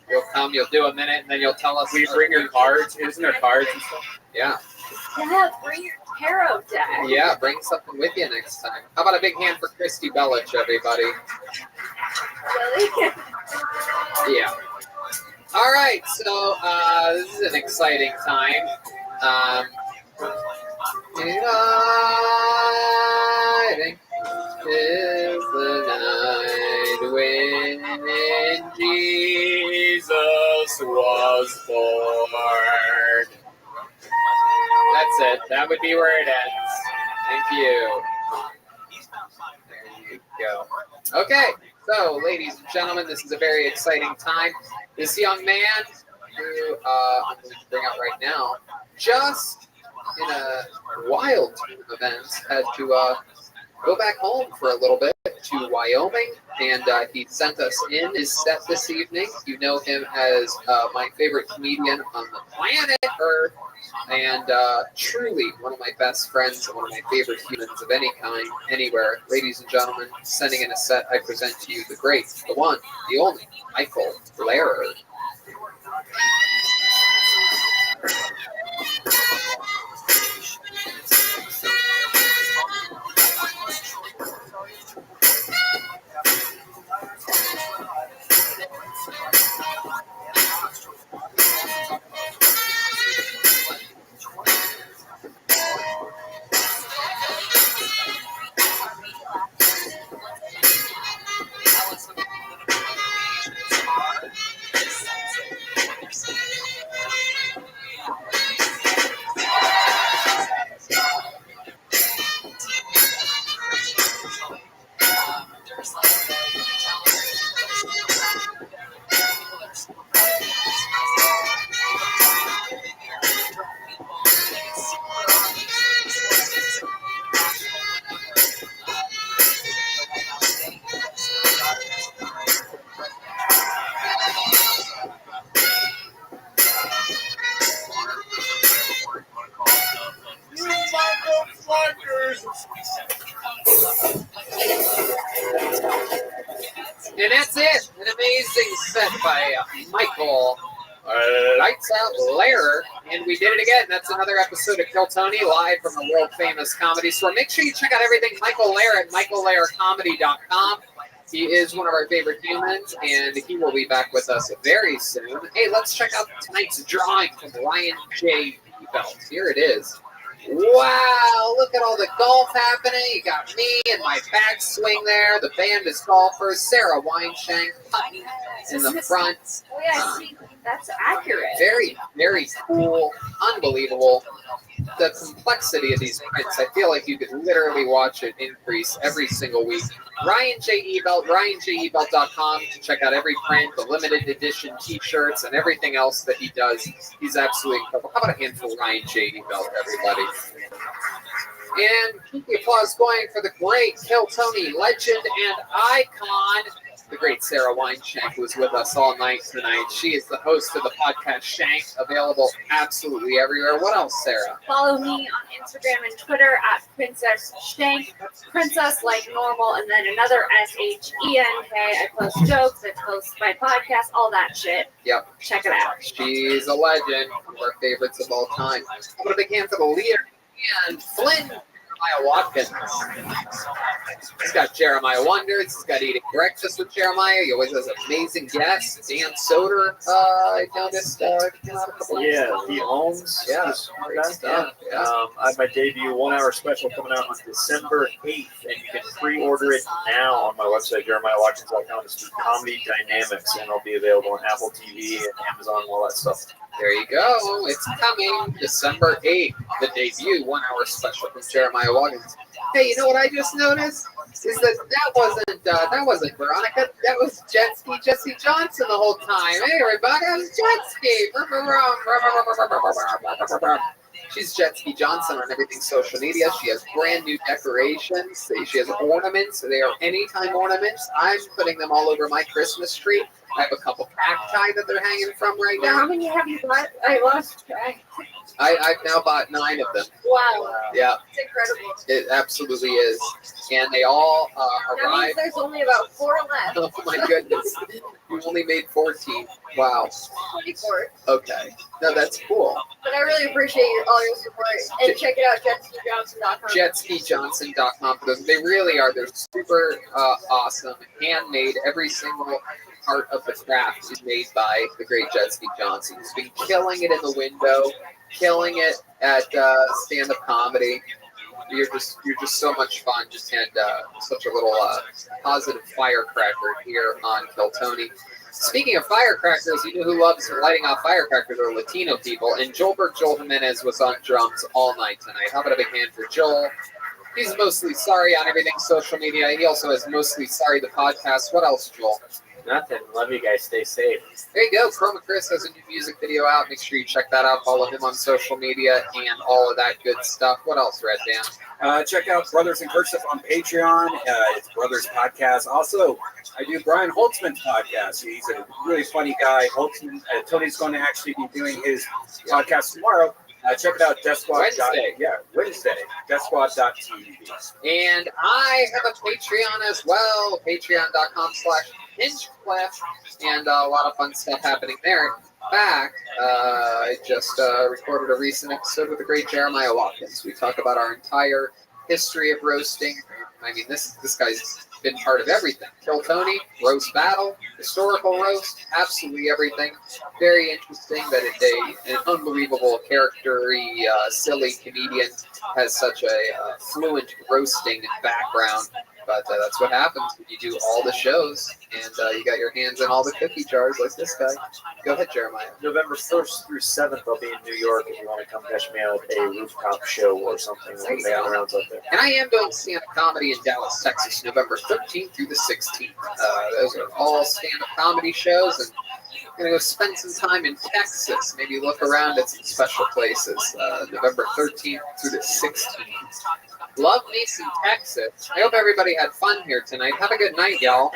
You'll come, you'll do a minute, and then you'll tell us. We bring your cards. Isn't there cards and stuff? Yeah. Yeah, bring your tarot deck. Yeah, bring something with you next time. How about a big hand for Christy Bellich, everybody? Really? Yeah. All right, so this is an exciting time. Exciting is the night when Jesus was born. That's it. That would be where it ends. Thank you. There you go. Okay, so ladies and gentlemen, this is a very exciting time. This young man who I'm going to bring out right now, just in a wild turn of events, had to go back home for a little bit to Wyoming, and he sent us in his set this evening. You know him as my favorite comedian on the planet Earth, and truly one of my best friends and one of my favorite humans of any kind, anywhere. Ladies and gentlemen, sending in a set, I present to you the great, the one, the only, Michael Lehrer. And that's it. An amazing set by Michael Lights Out Lehrer. And we did it again. That's another episode of Kill Tony live from the world famous Comedy Store. Make sure you check out everything Michael Lehrer at michaellehrercomedy.com. He is one of our favorite humans, and he will be back with us very soon. Hey, let's check out tonight's drawing from Ryan J. Belt. Here it is. Wow, look at all the golf happening. You got me and my backswing there. The band is golfers. Sarah Weinshank in the front. Oh, yeah, see, that's accurate. Very, very cool. Unbelievable. The complexity of these prints, I feel like you could literally watch it increase every single week. Ryan J. Ebelt, RyanJEbelt.com to check out every print, the limited edition t-shirts, and everything else that he does. He's absolutely incredible. How about a handful of Ryan J. Ebelt, everybody? And keep the applause going for the great Kill Tony legend and icon, the great Sarah Weinshank, who is with us all night tonight. She is the host of the podcast Shank, available absolutely everywhere. What else, Sarah? Follow me on Instagram and Twitter at Princess Shank, Princess like normal, and then another SHENK. I post jokes, I post my podcast, all that shit. Yep. Check it out. She's a legend, one of our favorites of all time. I put a big hand for the leader, and Flynn Jeremiah Watkins. He's got Jeremiah Wonders. He's got Eating Breakfast with Jeremiah. He always has amazing guests. Dan Soder, I noticed. Yeah, the Holmes. Yeah, Great stuff. Yeah. I have my debut 1 hour special coming out on December 8th, and you can pre-order it now on my website, jeremiahwatkins.com. It's through Comedy Dynamics, and it'll be available on Apple TV and Amazon and all that stuff. There you go. It's coming December 8th, the debut 1 hour special from Jeremiah Watkins. Hey, you know what I just noticed? Is that wasn't Veronica. That was Jesse Johnson the whole time. Hey, everybody, that was Jetski. She's Jetski Johnson on everything social media. She has brand new decorations. She has ornaments. They are anytime ornaments. I'm putting them all over my Christmas tree. I have a couple cacti that they're hanging from right now. How many have you bought? I lost track. I've now bought 9 of them. Wow. Yeah. It's incredible. It absolutely is. And they all That arrive. means there's only about 4 left. Oh my goodness. You only made 14. Wow. 24. Okay. No, that's cool. But I really appreciate all your support. And check it out, jetskijohnson.com. Jetskijohnson.com. They really are. They're super awesome. Handmade. Every single part of the craft is made by the great Jetski Johnson. He's been killing it in the window, killing it at stand-up comedy. You're just so much fun, and such a little positive firecracker here on Kiltony. Speaking of firecrackers, you know who loves lighting off firecrackers are Latino people, and Joel Jimenez was on drums all night tonight. How about a big hand for Joel? He's mostly sorry on everything social media. He also has mostly sorry the podcast. What else, Joel? Nothing. Love you guys. Stay safe. There you go. Chroma Chris has a new music video out. Make sure you check that out. Follow him on social media and all of that good stuff. What else, Red Dan? Check out Brothers in Cursive on Patreon. It's Brothers Podcast. Also, I do Brian Holtzman's podcast. He's a really funny guy. Holtzman, Tony's going to actually be doing his podcast tomorrow. Check it out, DeathSquad. Wednesday. Wednesday. DeathSquad.tv. And I have a Patreon as well. Patreon.com/Hinchclef. And a lot of fun stuff happening there. In fact, I just recorded a recent episode with the great Jeremiah Watkins. We talk about our entire history of roasting. I mean, this guy's been part of everything. Kill Tony, roast battle, historical roast, absolutely everything. Very interesting that an unbelievable character-y, silly comedian has such a fluent roasting background. But that's what happens when you do all the shows and you got your hands in all the cookie jars like this guy. Go ahead, Jeremiah. November 1st through 7th, I'll be in New York if you want to come catch me out at a rooftop show or something. There you go. Around up there. And I am doing stand-up comedy in Dallas, Texas, November 13th through the 16th. Those are all stand-up comedy shows, and I'm going to go spend some time in Texas, maybe look around at some special places, November 13th through the 16th. Love me some Texas. I hope everybody had fun here tonight. Have a good night, y'all.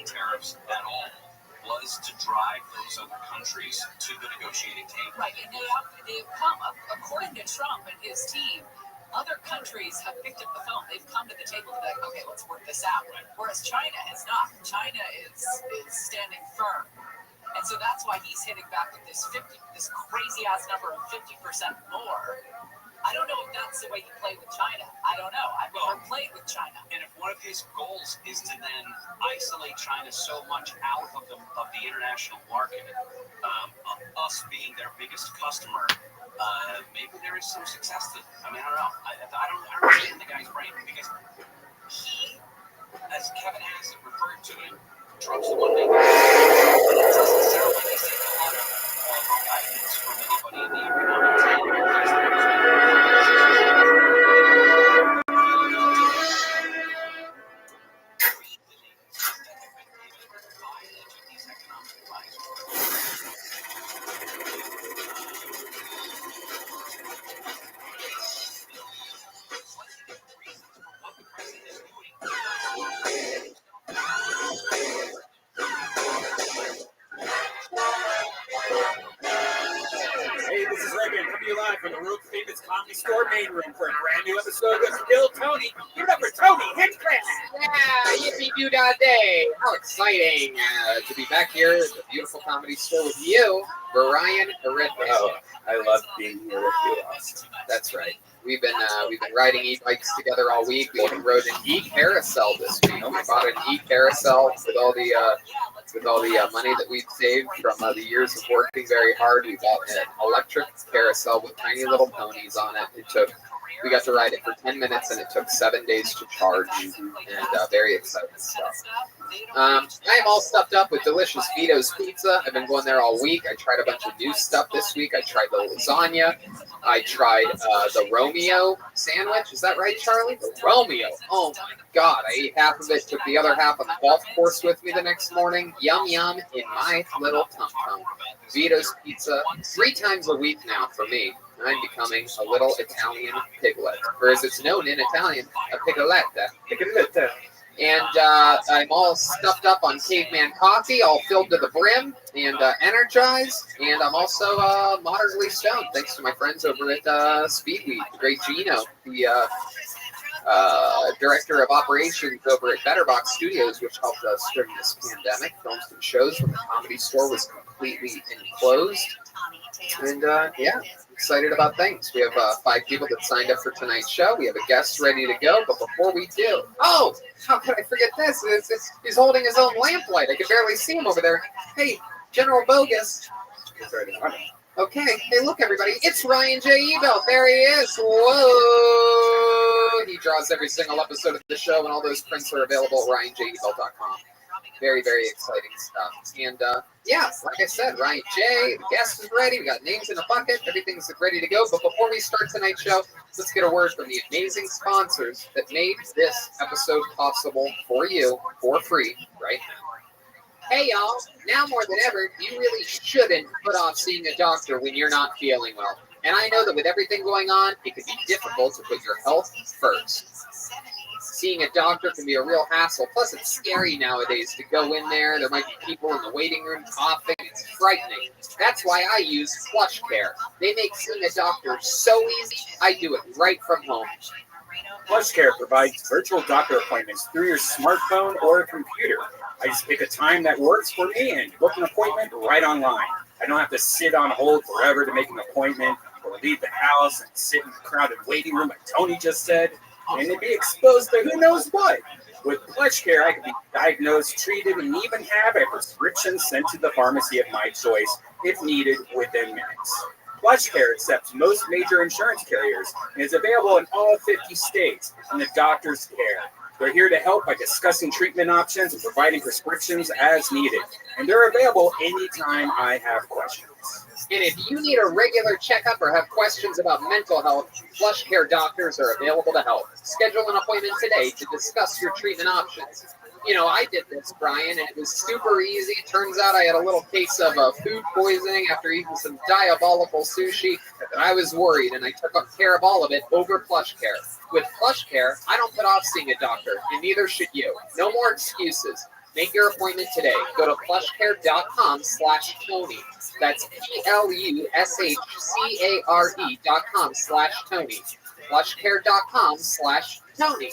Tariffs at all was to drive those other countries to the negotiating table. Right, and they've come up, according to Trump and his team, other countries have picked up the phone. They've come to the table to be like, okay, let's work this out. Whereas China has not. China is standing firm. And so that's why he's hitting back with this crazy ass number of 50% more. I don't know if that's the way you play with China. I don't know. I've never played with China. And if one of his goals is to then isolate China so much out of the international market, us being their biggest customer, maybe there is some success to it. I mean, I don't know. I don't understand the guy's brain because he, as Kevin has referred to it, Trump's the one making it. It's necessarily they take a lot of guidance from anybody in the economic team. from the world famous Comedy Store main room for a brand new episode of Kill Tony. Give it up for Tony Hinchcliffe. Yeah, yippee-doo-dah-day. How exciting to be back here at the beautiful Comedy Store with you, Brian Redman. Oh, I love being here with you, Austin. That's right. We've been riding e-bikes together all week. We even rode an e-carousel this week. We bought an e-carousel with all the money that we've saved from the years of working very hard. We bought an electric carousel with tiny little ponies on it. We got to ride it for 10 minutes, and it took 7 days to charge. And very exciting stuff. I am all stuffed up with delicious Vito's Pizza. I've been going there all week. I tried a bunch of new stuff this week. I tried the lasagna. I tried the Romeo sandwich. Is that right, Charlie? The Romeo. Oh, my God. I ate half of it, took the other half on the golf course with me the next morning. Yum, yum in my little tum-tum. Vito's Pizza 3 times a week now for me. I'm becoming a little Italian piglet, or as it's known in Italian, a pigoletta. Pigoletta. And I'm all stuffed up on caveman coffee, all filled to the brim and energized. And I'm also moderately stoned, thanks to my friends over at Speedweed, the great Gino, the director of operations over at Betterbox Studios, which helped us during this pandemic, film some shows when the Comedy Store was completely enclosed. And yeah, excited about things. We have 5 people that signed up for tonight's show. We have a guest ready to go, but before we do, oh, how could I forget this? He's holding his own lamplight. I can barely see him over there. Hey, General Bogus. Okay, hey, look, everybody. It's Ryan J. Ebel. There he is. Whoa! He draws every single episode of the show, and all those prints are available at ryanjebel.com. Very, very exciting stuff. And yeah, like I said, Ryan J., the guest is ready. We got names in a bucket. Everything's ready to go. But before we start tonight's show, let's get a word from the amazing sponsors that made this episode possible for you for free right now. Hey, y'all. Now more than ever, you really shouldn't put off seeing a doctor when you're not feeling well. And I know that with everything going on, it can be difficult to put your health first. Seeing a doctor can be a real hassle. Plus, it's scary nowadays to go in there. There might be people in the waiting room coughing. It's frightening. That's why I use PlushCare. They make seeing a doctor so easy, I do it right from home. PlushCare provides virtual doctor appointments through your smartphone or computer. I just pick a time that works for me and book an appointment right online. I don't have to sit on hold forever to make an appointment or leave the house and sit in the crowded waiting room like Tony just said. And to be exposed to who knows what. With PlushCare, I can be diagnosed, treated, and even have a prescription sent to the pharmacy of my choice if needed within minutes. PlushCare accepts most major insurance carriers and is available in all 50 states and the doctor's care. They're here to help by discussing treatment options and providing prescriptions as needed. And they're available anytime I have questions. And if you need a regular checkup or have questions about mental health, PlushCare doctors are available to help. Schedule an appointment today to discuss your treatment options. You know, I did this, Brian, and it was super easy. It turns out I had a little case of food poisoning after eating some diabolical sushi, and I was worried, and I took care of all of it over PlushCare. With PlushCare, I don't put off seeing a doctor, and neither should you. No more excuses. Make your appointment today. Go to plushcare.com/Tony. That's plushcare.com/Tony. Plushcare.com/Tony.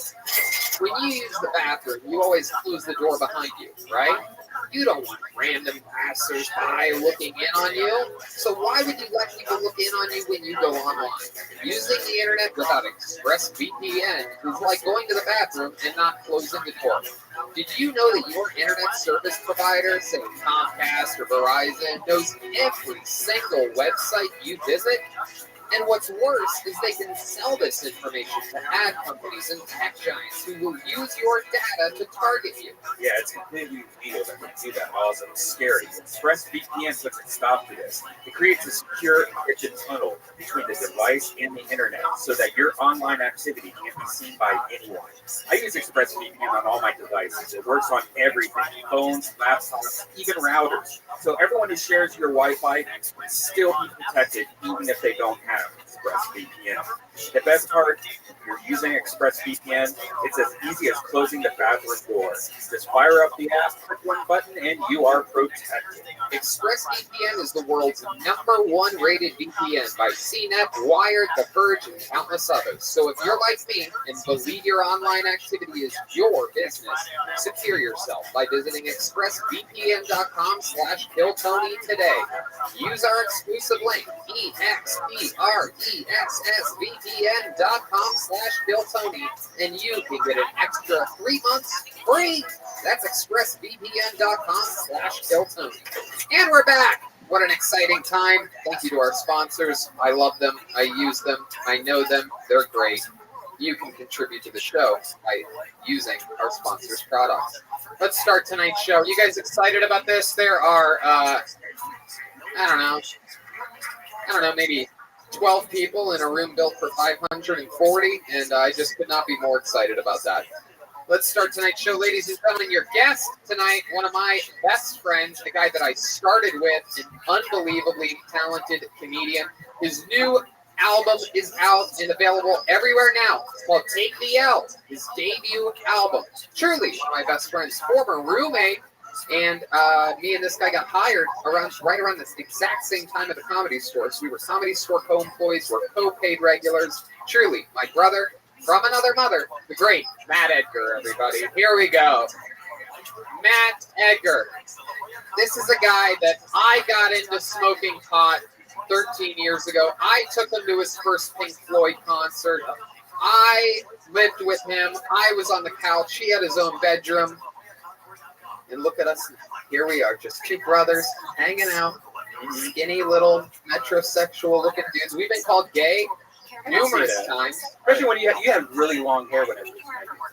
When you use the bathroom, you always close the door behind you, right? You don't want random passers-by looking in on you. So why would you let people look in on you when you go online? Using the internet without ExpressVPN is like going to the bathroom and not closing the door. Did you know that your internet service provider, say Comcast or Verizon, knows every single website you visit? And what's worse is they can sell this information to ad companies and tech giants who will use your data to target you. Yeah, it's completely legal that they do that. Also, it's scary. ExpressVPN puts a stop to this. It creates a secure encrypted tunnel between the device and the internet so that your online activity can't be seen by anyone. I use ExpressVPN on all my devices. It works on everything, phones, laptops, even routers. So everyone who shares your Wi-Fi can still be protected even if they don't have have ExpressVPN. The best part, if you're using ExpressVPN, it's as easy as closing the bathroom door. Just fire up the app, click one button, and you are protected. ExpressVPN is the world's #1 rated VPN by CNET, Wired, The Verge, and countless others. So if you're like me and believe your online activity is your business, secure yourself by visiting expressvpn.com/KillTony today. Use our exclusive link, expressvpn.com/KillTony, and you can get an extra 3 months free. That's expressvpn.com/KillTony. And we're back. What an exciting time. Thank you to our sponsors. I love them. I use them. I know them. They're great. You can contribute to the show by using our sponsors' products. Let's start tonight's show. You guys excited about this? There are, I don't know, maybe 12 people in a room built for 540, and I just could not be more excited about that. Let's start tonight's show, ladies and gentlemen. Your guest tonight, one of my best friends, the guy that I started with, an unbelievably talented comedian. His new album is out and available everywhere now. It's called Take the L, his debut album. Truly one of my best friends, former roommate, and me and this guy got hired right around this exact same time at the Comedy Store. So we were Comedy Store co-employees, we're co-paid regulars. Truly, my brother from another mother, the great Matt Edgar, everybody. Here we go. Matt Edgar. This is a guy that I got into smoking pot 13 years ago. I took him to his first Pink Floyd concert. I lived with him. I was on the couch. He had his own bedroom. And look at us. Here we are, just two brothers hanging out. Skinny little metrosexual looking dudes. We've been called gay numerous times. Especially when you had really long hair whenever.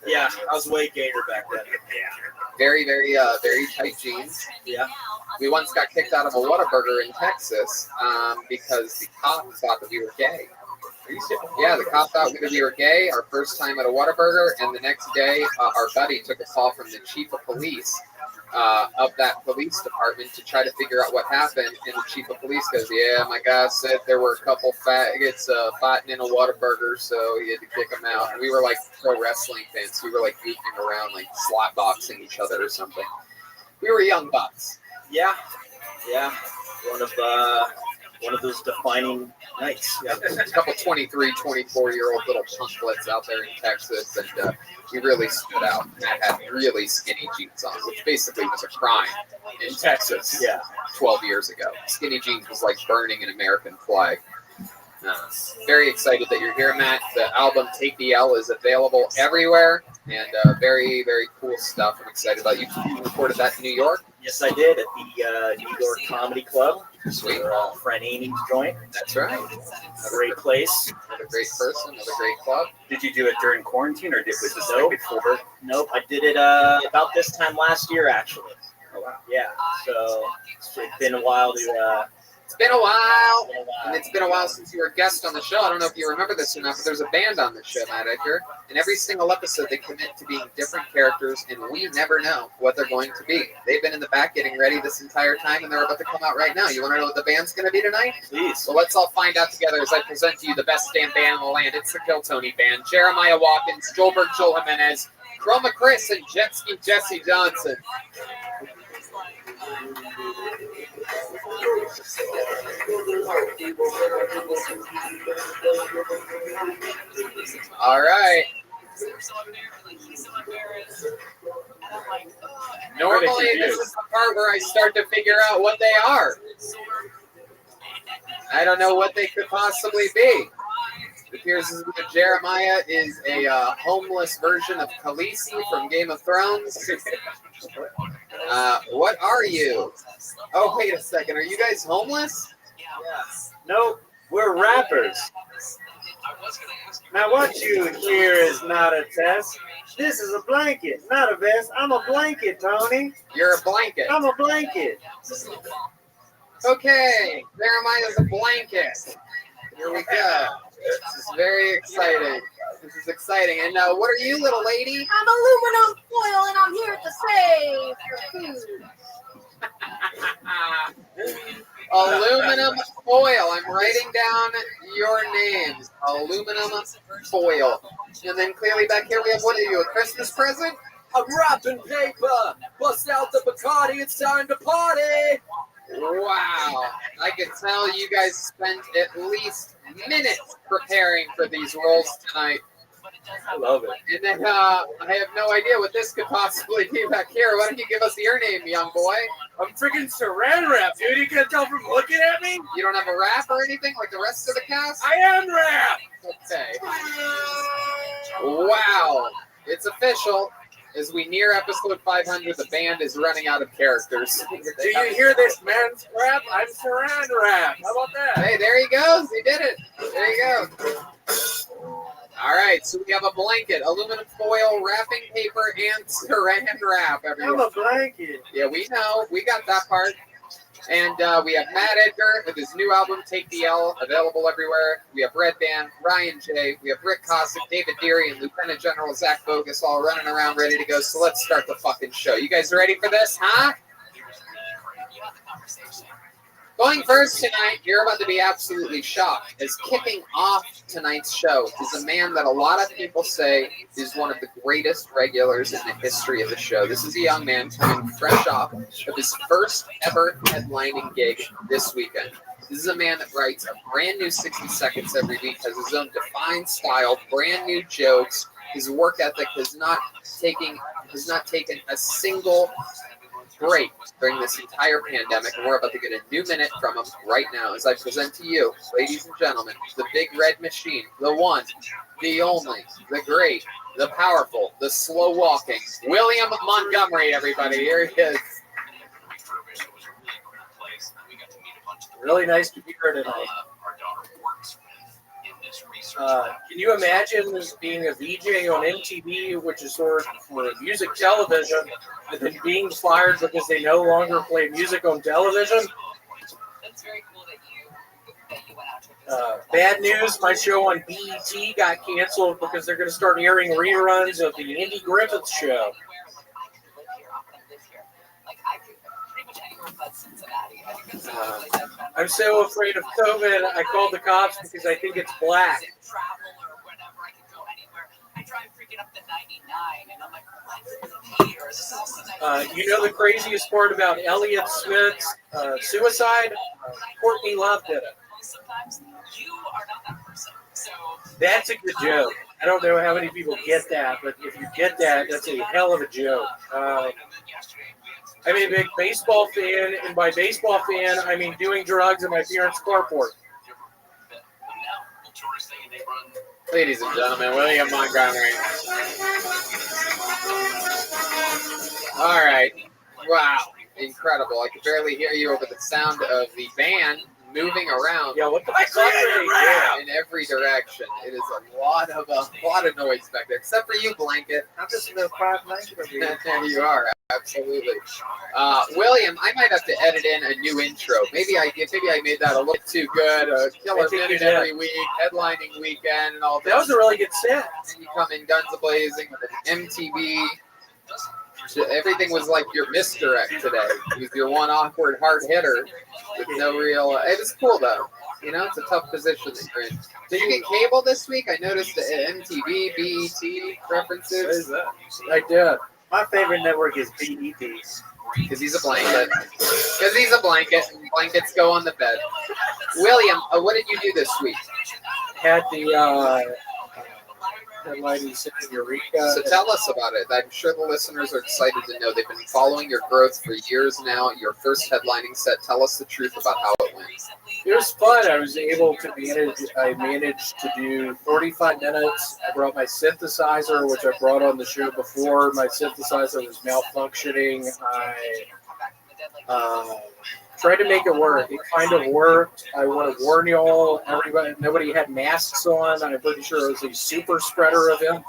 Yeah, I was way gayer back then. Yeah. Very, very tight jeans. Yeah. We once got kicked out of a Whataburger in Texas because the cop thought that we were gay. Yeah, the cop thought that we were gay our first time at a Whataburger, and the next day our buddy took a call from the chief of police of that police department to try to figure out what happened, and the chief of police goes, yeah, my guy said there were a couple faggots fighting in a Whataburger, so he had to kick them out. And we were like pro wrestling fans. We were like goofing around, like slap boxing each other or something. We were young bucks. Yeah. One of those defining nights. Yeah, a couple 23, 24-year-old little punklets out there in Texas, and we really stood out. Matt had really skinny jeans on, which basically was a crime in Texas 12 years ago. Skinny jeans was like burning an American flag. Very excited that you're here, Matt. The album Take the L is available everywhere, and very, very cool stuff. I'm excited about you. You recorded that in New York? Yes, I did at the New York Comedy Club. Sweet. For friend Amy's joint. That's right. A great place. Another great person, another great club. Did you do it during quarantine, or was this like before? Nope, I did it about this time last year, actually. Oh, wow. Yeah, so it's been a while to... It's been a while, and it's been a while since you were a guest on the show. I don't know if you remember this or not, but there's a band on the show, Matt Edgar. And every single episode, they commit to being different characters, and we never know what they're going to be. They've been in the back getting ready this entire time, and they're about to come out right now. You want to know what the band's going to be tonight? Please. So let's all find out together as I present to you the best damn band in the land. It's the Kill Tony Band. Jeremiah Watkins, Joelberg Joel Jimenez, Chroma Chris, and Jetski Jesse Johnson. All right. Normally, this is the part where I start to figure out what they are. I don't know what they could possibly be. It appears as if Jeremiah is a homeless version of Khaleesi from Game of Thrones. What are you? Oh, wait a second. Are you guys homeless? Yeah. Nope, we're rappers. Now what you hear is not a test. This is a blanket, not a vest. I'm a blanket, Tony. You're a blanket. I'm a blanket. Okay, Jeremiah's a blanket. Here we go. This is very exciting. This is exciting. And what are you, little lady? I'm aluminum foil, and I'm here to save your food. Aluminum foil. I'm writing down your names. Aluminum foil. And then clearly back here we have, what are you, a Christmas present? I'm wrapping paper. Bust out the Bacardi. It's time to party. Wow. I can tell you guys spent at least minutes preparing for these rolls tonight. I love it. And then I have no idea what this could possibly be back here. Why don't you give us your name, young boy? I'm freaking saran wrap, dude. You can't tell from looking at me? You don't have a wrap or anything like the rest of the cast? I am wrap. Okay. Wow. It's official. As we near episode 500, the band is running out of characters. Do you hear this, man's rap? I'm saran wrap. How about that? Hey, there he goes. He did it. There you go. All right, so we have a blanket, aluminum foil, wrapping paper, and saran wrap. Everyone. I'm a blanket. Yeah, we know. We got that part. And we have Matt Edgar with his new album, Take the L, available everywhere. We have Red Band, Ryan J. We have Rick Cossack, David Deary, and Lieutenant General Zach Bogus all running around ready to go. So let's start the fucking show. You guys ready for this, huh? Going first tonight, you're about to be absolutely shocked, as kicking off tonight's show is a man that a lot of people say is one of the greatest regulars in the history of the show. This is a young man coming fresh off of his first ever headlining gig this weekend. This is a man that writes a brand new 60 seconds every week, has his own defined style, brand new jokes. His work ethic has not taken a single break during this entire pandemic, and we're about to get a new minute from him right now as I present to you, ladies and gentlemen, the big red machine, the one, the only, the great, the powerful, the slow walking, William Montgomery, everybody. Here he is. Really nice to be here tonight. Can you imagine this being a VJ on MTV, which is sort of for music television, and then being fired because they no longer play music on television? Bad news, my show on BET got canceled because they're going to start airing reruns of the Andy Griffith Show. I'm so afraid of COVID, I called the cops because I think it's black. You know the craziest part about Elliott Smith's suicide? Courtney Love did it. That's a good joke. I don't know how many people get that, but if you get that, that's a hell of a joke. I'm a big baseball fan, and by baseball fan, I mean doing drugs in my parents' carport. Ladies and gentlemen, William Montgomery. All right. Wow. Incredible. I could barely hear you over the sound of the band moving around. Yeah, what the fuck? In every direction. It is a lot of noise back there, except for you, Blanket. I'm just a quiet blanket over here. There you are. Absolutely. William, I might have to edit in a new intro. Maybe I made that a little too good. A killer minute every week, headlining weekend, and all that. That was a really good set. And you come in guns a-blazing with an MTV. Everything was like your misdirect today. It was your one awkward hard hitter with no real. It was cool though. You know, it's a tough position that you're in. Did you get cable this week? I noticed the MTV, BET references. I did. My favorite network is BET. Because he's a blanket. And blankets go on the bed. William, what did you do this week? Had the headlining set in Eureka. So tell us about it. I'm sure the listeners are excited to know. They've been following your growth for years now. Your first headlining set. Tell us the truth about how it went. It was fun. I was able to managed to do 45 minutes. I brought my synthesizer, which I brought on the show before. My synthesizer was malfunctioning. I tried to make it work. It kind of worked. I want to warn y'all, nobody had masks on. I'm pretty sure it was a super spreader event.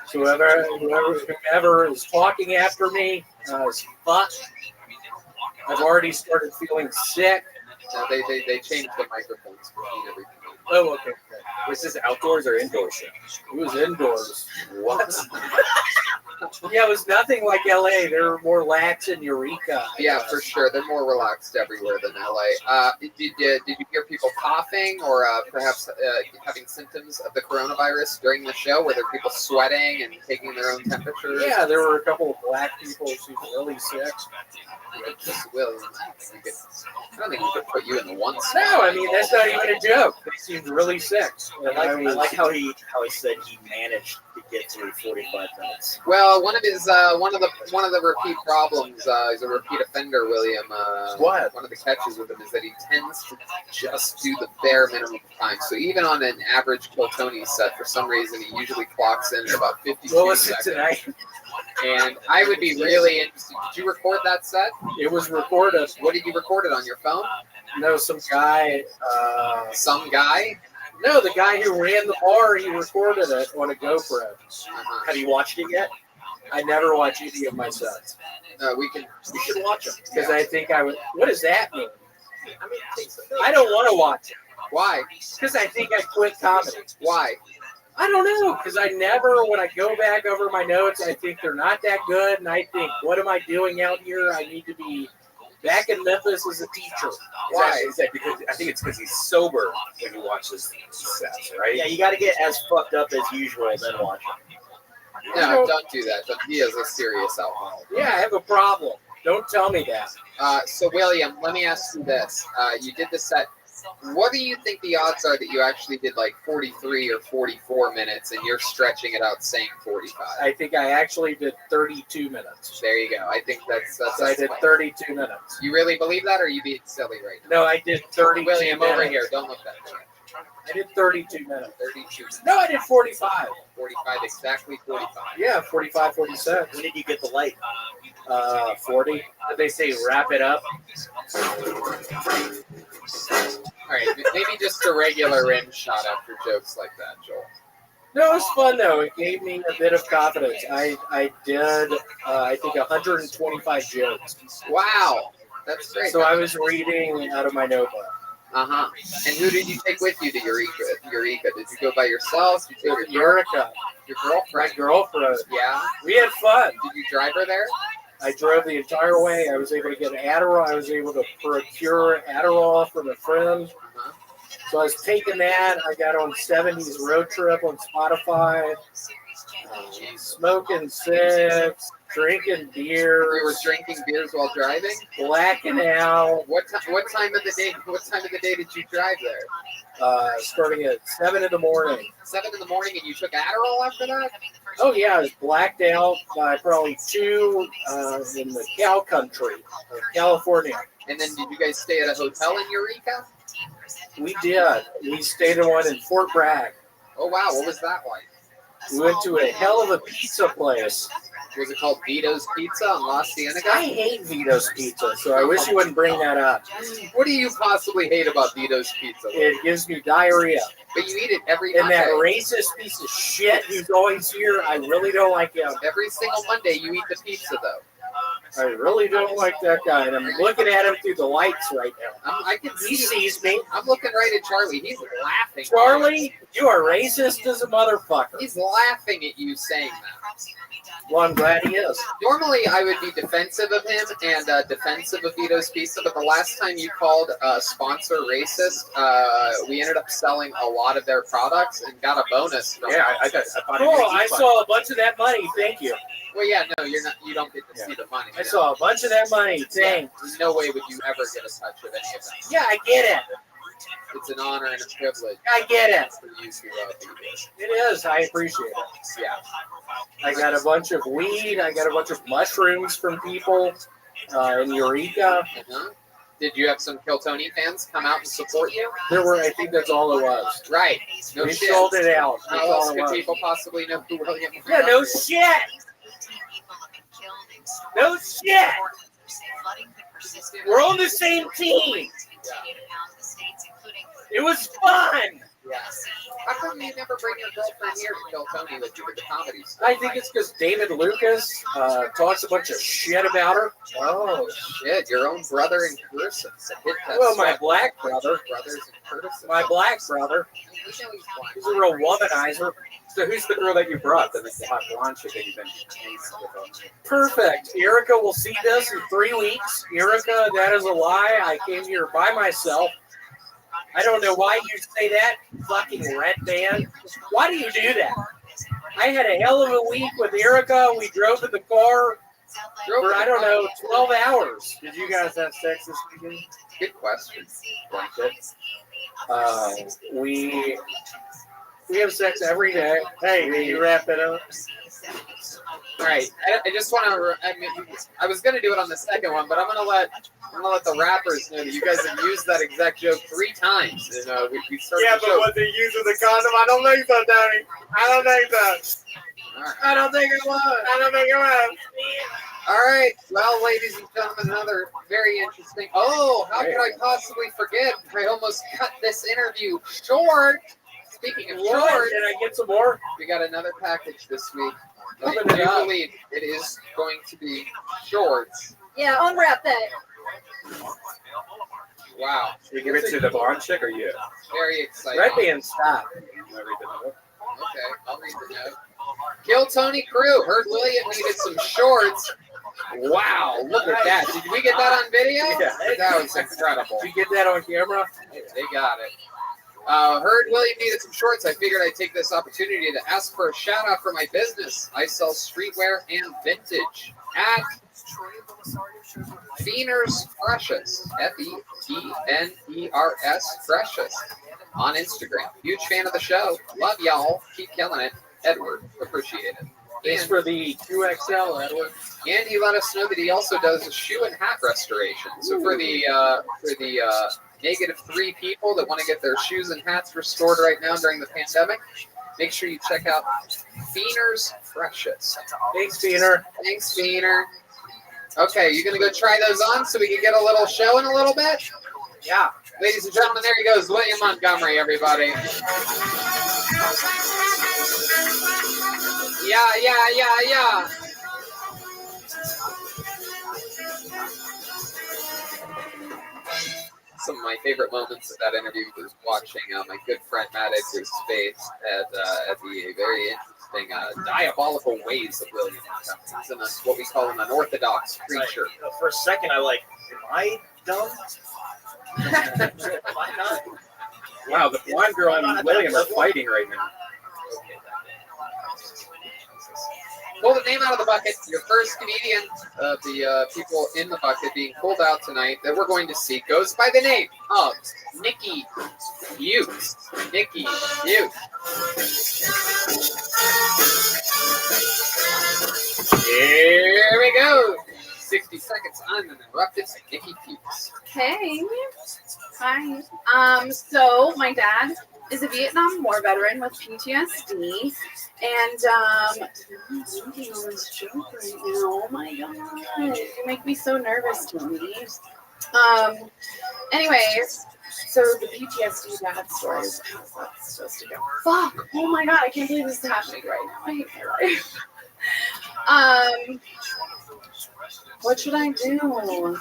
So whoever is talking after me is fucked. I've already started feeling sick. They changed the microphones between everything. Oh, okay. Was this outdoors or indoors? It was indoors. What? Yeah, it was nothing like LA. They're more lax in Eureka. Yeah, for sure. They're more relaxed everywhere than LA. Did you hear people coughing or perhaps having symptoms of the coronavirus during the show? Were there people sweating and taking their own temperatures? Yeah, there were a couple of black people who were really sick. Will, I don't think we could put you in the one spot. No, I mean that's not even a joke. They seemed really sick. I like how he said he managed to get through 45 minutes. Well, one of the repeat problems, he's a repeat offender, William. What? One of the catches with him is that he tends to just do the bare minimum time. So even on an average Kill Tony set, for some reason, he usually clocks in at about 52 What was it seconds. tonight? And I would be really interested. Did you record that set? It was recorded. What did you record it on your phone? No, some guy. Some guy? No, the guy who ran the bar, he recorded it on a GoPro. Have you watched it yet? I never watch any of my sets. We should watch them. Because I think I would. What does that mean? I don't want to watch it. Why? Because I think I quit comedy. Why? I don't know. Because I never, when I go back over my notes, I think they're not that good. And I think, what am I doing out here? I need to be back in Memphis as a teacher. Why? Is that because I think it's because he's sober when you watch this sets, right? Yeah, you got to get as fucked up as usual, then watch it. No, don't do that. He is a serious alcoholic. Yeah, I have a problem. Don't tell me that. So, William, let me ask you this. You did the set. What do you think the odds are that you actually did like 43 or 44 minutes and you're stretching it out saying 45? I think I actually did 32 minutes. There you go. I think that's I did 32 minutes. You really believe that, or are you being silly right now? No, I did 32 William, minutes. over here. Don't look that way. I did 32 minutes. 32. No, I did 45. 45, exactly 45. Yeah, 45, 46. When did you get the light? 40. Did they say wrap it up? All right, maybe just a regular rim shot after jokes like that, Joel. No, it was fun though. It gave me a bit of confidence. I did, I think 125 jokes. Wow, that's great. So I was reading out of my notebook. And who did you take with you to Eureka? Did you go by yourself? Did you take Eureka. Your girlfriend? My girlfriend. Yeah. We had fun. Did you drive her there? I drove the entire way. I was able to get Adderall. I was able to procure Adderall from a friend. So I was taking that. I got on 70s Road Trip on Spotify. Smoking cigs, drinking beer. You were drinking beers while driving? Blacking out. What time of the day? What time of the day did you drive there? Starting at 7 in the morning. 7 in the morning, and you took Adderall after that? Oh yeah, I was blacked out by probably 2 in the cow country of California. And then did you guys stay at a hotel in Eureka? We did. We stayed in one in Fort Bragg. Oh wow, what was that like? We went to a hell of a pizza place. Was it called Vito's Pizza in La Cienega? I hate Vito's Pizza, so I wish you wouldn't bring that up. What do you possibly hate about Vito's Pizza? It gives me diarrhea. But you eat it every And Monday. that racist piece of shit who's always here, I really don't like him. Every single Monday you eat the pizza, though. I really don't like that guy, and I'm looking at him through the lights right now. I can He sees me. I'm looking right at Charlie. He's laughing. Charlie, you are racist as a motherfucker. He's laughing at you saying that. Well, I'm glad he is. Normally, I would be defensive of him and defensive of Vito's Pizza, but the last time you called a sponsor racist, we ended up selling a lot of their products and got a bonus from it. I thought Cool, I saw a bunch of that money. Thank you. Well, yeah, no, you're not. You don't get to see the money. I saw a bunch of that money. Thanks. There's no way would you ever get a touch of any of that. Yeah, I get it. It's an honor and a privilege. I get it. For you to be here. It is. I appreciate it. Yeah. I got a bunch of weed. I got a bunch of mushrooms from people in Eureka. Did you have some Kill Tony fans come out and support you? There were, I think that's all it was. Right. No We shit. sold it out. That's How else all it could was. people possibly know who William was? Yeah, no shit. No shit. We're on the same team. It was fun. Yeah. How come you never bring your girlfriend here to kill Tony with you with the comedy stuff? I think it's because David Lucas talks a bunch of shit about her. Oh shit! Your own brother in person. Well, my black brother. Brothers in person. My black brother. He's black. He's a real womanizer. So who's the girl that you brought? The hot blonde chick that you've been hanging with? Perfect. Erica will see this in 3 weeks. Erica, that is a lie. I came here by myself. I don't know why you say that, fucking red man. Why do you do that? I had a hell of a week with Erica. We drove in the car for, I don't know, 12 hours. Did you guys have sex this weekend? Good question. We have sex every day. Hey, can you wrap it up? All right. I just want to. I mean, I was gonna do it on the second one, but I'm gonna let the rappers know that you guys have used that exact joke 3 times. And we started. Yeah, the but joke. was they using the condom? I don't think so, Tony. I don't think so. Right. I don't think it was. I don't think it was. All right. Well, ladies and gentlemen, another very interesting. Oh, how could I possibly forget? I almost cut this interview short. Speaking of short, Can I get some more? we got another package this week. I Open it up. believe it is going to be shorts. Yeah, unwrap that. Wow. Should we give it to the blonde chick or you? Very exciting. Red band, stop. Okay, I'll read the note. Kill Tony Crew. Heard William needed some shorts. Wow, look at that. Did we get that on video? Yeah. That was incredible. Did you get that on camera? They got it. Heard William needed some shorts. I figured I'd take this opportunity to ask for a shout out for my business. I sell streetwear and vintage at Feeners Precious. Feners Precious on Instagram. Huge fan of the show. Love y'all. Keep killing it. Edward. Appreciate it. Thanks for the 2XL, Edward. And he let us know that he also does shoe and hat restoration. So for the -3 people that want to get their shoes and hats restored right now during the pandemic, make sure you check out Feeners Precious. Thanks, Feener. Thanks, Feener. Okay, you're gonna go try those on so we can get a little show in a little bit? Yeah. Ladies and gentlemen, there he goes, William Montgomery, everybody. Yeah. Some of my favorite moments of that interview was watching my good friend Matt Edgar's face at the very interesting diabolical ways of William Montgomery. He's what we call an unorthodox creature. For a second, am I dumb? Am I not? Wow, the blonde girl and William are fighting right now. Pull the name out of the bucket. Your first comedian of the people in the bucket being pulled out tonight that we're going to see goes by the name of Nikki Hughes. Nikki Hughes. Here we go. 60 seconds uninterrupted. Nikki Hughes. Okay. Hi. So my dad is a Vietnam War veteran with PTSD. And I'm working on this joke right now. Oh my god. You make me so nervous, Tony. Anyways, so the PTSD dad story is how's that supposed to go? Fuck! Oh my god, I can't believe this is happening right now. I hate my life. What should I do?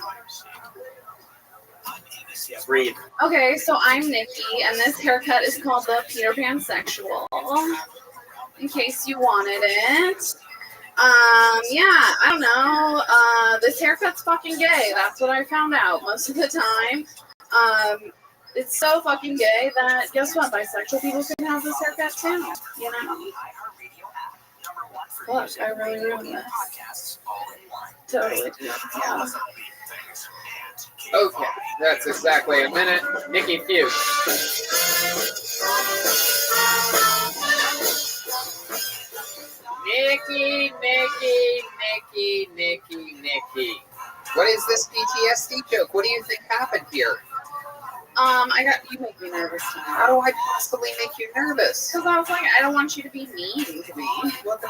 Read. Okay, so I'm Nikki, and this haircut is called the Peter Pan Sexual. In case you wanted it. Yeah, I don't know. This haircut's fucking gay. That's what I found out most of the time. It's so fucking gay that, guess what? Bisexual people can have this haircut too. You know? Look, I really ruined this. Totally did. Yeah. Okay, that's exactly a minute. Nikki Hughes. Nikki. What is this PTSD joke? What do you think happened here? You make me nervous tonight. How do I possibly make you nervous? Because I was like, I don't want you to be mean to me. What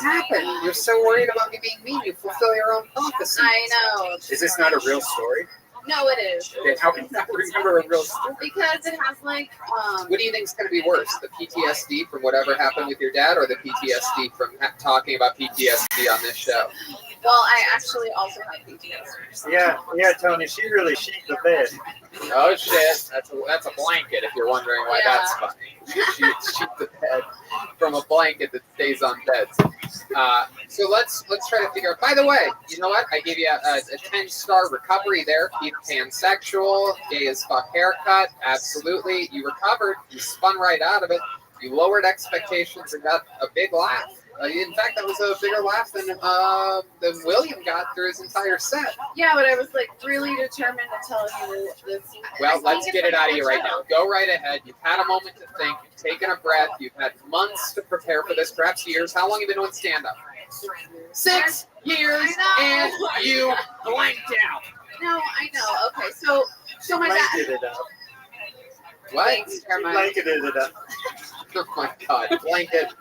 happened? You're so worried about me being mean. You fulfill your own prophecy. I know. Is this not a real story? No, it is. Then how can you not remember a real story? Because it has like What do you think is going to be worse, the PTSD from whatever happened with your dad, or the PTSD from talking about PTSD on this show? Well, I actually also have PTSD. Yeah, Tony, she really sheet the bed. Oh shit, that's a blanket. If you're wondering why that's funny, sheet the bed from a blanket that stays on beds. So let's try to figure out. By the way, you know what? I gave you a 10-star recovery there. Keep pansexual, gay as fuck haircut. Absolutely, you recovered. You spun right out of it. You lowered expectations and got a big laugh. In fact, that was a bigger laugh than William got through his entire set. Yeah, but I was like really determined to tell you this. Well, let's get it out of you right now. Go right ahead. You've had a moment to think. You've taken a breath. You've had months to prepare for this, perhaps years. How long have you been doing stand-up? 6 years, and you blanked out. No, I know. Okay, so my dad. Blanketed it up. What? Blanketed it up. Oh my God, blanket.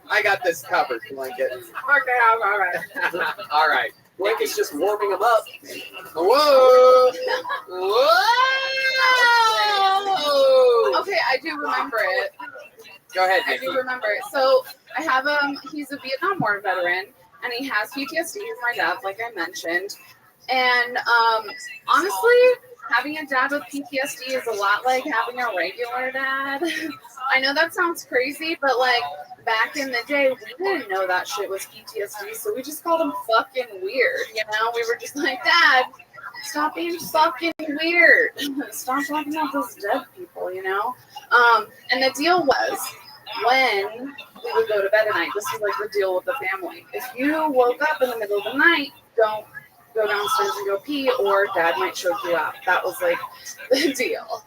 I got this covered, blanket. Okay, all right. All right. Blanket's just warming them up. Whoa! Whoa! Okay, I do remember it. Go ahead, I Nikki. do remember it. So I have he's a Vietnam War veteran, and he has PTSD. He's my dad, like I mentioned. And honestly, having a dad with PTSD is a lot like having a regular dad. I know that sounds crazy, but like back in the day, we didn't know that shit was PTSD, so we just called him fucking weird. You know, we were just like, Dad, stop being fucking weird. Stop talking about those dead people. You know. And the deal was, when we would go to bed at night, this was like the deal with the family. If you woke up in the middle of the night, don't go downstairs and go pee, or Dad might choke you out. That was like the deal.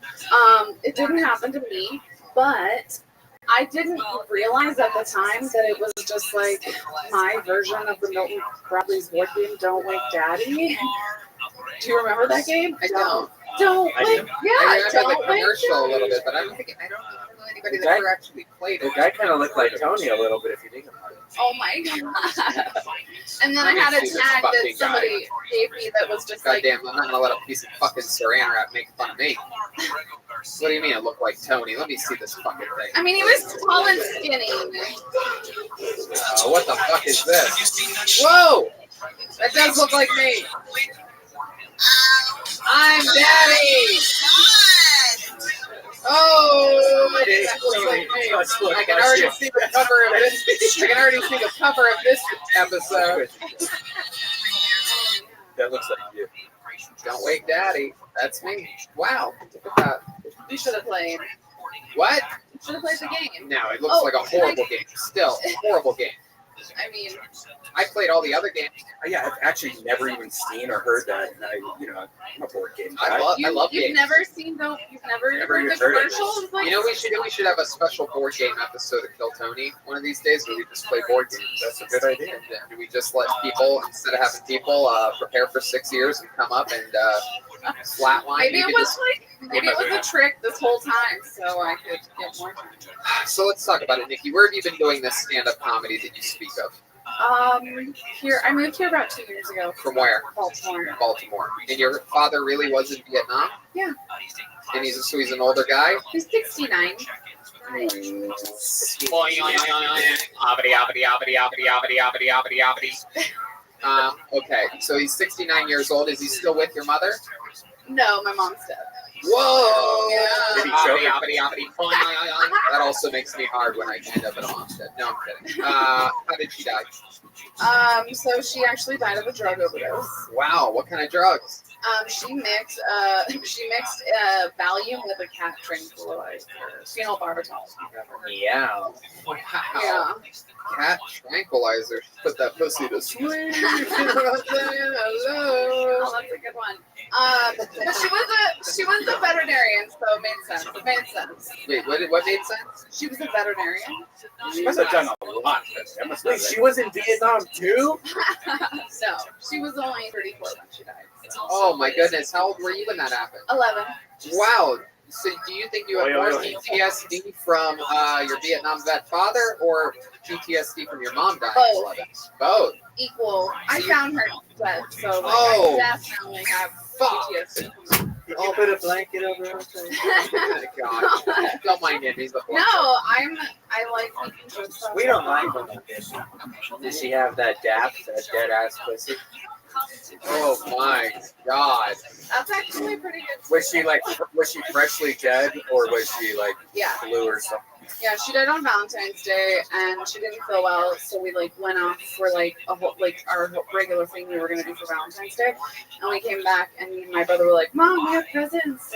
It didn't happen to me, but I didn't realize at the time that it was just like my version of the Milton Bradley's board game, Don't Wake Daddy. Do you remember that game? I don't. Don't wake, I remember don't the wake commercial a little Daddy. bit, but I don't know anybody that ever actually played The it. guy kind of looked like Tony a little bit if you think about it. Oh my god. And then Let I me had a see this tag that fucking somebody gave me that was just like, Goddamn, I'm not gonna let a piece of fucking saran wrap make fun of me. What do you mean I look like Tony? Let me see this fucking thing. I mean, he was tall and skinny. What the fuck is this? Whoa! That does look like me. I'm Daddy. Oh, it looks like me. I can already see the cover of this. I can already see the cover of this episode. That looks like you. Don't Wake Daddy. That's me. Wow. Look at that. You should have played. What? You should have played the game. No, it looks like a horrible game. Still, horrible game. I mean, I played all the other games. Yeah, I've actually never even seen or heard that. And I'm a board game guy. I love you've games. never seen, you've never Never heard the even heard of it. commercials? Like, You know, we should have a special board game episode of Kill Tony one of these days where we just play board games. That's a good idea. And we just let people, instead of having people prepare for 6 years and come up and flatline. maybe it we could was just- maybe it was a trick this whole time, so I could get more time. So let's talk about it, Nikki. Where have you been doing this stand-up comedy that you speak of? Here I moved here about 2 years ago. From where? Baltimore. Baltimore. And your father really was in Vietnam? Yeah. And he's an older guy? He's 69. Okay, so he's 69 years old. Is he still with your mother? No, my mom's dead. Whoa! Did he choke her? That also makes me hard when I end up at a mom's dead. No, I'm kidding. How did she die? So she actually died of a drug overdose. Wow, what kind of drugs? She mixed Valium with a cat tranquilizer, phenobarbital. Yeah. Wow. Yeah. Cat tranquilizer. Put that pussy to sleep. Oh, that's a good one. But she was a veterinarian, so it made sense. It made sense. Wait, what made sense? She was a veterinarian. She must have done a lot. Wait, she was in Vietnam too? No, she was only 34 when she died. So. Oh my goodness, how old were you when that happened? 11. Wow. So do you think you have more PTSD from your Vietnam vet father or PTSD from your mom dying? Both. Both. Equal. I found her dead, so like, Oh. I definitely have PTSD. Did you put a blanket over her? Oh my God. Don't mind him. He's the No, I like making jokes. We don't mind when you did. Did she have that dap, that dead ass pussy? Oh my God. That's actually pretty good. Was she freshly dead, or was she like Yeah. flu or something? Yeah, she died on Valentine's Day, and she didn't feel well, so we like went off for like a whole, like our regular thing we were gonna do for Valentine's Day, and we came back, and me and my brother were like, "Mom, we have presents,"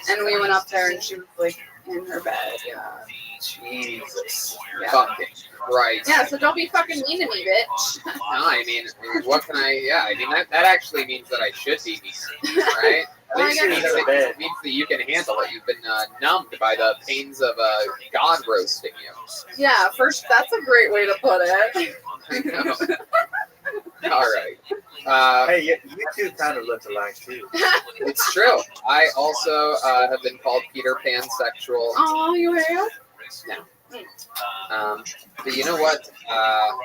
and we went up there, and she was like in her bed. Yeah. Jesus. Yeah. Fucking Christ. Yeah. So don't be fucking mean to me, bitch. No, I mean, what can I? Yeah, I mean that actually means that I should be mean, right? Well, It means that you can handle it. You've been numbed by the pains of God roasting you. Yeah. First, that's a great way to put it. I know. All right. Hey, you two kind of look alike too. It's true. I also have been called Peter Pansexual. Oh, you have? No. But you know what?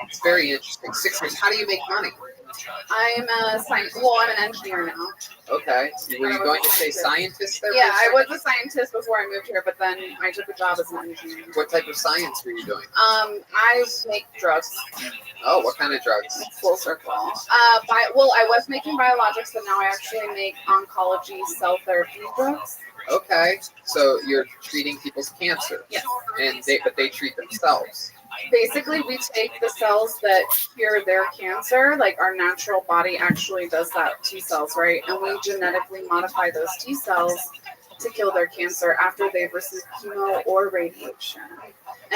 It's very interesting. 6 years. How do you make money? I'm a scientist. Well, I'm an engineer now. Okay. Were you going to say scientist there? Yeah, I was a scientist before I moved here, but then I took a job as an engineer. What type of science were you doing? I make drugs. Oh, what kind of drugs? Full circle. I was making biologics, but now I actually make oncology cell therapy drugs. Okay. So you're treating people's cancer. Yes. But they treat themselves. Basically, we take the cells that cure their cancer, like our natural body actually does that T cells, right? And we genetically modify those T cells to kill their cancer after they've received chemo or radiation.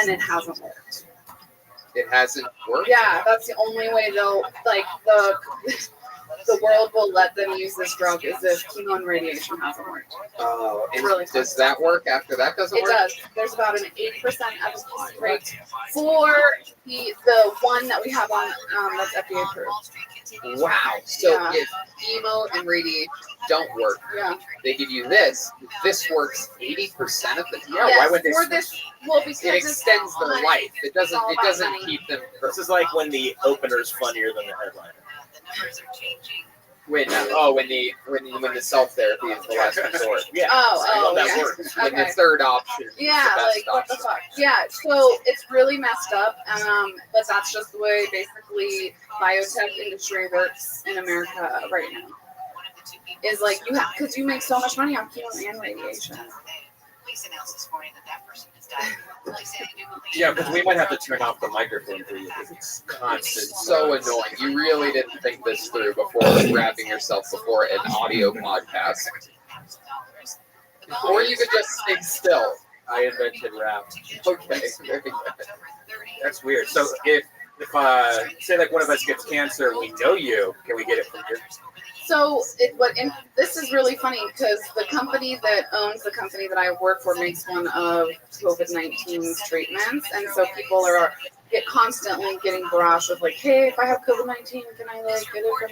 And it hasn't worked. It hasn't worked? Yeah, that's the only way they'll, like, the world will let them use this drug is if chemo and radiation hasn't worked. Oh, and Really does that work after that doesn't work? It does. There's about an 80% efficacy rate for the one that we have on that's FDA approved. Wow. So Yeah. if chemo and radiation don't work, they give you this. This works 80% of the time. Yeah, why would they? For this, well, because It extends their life. It doesn't. It doesn't keep them. This is like when the opener's funnier than the headliner. When the self therapy is the last resort. Yeah. that yeah. works. When Okay. the third option. is Yeah, the best like what the option. fuck? Yeah, so it's really messed up. But that's just the way basically biotech industry works in America right now. Is like you have because you make so much money on chemo and radiation. Police announced this morning that person has died. Police say they do believe Yeah, because we might have to turn off the microphone for you because it's constant. It's so annoying. You really didn't think this through before wrapping yourself before an audio podcast. Or you could just stay still. I invented rap. Okay, very good. That's weird. So if say like one of us gets cancer, we know you. Can we get it from you? So this is really funny because the company that owns the company that I work for makes one of COVID-19's treatments, and so people get constantly getting barraged with like, hey, if I have COVID-19, can I like get it from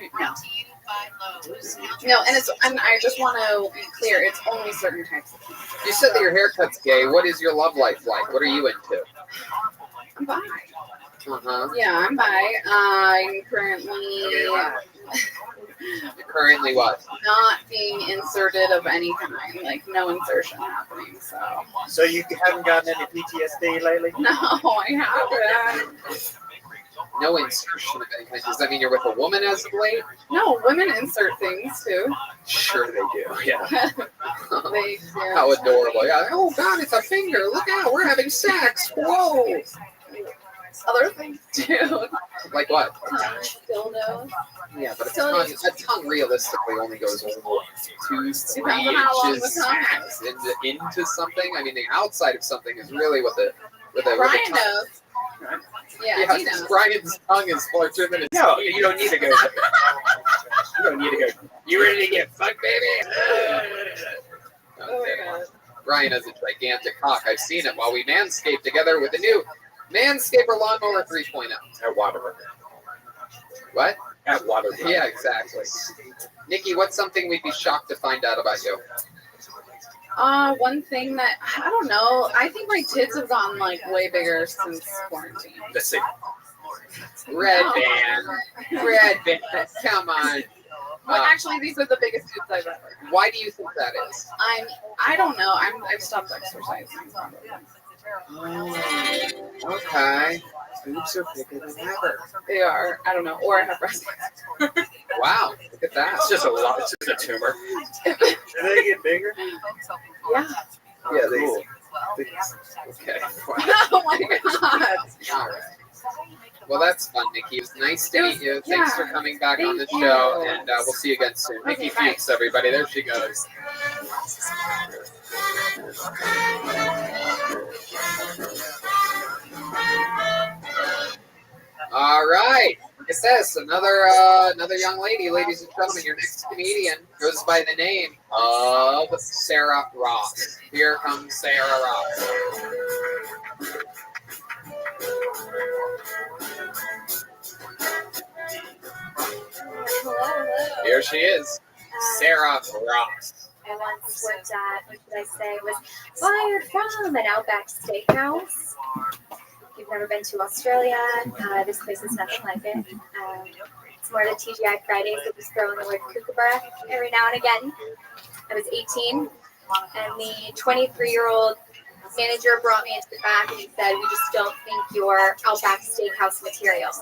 you? No, and I just want to be clear, it's only certain types of cancer. You said that your haircut's gay. What is your love life like? What are you into? I'm bi. Uh-huh. Yeah, I'm bi. I'm currently Currently what? not being inserted of any kind, like no insertion happening. So you haven't gotten any PTSD lately? No, I haven't. No insertion of any kind. Does that mean you're with a woman as of late? No, women insert things too. Sure they do. Yeah. They do. How adorable. Yeah. Oh God, it's a finger. Look out, we're having sex. Whoa. Other things too. Like what? Dildo. Yeah, but a tongue realistically only goes 2-3 Depends on how long the inches tongue max into something. I mean, the outside of something is really what the Brian tongue. knows. Yeah, he knows. Brian's tongue is larger than his. No, you don't need to go. You don't need to go. You ready to get fucked, baby? Oh my God. Brian has a gigantic cock. I've seen it while we manscape together with the new Manscaper Lawnmower 3.0. At Waterbury. What? At Waterbury. Yeah, exactly. Nikki, what's something we'd be shocked to find out about you? One thing that I don't know. I think my tits have gotten like way bigger since quarantine. Let's see. Red band. Red band. Come on. But actually, these are the biggest tits I've ever. Why do you think that is? I don't know. I've stopped exercising. Okay. Boobs are bigger than ever. They are. I don't know. Or I have breast cancer. Wow. Look at that. It's just a lot. It's just a tumor. Do they get bigger? Yeah. Yeah, Cool. Okay. Oh my god. All right. Well, that's fun, Nikki. It was nice to meet you. Thanks for coming back on the Thank show, you. and we'll see you again soon. Okay, Nikki bye. Fuchs, everybody. There she goes. All right. Look at this. Another young lady, ladies and gentlemen. Your next comedian goes by the name of Sarah Ross. Here comes Sarah Ross. Hello. Here she is, Sarah Ross. I once worked at, what should I say, was fired from an Outback Steakhouse. If you've never been to Australia, this place is nothing like it. It's more the TGI Fridays that just throw in the word kookaburra every now and again. I was 18, and the 23-year-old manager brought me into the back and he said, "We just don't think you're Outback Steakhouse material."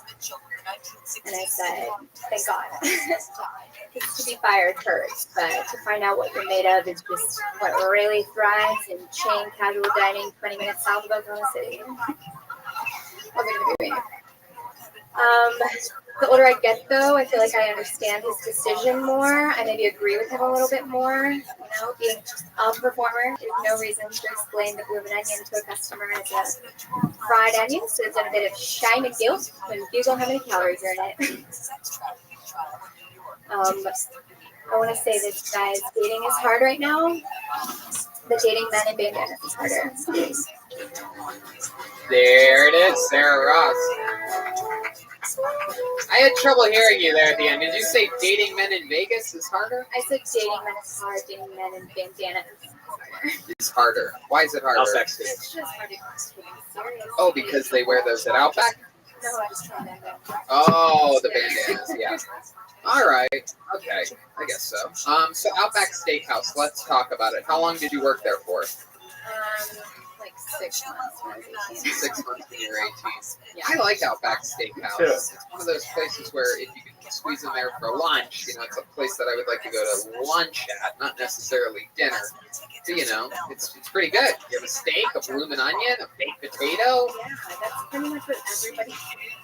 And I said, "Thank God." It's to be fired first, but to find out what you're made of is just what really thrives in chain casual dining 20 minutes south of Oklahoma City. What's it going to be? The older I get, though, I feel like I understand his decision more. I maybe agree with him a little bit more. You know, being a performer, there's no reason to explain the bloomin' onion to a customer as a fried onion, so it's in a bit of shy McGill when you Google how many calories are in it. I want to say this, guys. Dating is hard right now. The dating men and bandanas is harder. There it is, Sarah Ross. I had trouble hearing you there at the end. Did you say dating men in Vegas is harder? I said dating men is hard, dating men and bandanas is harder. It's harder. Why is it harder? It's just hard to take serious. Oh, because they wear those at Outback? No, I just tried that. Oh, the bandanas, yeah. All right. Okay. I guess so. So Outback Steakhouse, let's talk about it. How long did you work there for? Like 6 months when I was 18. 6 months when you were 18. Yeah. I like Outback Steakhouse. Too. It's one of those places where if you can squeeze in there for lunch, you know, it's a place that I would like to go to lunch at, not necessarily dinner. So, you know, it's pretty good. You have a steak, a bloomin' onion, a baked potato. Yeah, that's pretty much what everybody.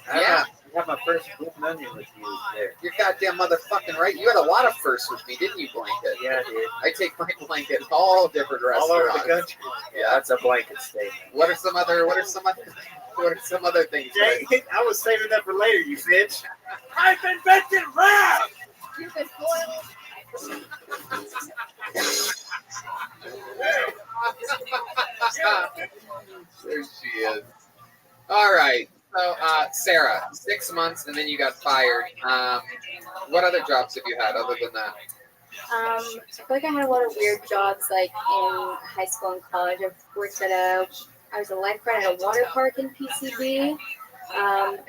Yeah. I had my first bloomin' onion with you there. You're goddamn motherfucking right. You had a lot of firsts with me, didn't you, Blanket? Yeah, I did. I take my blanket all different restaurants. All over the country. Yeah, that's a blanket statement. What are some other things? Dang, I was saving that for later, you bitch. I've invented rap! You've been spoiled. There she is. All right. So, Sarah, 6 months and then you got fired. What other jobs have you had other than that? I feel like I had a lot of weird jobs, like in high school and college. I was a lifeguard at a water park in PCB.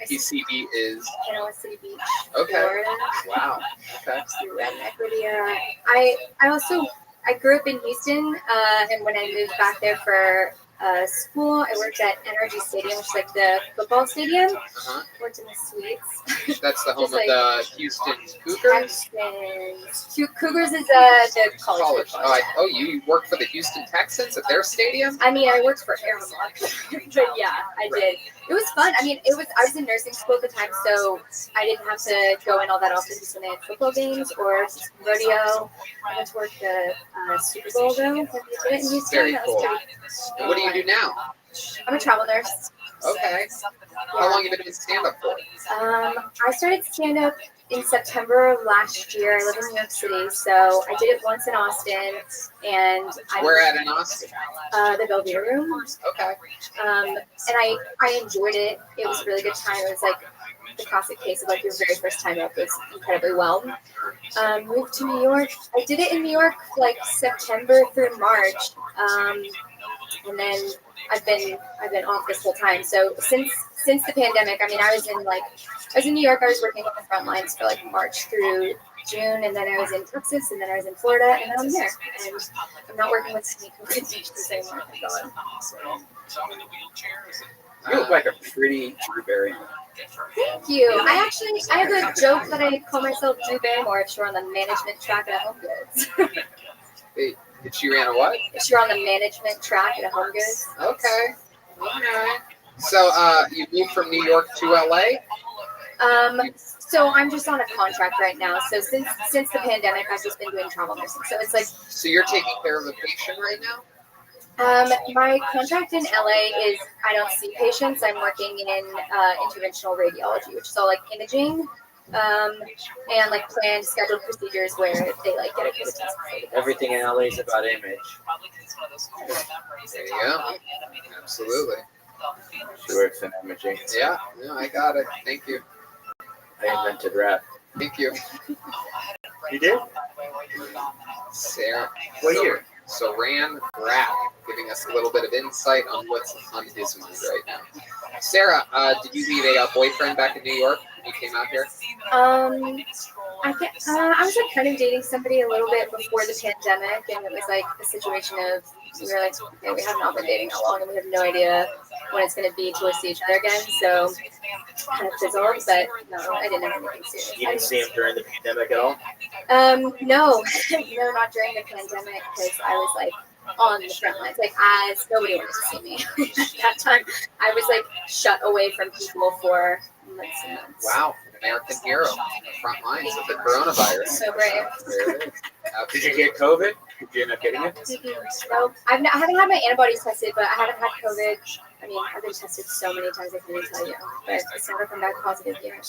PCB is Panama City Beach, okay. Florida. Wow. Okay. I grew up in Houston, and when I moved back there for school, I worked at NRG Stadium, which is like the football stadium. Uh-huh. Worked in the suites. That's the home of Just like the Houston Cougars. Cougars is the college. Oh, you work for the Houston Texans at their stadium? I mean, I worked for Airlock, but yeah, I did. It was fun. I mean, I was in nursing school at the time, so I didn't have to go in all that often just when they had football games or rodeo. I went to work the Super Bowl though. When we did it in Houston. Very That cool. was pretty What do you do now? I'm a travel nurse. Okay. How long have you been doing stand-up for? I started stand-up in September of last year. I live in New York City, so I did it once in Austin, and Where at in Austin? The Belvedere Room. Okay. And I enjoyed it. It was a really good time. It was like the classic case of like your very first time up goes incredibly well. Moved to New York. I did it in New York like September through March, and then I've been off this whole time. So since the pandemic, I mean, I was in New York. I was working on the front lines for like March through June, and then I was in Texas, and then I was in Florida, and now I'm here. And I'm not working with any COVID beaches anymore. Thank God. You look like a pretty Drew Barrymore. Thank you. I have a joke that I call myself Drew Barrymore if she were on the management track at a Home Goods. If she ran a what? If she were on the management track at a Home Goods. Okay. Alright. So you moved from New York to LA? So I'm just on a contract right now. So since the pandemic, I've just been doing travel nursing. So it's like. So you're taking care of a patient right now? My contract in LA is I don't see patients. I'm working in interventional radiology, which is all like imaging, and like planned scheduled procedures where they like get a case. Everything in LA is about image. There you go. Absolutely. She works in imaging. Yeah, no, I got it. Thank you. I invented rap. Thank you. You did? Sarah. What year? So Ran Rap, giving us a little bit of insight on what's on his mind right now. Sarah, did you leave a boyfriend back in New York when you came out here? I was like kind of dating somebody a little bit before the pandemic, and it was like a situation of we were like, okay, we have not been dating that long, and we have no idea when it's going to be till we see each other again. So kind of fizzled, but no, I didn't have anything serious. You didn't see him during the pandemic at all? No, no, not during the pandemic, because I was like on the front lines, like as nobody wanted to see me at that time. I was like shut away from people for months and months. Wow, American hero on the front lines of the coronavirus. So brave. There it is. Did you get COVID? Did you end up getting it? No, I haven't had my antibodies tested, but I haven't had COVID. I mean, I've been tested so many times I can't even tell you, but it's never come back positive yet.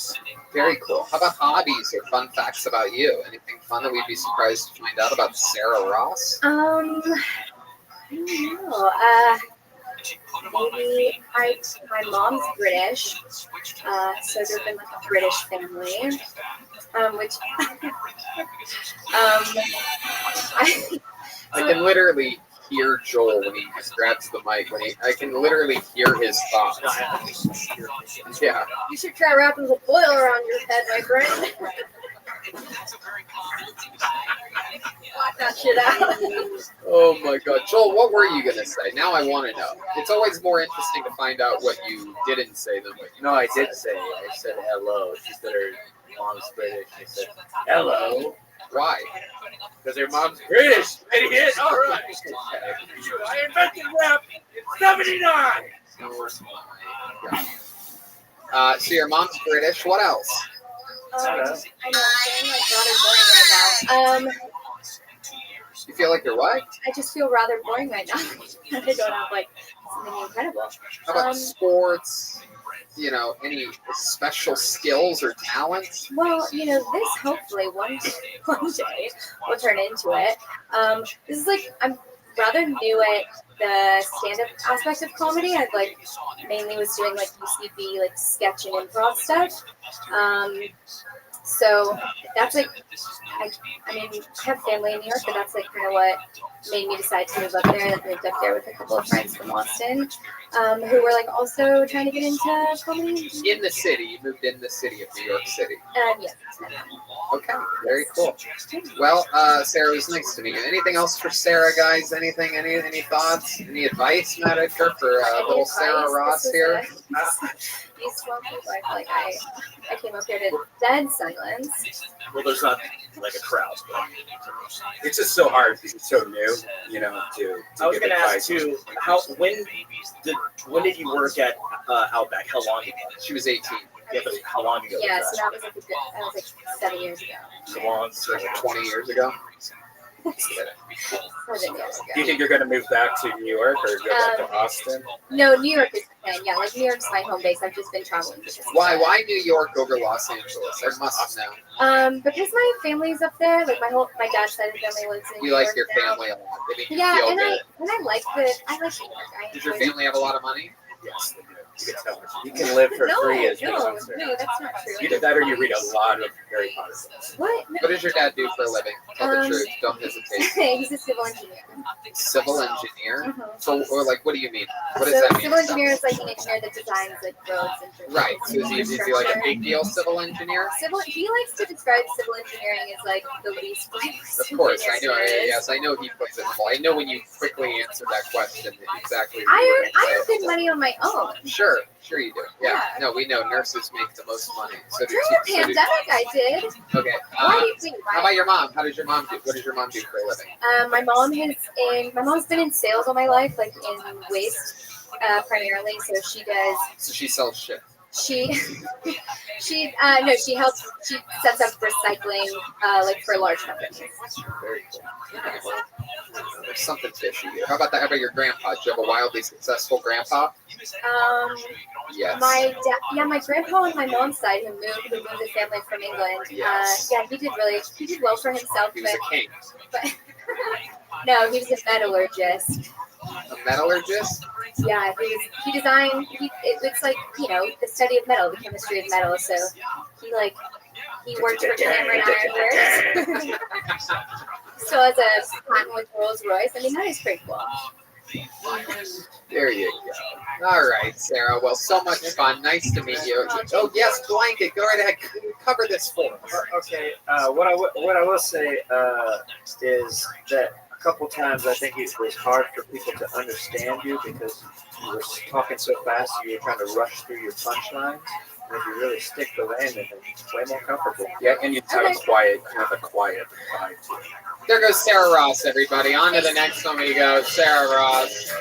Very cool. How about hobbies or fun facts about you? Anything fun that we'd be surprised to find out about Sarah Ross? I don't know. Maybe my mom's British, so there's been like a British family, which I can literally hear Joel when he just grabs the mic. I can literally hear his thoughts. Yeah. You should try wrapping the boiler around your head, my friend. Block that shit out. Oh my God, Joel, what were you gonna say? Now I want to know. It's always more interesting to find out what you didn't say than what you. No, I did say. I said hello. She said her mom's British. I said hello. Why? Because her mom's British. Idiot. All right. I invented rap in '79. So your mom's British. What else? I know. I'm like rather boring right now. You feel like you're what? I just feel rather boring right now. I don't have like something incredible. How about sports? You know, any special skills or talents? Well, you know, this hopefully one day will turn into it. This is like I'm rather new at the stand-up aspect of comedy. I've like mainly was doing like UCB like sketch and improv stuff. So that's like, I mean, I have family in New York, but that's like kind of what made me decide to move up there. I moved up there with a couple of friends from Austin, who were like also trying to get into comedy. In the city, you moved in the city of New York City. Yes. Okay, very cool. Well, Sarah, it was nice to meet you. Anything else for Sarah, guys? Anything? Any thoughts? Any advice, Matt Edgar, for little Sarah Ross here? These 12 people, I feel like I came up here to dead silence. Well, there's not like a crowd, but it's just so hard because it's so new, you know. I was going to ask too, when did you work at Outback? How long ago? She was 18. Yeah, but how long ago? Yeah, so that was like 7 years ago. So long, so like 20 years ago. More than years ago. Do you think you're going to move back to New York or go back to Austin? No, New York is the thing. Yeah, like New York's my home base. I've just been traveling. Why New York over Los Angeles? I must know. Because my family's up there. Like my dad's side of the family lives in New York. You like your family a lot. They make you Yeah, feel and good. I like New York. Does your family have a lot of money? Yes, they You can tell her. You can live for free as no, Big Monster. no, that's not true. Either that or you read a lot of Harry Potter books. What? What does your dad do for a living? Tell the truth. Don't hesitate. He's a civil engineer. Civil engineer? Mhm. So, or like, what do you mean? What does So that mean? civil engineer is like an engineer that designs like roads and bridges. Right. So is he like a big deal civil engineer? He likes to describe civil engineering as like the least glamorous. Of course, I know. engineering there is. Yes, I know he plays it. I know when you quickly answer that question exactly. what I you earn were gonna say. good money on my own. Sure you do. Yeah. No, we know nurses make the most money. So do During the pandemic, I did. Okay. Why do you think? How about your mom? How does your mom do? What does your mom do for a living? My mom's been in sales all my life, like in waste primarily. So she does. So she sells shit. She she helps. She sets up recycling like for large companies. Very cool. There's something fishy here. How about that? How about your grandpa? Do you have a wildly successful grandpa? Yes. My grandpa on my mom's side who moved his family from England. Yes. He did well for himself. He was a king. But no, he was a metallurgist. A metallurgist? Yeah, he designed. It's like the study of metal, the chemistry of metal. So he worked for Cameron Iron Works. Still has a patent with Rolls Royce. I mean, that is pretty cool. There you go. All right, Sarah. Well, so much fun. Nice to meet you. Oh yes, Blanket. Go right ahead. Cover this for us. Okay. What I will say is that a couple times I think it was hard for people to understand you because you were talking so fast. You were trying to rush through your punchlines. And if you really stick the landing, it's way more comfortable. Yeah, and you have a quiet vibe to it. There goes Sarah Ross, everybody. On to the next one we go. Sarah Ross.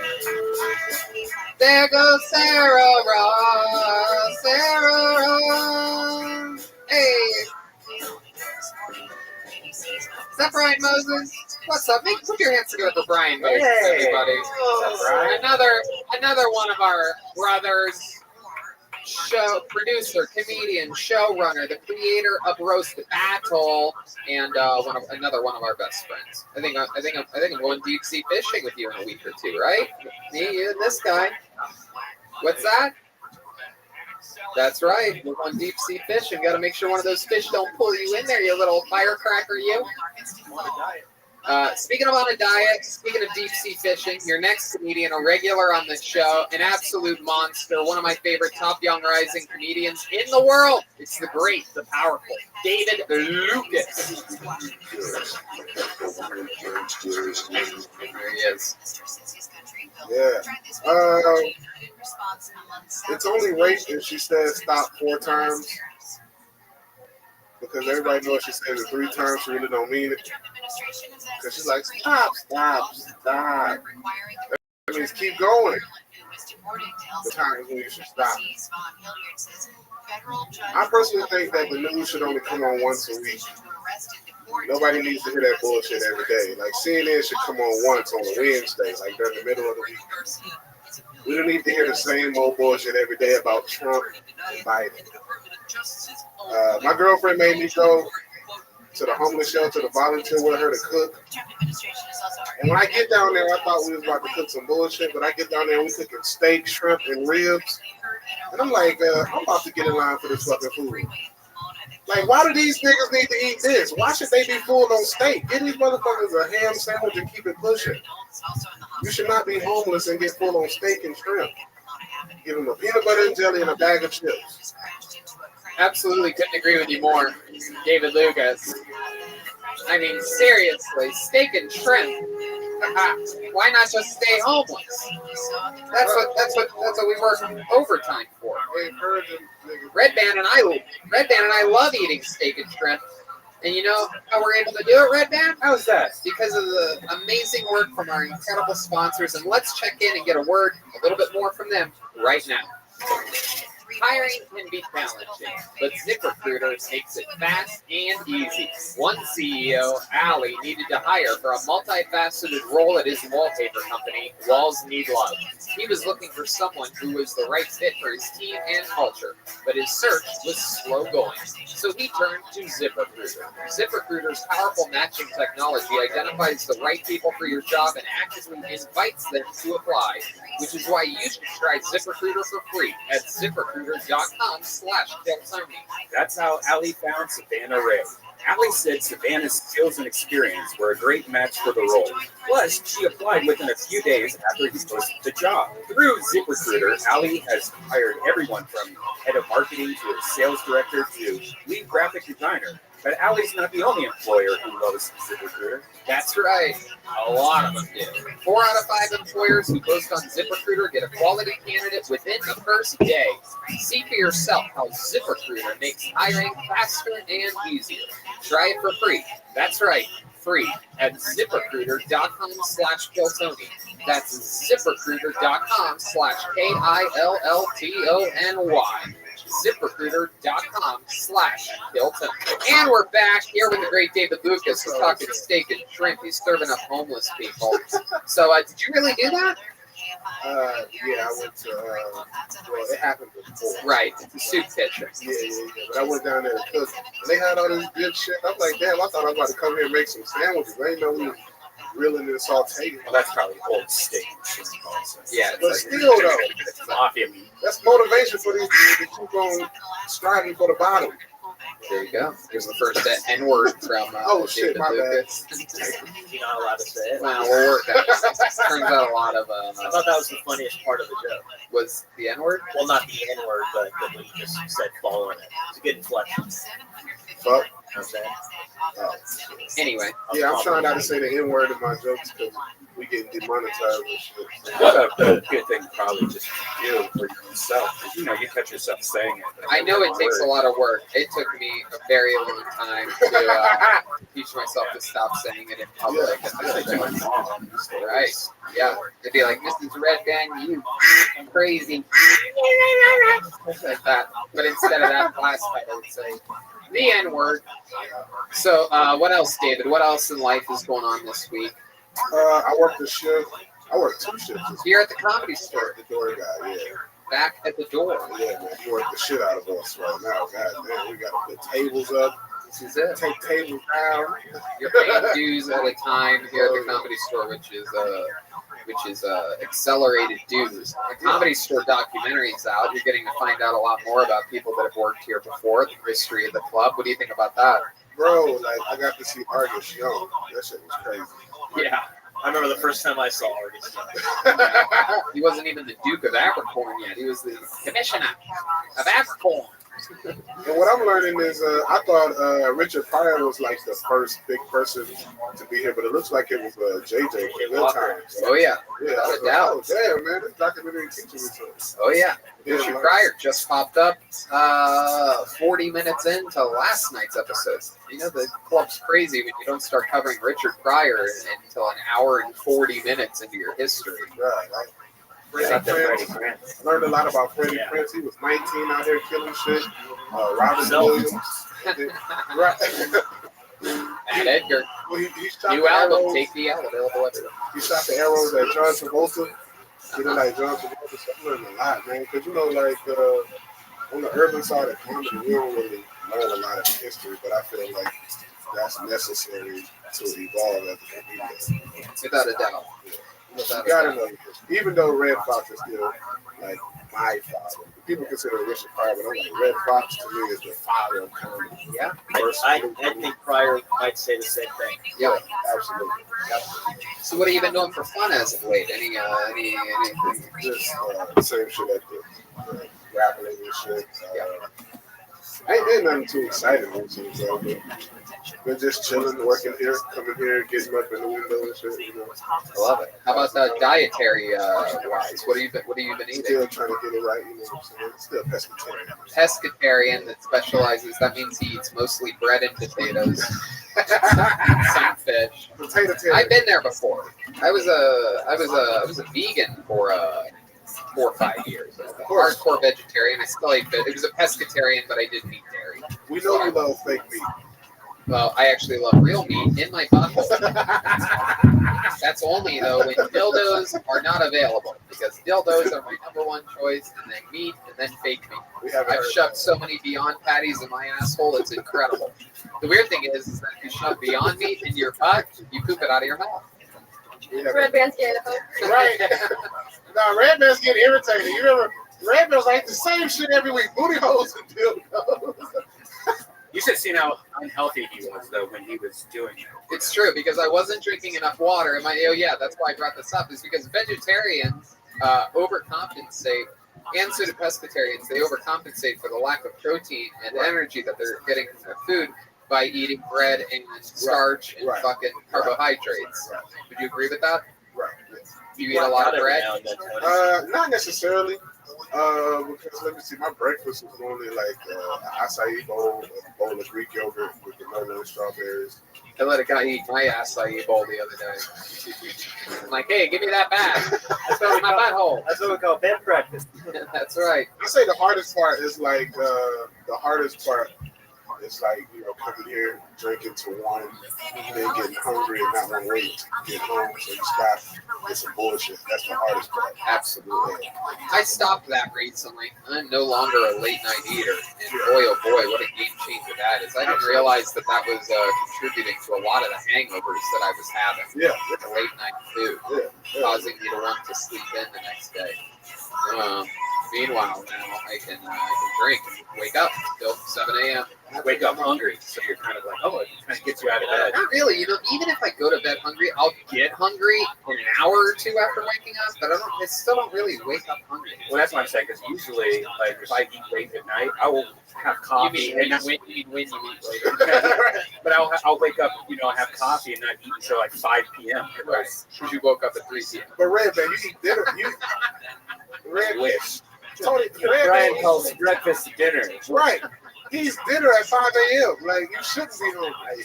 There goes Sarah Ross. Sarah Ross. Hey. Is that Brian Moses? What's up? Put your hands together for Brian Moses, everybody. Another one of our brothers. Show producer, comedian, showrunner, the creator of Roast Battle, and another one of our best friends. I think I'm going deep sea fishing with you in a week or two, right? Me, you, and this guy. What's that? That's right. We're going deep sea fishing. Got to make sure one of those fish don't pull you in there, you little firecracker, you. Speaking of on a diet, speaking of deep sea fishing, your next comedian, a regular on the show, an absolute monster, one of my favorite top young rising comedians in the world. It's the great, the powerful, David Lucas. There he is. Yeah. It's only rape if she says stop 4 times. Because everybody knows she says it 3 times, she really don't mean it. Because she's like, stop. That means keep going. The time is when you should stop. I personally think that the news should only come on once a week. Nobody needs to hear that bullshit every day. Like CNN should come on once on a Wednesday, like during the middle of the week. We don't need to hear the same old bullshit every day about Trump and Biden. My girlfriend made me go to the homeless shelter to volunteer with her to cook. And when I get down there, I thought we was about to cook some bullshit, but I get down there and we cooking steak, shrimp, and ribs. And I'm like, I'm about to get in line for this fucking food. Like, why do these niggas need to eat this? Why should they be full on steak? Get these motherfuckers a ham sandwich and keep it pushing. You should not be homeless and get full on steak and shrimp. Give them a peanut butter and jelly and a bag of chips. Absolutely couldn't agree with you more, David Lucas. I mean, seriously, steak and shrimp. Why not just stay homeless? That's what we work overtime for. Red Band and I love eating steak and shrimp. And you know how we're able to do it, Red Band? How's that? Because of the amazing work from our incredible sponsors. And let's check in and get a word, a little bit more from them right now. Hiring can be challenging, but ZipRecruiter makes it fast and easy. One CEO, Ali, needed to hire for a multifaceted role at his wallpaper company, Walls Need Love. He was looking for someone who was the right fit for his team and culture, but his search was slow going. So he turned to ZipRecruiter. ZipRecruiter's powerful matching technology identifies the right people for your job and actively invites them to apply, which is why you should try ZipRecruiter for free at ZipRecruiter.com/Keltoni. That's how Ali found Savannah Ray. Ali said Savannah's skills and experience were a great match for the role. Plus, she applied within a few days after he posted the job. Through ZipRecruiter, Ali has hired everyone from head of marketing to a sales director to lead graphic designer. But Ali's not the only employer who loves ZipRecruiter. That's right. A lot of them do. 4 out of 5 employers who post on ZipRecruiter get a quality candidate within the first day. See for yourself how ZipRecruiter makes hiring faster and easier. Try it for free. That's right, free at ZipRecruiter.com/Keltoni. That's ZipRecruiter.com/KILLTONY. ZipRecruiter.com/Keltoni. And we're back here with the great David Lucas. He's talking steak and shrimp. He's serving up homeless people. So, did you really do that? Yeah, I went to, well, it happened before. Right, it's a soup kitchen. Yeah. But I went down there to cook. And they had all this good shit. I'm like, damn, I thought I was about to come here and make some sandwiches. I didn't know we was grilling and sauteing. Well, that's probably old steak. Yeah, but still, though, It's mafia meat. that's motivation for these people to keep on striving for the bottom. There you go. Here's the first N-word from Shit, David my Lucas. You're not allowed to say it. Well, we'll work on it. Turns out a lot of I thought that was the funniest part of the joke. was the N-word. Well, not the N-word, but what you just said following it. It's a good inflection. Fuck. You know what I'm saying? Anyway. Yeah, I'm trying not to say the N-word in my jokes because we get demonetized and shit. What a good thing to probably just do for yourself. 'Cause, you know, you catch yourself saying it. I know it takes a lot of work. It took me a very long time to teach myself to stop saying it in public. Especially to my mom. Right. Yeah. They'd be like, Mrs. Red Band, you crazy. Like that. But instead of that last fight, I would say the N-word. So, what else, David? What else in life is going on this week? I worked the shift. I worked 2 shifts. Here at the Comedy Store. The door guy, yeah. Back at the door. Yeah, man. He worked the shit out of us right now. God damn, we got to put tables up. This is it. Take tables down. You're paying dues at a time here at the Comedy Store, which is accelerated dues. The Comedy Store documentary is out. You're getting to find out a lot more about people that have worked here before, the history of the club. What do you think about that? Bro, like, I got to see Argus Young. That shit was crazy. Yeah. I remember the first time I saw Argus. He wasn't even the Duke of Abercorn yet. He was the Commissioner of Abercorn. And what I'm learning is, I thought Richard Pryor was like the first big person to be here, but it looks like it was JJ from Good Times. Oh, yeah. Yeah, I was Without a doubt. like, oh, damn, man, this documentary teaching me something. Oh, yeah. Yeah, Richard like- Pryor just popped up 40 minutes into last night's episode. You know, the club's crazy when you don't start covering Richard Pryor until an hour and 40 minutes into your history. Right, right. Freddie Prinze. Learned a lot about Freddie Prinze. He was 19 out here killing shit. Robert Williams. Right. And Edgar. Well, he shot New the album, arrows. Take the L, available everywhere. He shot the arrows at John Travolta. You know, like John Travolta. So I learned a lot, man. Because, you know, like, on the urban side of comedy, we don't really learn a lot of history, but I feel like that's necessary to evolve as a comedian. Without a doubt. You gotta know history. Even though Red Fox is still like my father. People consider Richard Pryor, but I'm like, Red Fox to me is the father of comedy. Yeah. I think Pryor might say the same thing. Yeah, absolutely. Yep. So what have you been doing for fun as of late? Anything? Just same shit at the grappling and shit. Ain't been nothing too exciting recently, so we're just chilling, working here, coming here, getting up in the window and shit. You know. I love it. How about dietary wise? What have you been eating? Still trying to get it right. You know what I'm saying? Still pescatarian. Pescatarian that specializes. That means he eats mostly bread and potatoes. Some fish. Potato. I've been there before. I was a vegan for 4 or 5 years. I was a hardcore vegetarian. I still ate it. It was a pescatarian, but I didn't eat dairy. We know you love fake meat. Well, I actually love real meat in my butthole. That's only, though, when dildos are not available, because dildos are my number one choice, and then meat, and then fake meat. I've shoved so many Beyond patties in my asshole, it's incredible. The weird thing is that if you shove Beyond meat in your butt, you poop it out of your mouth. Red Band's getting Right. No, Red Band's getting irritated. You remember, Red Band's like the same shit every week. Booty holes and dildos. You should have seen how unhealthy he was, though, when he was doing it. It's true, because I wasn't drinking enough water. And that's why I brought this up, is because vegetarians overcompensate, and so do pescatarians. They overcompensate for the lack of protein and energy that they're getting from their food by eating bread and starch and fucking carbohydrates. Would you agree with that? Right. Do you eat a lot of bread? Not necessarily. Because let me see, my breakfast was normally like an acai bowl, a bowl of Greek yogurt with the no strawberries. I let a guy eat my acai bowl the other day. I'm like, hey, give me that back. That's in my butthole. That's what we call bed breakfast. That's right. I say the hardest part is like it's like, coming here, drinking to one, then getting hungry and not want to wait to get home, so you stop. It's some bullshit. That's the hardest part. Absolutely. I stopped that recently. I'm no longer a late night eater. And boy, oh boy, what a game changer that is. I didn't realize that was contributing to a lot of the hangovers that I was having. Yeah. The late night food. Causing me to want to sleep in the next day. Meanwhile, now I can drink and wake up till 7 a.m. Wake up hungry, so you're kind of like, oh, it kind of gets you out of bed. Not really. Even if I go to bed hungry, I'll get hungry an hour or two after waking up, but I still don't really wake up hungry. Well, that's what I'm saying, because usually, like, if I eat late at night, I will have coffee. You mean when you eat later. But I'll wake up, have coffee and not eat until like 5 p.m. Right. Because you woke up at 3 p.m. But Red, man, you eat dinner. Red wish. Tony, Brian calls breakfast dinner. Right. He's dinner at 5 a.m. Like, you shouldn't be home. I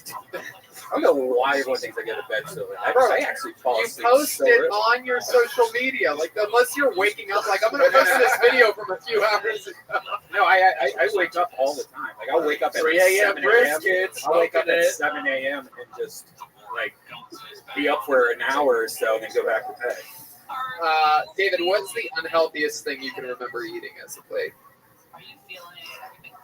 don't know why everyone thinks I go to bed so late. I actually fall asleep. You post it on your social media, like unless you're waking up, like I'm gonna post this video from a few hours ago. No, I wake up all the time. Like I'll wake up at 3 a.m. 7 a.m. briskets. I'll wake up at 7 a.m. and just like be up for an hour or so and then go back to bed. David, what's the unhealthiest thing you can remember eating as a kid?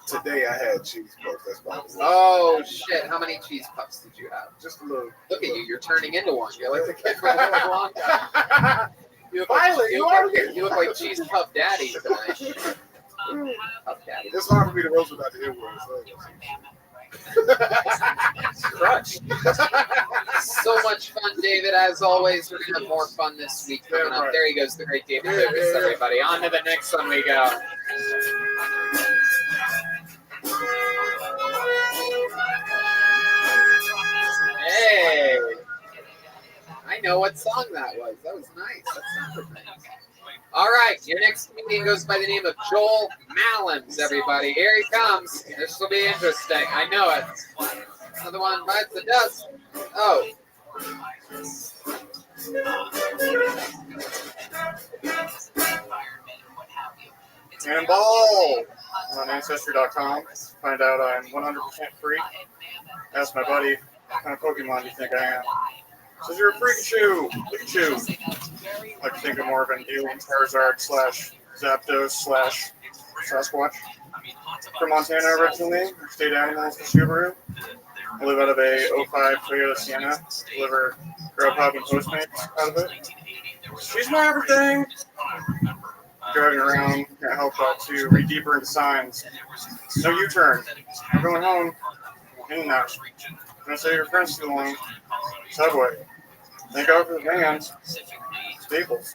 Today I had cheese puffs. That's why. Oh shit! How many cheese puffs did you have? Just a little. Look at you! You're turning into one. You're like the kid from the long time. You look like Cheese Puff Daddy tonight. Puff Daddy. It's hard for me to roast without the N-word. Crutch. So much fun, David. As always, we're gonna have more fun this week coming up. There he goes, the great David Davis, everybody. On to the next one we go. Hey, I know what song that was. That was nice. That sounded nice. All right, your next comedian goes by the name of Joel Malins, everybody. Here he comes. This will be interesting. I know it. Another one bites the dust. Oh. Handball on Ancestry.com. Find out I'm 100% free. Ask my buddy, what kind of Pokemon do you think I am? Says you're a Pikachu. Pikachu. I like to think of more of an alien Charizard / Zapdos / Sasquatch. From Montana originally, state animals to Subaru. I live out of a 05 Toyota Sienna. Deliver Grubhub and Postmates out of it. She's my everything. Driving around, can't help but to read deeper into signs. No U-turn. I'm going home. In and out. Gonna say your friends too long. Subway. Thank God for the vans. Staples.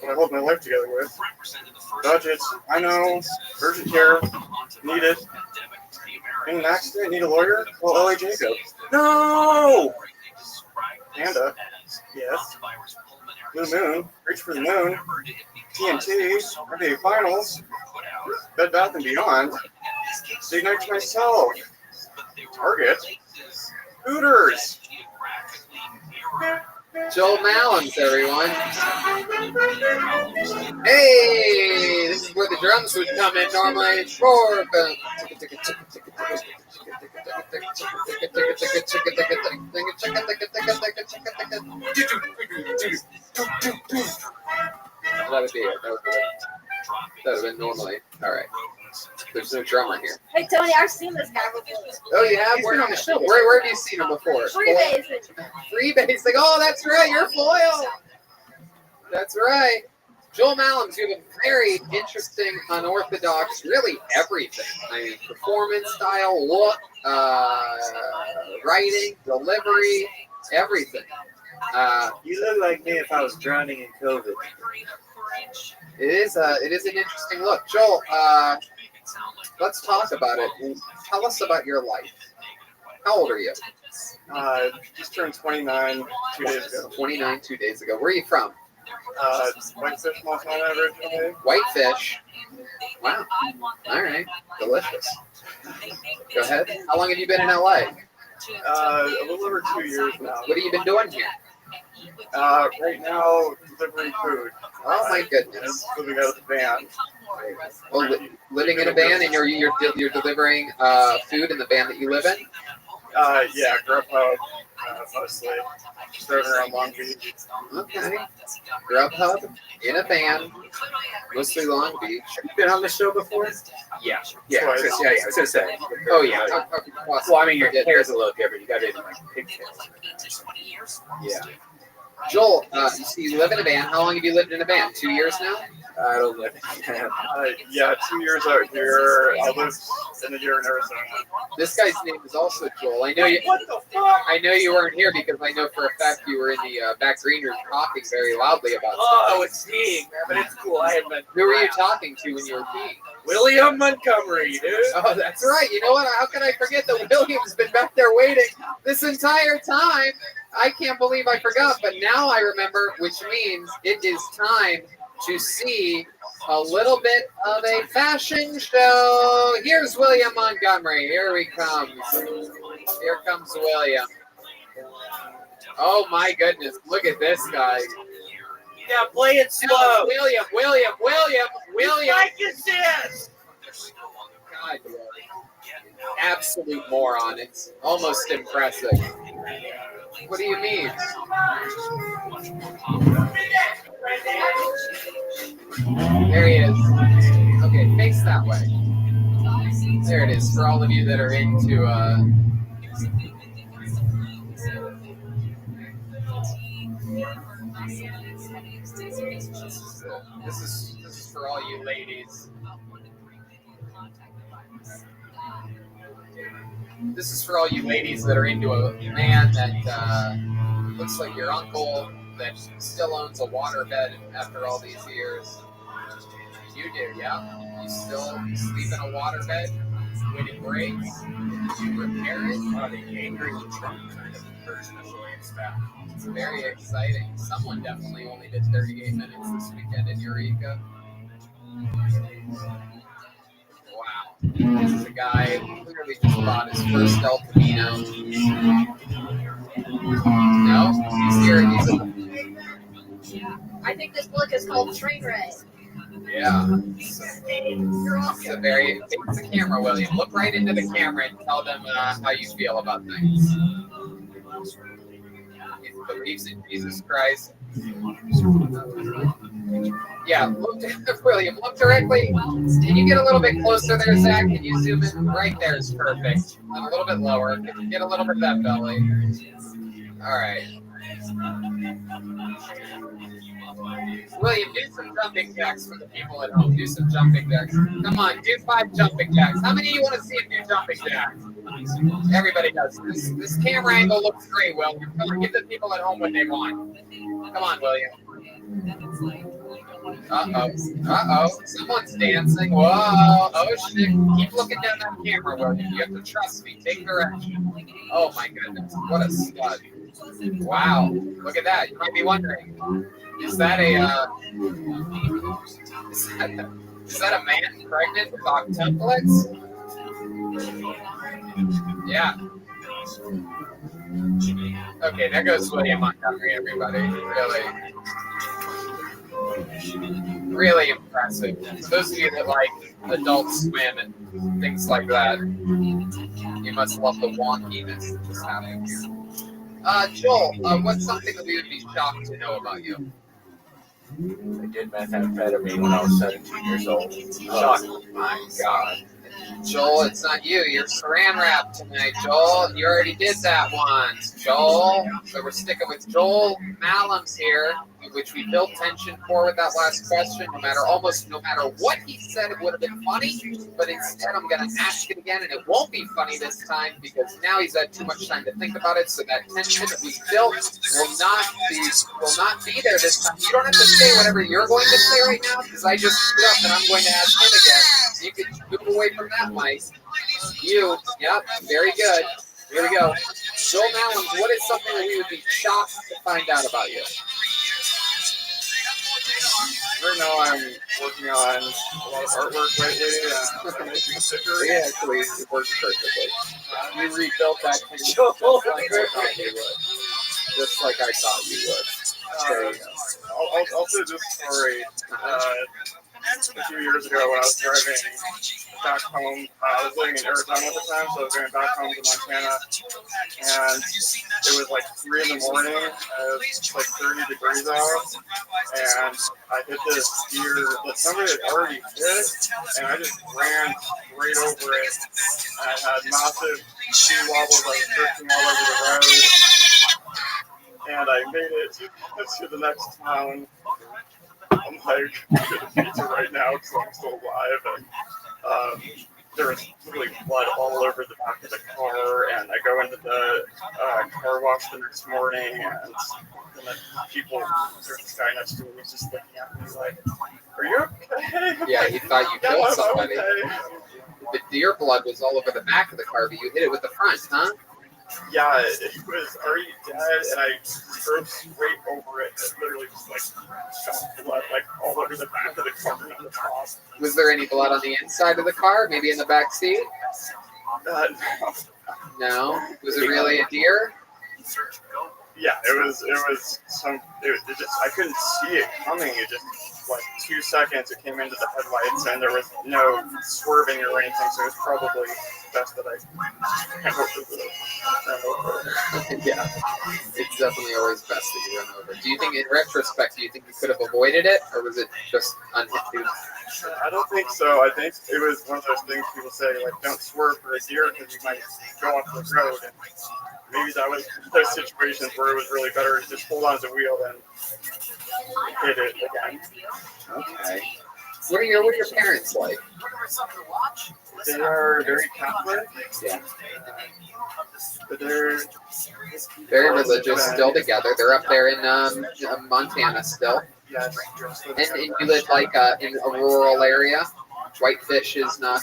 What I hold my life together with. Budgets. I know. Urgent care. Need it. In an accident, need a lawyer? Well, L.A. Jacob. No! Panda. Yes. Blue Moon. Reach for the moon. TNT. NBA Finals. Bed Bath & Beyond. Stay next to myself. Target. Hooters. Joel Malins, everyone. Hey, this is where the drums would come in normally. Four. That would be it. That would have been normally. All right. There's no drummer here. Hey Tony, I've seen this guy before. Oh, you have? He's been on the show. Where have you seen him before? Freebasing. Oh, that's right. You're foil. That's right. Joel Malins, you have a very interesting, unorthodox, really everything. I mean, performance style, look, writing, delivery, everything. You look like me if I was drowning in COVID. It is an interesting look. Joel, let's talk about it. Tell us about your life. How old are you? Just turned 29 2 days ago. 29 2 days ago. Where are you from? Whitefish, Montana originally. Whitefish. Wow. All right. Delicious. Go ahead. How long have you been in LA? A little over 2 years now. What have you been doing here? Right now, delivering food. Oh my goodness. Living out of the van. Well, living in a van, and you're delivering food in the van that you live in? Yeah, Grubhub, mostly. Just driving around Long Beach. Okay. Grubhub, in a van, mostly Long Beach. Have you been on the show before? Yeah. I was gonna say. Oh, yeah. Well, I mean, your hair's a little different. You got it in like pigtails. Yeah. Joel, you live in a van. How long have you lived in a van? 2 years now? I don't live. Yeah, 2 years out here. I lived in a year in Arizona. This guy's name is also Joel. I know you. What the fuck? I know you weren't here because I know for a fact you were in the back green room talking very loudly about Oh, it's peeing, man, but it's cool. I had been. Who were you talking to when you were peeing? William Montgomery, dude. Oh, that's right. You know what? How can I forget that William's been back there waiting this entire time? I can't believe I forgot, but now I remember, which means it is time to see a little bit of a fashion show. Here's William Montgomery. Here he comes. Here comes William. Oh my goodness, look at this guy. Yeah, play it slow. No, William. Like this. God, absolute moron. It's almost impressive. What do you mean? There he is. Okay, face that way. There it is for all of you that are into this is for all you ladies. This is for all you ladies that are into a man that looks like your uncle that still owns a waterbed after all these years. You do, yeah? You still sleep in a waterbed when it breaks? You repair it? The angry Trump kind of version of William's back. It's very exciting. Someone definitely only did 38 minutes this weekend in Eureka. Wow. This is a guy who clearly just bought his first El Camino. No? He's here. I think this look is called train wreck. Yeah. It's the camera, William. Look right into the camera and tell them how you feel about things. He believes in Jesus Christ. Yeah, William, look directly. Can you get a little bit closer there, Zach? Can you zoom in? Right there is perfect. And a little bit lower. Get a little bit of that belly. All right. William, do some jumping jacks for the people at home. Do some jumping jacks. Come on, do 5 jumping jacks. How many do you want to see him do jumping jacks? Everybody does. This camera angle looks great, William. Come on, give the people at home what they want. Come on, William. Uh-oh. Someone's dancing. Whoa. Oh, shit. Keep looking down that camera, William. You have to trust me. Take direction. Oh, my goodness. What a stud. Wow. Look at that. You might be wondering, is that a man pregnant with octuplets? Yeah. Okay, there goes William Montgomery, everybody. Really impressive. For those of you that like Adult Swim and things like that, you must love the wonkiness that just happened here. Joel, what's something that we would be shocked to know about you? I did methamphetamine when I was 17 years old. Shocked. Oh my God. Joel, it's not you. You're saran wrap tonight, Joel. You already did that once, Joel. So we're sticking with Joel Malum's here, which we built tension for with that last question. No matter what he said, it would have been funny. But instead, I'm going to ask it again, and it won't be funny this time because now he's had too much time to think about it. So that tension that we built will not be there this time. You don't have to say whatever you're going to say right now because I just stood up and I'm going to ask him again. You can move away from that, Mike. Yep, very good. Here we go. Joel Malum, what is something that we would be shocked to find out about you? Right now I'm working on a lot of artwork lately. Making stickers. Yeah, actually, it works perfectly. You rebuilt that tension just like I thought you would. Just like I thought you would. There you go. I'll say this story. A few years ago when I was driving back home, I was living in Arizona at the time, so I was going back home to Montana, and it was like 3 in the morning, it's like 30 degrees out, and I hit this deer that somebody had already hit, and I just ran right over it. I had massive sea wobbles, I was drifting all over the road, and I made it to the next town. I'm like, I'm gonna pizza right now because I'm still alive, and there was literally blood all over the back of the car, and I go into the car wash the next morning, and then there's this guy next to me who's just looking at me like, are you okay? Yeah, he thought you killed somebody. Okay. The deer blood was all over the back of the car, but you hit it with the front, huh? Yeah, it was already dead, and I drove straight over it. It literally just like shot blood like all over the back of the car and on the top. Was there any blood on the inside of the car? Maybe in the back seat? No. Was it really a deer? Yeah, it was some. It just I couldn't see it coming. It just like 2 seconds. It came into the headlights, and there was no swerving or anything. So it was probably best that I ran over Yeah, it's definitely always best that you run over. Do you think, in retrospect, you could have avoided it, or was it just unhit? I don't think so. I think it was one of those things people say, like, don't swerve for a deer because you might go off the road. And maybe that was those situations where it was really better to just hold on to the wheel than hit it again. Okay. What are your parents like? They are very Catholic. Yeah. But they're very religious, still together. They're up there in Montana still. Yes. And you live like in a rural area. Whitefish is not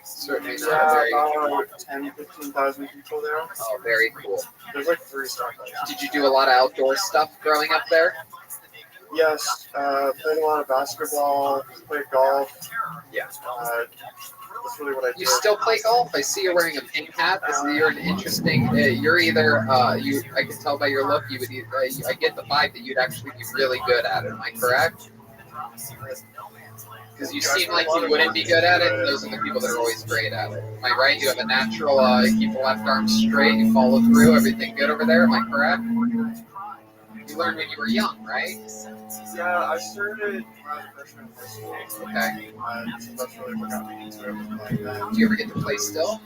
certainly not a very. About 10,000-15,000 people there. Oh, very cool. There's like 3 stoplights. Did you do a lot of outdoor stuff growing up there? Yes, played a lot of basketball, played golf. Yeah. That's really what I do. You still play golf? I see you're wearing a pink hat. You're an interesting. You're either I can tell by your look. You would. I get the vibe that you'd actually be really good at it. Am I correct? Because you seem like you wouldn't be good at it, and those are the people that are always great at it. Am I right? You have a natural. You keep the left arm straight. You follow through. Everything good over there? Am I correct? You learned when you were young, right? Yeah, I started when I was a freshman in high school. Okay. So that's really what got me into everything like that. Do you ever get to play still?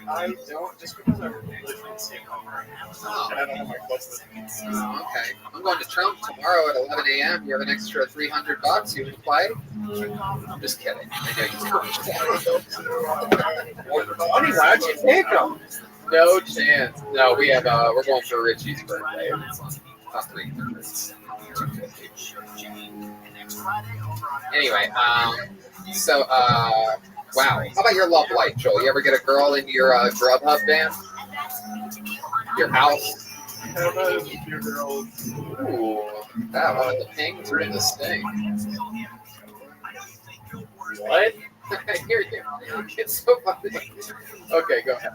I don't, just because I'm really fancy at home right now. Oh. And I don't have my clubs with me. Oh, okay. I'm going to Trump tomorrow at 11 a.m. You have an extra $300. You can play? I'm just kidding. I know you don't. Funny, why'd you take them? No chance. No, we have. We're going for Richie's birthday. Not 300. It's 250. Anyway, so wow. How about your love life, Joel? You ever get a girl in your Grubhub van? Your house? I have a few girls. Ooh, that one of the pings or in the sting? What? I hear you. It's so funny. Okay, go ahead.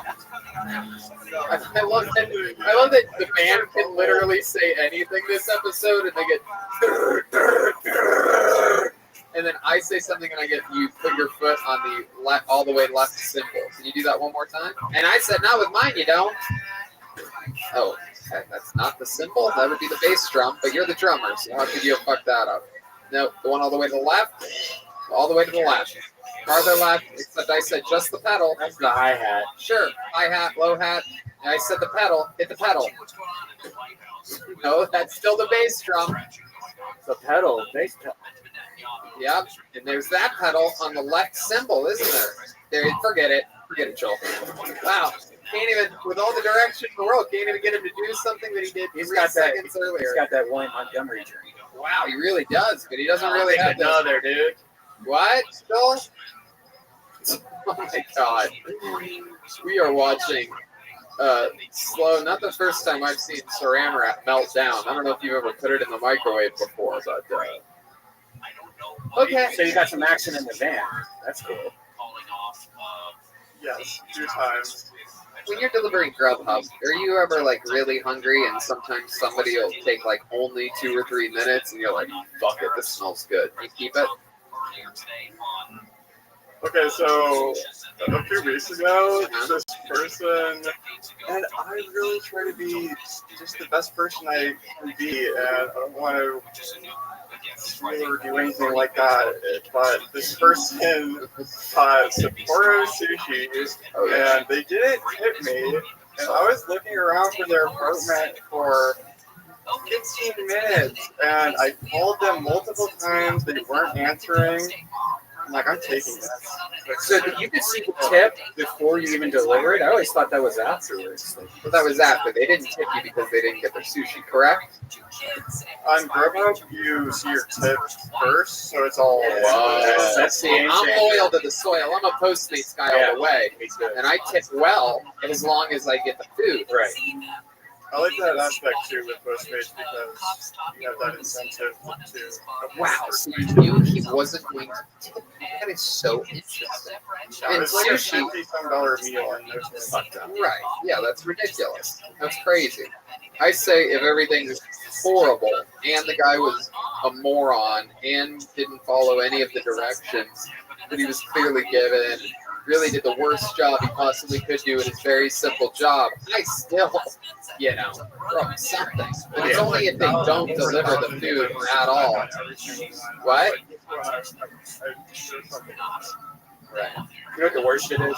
I love that the band can literally say anything this episode, and they get. And then I say something, and I get you put your foot on the left, all the way left cymbal. Can you do that one more time? And I said, not with mine, you don't. Oh, okay, that's not the cymbal. That would be the bass drum, but you're the drummer, so how could you have fucked that up? No, the one all the way to the left, all the way to the left. Farther left, except I said just the pedal. That's the hi-hat. Sure, hi-hat, low-hat. And I said the pedal, hit the pedal. No, that's still the bass drum. The pedal, bass pedal. Yep, and there's that pedal on the left cymbal, isn't there? Forget it, Joel. Wow, can't even, with all the direction in the world, can't even get him to do something that he did 3 seconds earlier. He's got that William Montgomery journey. Wow, he really does, but he doesn't really have another, dude. What, Joel? Oh my God, we are watching. Slow, not the first time I've seen Saran Wrap melt down. I don't know if you've ever put it in the microwave before, but okay. So you got some action in the van. That's cool. Yes, 2 times. When you're delivering Grubhub, are you ever like really hungry and sometimes somebody will take like only 2 or 3 minutes and you're like, fuck it, this smells good. You keep it? Okay, so a few weeks ago, this person, and I really try to be just the best person I can be, and I don't want to steal or do anything like that, but this person bought Sapporo sushi, and they didn't tip me, and I was looking around for their apartment for 15 minutes, and I called them multiple times, they weren't answering. I'm like, I'm taking this. So you could see the tip before you even deliver it? I always thought that was afterwards. But that was after. They didn't tip you because they didn't get their sushi, correct? On Grubhub, you see your tip first, so it's all. Whoa. That's the I'm loyal to the soil. I'm a Postmates guy all the way. And I tip well as long as I get the food. Right. I like that aspect too with Postmates because you have that incentive to. Wow, so you knew he wasn't going to tip. That is so interesting. And It's like a sushi, $50 meal and there's right? Yeah, that's ridiculous. That's crazy. I say if everything is horrible and the guy was a moron and didn't follow any of the directions that he was clearly given, really did the worst job he possibly could do in his very simple job, I still, throw him something. But it's only if they don't deliver the food at all. What? Right. You know what the worst shit is?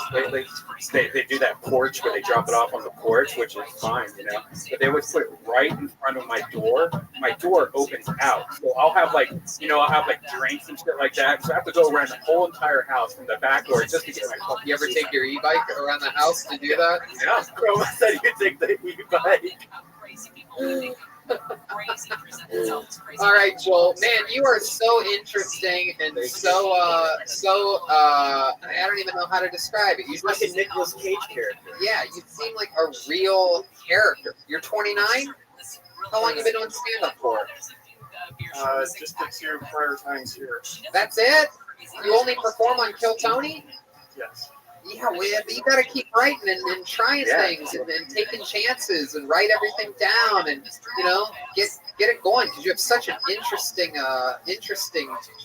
They do that porch where they drop it off on the porch, which is fine, But they would put it right in front of my door. My door opens out. So I'll have drinks and shit like that. So I have to go around the whole entire house from the back door just to get my fucking. You ever take your e-bike around the house to do that? Yeah, bro, I said you take the e-bike. All right, Joel. Man, you are so interesting and so I don't even know how to describe it. You're like a Nicolas Cage character. Yeah, you seem like a real character. You're 29? How long have you been doing stand-up for? Just the 2 prior times here. That's it? You only perform on Kill Tony? Yes. Yeah, well, you got to keep writing and trying things and taking chances and write everything down and get it going because you have such an interesting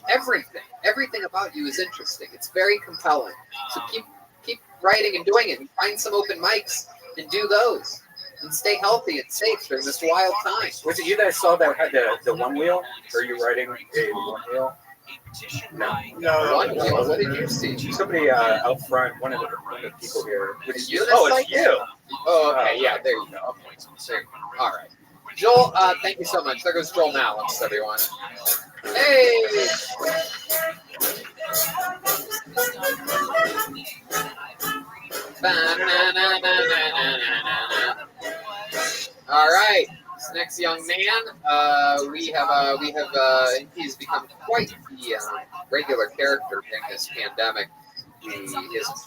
everything about you is interesting. It's very compelling. So keep writing and doing it and find some open mics and do those and stay healthy and safe during this wild time. Was it you that saw that had the one wheel? Or are you riding a one wheel? No. One wheel. What did you see? Somebody out front. One of the people here. It's you. It's you. Oh, okay. Yeah. There you go. All right. Joel, thank you so much. There goes Joel Mallins, everyone. Hey. All right. This next young man, we have he's become quite the regular character during this pandemic. His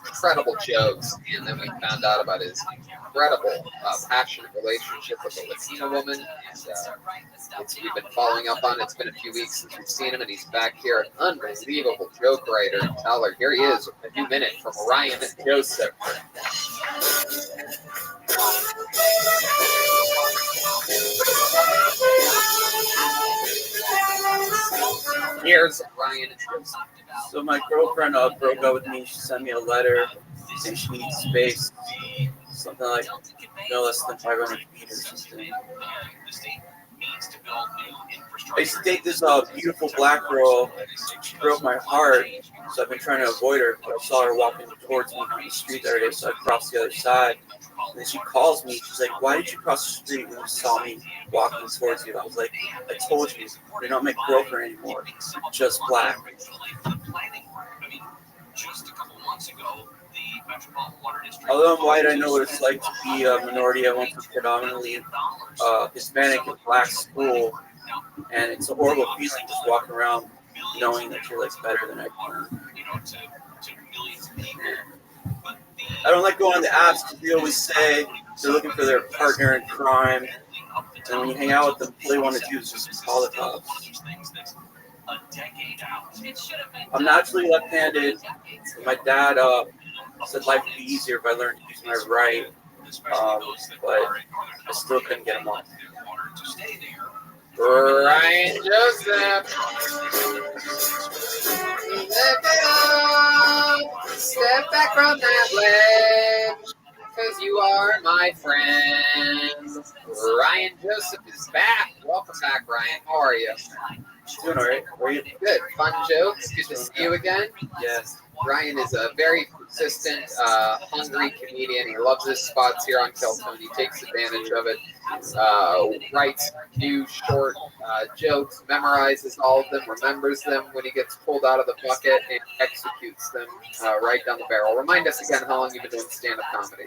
incredible jokes, and then we found out about his incredible passionate relationship with a Latina woman, and we've been following up on it. It's been a few weeks since we've seen him, and he's back here, an unbelievable joke writer and teller. Here he is, a new minute from Ryan Joseph. Here's Ryan. So my girlfriend broke up with me. She sent me a letter saying she needs space, something like no less than 500 feet or something. I used to date this beautiful black girl. She broke my heart, so I've been trying to avoid her. But I saw her walking towards me on the street the other day, so I crossed the other side. And then she calls me. She's like, "Why did you cross the street when you saw me walking towards you?" I was like, "I told you, you're not my girlfriend anymore. You're just black." Although I'm white, I know what it's like to be a minority. I went to predominantly Hispanic and black school, and it's a horrible feeling just walking around knowing that you're like better than everyone. I don't like going on the apps because they always say they're looking for their partner in crime, and when you hang out with them, all they want to do is just call the cops. I'm naturally left-handed. My dad said life would be easier if I learned to use my right, but I still couldn't get him off. Ryan Joseph. Step back from that ledge, because you are my friend. Ryan Joseph is back. Welcome back, Ryan. How are you? Doing all right. How are you? Good. Fun jokes. Good to see you again. Yes. Ryan is a very persistent, hungry comedian. He loves his spots here on Kelton. He takes advantage of it. Writes new short jokes, memorizes all of them, remembers them when he gets pulled out of the bucket, and executes them right down the barrel. Remind us again how long you've been doing stand-up comedy.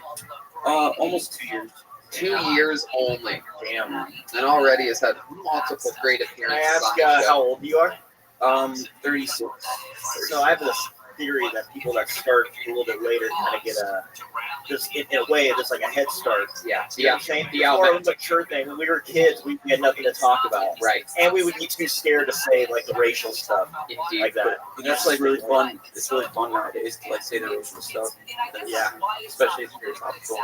Almost 2 years. 2 years only. Damn. And already has had multiple great appearances. Can I ask how old you are? 36. So I have this theory that people that start a little bit later kind of get just in a way, just like a head start. Yeah. You know what I'm saying? It's more of a mature thing. When we were kids, we had nothing to talk about. Right. And we would be too scared to say like the racial stuff. Indeed. Like that. And that's like really fun. It's really fun nowadays to like say the racial stuff. Yeah. Especially if you're topical.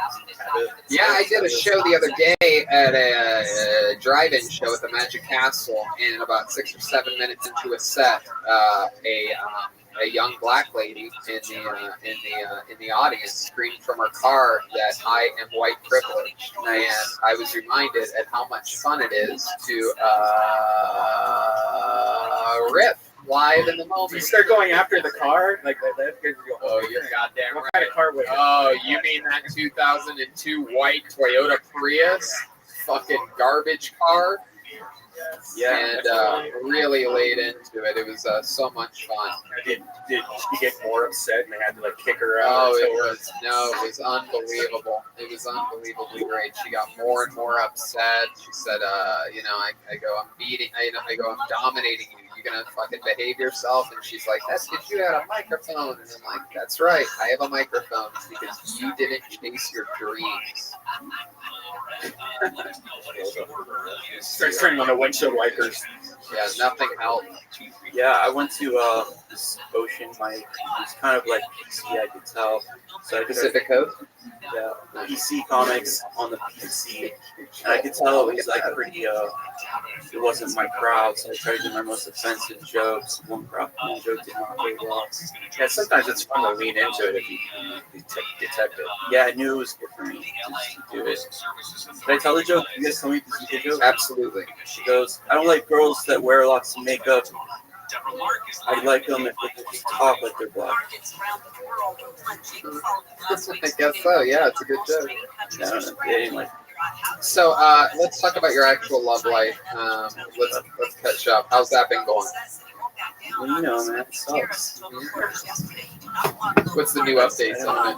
Yeah, I did a show the other day at a drive-in show at the Magic Castle, and about 6 or 7 minutes into a set, a young black lady in the audience screamed from her car that I am white privileged, and I was reminded at how much fun it is to riff live in the moment. You start going after the car like that. Oh, you're goddamn what right. kind of car was it? Oh, you mean that 2002 white Toyota Prius? Fucking garbage car. Yeah. And really laid into it. It was so much fun. Did she get more upset and they had to like kick her out? Oh, it was unbelievable. It was unbelievably great. She got more and more upset. She said, I go, I'm dominating you. You're gonna fucking behave yourself. And she's like, that's because you had a microphone. And I'm like, that's right. I have a microphone because you didn't chase your dreams. Starts turning on the windshield wipers. Yeah, nothing helped. Yeah, I went to this ocean mic. It's kind of like PC, I could tell. So I Pacific Coast? Yeah, PC comics on the PC. And I could tell it was like pretty, it wasn't my crowd, so I tried to do my most offensive jokes. One joke did not go well. Yeah, sometimes it's fun to lean into it if you detect it. Yeah, I knew it was good for me to do it. Did I tell the joke? You guys tell me the joke? Absolutely. She goes, I don't like girls that wear lots of makeup. I like them if they just talk like they're black. I guess so. Yeah, it's a good joke. Yeah, so let's talk about your actual love life. Let's catch up. How's that been going? Well, you know, man, it sucks. What's the new updates on it?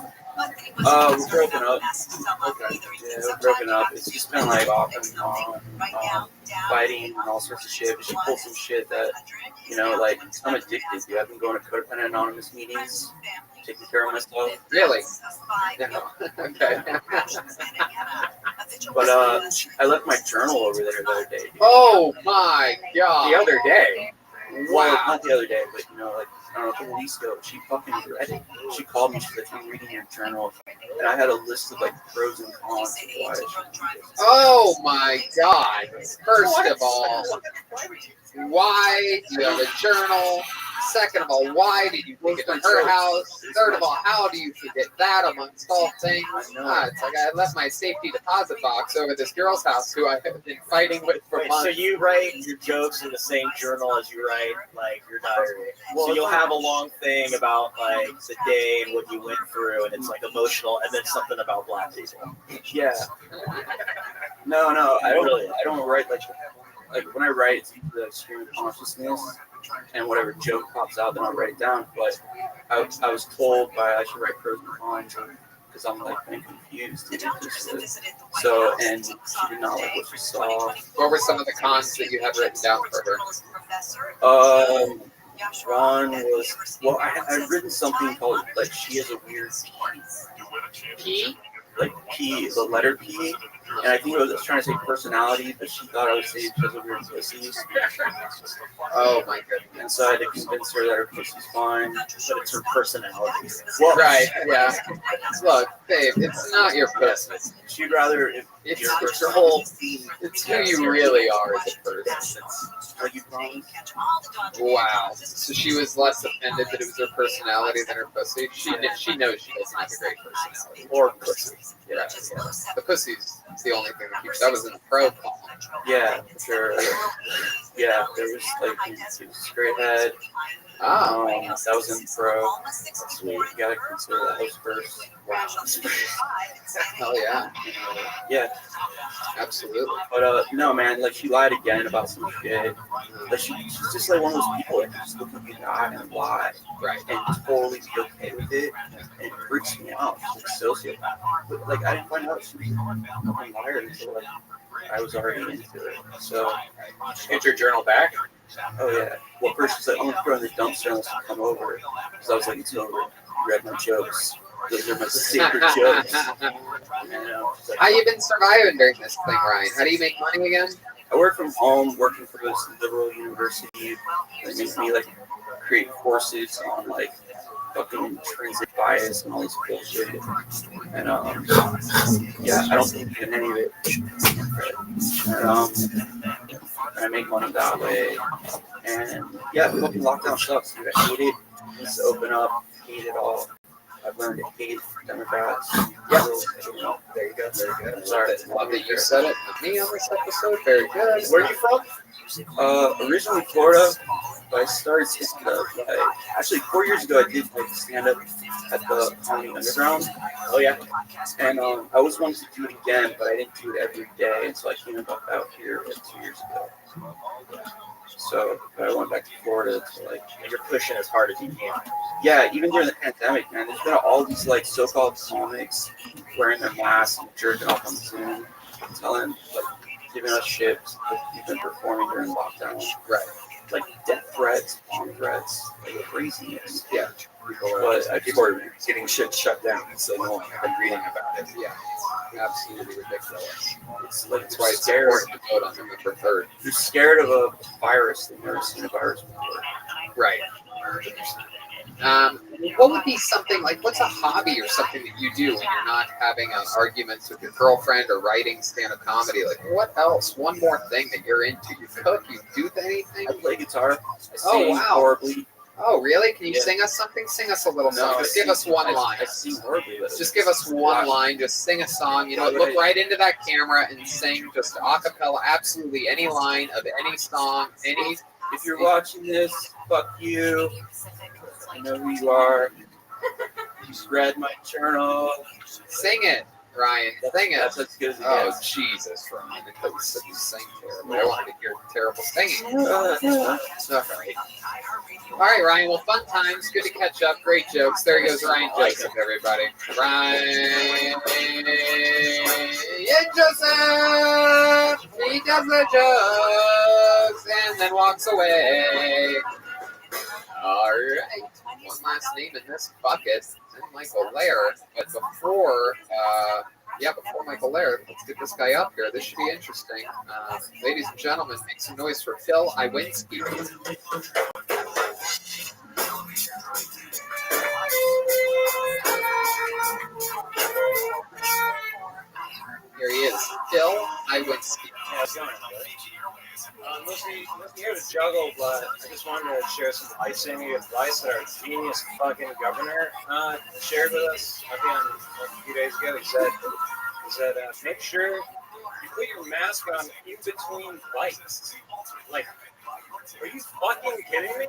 We're broken up. Okay. Yeah, we're broken up. It's just been like off and on, fighting and all sorts of shit. But she pulled some shit that, like, I'm addicted to. I've been going to Codependent Anonymous meetings, taking care of myself. Really? Yeah. Okay. But I left my journal over there the other day. Dude. Oh my god. The other day? Wow. Well, not the other day, but like, I don't know, a couple weeks ago, she fucking read it. She called me, she's like, I'm reading your journal. and I had a list of like pros and cons of why I should do this. Oh my God! First of all, why do you have a journal? Second of all, why did you take it to her house? Third of all, how do you forget that amongst all things? It's like I left my safety deposit box over this girl's house who I have been fighting with for Wait, months. so you write your jokes in the same journal as you write like your diary. So you'll have a long thing about like the day and what you went through, and it's like emotional, and then something about black people. Yeah. No, I don't write like when I write, it's the stream of consciousness, and whatever joke pops out, then I'll write it down. But I was told I should write pros and cons because I'm like kind of confused. So, and she did not like what she saw. What were some of the cons that you had written down for her? One was, well, I've written something called like she has a weird P. Like P, the letter P, and I think I was trying to say personality, but she thought I was saying because of weird pussies. Oh my goodness! And so I had to convince her that her pussy's fine, but it's her personality. Well, right? Yeah. Look, babe, it's not your pussy. She'd rather it's your whole. It's who you really are as a person. Like you promised. Wow. So she was less offended that it was her personality than her pussy. She knows she doesn't have a great personality or pussy. Yeah. The pussy's the only thing that keeps. That was in the pro column. Yeah, sure. Yeah, there was like straight head. That was in pro. So you gotta consider that was first. Wow. Hell yeah. Yeah. Absolutely. But no, man, like she lied again about some shit. Like she's just like one of those people that just look at you in the eye and lie, right, and totally be okay with it. And it freaks me out. She's like sociopath. But like I didn't find out she was a liar until like I was already into it. So get your journal back. Oh yeah. Well, first she's like, I'm gonna throw in the dumpster unless you come over. So I was like, it's over. You read my jokes. Those are my secret jokes. How you been surviving during this thing, Ryan? How do you make money again? I work from home, working for this liberal university. That makes me like create courses on like fucking intrinsic bias and all this bullshit. And yeah, I don't think in any of it. And I make money that way. And yeah, fucking lockdown sucks, dude. I hate it. It needs to open up. Hate it all. I've learned to hate Democrats. Yeah. There you go. I'm sorry. Love that you said it with me on this episode. Very good. Where are you from? Originally Florida, but I started stand-up. Actually, 4 years ago, I did like stand-up at the Comedy Underground. Oh yeah. And I always wanted to do it again, but I didn't do it every day, and so I came back out here like 2 years ago. So I went back to Florida to like. And you're pushing as hard as you can. Yeah, even during the pandemic, man, there's been all these like so-called comics wearing their masks and jerking off on Zoom, telling like giving us shit. Like, we've been performing during lockdown. Right. Like death threats, bomb threats, like craziness. Yeah. People are getting shit shut down, so no one have been reading about it. Yeah. Absolutely ridiculous. It's like That's why it's important to vote on November 3rd. You're scared of a virus. They've never seen a virus before. Right. What would be something like, what's a hobby or something that you do when you're not having arguments with your girlfriend or writing stand-up comedy? Like, what else? One more thing that you're into. You cook? You do anything? I play guitar. I Oh, sing wow. horribly. Oh, really? Can you Yeah. sing us something? Sing us a little No, song. Just give us one line. I sing horribly. Just give us one line. Just sing a song. You know, look right into that camera and sing just a cappella, absolutely any line of any song, any. If you're watching this, fuck you. I know who you are. You read my journal. Sing it, Ryan. Sing it. That's as good as it Oh, gets. Jesus, Ryan. I thought you said you sang terrible. I wanted to hear terrible singing. All right, Ryan. Well, fun times. Good to catch up. Great jokes. There goes Ryan Joseph, everybody. Ryan Joseph. He does the jokes and then walks away. All right. One last name in this bucket. And Michael Lair. But before Michael Lair, let's get this guy up here. This should be interesting. Ladies and gentlemen, make some noise for Phil Iwinski. Lewinsky. Yeah, it's going Listen here to juggle, but I just wanted to share some life-saving advice that our genius fucking governor shared with us a few days ago. He said, make sure you put your mask on in between bites. Like, are you fucking kidding me?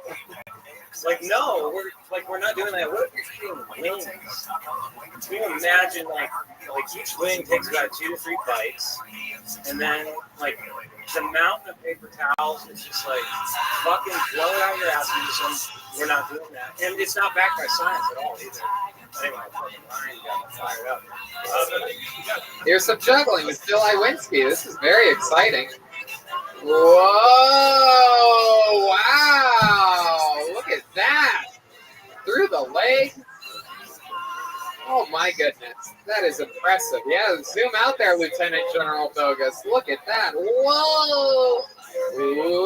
Like, no, we're not doing that. What if you're eating wings? Can you imagine, like each wing takes about 2 to 3 bites, and then, like, the mountain of paper towels is just, like, fucking blow it out your ass. We're not doing that. And it's not backed by science at all, either. Anyway, fucking Ryan got me fired up. Here's some juggling with Phil Lewinsky. This is very exciting. Whoa! Wow! Look at that! Through the leg. Oh my goodness, that is impressive. Yeah, zoom out there, Lieutenant General Bogus. Look at that. Whoa!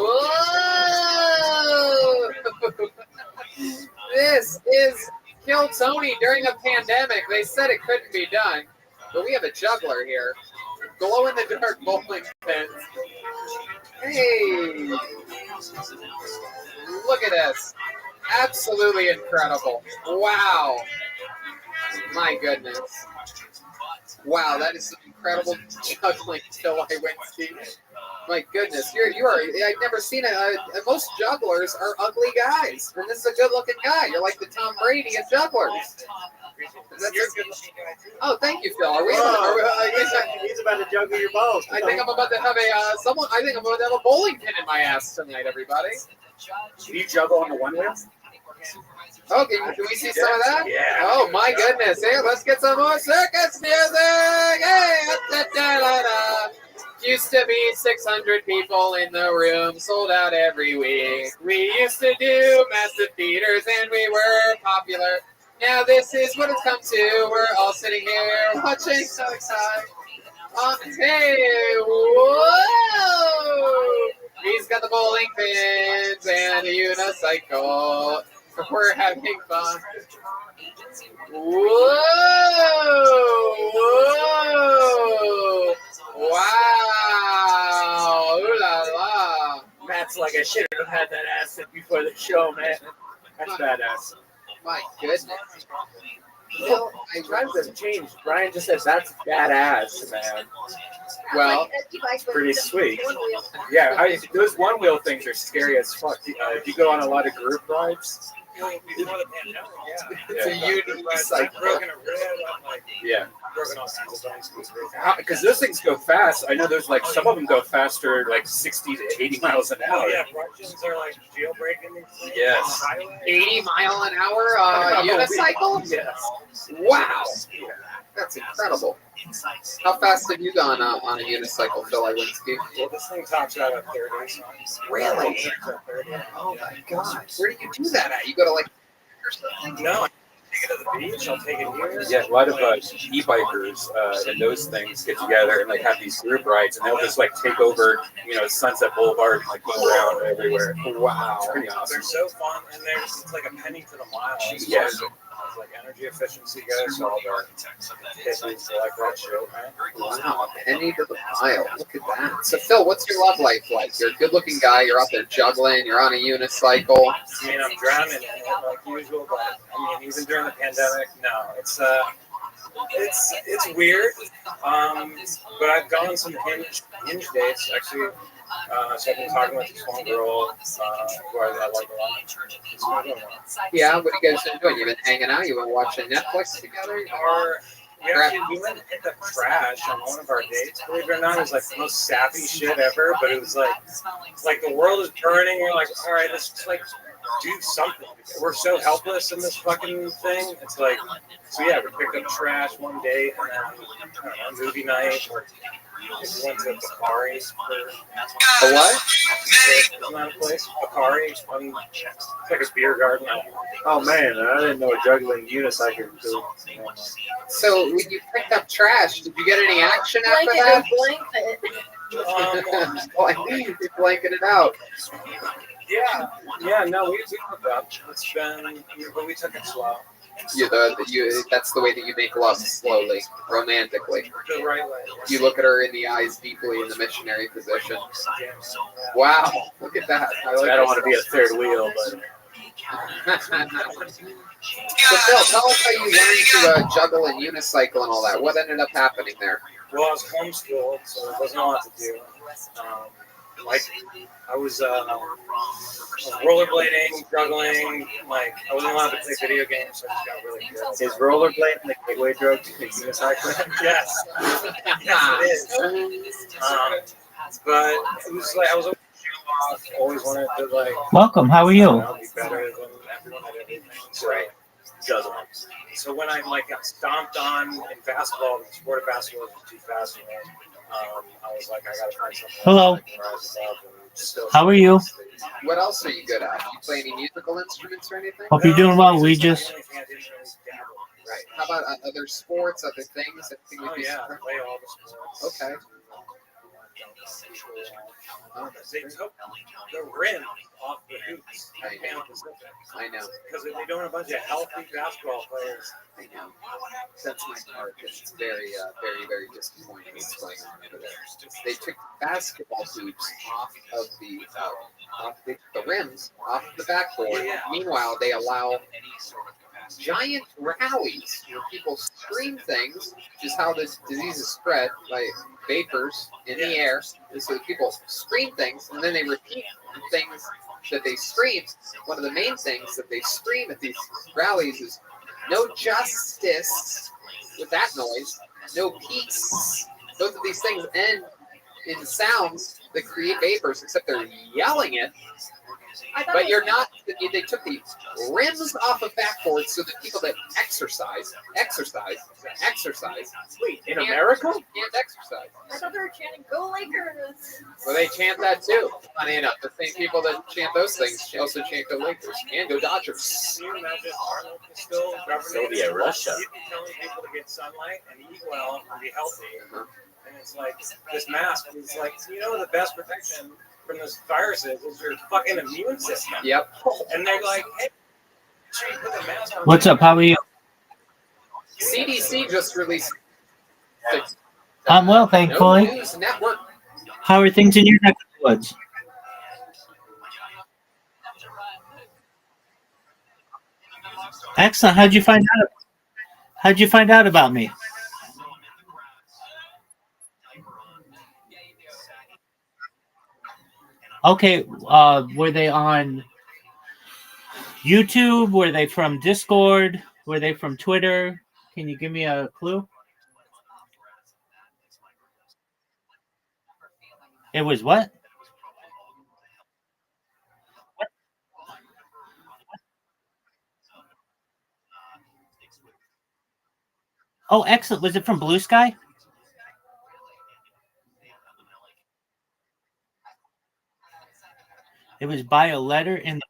Whoa! This is Kill Tony during a pandemic. They said it couldn't be done, but we have a juggler here. Glow in the dark bowling pins. Hey! Look at this. Absolutely incredible. Wow. My goodness. Wow, that is some incredible juggling, Phil Lewinsky. My goodness, you are. I've never seen it. Most jugglers are ugly guys, and this is a good-looking guy. You're like the Tom Brady of jugglers. Oh, thank you, Phil. Are we? He's about to juggle your balls. I think I'm about to have a bowling pin in my ass tonight, everybody. Can you juggle on the one wheel? Oh, can we see some of that? Yeah. Oh my goodness! Hey, let's get some more circus music. Hey, da-da-da-da. Used to be 600 people in the room, sold out every week. We used to do massive theaters, and we were popular. Now this is what it's come to. We're all sitting here watching, so excited. Hey, whoa! He's got the bowling pins and a unicycle. We're having fun. Whoa! Whoa! Wow! Ooh la la! Matt's like, I should have had that acid before the show, man. That's badass. My goodness. Well, times have changed. Brian just says that's badass, man. Well, pretty sweet. Yeah, those one wheel things are scary as fuck. Do you go on a lot of group rides? Before the pandemic, It's a unicycle. Broken a rib, Yeah. broken all kinds of bones. Because those things go fast. I know there's like some of them go faster, like 60 to 80 miles an hour. Oh yeah, Russians are like jailbreaking these things. Yes. 80 mile an hour unicycle? Yes. Wow. That's incredible. How fast have you gone on a unicycle, Phil Lewinsky? Well, this thing tops out at 30. So Really? Oh my gosh. Where do you do that at? You go to like or something? No, I take it to the beach. I'll take it here. Yeah, a lot of e-bikers and those things get together and like have these group rides, and they'll just like take over, Sunset Boulevard and like go around everywhere. Wow, it's pretty awesome. They're so fun, and it's like a penny to the mile. Yeah. As like energy efficiency goes, all the hippies like Rothschild, man. Wow, a penny to the mile. Look at that. So, Phil, what's your love life like? You're a good-looking guy. You're out there juggling. You're on a unicycle. I mean, I'm drowning in it like usual, but I mean, even during the pandemic, no, it's weird. But I've gone on some hinge dates actually. So I've been talking with this one girl who I like a lot. Yeah, what are you guys been doing? You've been hanging out? You've been watching Netflix together? We went and picked up trash on one of our dates. Believe it or not, it was like the most sappy shit ever. But it was like the world is burning. We're like, all right, let's just like do something. We're so helpless in this fucking thing. It's like, so yeah, we picked up trash one date, and then movie night. We went to Bakari's for a what? Isn't that a place? Bakari. It's like a beer garden. Oh man, I didn't know a juggling unicycle could do. So when you picked up trash, did you get any action after that? You blanket it out. Yeah, no, we hooked up. But we took it slow. That's the way that you make love slowly, romantically. The right way. You look at her in the eyes deeply in the missionary position. Wow, look at that. I don't want to be a third wheel, but. So Phil, tell us how you learned to juggle and unicycle and all that. What ended up happening there? Well, I was homeschooled, so there wasn't a lot to do. I was rollerblading, juggling. Like I wasn't allowed to play video games, so I just got really good. Is rollerblading the gateway drug to unicycling? Yes, yes, it is. But it was like I was always wanted to like. Welcome. How are you? Be better than everyone at everything. So, juggling. So when I got stomped on in basketball, the sport of basketball was too fast for me. I was like, I gotta find something. Hello. How are you? What else are you good at? You play any musical instruments or anything? Hope you're doing well. We just. Right. How about other sports, other things? Play all the sports. Okay. They took the rim off the hoops. I know. Because they don't have a bunch of healthy basketball players. I know. That's my part. It's very, very disappointing what's going on over there. They took basketball hoops off of the rims, off of the backboard. Yeah. Meanwhile, they allow giant rallies where people scream things, which is how this disease is spread by vapors in the air. So people scream things, and then they repeat the things that they scream. One of the main things that they scream at these rallies is no justice with that noise, no peace. Both of these things end in sounds that create vapors, except they're yelling it. But you're not. They took the rims off of backboards so that people that exercise. Wait, in America? Can't exercise. I thought they were chanting "Go Lakers." Well, they chant that too. Funny enough, the same people that chant those things also chant "Go Lakers" and "Go Dodgers." Can you imagine Arnold is still governing? Soviet Russia. Telling people to get sunlight and eat well and be healthy. And it's like this mask is like, the best protection from this virus is your fucking immune system. Yep. And they're like, hey, sure you put the mask on. What's up? How are you? CDC just released. I'm well, thankfully. No News Network. How are things in your neck of the woods? Excellent. How'd you find out about me? Okay, were they on YouTube? Were they from Discord? Were they from Twitter? Can you give me a clue? It was what? Oh, excellent. Was it from Blue Sky? It was by a letter in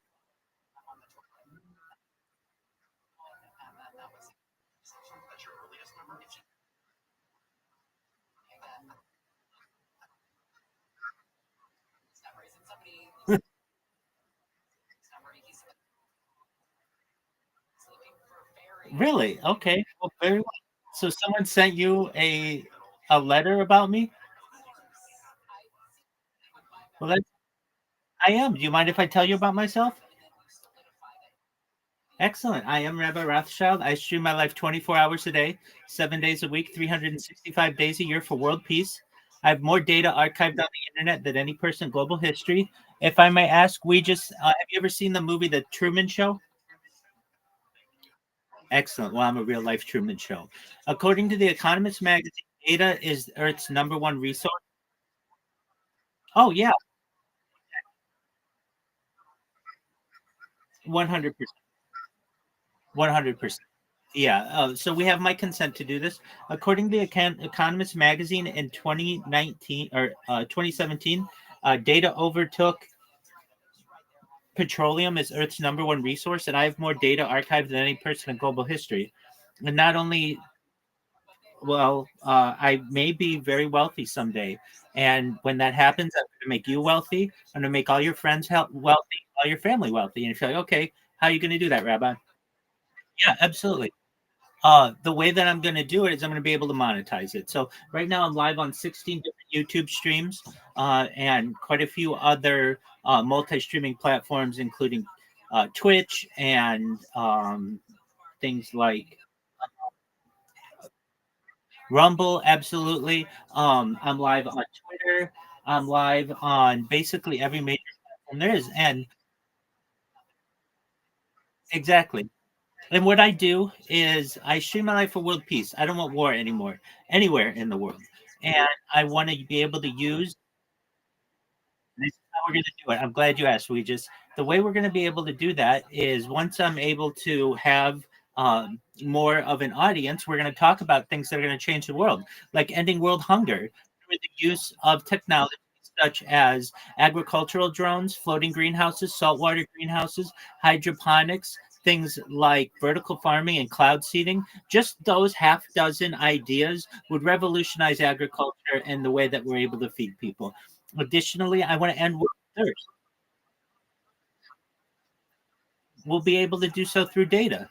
Really? Okay. Well, very well. So someone sent you a letter about me? Well, I am. Do you mind if I tell you about myself? Excellent. I am Rabbi Rothschild. I stream my life 24 hours a day, 7 days a week, 365 days a year for world peace. I have more data archived on the internet than any person in global history. If I may ask, have you ever seen the movie The Truman Show? Excellent. Well, I'm a real life Truman Show. According to The Economist magazine, data is Earth's #1 resource. Oh, yeah. 100%. 100%. Yeah. So we have my consent to do this. According to the Economist magazine in 2019 or 2017, data overtook petroleum as Earth's #1 resource, and I have more data archived than any person in global history. And not only, I may be very wealthy someday. And when that happens, I'm going to make you wealthy. I'm going to make all your friends wealthy, all your family wealthy. And if you're like, okay, how are you going to do that, Rabbi? Yeah, absolutely. The way that I'm going to do it is I'm going to be able to monetize it. So right now I'm live on 16 different YouTube streams and quite a few other multi-streaming platforms, including Twitch and things like Rumble. Absolutely. I'm live on Twitter. I'm live on basically every major platform there is, and exactly. And what I do is I stream my life for world peace. I don't want war anymore, anywhere in the world. And I want to be able to use this is how we're going to do it. I'm glad you asked. We just the way we're going to be able to do that is once I'm able to have more of an audience, we're going to talk about things that are going to change the world, like ending world hunger through the use of technology such as agricultural drones, floating greenhouses, saltwater greenhouses, hydroponics, things like vertical farming and cloud seeding. Just those half dozen ideas would revolutionize agriculture and the way that we're able to feed people. Additionally, I want to end world thirst. We'll be able to do so through data.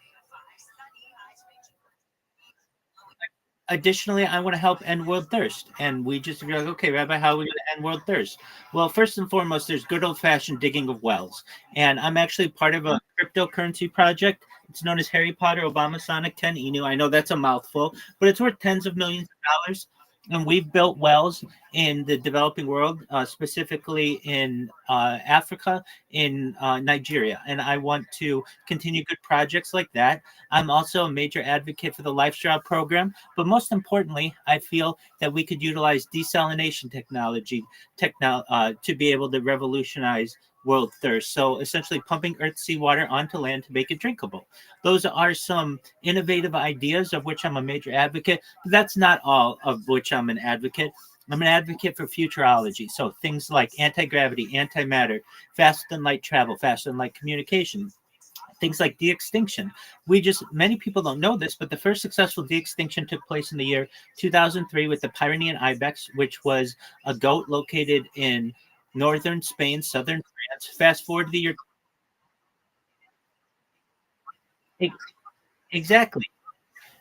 Additionally, I want to help end world thirst. And we just be like, okay, Rabbi, how are we going to end world thirst? Well, first and foremost, there's good old fashioned digging of wells. And I'm actually part of a cryptocurrency project. It's known as Harry Potter Obama Sonic 10 Inu. I know that's a mouthful, but it's worth tens of millions of dollars. And we've built wells in the developing world, specifically in Africa, in Nigeria. And I want to continue good projects like that. I'm also a major advocate for the Lifestyle program, but most importantly, I feel that we could utilize desalination technology to be able to revolutionize world thirst. So essentially pumping earth seawater onto land to make it drinkable. Those are some innovative ideas of which I'm a major advocate, but that's not all of which I'm an advocate. I'm an advocate for futurology. So things like anti-gravity, antimatter, faster than light travel, faster than light communication, things like de-extinction. Many people don't know this, but the first successful de-extinction took place in the year 2003 with the Pyrenean ibex, which was a goat located in northern Spain, southern France. Fast forward to the year. Exactly.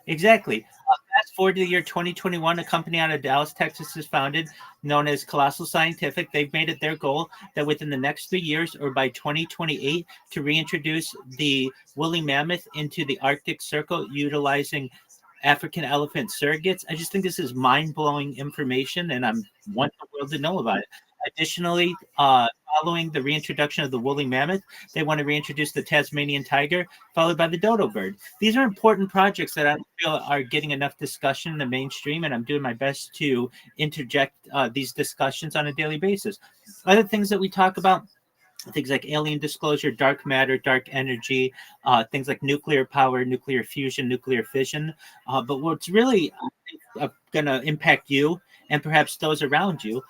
Exactly. Fast forward to the year 2021, a company out of Dallas, Texas is founded, known as Colossal Scientific. They've made it their goal that within the next 3 years or by 2028 to reintroduce the woolly mammoth into the Arctic Circle utilizing African elephant surrogates. I just think this is mind blowing information, and I want the world to know about it. Additionally, following the reintroduction of the woolly mammoth, they want to reintroduce the Tasmanian tiger, followed by the dodo bird. These are important projects that I don't feel are getting enough discussion in the mainstream, and I'm doing my best to interject these discussions on a daily basis. Other things that we talk about, things like alien disclosure, dark matter, dark energy, things like nuclear power, nuclear fusion, nuclear fission. But what's really going to impact you and perhaps those around you,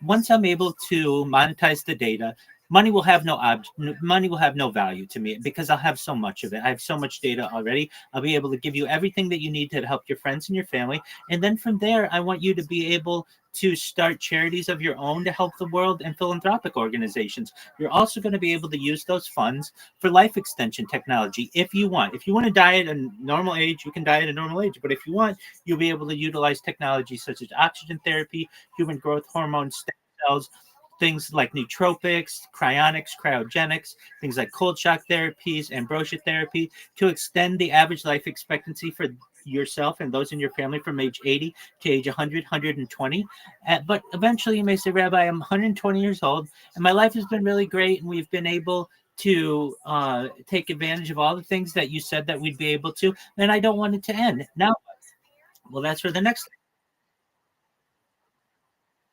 once I'm able to monetize the data, money will have no value to me because I'll have so much of it. I have so much data already. I'll be able to give you everything that you need to help your friends and your family. And then from there, I want you to be able to start charities of your own to help the world and philanthropic organizations. You're also going to be able to use those funds for life extension technology if you want. If you want to die at a normal age, you can die at a normal age. But if you want, you'll be able to utilize technology such as oxygen therapy, human growth hormone, stem cells, things like nootropics, cryonics, cryogenics, things like cold shock therapies, ambrosia therapy to extend the average life expectancy for yourself and those in your family from age 80 to age 100, 120. But eventually you may say, Rabbi, I'm 120 years old and my life has been really great and we've been able to take advantage of all the things that you said that we'd be able to, and I don't want it to end. Now, well, that's for the next.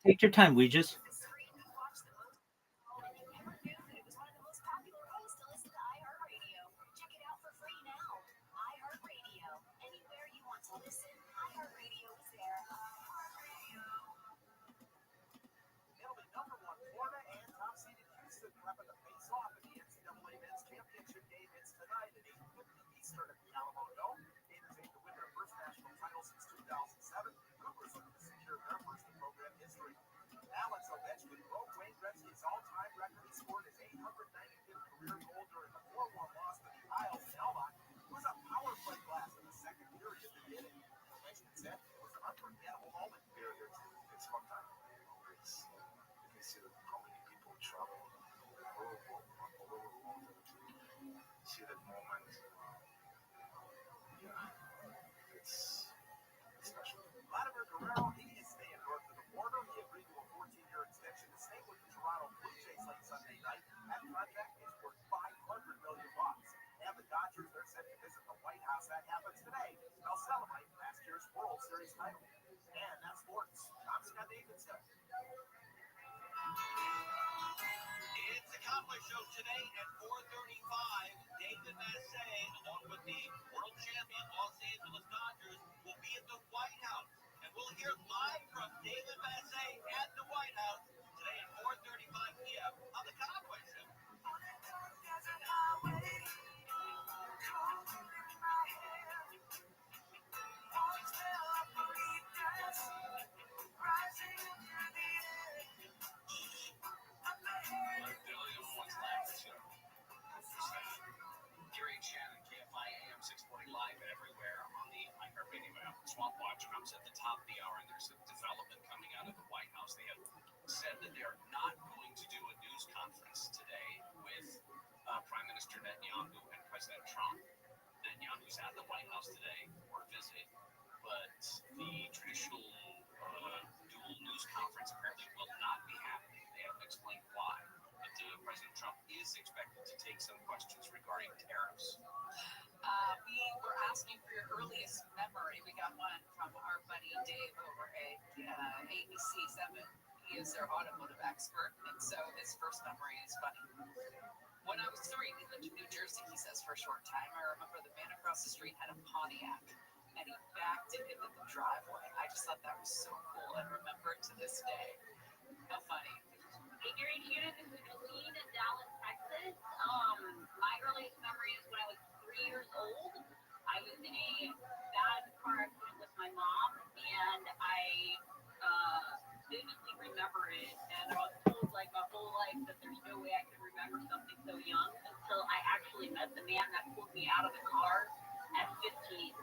Take your time, we just. unforgettable moment. It's fun time. It's you can see how many people travel all over the world to see that moment. Yeah, it's special. Vladimir Guerrero, he is staying north of the border. He agreed to a 14-year extension to stay with the Toronto Blue Jays late Sunday night. That contract is worth $500 million. And the Dodgers, they're set to visit the White House. That happens today. They'll celebrate last year's World Series title. And that's sports. I'm Scott Davidson. It's a Conway Show today at 4:35. David Massey, along with the world champion Los Angeles Dodgers, will be at the White House. And we'll hear live from David Massey at the White House today at 4:35 p.m. on the Conway Show. Gary and Shannon, KFI AM 640 live and everywhere on the iHeartRadio app. Swamp Watch comes at the top of the hour, and there's a development coming out of the White House. They have said that they are not going to do a news conference today with Prime Minister Netanyahu and President Trump. Netanyahu's at the White House today for a visit, but the traditional dual news conference apparently will not be happening. They haven't explained why. But President Trump is expected to take some questions regarding tariffs. We were asking for your earliest memory. We got one from our buddy Dave over at ABC 7. He is their automotive expert, and so his first memory is funny. When I was 3, we lived in New Jersey, he says, for a short time. I remember the man across the street had a Pontiac, and he backed it into the driveway. I just thought that was so cool. I remember it to this day. How funny. Hey, Gary, Shannon, this is Colleen in Dallas, Texas. My earliest memory is when I was 3 years old. I was in a bad car accident with my mom, and I vividly remember it. And I was told, like, my whole life that there's no way I could remember something so young until I actually met the man that pulled me out of the car at 15.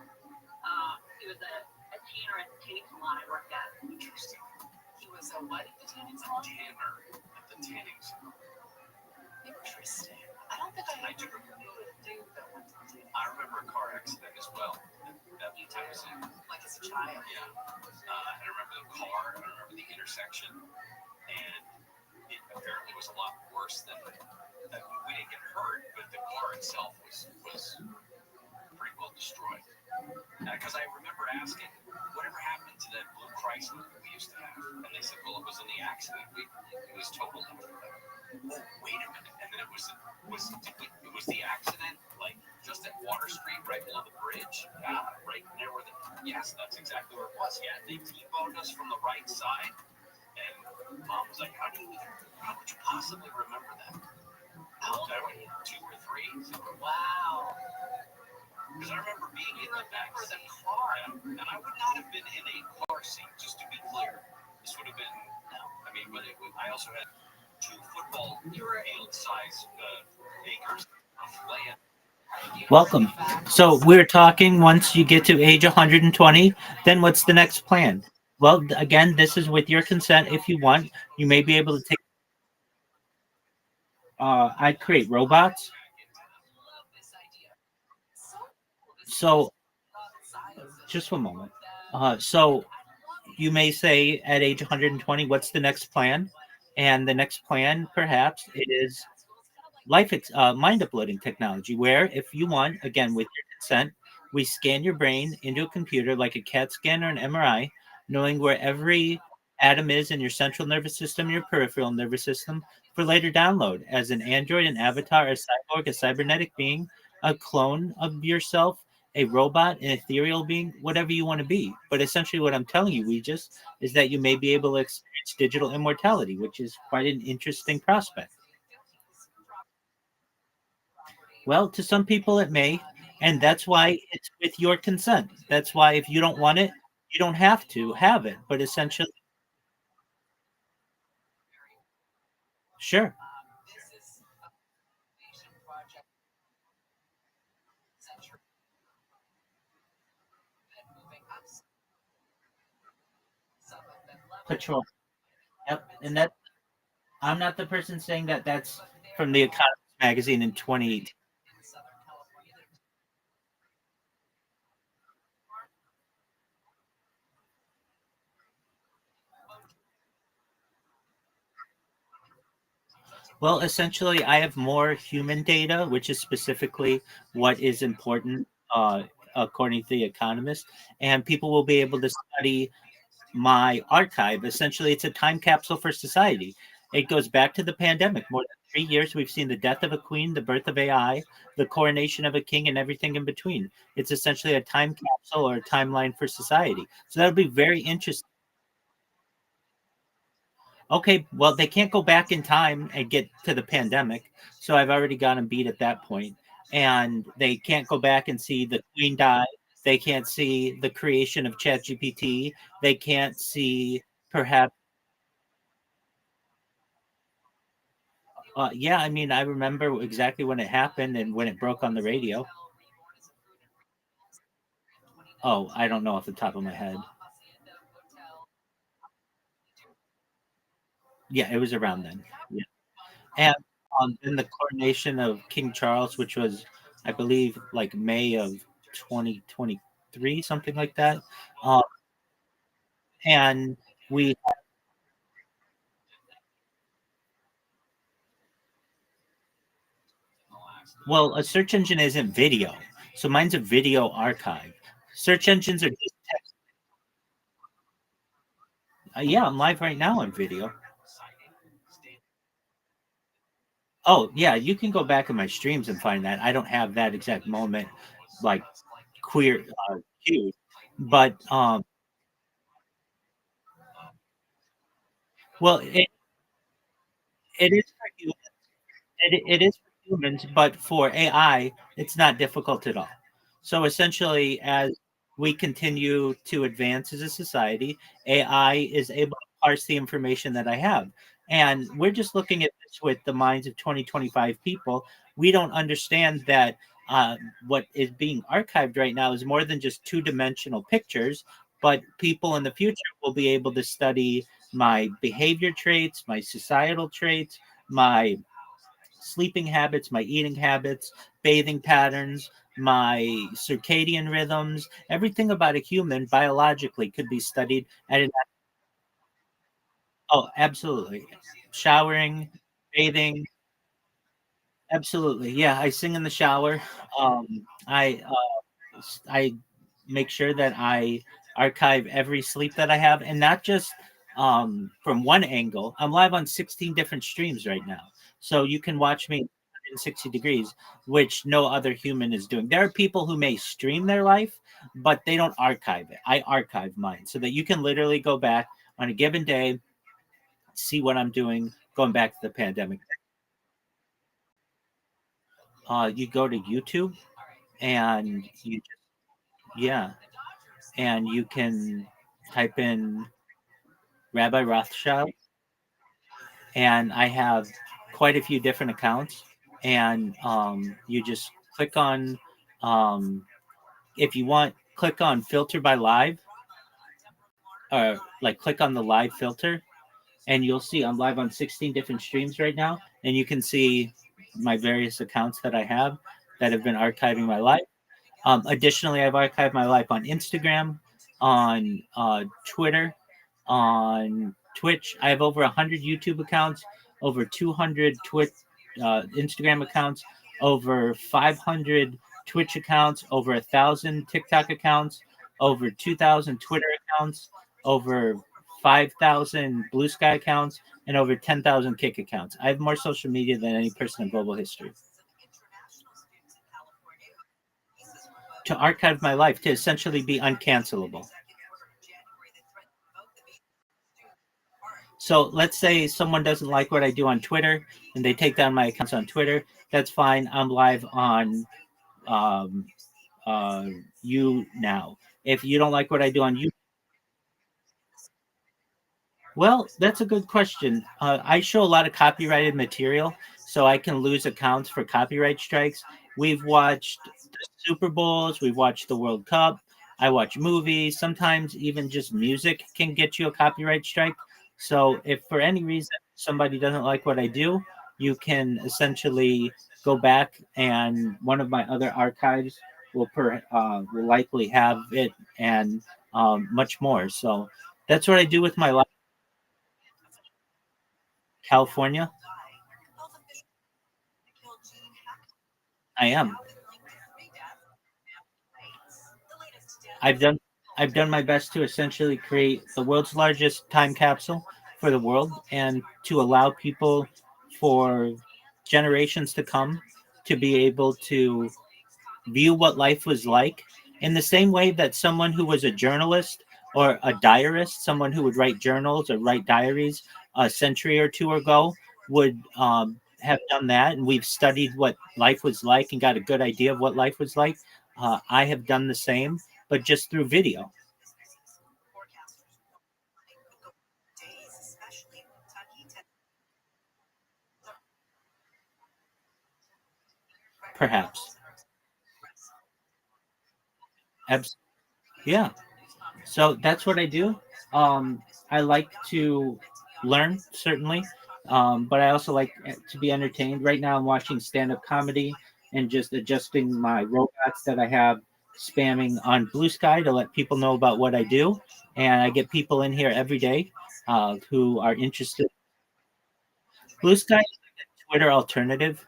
He was a tanner at the tanning salon I worked at. Interesting. He was a what at the tanning salon? Tanner at the tanning salon. Interesting. I don't think I do remember a dude that went to the tanning salon. I remember a car accident as well. That I was in. Like as a child? Yeah. I remember the car, I remember the intersection, and it apparently was a lot worse than we didn't get hurt, but the car itself was pretty well destroyed. Because I remember asking, whatever happened to that blue Chrysler that we used to have? And they said, well, it was in the accident. It was totaled. Oh, wait a minute. And then it was the accident, like, just at Water Street, right below the bridge? Yeah, right there where yes, that's exactly where it was. Yeah, they T-boned us from the right side. And Mom was like, how could you possibly remember that? How old were you? 2 or 3. Wow. Because I remember being in the back seat. Car. And I would not have been in a car seat, just to be clear. This would have been, but I also had 2 football field-size acres of land. Welcome. So we're talking once you get to age 120, then what's the next plan? Well, again, this is with your consent. If you want, you may be able to take. I create robots. So, just one moment. So, you may say at age 120, what's the next plan? And the next plan, perhaps, is mind uploading technology, where if you want, again, with your consent, we scan your brain into a computer like a CAT scan or an MRI, knowing where every atom is in your central nervous system, your peripheral nervous system, for later download as an android, an avatar, a cyborg, a cybernetic being, a clone of yourself, a robot, an ethereal being, whatever you want to be. But essentially what I'm telling you, is that you may be able to experience digital immortality, which is quite an interesting prospect. Well, to some people it may, and that's why it's with your consent. That's why if you don't want it, you don't have to have it. But essentially, sure. Patrol. Yep, and that I'm not the person saying that. That's from the Economist magazine in 2018. Well, essentially, I have more human data, which is specifically what is important, according to the Economist, and people will be able to study my archive. Essentially, it's a time capsule for society. It goes back to the pandemic. More than 3 years, we've seen the death of a queen, the birth of AI, the coronation of a king, and everything in between. It's essentially a time capsule or a timeline for society. So that'll be very interesting. Okay, well, they can't go back in time and get to the pandemic, so I've already got them beat at that point. And they can't go back and see the queen die. They can't see the creation of ChatGPT. They can't see perhaps. Yeah, I mean, I remember exactly when it happened and when it broke on the radio. Oh, I don't know off the top of my head. Yeah, it was around then. Yeah. And then the coronation of King Charles, which was, I believe, like May of 2023, something like that. Um, and we, well, a search engine isn't video. So mine's a video archive. Search engines are just text. Yeah, I'm live right now on video. Oh, yeah, you can go back in my streams and find that. I don't have that exact moment, like queer queued, but well, it is for humans. It is for humans, but for AI, it's not difficult at all. So essentially, as we continue to advance as a society, AI is able to parse the information that I have. And we're just looking at this with the minds of 2025 people. We don't understand that what is being archived right now is more than just two-dimensional pictures, but people in the future will be able to study my behavior traits, my societal traits, my sleeping habits, my eating habits, bathing patterns, my circadian rhythms, everything about a human biologically could be studied at an. Oh, absolutely. Showering, bathing, absolutely. Yeah, I sing in the shower. I make sure that I archive every sleep that I have, and not just from one angle. I'm live on 16 different streams right now, so you can watch me 160 degrees, which no other human is doing. There are people who may stream their life, but they don't archive it. I archive mine so that you can literally go back on a given day, see what I'm doing, going back to the pandemic. You go to YouTube and yeah, and you can type in Rabbi Rothschild, and I have quite a few different accounts. And you just click on, if you want, click on filter by live, or like click on the live filter, and you'll see I'm live on 16 different streams right now, and you can see my various accounts that I have that have been archiving my life. Additionally, I've archived my life on Instagram, on Twitter, on Twitch. I have over 100 YouTube accounts, over 200 Instagram accounts, over 500 Twitch accounts, over 1,000 TikTok accounts, over 2,000 Twitter accounts, over 5,000 Blue Sky accounts, and over 10,000 Kick accounts. I have more social media than any person in global history. To archive my life, to essentially be uncancelable. So let's say someone doesn't like what I do on Twitter and they take down my accounts on Twitter. That's fine. I'm live on um, you now. If you don't like what I do on you, well, that's a good question. I show a lot of copyrighted material, so I can lose accounts for copyright strikes. We've watched the Super Bowls. We've watched the World Cup. I watch movies. Sometimes even just music can get you a copyright strike. So if for any reason somebody doesn't like what I do, you can essentially go back and one of my other archives will likely have it and much more. So that's what I do with my life. California, I am. I've done I've done my best to essentially create the world's largest time capsule for the world and to allow people for generations to come to be able to view what life was like in the same way that someone who was a journalist or a diarist, someone who would write journals or write diaries a century or two ago would have done that. And we've studied what life was like and got a good idea of what life was like. I have done the same, but just through video. Perhaps. Yeah. So that's what I do. I like to learn, certainly, but I also like to be entertained. Right now, I'm watching stand up comedy and just adjusting my robots that I have spamming on Blue Sky to let people know about what I do. And I get people in here every day who are interested. Blue Sky is like a Twitter alternative.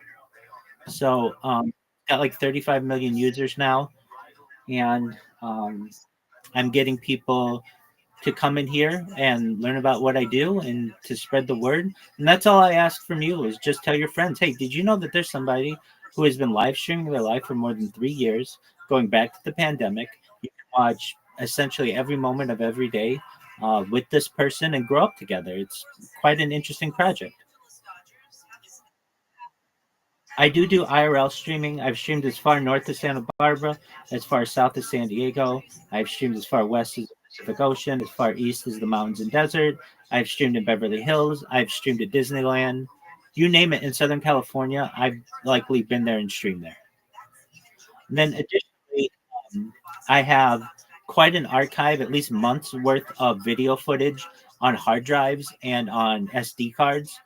So, got like 35 million users now. And I'm getting people to come in here and learn about what I do and to spread the word. And that's all I ask from you is just tell your friends, hey, did you know that there's somebody who has been live streaming their life for more than 3 years, going back to the pandemic? You can watch essentially every moment of every day with this person and grow up together. It's quite an interesting project. I do IRL streaming. I've streamed as far north as Santa Barbara, as far south as San Diego. I've streamed as far west as the Pacific Ocean, as far east as the mountains and desert. I've streamed in Beverly Hills. I've streamed at Disneyland. You name it in Southern California, I've likely been there and streamed there. And then additionally, I have quite an archive, at least months worth of video footage on hard drives and on SD cards.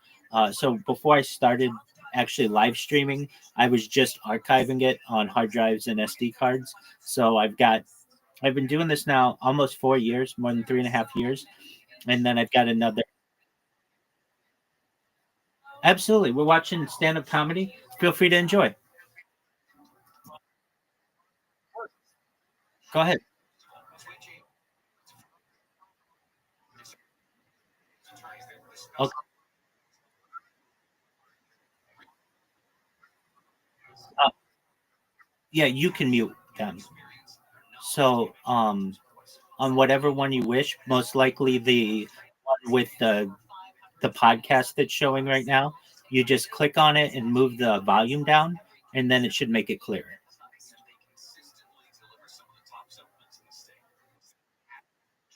So before I started actually live streaming, I was just archiving it on hard drives and SD cards. So I've been doing this now almost 4 years, more than 3.5 years. And then I've got another. Absolutely. We're watching stand up comedy. Feel free to enjoy. Go ahead. Okay. Yeah, you can mute them. So, on whatever one you wish, most likely the one with the podcast that's showing right now, you just click on it and move the volume down, and then it should make it clearer.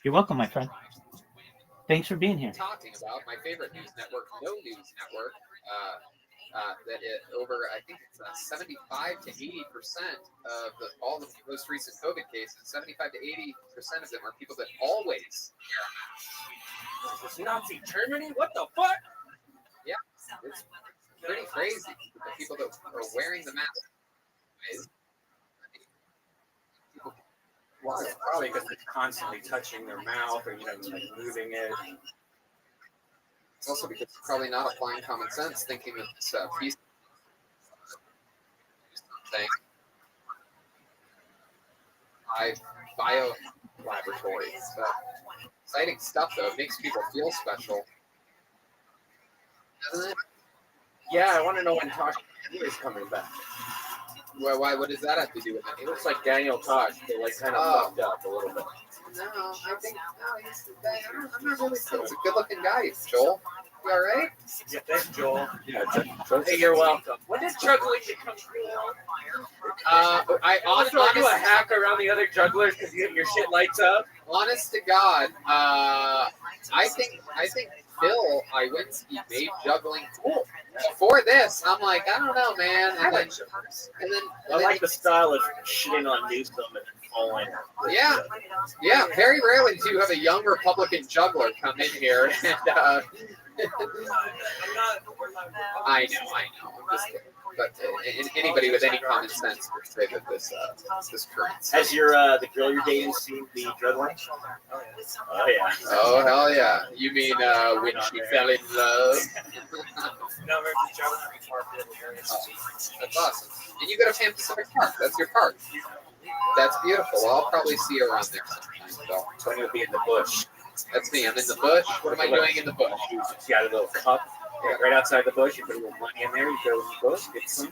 You're welcome, my friend. Thanks for being here. Talking about my favorite news network, No News Network. Over, I think it's 75 to 80% of all the most recent COVID cases, 75 to 80% of them are people that always. It's Nazi Germany? What the fuck? Yeah, it's pretty crazy. The people that are wearing the mask. Well, it's probably because they're constantly touching their mouth or like moving it. It's also because they're probably not applying common sense, thinking that this piece thing bio laboratory. Exciting stuff, though. It makes people feel special, doesn't it? Yeah, I want to know when Tosh is coming back. Well, why? What does that have to do with it? He looks like Daniel Tosh, but like kind of fucked up a little bit. No, I think I'm not really sure. He's a good-looking guy, Joel. You all right? Yeah, thanks, Joel. Yeah, hey, you're welcome. When did juggling become cool? I also do a hack around the other jugglers because your shit lights up. Honest to God, I think Phil Iwinski made juggling cool. Before this, I'm like, I don't know, man. And then, I like the style of shitting on Newsom and falling. Yeah, yeah. Very rarely do you have a young Republican juggler come in here, and I know. I'm just kidding. But anybody with any common sense would say that this current. Has your the girl you're dating seen the drug line? Oh yeah. Oh hell yeah! You mean when she fell in love? That's awesome. And you go to Pan Pacific Park. That's your park. That's beautiful. Well, I'll probably see you around there sometime. So I'm gonna be in the bush. That's me. I'm in the bush. What am I doing in the bush? You got a little cup right outside the bush. You put a little money in there. You throw it in the bush. Get some.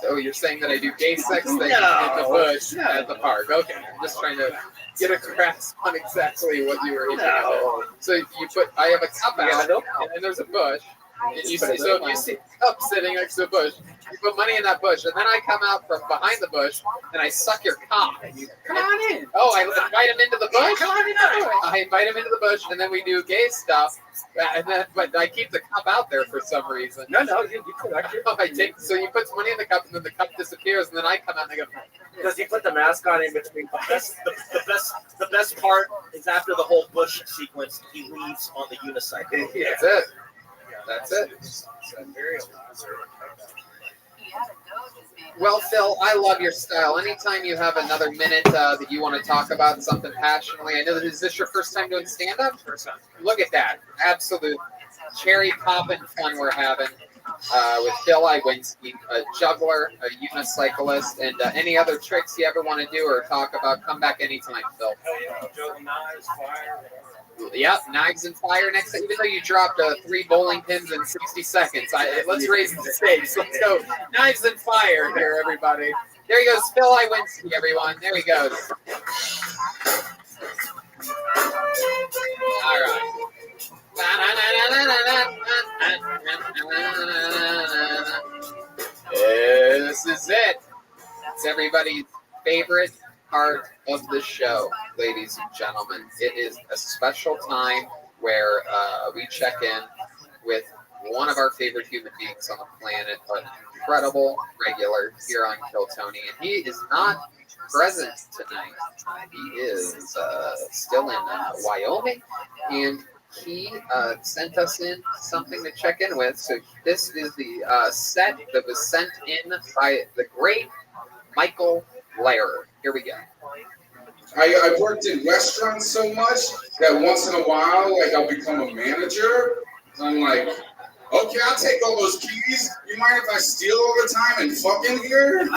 Oh, you're saying that I do gay sex things in the bush at the park? Okay, I'm just trying to get a grasp on exactly what you were into. So you put. I have a cup out, and there's a bush. And you see, so if you see a cup sitting next to a bush, you put money in that bush, and then I come out from behind the bush and I suck your cock. Come on in. Oh, I invite him into the bush. Come on in. I invite him into the bush, and then we do gay stuff. And then, but I keep the cup out there for some reason. No, you collect it. I take. So you put some money in the cup, and then the cup disappears, and then I come out and I go. Because you put the mask on in between. The best part is after the whole bush sequence, he leaves on the unicycle. Yeah. That's it. That's it. Well, Phil, I love your style. Anytime you have another minute that you want to talk about something passionately, I know that is this your first time doing stand-up? First time. Look at that. Absolute cherry popping fun we're having with Phil Iwinski, a juggler, a unicyclist, and any other tricks you ever want to do or talk about, come back anytime, Phil. Juggling knives, fire, Yep, knives and fire next. Even though you dropped 3 bowling pins in 60 seconds, let's raise the stakes. Let's go knives and fire here, everybody. There he goes, Phil Iwinski, everyone. There he goes. All right. This is it. It's everybody's favorite part of the show, ladies and gentlemen. It is a special time where we check in with one of our favorite human beings on the planet, an incredible regular here on Kill Tony, and he is not present tonight. He is still in Wyoming, and he sent us in something to check in with. So this is the set that was sent in by the great Michael Lehrer. Here we go. I've worked in restaurants so much that once in a while, like, I'll become a manager. I'm like, okay, I'll take all those keys. You mind if I steal all the time and fuck in here?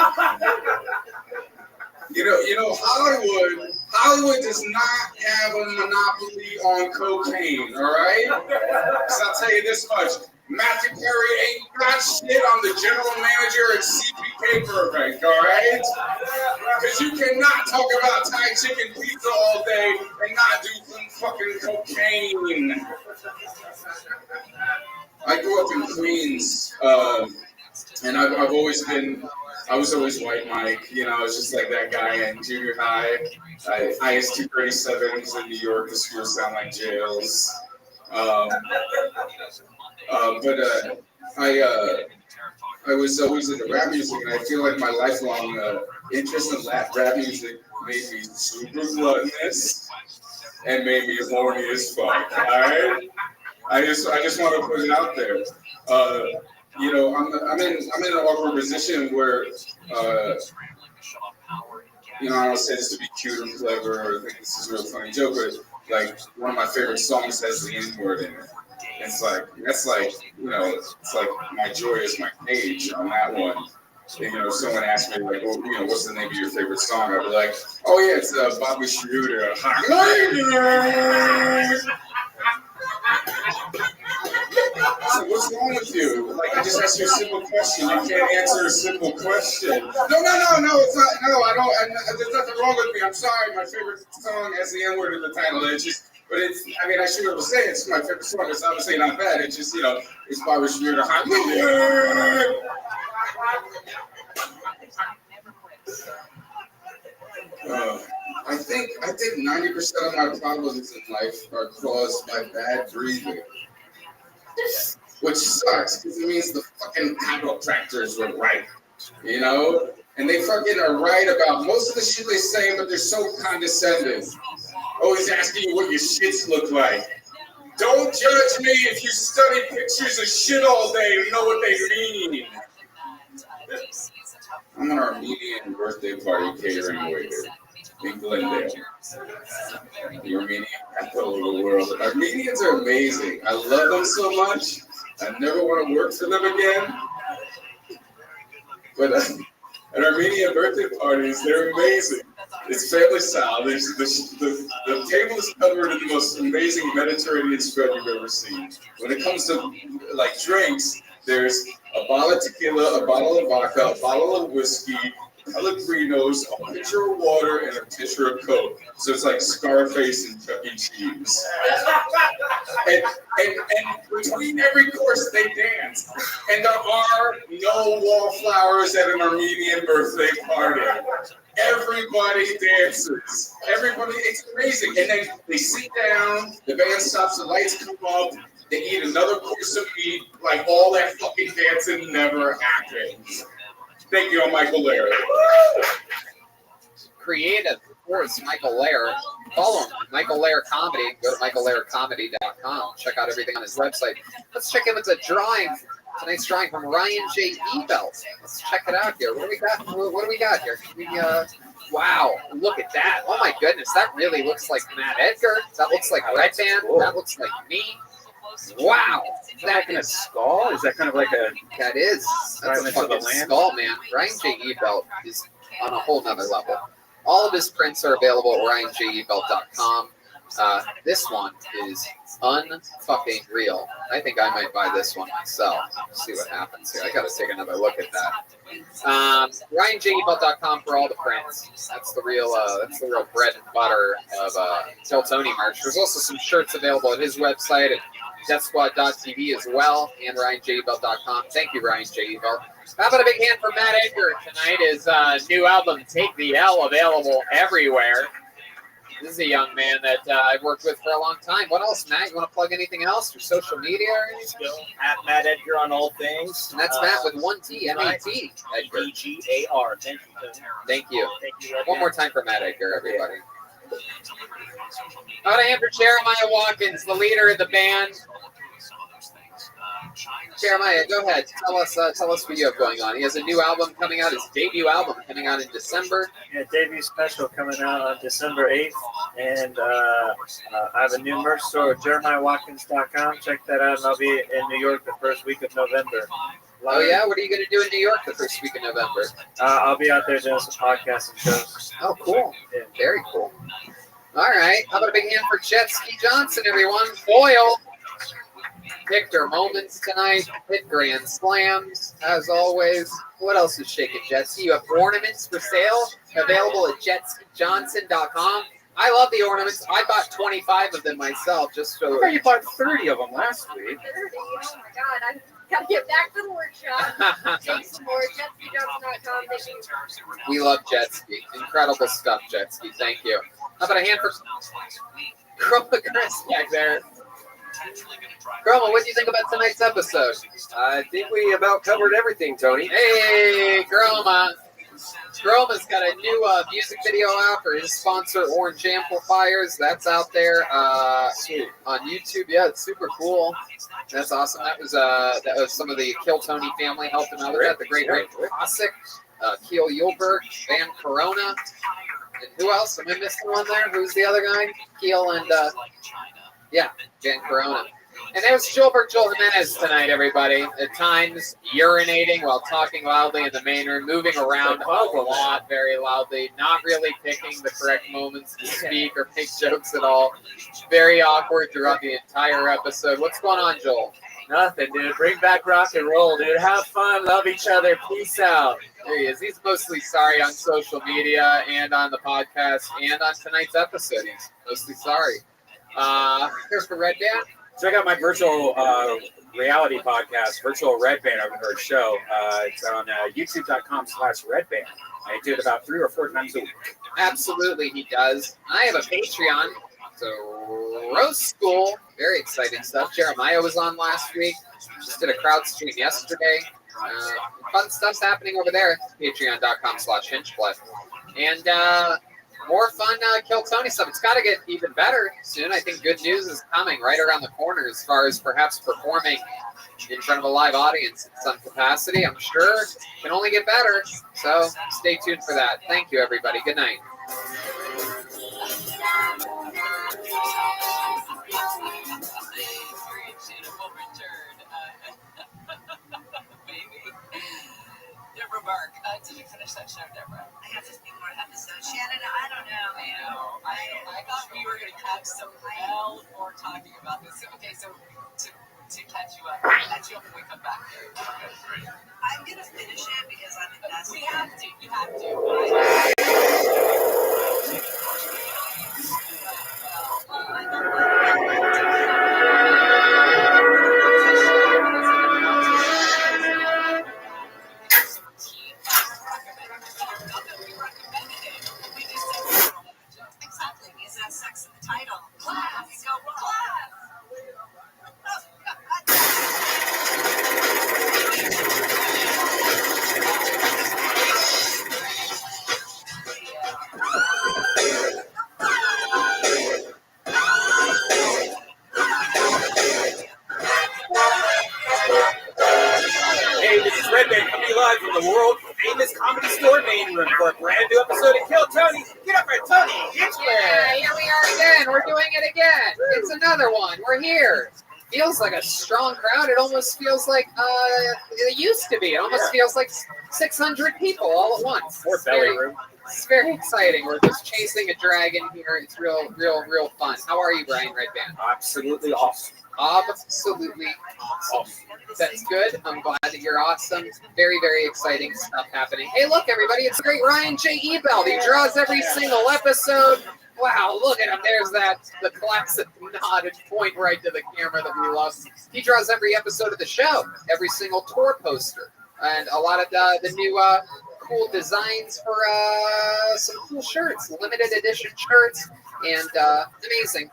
You know, Hollywood does not have a monopoly on cocaine, all right? So I'll tell you this much. Matthew Perry ain't got shit on the general manager at CPK Burbank, all right? Because you cannot talk about Thai chicken pizza all day and not do some fucking cocaine. I grew up in Queens, and I was always White Mike, you know, I was just like that guy in junior high. IS-237s in New York, the schools sound like jails. I was always into rap music, and I feel like my lifelong interest in rap music made me super gluttonous and made me horny as fuck. All right, I just want to put it out there. You know, I'm in an awkward position where you know, I don't say this to be cute or clever or think this is a real funny joke, but like one of my favorite songs has the N-word in it. It's like, that's like, you know, it's like My Joy Is My Cage on that one. And, you know, someone asked me, like, well, you know, what's the name of your favorite song? I'd be like, oh yeah, it's Bobby Schroeder. So what's wrong with you? Like, I just asked you a simple question. You can't answer a simple question. No, it's not. No, there's nothing wrong with me. I'm sorry. My favorite song has the N-word in the title. It's just, but it's, I mean, I should have said it's my favorite song. It's obviously not bad. It's just, you know, it's Bobby Schroeder. I think 90% of my problems in life are caused by bad breathing, which sucks because it means the fucking chiropractors were right, you know? And they fucking are right about most of the shit they say, but they're so condescending. Always asking you what your shits look like. Don't judge me if you study pictures of shit all day and know what they mean. I'm an Armenian birthday party catering waiter in Glendale. The Armenian capital of the world. Armenians are amazing. I love them so much. I never want to work for them again. But at Armenian birthday parties, they're amazing. It's family style. The table is covered in the most amazing Mediterranean spread you've ever seen. When it comes to like drinks, there's a bottle of tequila, a bottle of vodka, a bottle of whiskey, Pellegrinos, a pitcher of water, and a pitcher of Coke. So it's like Scarface and Chuck E. Cheese. And between every course, they dance. And there are no wallflowers at an Armenian birthday party. Everybody dances. Everybody, it's amazing. And then they sit down, the band stops, the lights come up, they eat another course of meat, like all that fucking dancing never happens. Thank you, I'm Michael Laird. Creative, of course, Michael Laird. Follow him, Michael Laird Comedy. Go to michaellairdcomedy.com. Check out everything on his website. Let's check in with the drawing. Tonight's drawing from Ryan J. Ebelt. Let's check it out here. What do we got? What do we got here? Wow, look at that. Oh my goodness, that really looks like Matt Edgar. That looks like Red Band. Cool. That looks like me. Wow. Is that like a skull? Is that kind of like a... That is. That's a fucking skull, man. Ryan J. Ebelt is on a whole nother level. All of his prints are available at ryanjebelt.com. This one is unfucking real. I think I might buy this one myself. Let's see what happens here. I gotta take another look at that. RyanJebelt.com for all the prints. That's the real bread and butter of Tell Tony merch. There's also some shirts available at his website at DeathSquad.tv as well, and RyanJebelt.com. Thank you, Ryan J. Ebelt. How about a big hand for Matt Edgar tonight? His new album, Take the L, available everywhere. This is a young man that I've worked with for a long time. What else, Matt? You want to plug anything else? Your social media or anything? Still at Matt Edgar on all things. And that's Matt with one T, M-A-T. Edgar. E-G-A-R. Thank you. Thank you. Thank you. One more time for Matt Edgar, everybody. How about a hand for Jeremiah Watkins, the leader of the band? Jeremiah, go ahead. Tell us what you have going on. He has a new album coming out, his debut album coming out in December. Yeah, debut special coming out on December 8th. And I have a new merch store at JeremiahWatkins.com. Check that out, and I'll be in New York the first week of November. Oh, yeah? What are you going to do in New York the first week of November? I'll be out there doing some podcasts and shows. Oh, cool. Yeah. Very cool. All right. How about a big hand for Jet Ski Johnson, everyone? Foil. Pick their moments tonight. Hit grand slams, as always. What else is shaking, Jet Ski? You have ornaments for sale available at jetskijohnson.com. I love the ornaments. I bought 25 of them myself. Just so. You bought 30 of them last week. 30? Oh my God, I gotta get back to the workshop. Take some more. JetSkiJohnson.com. Thank you. We love Jet Ski. Incredible stuff, Jet Ski. Thank you. How about a hand for Chroma Chris back there? Chroma, what do you think about tonight's episode? I think we about covered everything, Tony. Hey, Chroma. Chroma's got a new music video out for his sponsor, Orange Amplifiers. That's out there on YouTube. Yeah, it's super cool. That's awesome. That was some of the Kill Tony family helping out with that. The great Cossack, Keel Yulberg, Van Corona. And who else? Am I missing one there? Who's the other guy? Keel and, Van Corona. And there's Joel Jimenez tonight, everybody. At times, urinating while talking loudly in the main room, moving around a lot very loudly, not really picking the correct moments to speak or make jokes at all. Very awkward throughout the entire episode. What's going on, Joel? Nothing, dude. Bring back rock and roll, dude. Have fun. Love each other. Peace out. There he is. He's mostly sorry on social media and on the podcast and on tonight's episode. He's mostly sorry. Here's for Red Band. Check out my virtual reality podcast, Virtual Red Band or show. It's on youtube.com/redband. I do it about 3 or 4 times a week. Absolutely, he does. I have a Patreon. So, Roast School, very exciting stuff. Jeremiah was on last week. Just did a crowd stream yesterday. Fun stuff's happening over there. Patreon.com/hingeblood. And more fun Kill Tony stuff. It's got to get even better soon. I think good news is coming right around the corner as far as perhaps performing in front of a live audience in some capacity. I'm sure it can only get better. So stay tuned for that. Thank you, everybody. Good night. Deborah Bark, did you finish that show, Deborah? I have to think more episode. Shannon, I don't know, man. I thought we were going to catch some hell for talking about this. Okay, so to catch you up when we come back. Okay, great. I'm going to finish it because I think that's... We have to. You have to. Exactly. Is that sex in the title? Class. You go, class. Hey, this is Red Band coming live from the world famous Comedy Store main room for a brand new episode of Kill Tony. Get up, Red Tony. Yeah, here we are again. We're doing it again. It's another one. We're here. Feels like a strong crowd. It almost feels like it used to be. It almost feels like 600 people all at once. Or belly room. It's very exciting. We're just chasing a dragon here. It's real fun. How are you, Brian Red Band? Absolutely awesome. Absolutely awesome. That's good. I'm glad that you're awesome. Very, very exciting stuff happening. Hey, look, everybody. It's the great Ryan J. Ebelt. He draws every single episode. Wow, look at him. There's the classic nod and point right to the camera that we love. He draws every episode of the show, every single tour poster, and a lot of the new cool designs for some cool shirts, limited edition shirts, and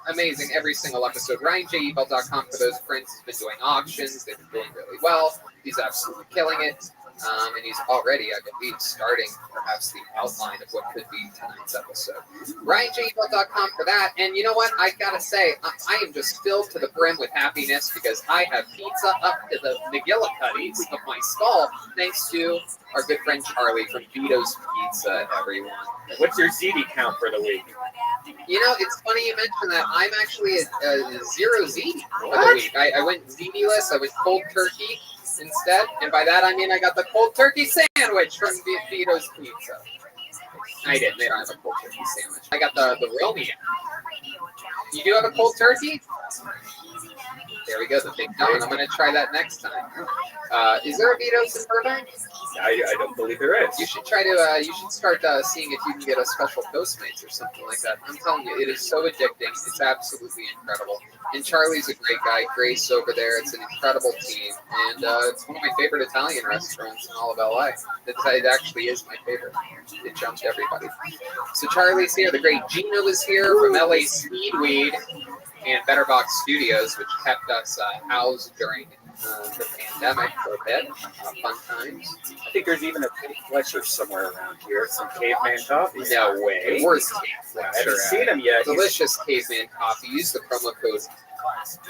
amazing every single episode. RyanJEbelt.com for those friends has been doing auctions. They've been doing really well. He's absolutely killing it. And he's already, I believe, starting perhaps the outline of what could be tonight's episode. RyanJEbelt.com for that. And you know what? I gotta say, I am just filled to the brim with happiness because I have pizza up to the McGillicuddies of my skull, thanks to our good friend Charlie from Vito's Pizza, everyone. What's your ZD count for the week? You know, it's funny you mention that. I'm actually at 0 ZD for the week. I went ZD-less. I went cold turkey instead, and by that I mean I got the cold turkey sandwich from Vito's Pizza. I didn't. They don't have a cold turkey sandwich. I got the Romeo. You do have a cold turkey? There we go, the big dog. I'm going to try that next time. Is there a Vito's in Burbank? I don't believe there is. You should try to. You should start seeing if you can get a special Postmates or something like that. I'm telling you, it is so addicting. It's absolutely incredible. And Charlie's a great guy. Grace over there. It's an incredible team, and it's one of my favorite Italian restaurants in all of LA. It actually is my favorite. It jumped everybody. So Charlie's here. The great Gino is here from LA Speedweed and Better Box Studios, which kept us housed during the pandemic for a bit. Fun times. I think there's even a Penny Fletcher somewhere around here. Some caveman coffee. No way. Where's Cave Fletcher? I haven't seen him yet. Delicious caveman coffee. Use the promo code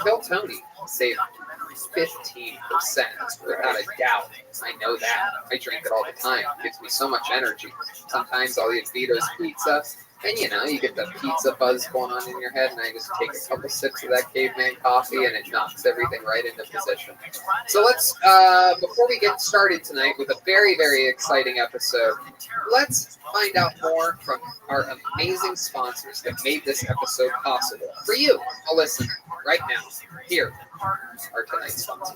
Kill Tony. Save 15% without a doubt. I know that. I drink it all the time. It gives me so much energy. Sometimes I'll eat Vito's Pizza. And you know, you get the pizza buzz going on in your head, and I just take a couple sips of that caveman coffee, and it knocks everything right into position. So let's, before we get started tonight with a very, very exciting episode, let's find out more from our amazing sponsors that made this episode possible. For you, a listener, right now, here are tonight's sponsors.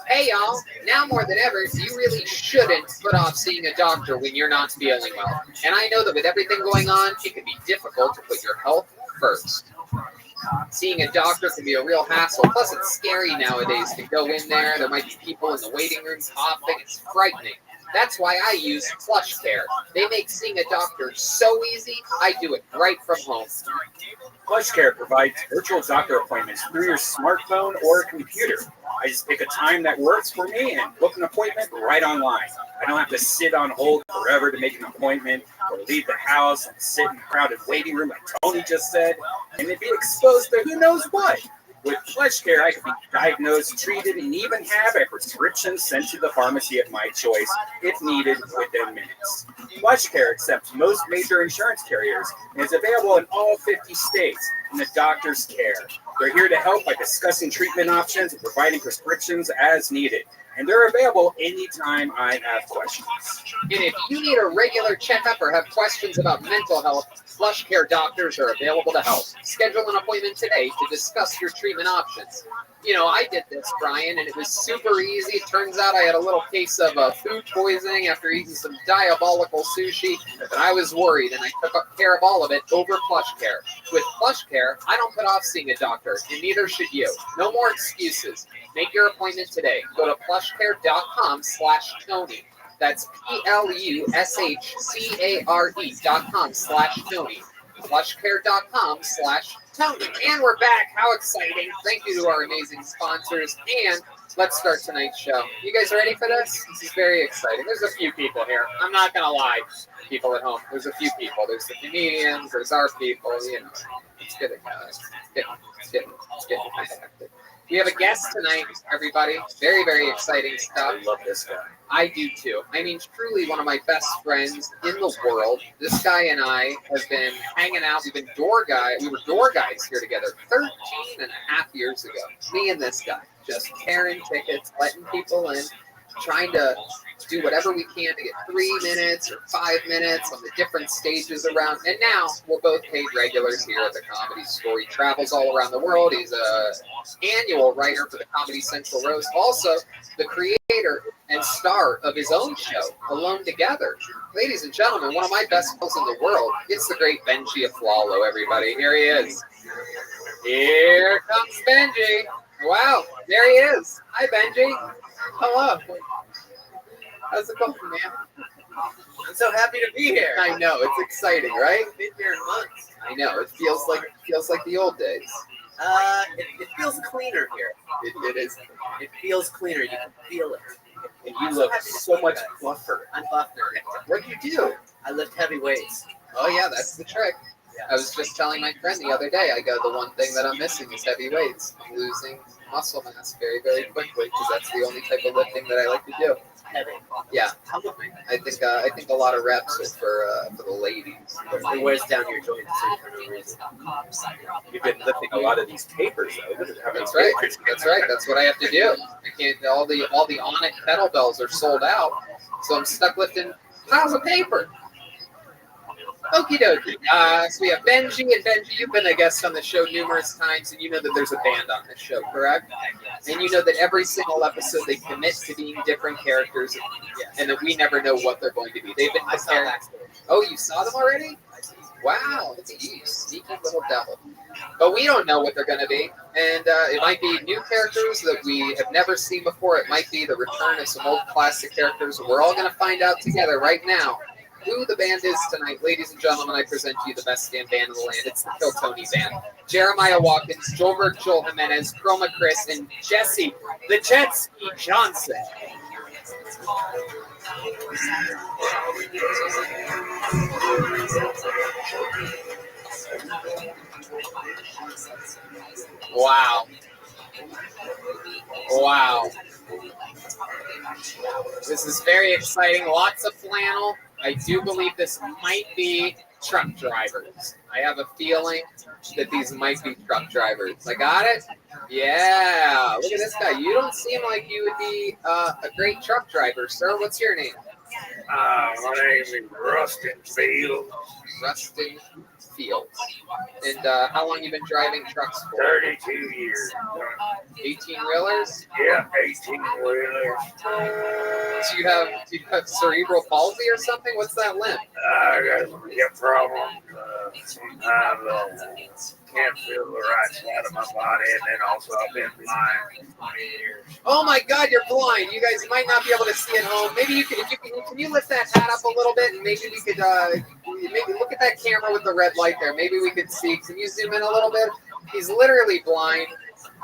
Hey y'all, now more than ever, you really shouldn't put off seeing a doctor when you're not feeling well. And I know that with everything going on, it can be difficult to put your health first. Seeing a doctor can be a real hassle. Plus, it's scary nowadays to go in there. There might be people in the waiting room coughing. It's frightening. That's why I use PlushCare. They make seeing a doctor so easy, I do it right from home. PlushCare provides virtual doctor appointments through your smartphone or computer. I just pick a time that works for me and book an appointment right online. I don't have to sit on hold forever to make an appointment or leave the house and sit in a crowded waiting room like Tony just said and then be exposed to who knows what. With PlushCare, I can be diagnosed, treated, and even have a prescription sent to the pharmacy of my choice if needed within minutes. PlushCare accepts most major insurance carriers and is available in all 50 states in the doctor's care. They're here to help by discussing treatment options and providing prescriptions as needed. And they're available anytime I have questions. And if you need a regular checkup or have questions about mental health, PlushCare doctors are available to help. Schedule an appointment today to discuss your treatment options. You know, I did this, Brian, and it was super easy. Turns out I had a little case of food poisoning after eating some diabolical sushi, and I was worried, and I took care of all of it over PlushCare. With PlushCare, I don't put off seeing a doctor, and neither should you. No more excuses. Make your appointment today. Go to plushcare.com/Tony. That's plushcare.com/Tony. plushcare.com/Tony. And we're back. How exciting. Thank you to our amazing sponsors. And let's start tonight's show. You guys ready for this? This is very exciting. There's a few people here. I'm not going to lie, people at home. There's a few people. There's the comedians. There's our people. You know, it's getting kind of hectic. We have a guest tonight, everybody. Very, very exciting stuff. I love this guy. I do too. I mean, truly one of my best friends in the world. This guy and I have been hanging out. We were door guys here together 13 and a half years ago. Me and this guy, just tearing tickets, letting people in, trying to do whatever we can to get 3 minutes or 5 minutes on the different stages around. And now we're both paid regulars here at the Comedy Store. He travels all around the world. He's an annual writer for the Comedy Central Roast. Also, the creator and star of his own show, Alone Together. Ladies and gentlemen, one of my best pals in the world. It's the great Benji Aflalo, everybody. Here he is. Here comes Benji. Wow, there he is. Hi, Benji. Hello. How's it going, man? I'm so happy to be here. I know, it's exciting, right? I've been here in months. I know, it feels like the old days. It feels cleaner here. It is. It feels cleaner. You can feel it. And you look so much buffer. I'm buffer. What do you do? I lift heavy weights. Oh yeah, that's the trick. Yeah. I was just telling my friend the other day, I go, the one thing that I'm missing is heavy weights. I'm losing muscle mass very, very quickly because that's the only type of lifting that I like to do. Heavy. Yeah. I think a lot of reps are for the ladies. It wears down your joints for no reason. You've been lifting a lot of these papers, though. That's right. That's right. That's what I have to do. I can't. All the Onic kettlebells are sold out, so I'm stuck lifting piles of paper. Okie dokie. So we have Benji, and Benji, you've been a guest on the show numerous times, and you know that there's a band on this show, correct? And you know that every single episode they commit to being different characters, and that we never know what they're going to be. They've been preparing. Oh, you saw them already? Wow, it's you sneaky little devil. But we don't know what they're going to be, and it might be new characters that we have never seen before. It might be the return of some old classic characters. We're all going to find out together right now who the band is tonight. Ladies and gentlemen, I present to you the best damn band in the land. It's the Kill Tony Band. Jeremiah Watkins, Joelberg Joel Jimenez, Chroma Chris, and Jesse the Jet Ski Johnson. Wow. Wow. This is very exciting. Lots of flannel. I do believe this might be truck drivers. I have a feeling that these might be truck drivers. I got it? Yeah. Look at this guy. You don't seem like you would be a great truck driver, sir. What's your name? My name is Rustin Fields. Rustin Fields. And how long you been driving trucks for? 32 years. 18-wheelers? Yeah, 18-wheelers. Do you have cerebral palsy or something? What's that limp? I got some hip problems. can't feel the right side of my body, and then also I've been blind for 20 years. Oh my God, you're blind. You guys might not be able to see at home. Maybe you can. If you can you lift that hat up a little bit, and maybe we could maybe look at that camera with the red light there. Maybe we could see. Can you zoom in a little bit? He's literally blind.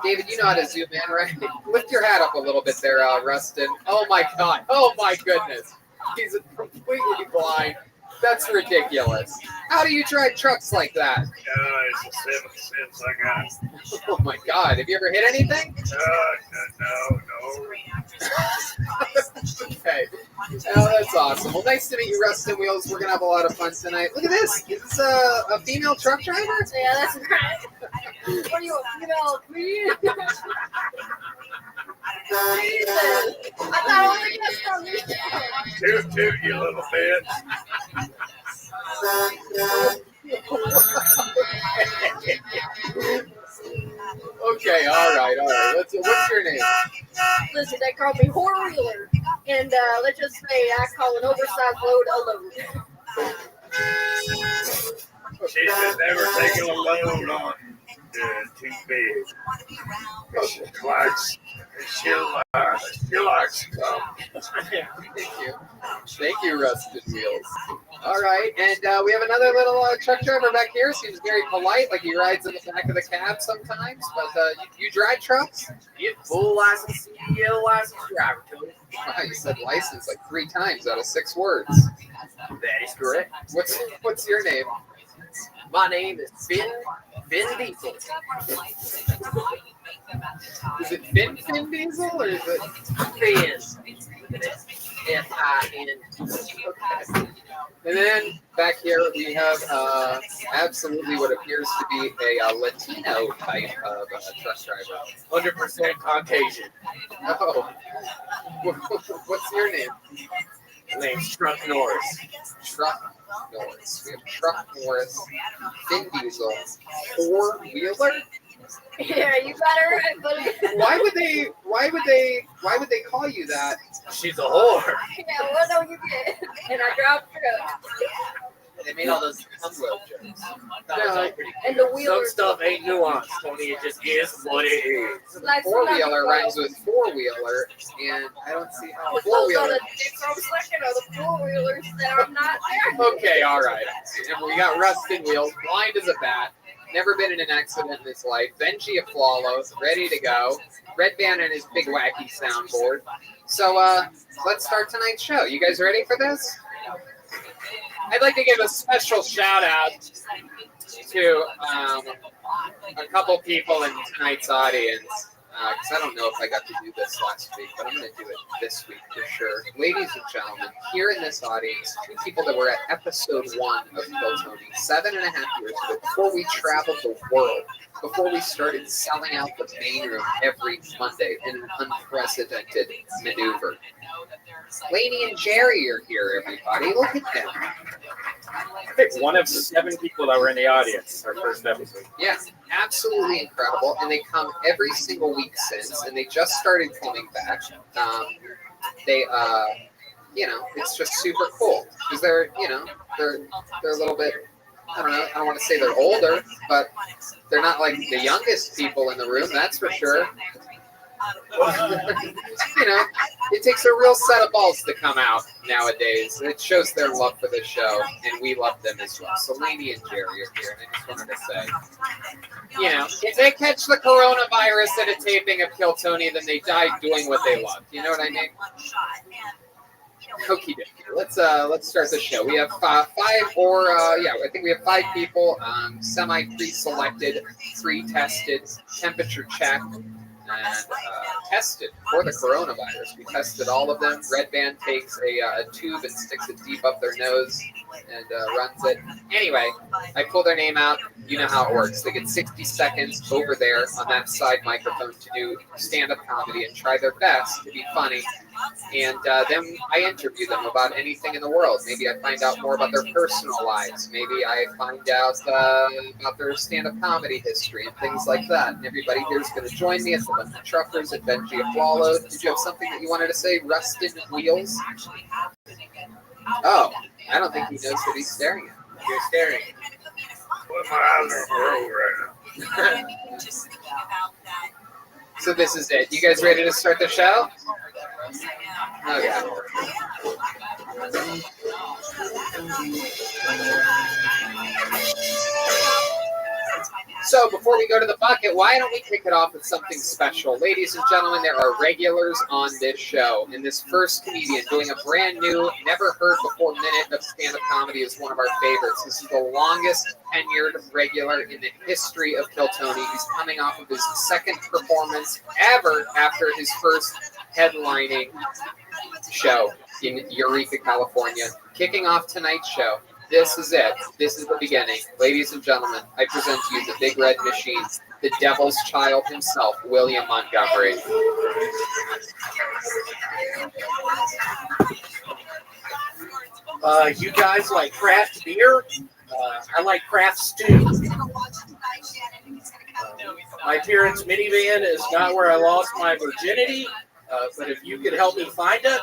David, you know how to zoom in, right? Lift your hat up a little bit there, Rustin. Oh my God. Oh my goodness. He's completely blind. That's ridiculous. How do you drive trucks like that? It's a seventh sense I got. Oh my God. Have you ever hit anything? No. Okay. Oh, that's awesome. Well, nice to meet you, Rustin Wheels. We're going to have a lot of fun tonight. Look at this. Is this a female truck driver? Yeah, that's right. What are you, a female queen? I thought only just from me. Toot, you little bitch. Okay, all right. What's your name? Listen, they call me whore-wheeler. And let's just say I call an oversized load a load. She should never take a load on too big. She likes to come. Thank you, Rusted Wheels. All right, and we have another little truck driver back here. Seems very polite, like he rides in the back of the cab sometimes. But you drive trucks? Get full license, CDL license driver, Tony. Wow, you said license like 3 times out of 6 words. That is correct. What's your name? My name is Finn Diesel. Is it Finn Diesel or is it Finn? F-I-N. Okay. And then back here we have absolutely what appears to be a Latino type of truck driver. 100% Caucasian. Oh. What's your name? My name's Truck Norris. Truck Norris. We have Truck Norris, Finn Diesel, 4-wheeler. Yeah, you better. Why would they call you that? She's a whore. Yeah, what don't you get? And I drive truck. They made all those Tumblr jokes. And the wheeler. Some stuff ain't nuanced, Tony. It just is what it is. Like 4-wheeler rhymes with 4-wheeler, and I don't see how Those 4-wheeler. are the dicks I'm sucking are the 4-wheelers that are not there. Okay, all right. And we got Rusted Wheels, blind as a bat, never been in an accident in his life. Benji a Flawless, ready to go. Red Band and his big wacky soundboard. So let's start tonight's show. You guys ready for this? I'd like to give a special shout out to a couple people in tonight's audience. Because I don't know if I got to do this last week, but I'm going to do it this week for sure. Ladies and gentlemen, here in this audience, 2 people that were at episode 1 of Kill Tony 7.5 years ago, before we traveled the world, before we started selling out the main room every Monday in an unprecedented maneuver. Laney and Jerry are here, everybody. Look at them. I think one of 7 people that were in the audience, our first episode. Yeah, absolutely incredible. And they come every single week since, and they just started coming back. It's just super cool because they're a little bit, I don't want to say they're older, but they're not like the youngest people in the room, that's for sure. It takes a real set of balls to come out nowadays. It shows their love for the show, and we love them as well. So Laney and Jerry are here, and I just wanted to say, if they catch the coronavirus at a taping of Kill Tony, then they die doing what they love. You know what I mean? Okie dokie. Let's start the show. We have I think we have 5 people, semi pre-selected, pre-tested, temperature checked, and tested for the coronavirus. We tested all of them. Red Band takes a tube and sticks it deep up their nose and runs it. Anyway, I pull their name out. You know how it works. They get 60 seconds over there on that side microphone to do stand-up comedy and try their best to be funny. And then I interview them about anything in the world. Maybe I find out more about their personal lives. Maybe I find out about their stand-up comedy history and things like that. And everybody here is going to join me. It's a bunch of truckers at Benji Apollo. Did you have something that you wanted to say? Rusted Wheels? Oh, I don't think he knows that he's staring at. You're staring. Well, my eyes are broke right now. So this is it. You guys ready to start the show? Okay. So before we go to the bucket, why don't we kick it off with something special? Ladies and gentlemen, there are regulars on this show, and this first comedian doing a brand new, never heard before minute of stand-up comedy is one of our favorites. This is the longest tenured regular in the history of Kill Tony. He's coming off of his second performance ever after his first headlining show in Eureka, California. Kicking off tonight's show. This is it. This is the beginning. Ladies and gentlemen, I present to you the Big Red Machine, the Devil's Child himself, William Montgomery. You guys like craft beer? I like craft stew. My parents' minivan is not where I lost my virginity, but if you could help me find it.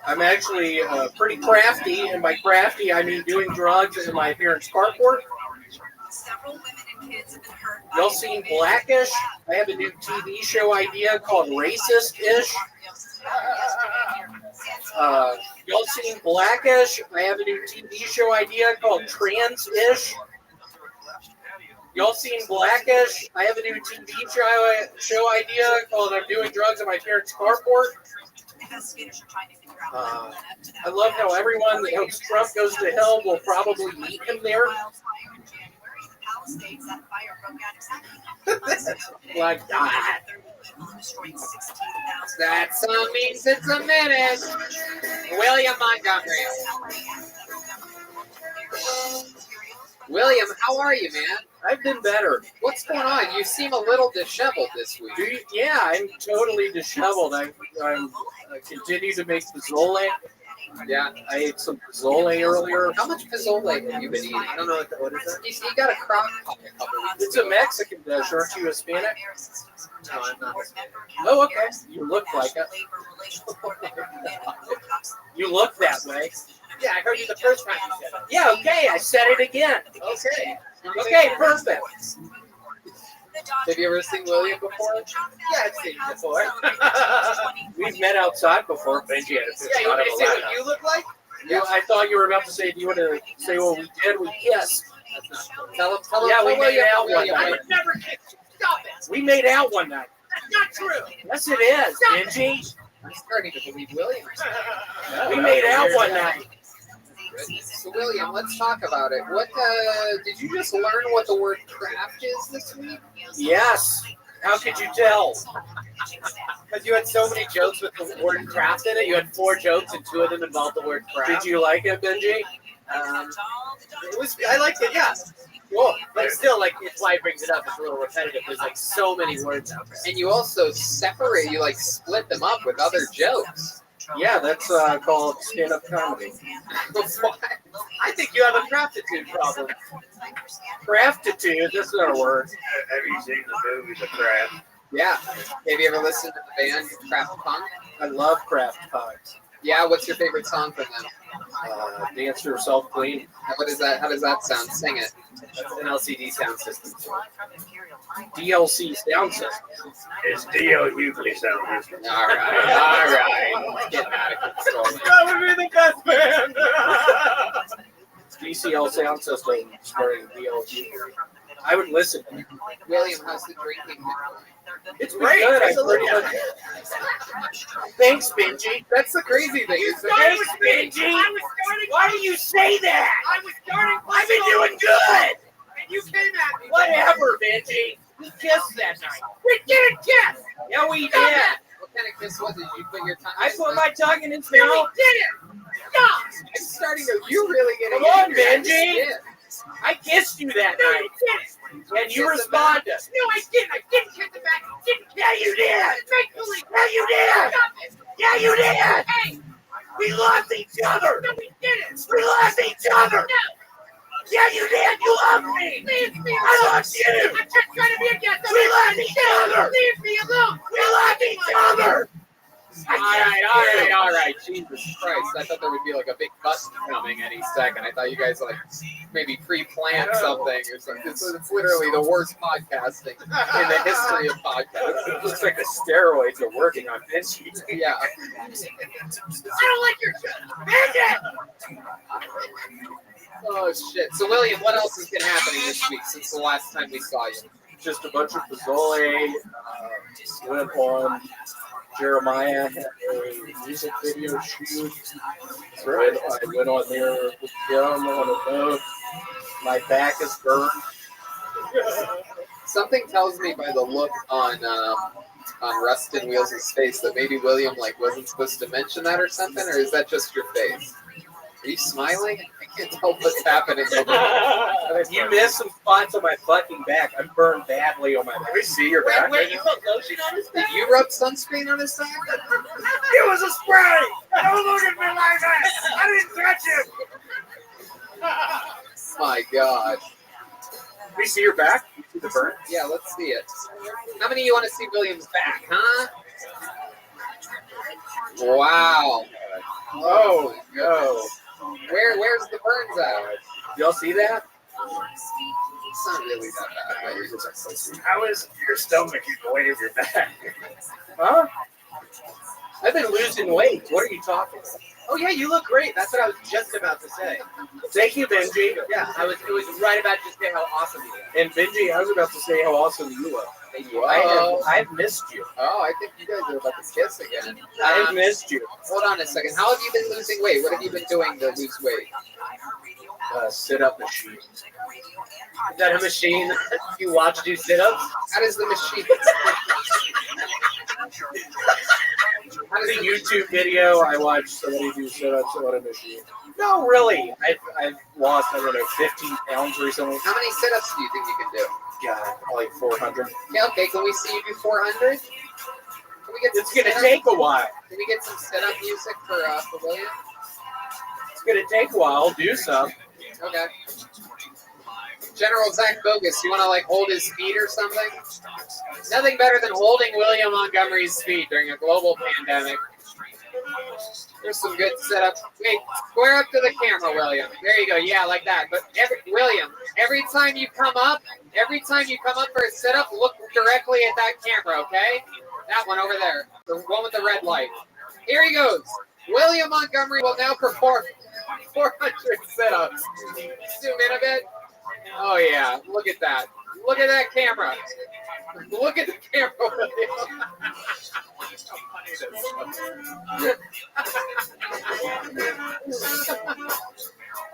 I'm actually pretty crafty, and by crafty I mean doing drugs in my parents' carport. Y'all seen Blackish? I have a new TV show idea called Racist-ish. Y'all seen Blackish? I have a new TV show idea called Trans-ish. Y'all seen Blackish? I have a new TV show idea called I'm Doing Drugs in My Parents' Carport. I love how everyone that hopes Trump goes to hell will probably meet him there. Like that. That song means it's a minute. William Montgomery. William, how are you, man? I've been better. What's going on? You seem a little disheveled this week. Yeah, I'm totally disheveled. I continue to make pozole. Yeah, I ate some pozole earlier. How much pozole have you been eating? I don't know what is that. You got a crock pot a couple weeks It's a Mexican dish. Aren't you Hispanic? No, I'm not. Oh, okay. You look like it. You look that way. Yeah, I heard you the first time you said it. Yeah, okay. I said it again. Okay. Okay, perfect. Have you ever seen William before? Yeah, I've seen him before. We've met outside before. Benji had a Yeah, you want me to say what you look like? I thought you were about to say, do you want to say what we did? We kissed. Tell him. Yeah, we made out one I night. would never kissed you. Stop it. We made out one night. That's not true. Yes, it is, Benji. I'm starting to believe William. We made out one night. So, William, let's talk about it. What did you just learn what the word craft is this week? Yes. How could you tell? Because you had so many jokes with the word craft in it. You had 4 jokes, and 2 of them involved the word craft. Did you like it, Benji? I liked it, yeah. Cool. But still, like, it's why he brings it up. It's a little repetitive. There's, like, so many words out there. And you also split them up with other jokes. Yeah, that's called stand-up comedy. I think you have a craftitude problem. Craftitude, that's not a word. Have you seen the movie The Craft? Yeah. Have you ever listened to the band Craft Punk? I love Craft Punk. Yeah, what's your favorite song from them? Dance Yourself Clean. What is that? How does that sound? Sing it. That's an LCD sound system. DLC sound system. It's D.L. Hughley sound system. All right. Getting out of control. That would be the best band. DCL sound system starring D.L. Hughley. I would listen. William, how's the drinking? It's great. Good. I pretty much... Thanks, Benji. That's the crazy thing. Thanks, Benji. Why do you say that? I was starting. I've been doing good. And you came at me. Whatever, Benji. We kissed that night. We didn't kiss. Yeah, we did. What kind of kiss was it? You put your tongue. I put my tongue in his No, mouth. we didn't. Stop. I'm starting to. You really get Come on, angry. Benji. I kissed you that No, night. you didn't. And you responded. No, I didn't. I didn't kiss the back. I didn't. Yeah, you did. Make believe. Yeah, you did. Stop it. Yeah, you did. Hey. We loved each other. No, we didn't. We loved each other. No. Yeah, you did. You loved me. Leave me alone. I loved you. I'm just trying to be a guest. We loved each other. Leave me alone. We loved each other. All right. Jesus Christ. I thought there would be like a big button coming any second. I thought you guys like maybe pre-planned something or something. It's literally the worst podcasting in the history of podcasting. It looks like the steroids are working on Benji. Yeah. I don't like your shit. Oh shit. So William, what else has been happening this week since the last time we saw you? Just a bunch of Fazole. Went on Jeremiah had a music video shoot. I went on there with him on a boat. My back is burned. Something tells me by the look on Rustin Wheels' face that maybe William like wasn't supposed to mention that or something, or is that just your face? Are you smiling? I can't tell what's happening. You missed some spots on my fucking back. I'm burned badly on my back. Can we see your back? Wait, you put lotion on his back? Did you rub sunscreen on his back? It was a spray! Don't look at me like that! I didn't touch him! My God. Can we see your back? You see the burn? Yeah, let's see it. How many of you want to see William's back, huh? Wow. Oh, no. Where's the burns at? Y'all see that? It's not really that bad. Right? How is your stomach the weight of your back? Huh? I've been losing weight. What are you talking about? Oh yeah, you look great. That's what I was just about to say. Thank you, Benji. Yeah, it was right about to say how awesome you are. And Benji, I was about to say how awesome you are. I've missed you. Oh, I think you guys are about to kiss again. I've missed you. Hold on a second. How have you been losing weight? What have you been doing to lose weight? Sit-up machine. Is that a machine you watch do sit-ups? How does the machine? The YouTube video, I watched somebody do sit-ups on a machine. No, really. I've lost, 15 pounds recently. How many sit-ups do you think you can do? God, like 400. Yeah, okay. Can we see you do 400? Can we get? It's gonna take a while. Can we get some sit-up music for William? It's gonna take a while. I'll do some. Okay. General Zach Bogus, you want to like hold his feet or something? Nothing better than holding William Montgomery's feet during a global pandemic. There's some good setups. Wait, square up to the camera, William. There you go. Yeah, like that. But William, every time you come up for a sit-up, look directly at that camera, okay? That one over there, the one with the red light. Here he goes. William Montgomery will now perform 400 sit-ups. Zoom in a bit. Oh yeah, look at that. Look at that camera. Look at the camera, William.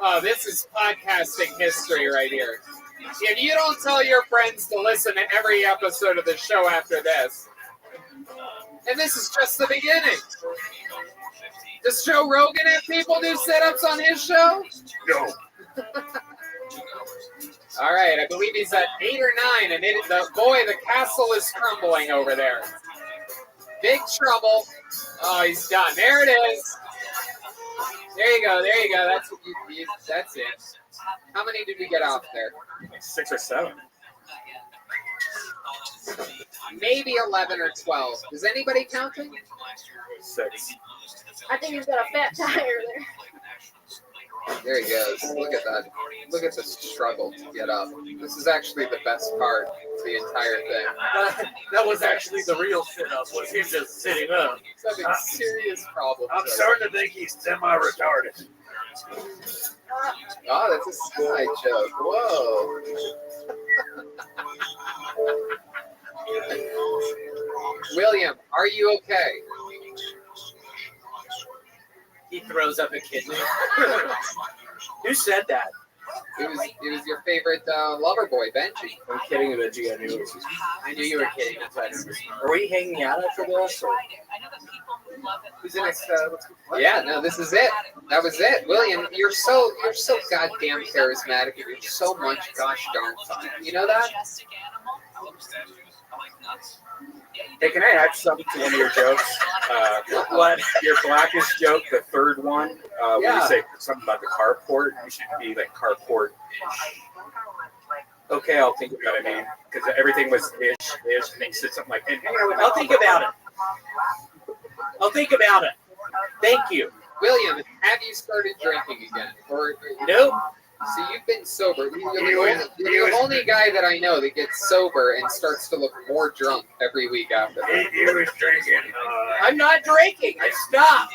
Oh, this is podcasting history right here. If you don't tell your friends to listen to every episode of the show after this, and this is just the beginning. Does Joe Rogan have people do sit-ups on his show? No. All right, I believe he's at 8 or 9, and the castle is crumbling over there. Big trouble. Oh, he's done. There it is. There you go. That's what that's it. How many did we get off there? Like 6 or 7. Maybe 11 or 12. Is anybody counting? 6. I think he's got a fat tire there. There he goes. Look at that. Look at the struggle to get up. This is actually the best part of the entire thing. That was actually the real sit-up, was him just sitting up. He's having serious problems. I'm starting to think he's semi-retarded. Oh, that's a sky joke. Whoa. William, are you okay? He throws up a kidney. Who said that? It was your favorite lover boy, Benji. I'm kidding, Benji. I knew it was. I knew you were kidding. That's why I never. Are we hanging out after this? Or? Who's the next? Yeah, no, this is it. That was it, William. You're so goddamn charismatic, and you're so much gosh darn fun. You know that? Hey, can I add something to one of your jokes? What? Your blackest joke, the third one, where you say something about the carport, you should be like carport. Okay, I'll think about it, man. Because everything was ish, and then you said something like, and hang out with I'll think about it. I'll think about it. Thank you. William, have you started drinking again? Or Nope. So you've been sober. You're the only guy that I know that gets sober and starts to look more drunk every week after. He was drinking. I'm not drinking. I stopped.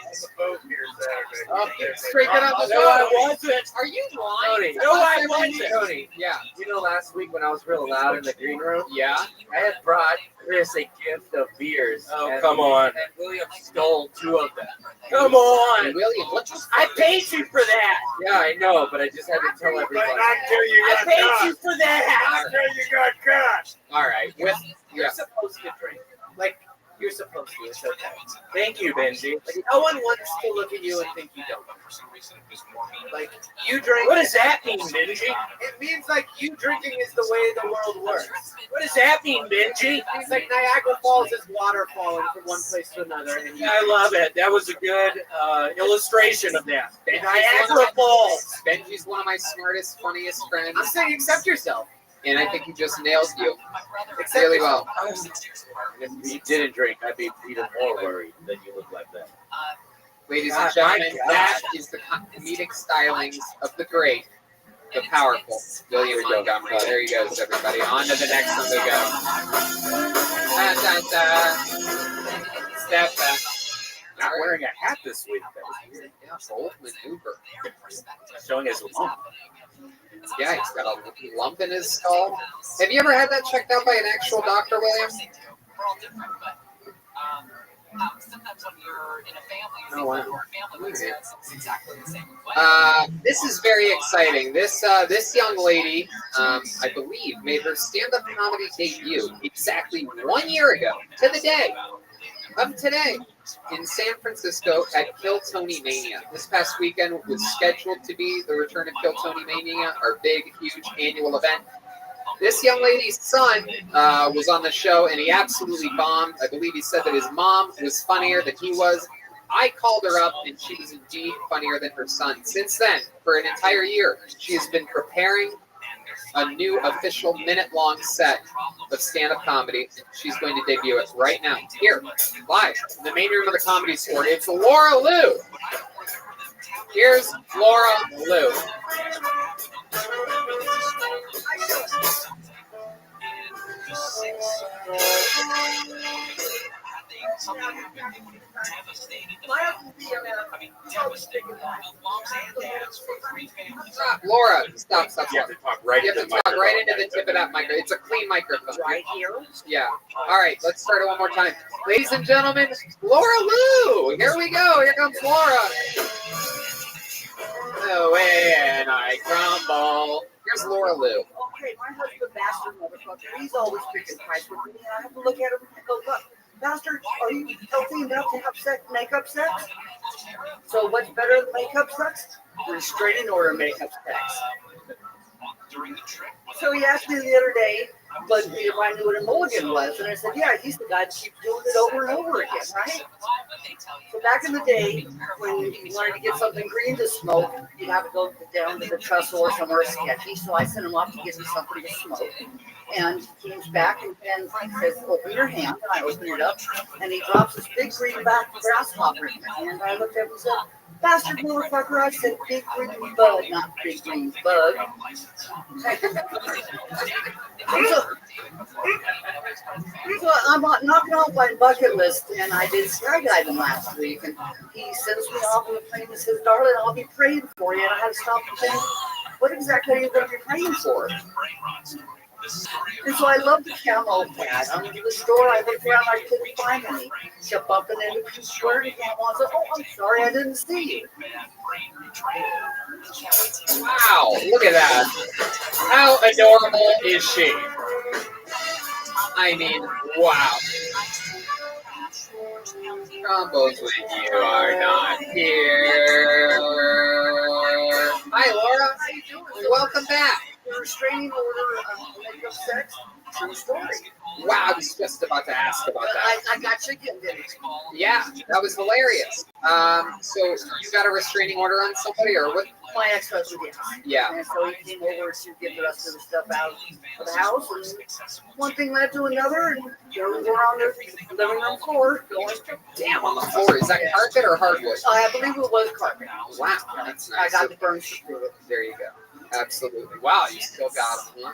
Straight it up the No, I wasn't. Are you lying? No, I wasn't. Tony. Yeah. You know, last week when I was real loud in the green room, Yeah. I had brought Chris a gift of beers. Oh, and- come on. And William stole 2 of them. Come on. William, what the I paid you for that. Yeah, I know, but I just had to tell everybody. But not till you I got paid caught. you for that. Not till you got caught. All right. You're supposed to drink. Like, you're supposed to. It's okay. Thank you, Benji. Like, no one wants to look at you and think you don't. Like, you drink. What does that mean, Benji? It means like you drinking is the way the world works. What does that mean, Benji? It's like Niagara Falls is water falling from one place to another. And I love it. That was a good illustration of that. Niagara Falls. Benji's one of my smartest, funniest friends. I'm saying accept yourself. And I think he just nailed you Accept really yourself. well. If you didn't drink, I'd be even more worried than you look like that. Ladies God, and gentlemen, my that is the comedic stylings of the great, the powerful William Montgomery. There he goes, everybody. On to the next one we go. Da, da, da. Step back. Not wearing a hat this week. That was weird. Yeah, bold maneuver. Showing his lump. Yeah, he's got a lump in his skull. Have you ever had that checked out by an actual doctor, William? Oh, wow. This is very exciting. This young lady, I believe, made her stand-up comedy debut exactly 1 year ago, to the day of today, in San Francisco at Kill Tony Mania. This past weekend was scheduled to be the return of Kill Tony Mania, our big, huge annual event. This young lady's son was on the show, and he absolutely bombed. I believe he said that his mom was funnier than he was. I called her up, and she was indeed funnier than her son. Since then, for an entire year, she has been preparing a new official minute-long set of stand-up comedy. She's going to debut it right now, here, live, in the main room of the Comedy Store. It's Laura Liu. Here's Laura Liu. Laura, stop. You have to talk right You have to talk right into the tip of that microphone. It's a clean microphone. Right here? Yeah. All right, let's start it one more time. Ladies and gentlemen, Laura Liu. Here we go. Here comes Laura. Oh, when I crumble. Here's Laura Liu. Okay, my husband, bastard motherfucker, he's always picking fights with me, and I have to look at him and go, look, bastard, are you healthy enough to have makeup sex? So what's better than makeup sex? Restraining order makeup sex. So he asked me the other day, but if I knew what a mulligan was, and I said, yeah, he's the guy that keeps doing it over and over again, right? So back in the day, when you wanted to get something green to smoke, you'd have to go down to the trestle or somewhere sketchy. So I sent him off to get me something to smoke. And he comes back and says, open your hand. And I open it up, and he drops this big green back grasshopper in my hand. I looked at him and said, bastard motherfucker, I said big green bug, not big green bug. So I'm knocking off my bucket list, and I did skydiving last week, and he sends me off on the plane and says, darling, I'll be praying for you. And I had to stop and think, what exactly are you going to be praying for? And so I love the camo pad. I went to the store, I looked around, I couldn't find any. Kept bumping into the square and I said, oh, I'm sorry, I didn't see you. Wow, look at that. How adorable is she? I mean, wow. Combos when you are not here. Hi, Laura. Welcome back. restraining order on makeup sex. True story. Wow, I was just about to ask about that. I got chicken, didn't I? Yeah, that was hilarious. So you got a restraining order on somebody, or what? My ex-husband, yes. Yeah. And so he came over to get the rest of the stuff out of the house, and one thing led to another, and there we were on the living room floor going. Damn, on the floor. Is that carpet or hardwood? I believe it was carpet. Wow, that's nice. I got the burns to prove it. There you go. Absolutely. Wow, you still got him, huh?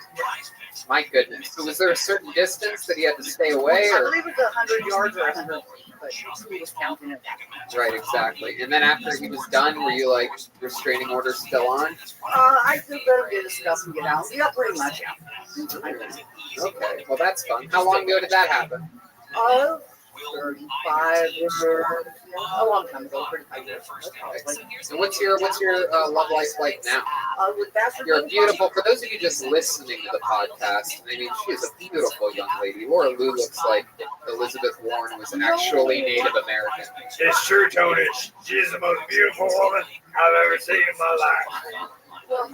My goodness. So was there a certain distance that he had to stay away? I Or? believe it's 100 yards or 100 feet, but he was counting it. Right, exactly. And then after he was done, were you like, restraining order still on? I still better get his stuff and get out. Yeah, pretty much. Okay, well that's fun. How long ago did that happen? 35 or a long time ago, 35 years. And what's your love life like now? You're beautiful. For those of you just listening to the podcast, I mean, she is a beautiful young lady. Laura Lou looks like Elizabeth Warren was actually Native American. It's true, Tony. She's the most beautiful woman I've ever seen in my life. Well,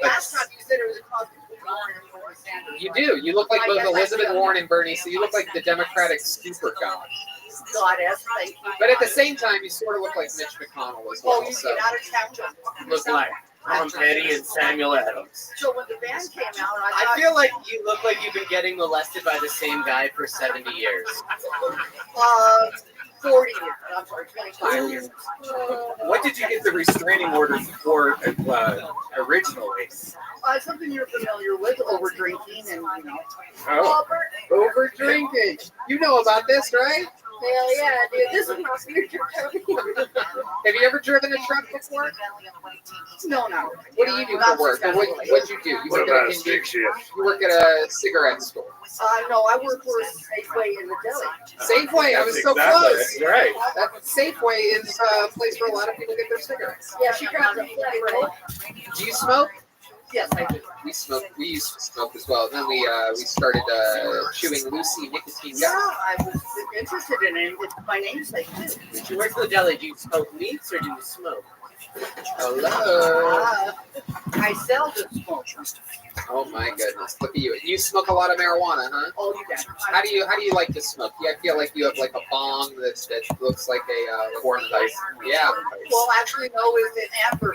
last time you said it was across between Warren and Bernie Sanders. You do. You look like both Elizabeth Warren and Bernie, so you look like the Democratic super god. Goddess, thank you. But at the same time, you sort of look like Mitch McConnell as well. Oh, you So. get out of town. Look like Tom Petty and Samuel Adams. So when the band came out, I feel like you look like you've been getting molested by the same guy for 70 years. 40 years. I'm sorry, 25 years. What did you get the restraining order for originally? Something you're familiar with, over drinking and, you know. Oh, over drinking. You know about this, right? Hell yeah, dude. This is my future company. Have you ever driven a truck before? No, no. What do you do for work? Or what'd you do? You What work about at a a stick shift? You work at a cigarette store. No, I work for a Safeway in the deli. Safeway, I was so Exactly. close. Right. That Safeway is a place where a lot of people get their cigarettes. Yeah, she grabbed a flat roll. Do you smoke? Yes, I do. We smoke. We used to smoke as well. Then we started chewing Lucy nicotine Yeah, gum. I was interested in it. It's my namesake, too. When you work for the deli, do you smoke meats or do you smoke? Hello. I sell the smoke. Oh my goodness! Look at you. You smoke a lot of marijuana, huh? Oh, you got How do you like to smoke? Yeah, I feel like you have like a bong that looks like a corn pipe. Yeah. Well, actually, no, it's an amber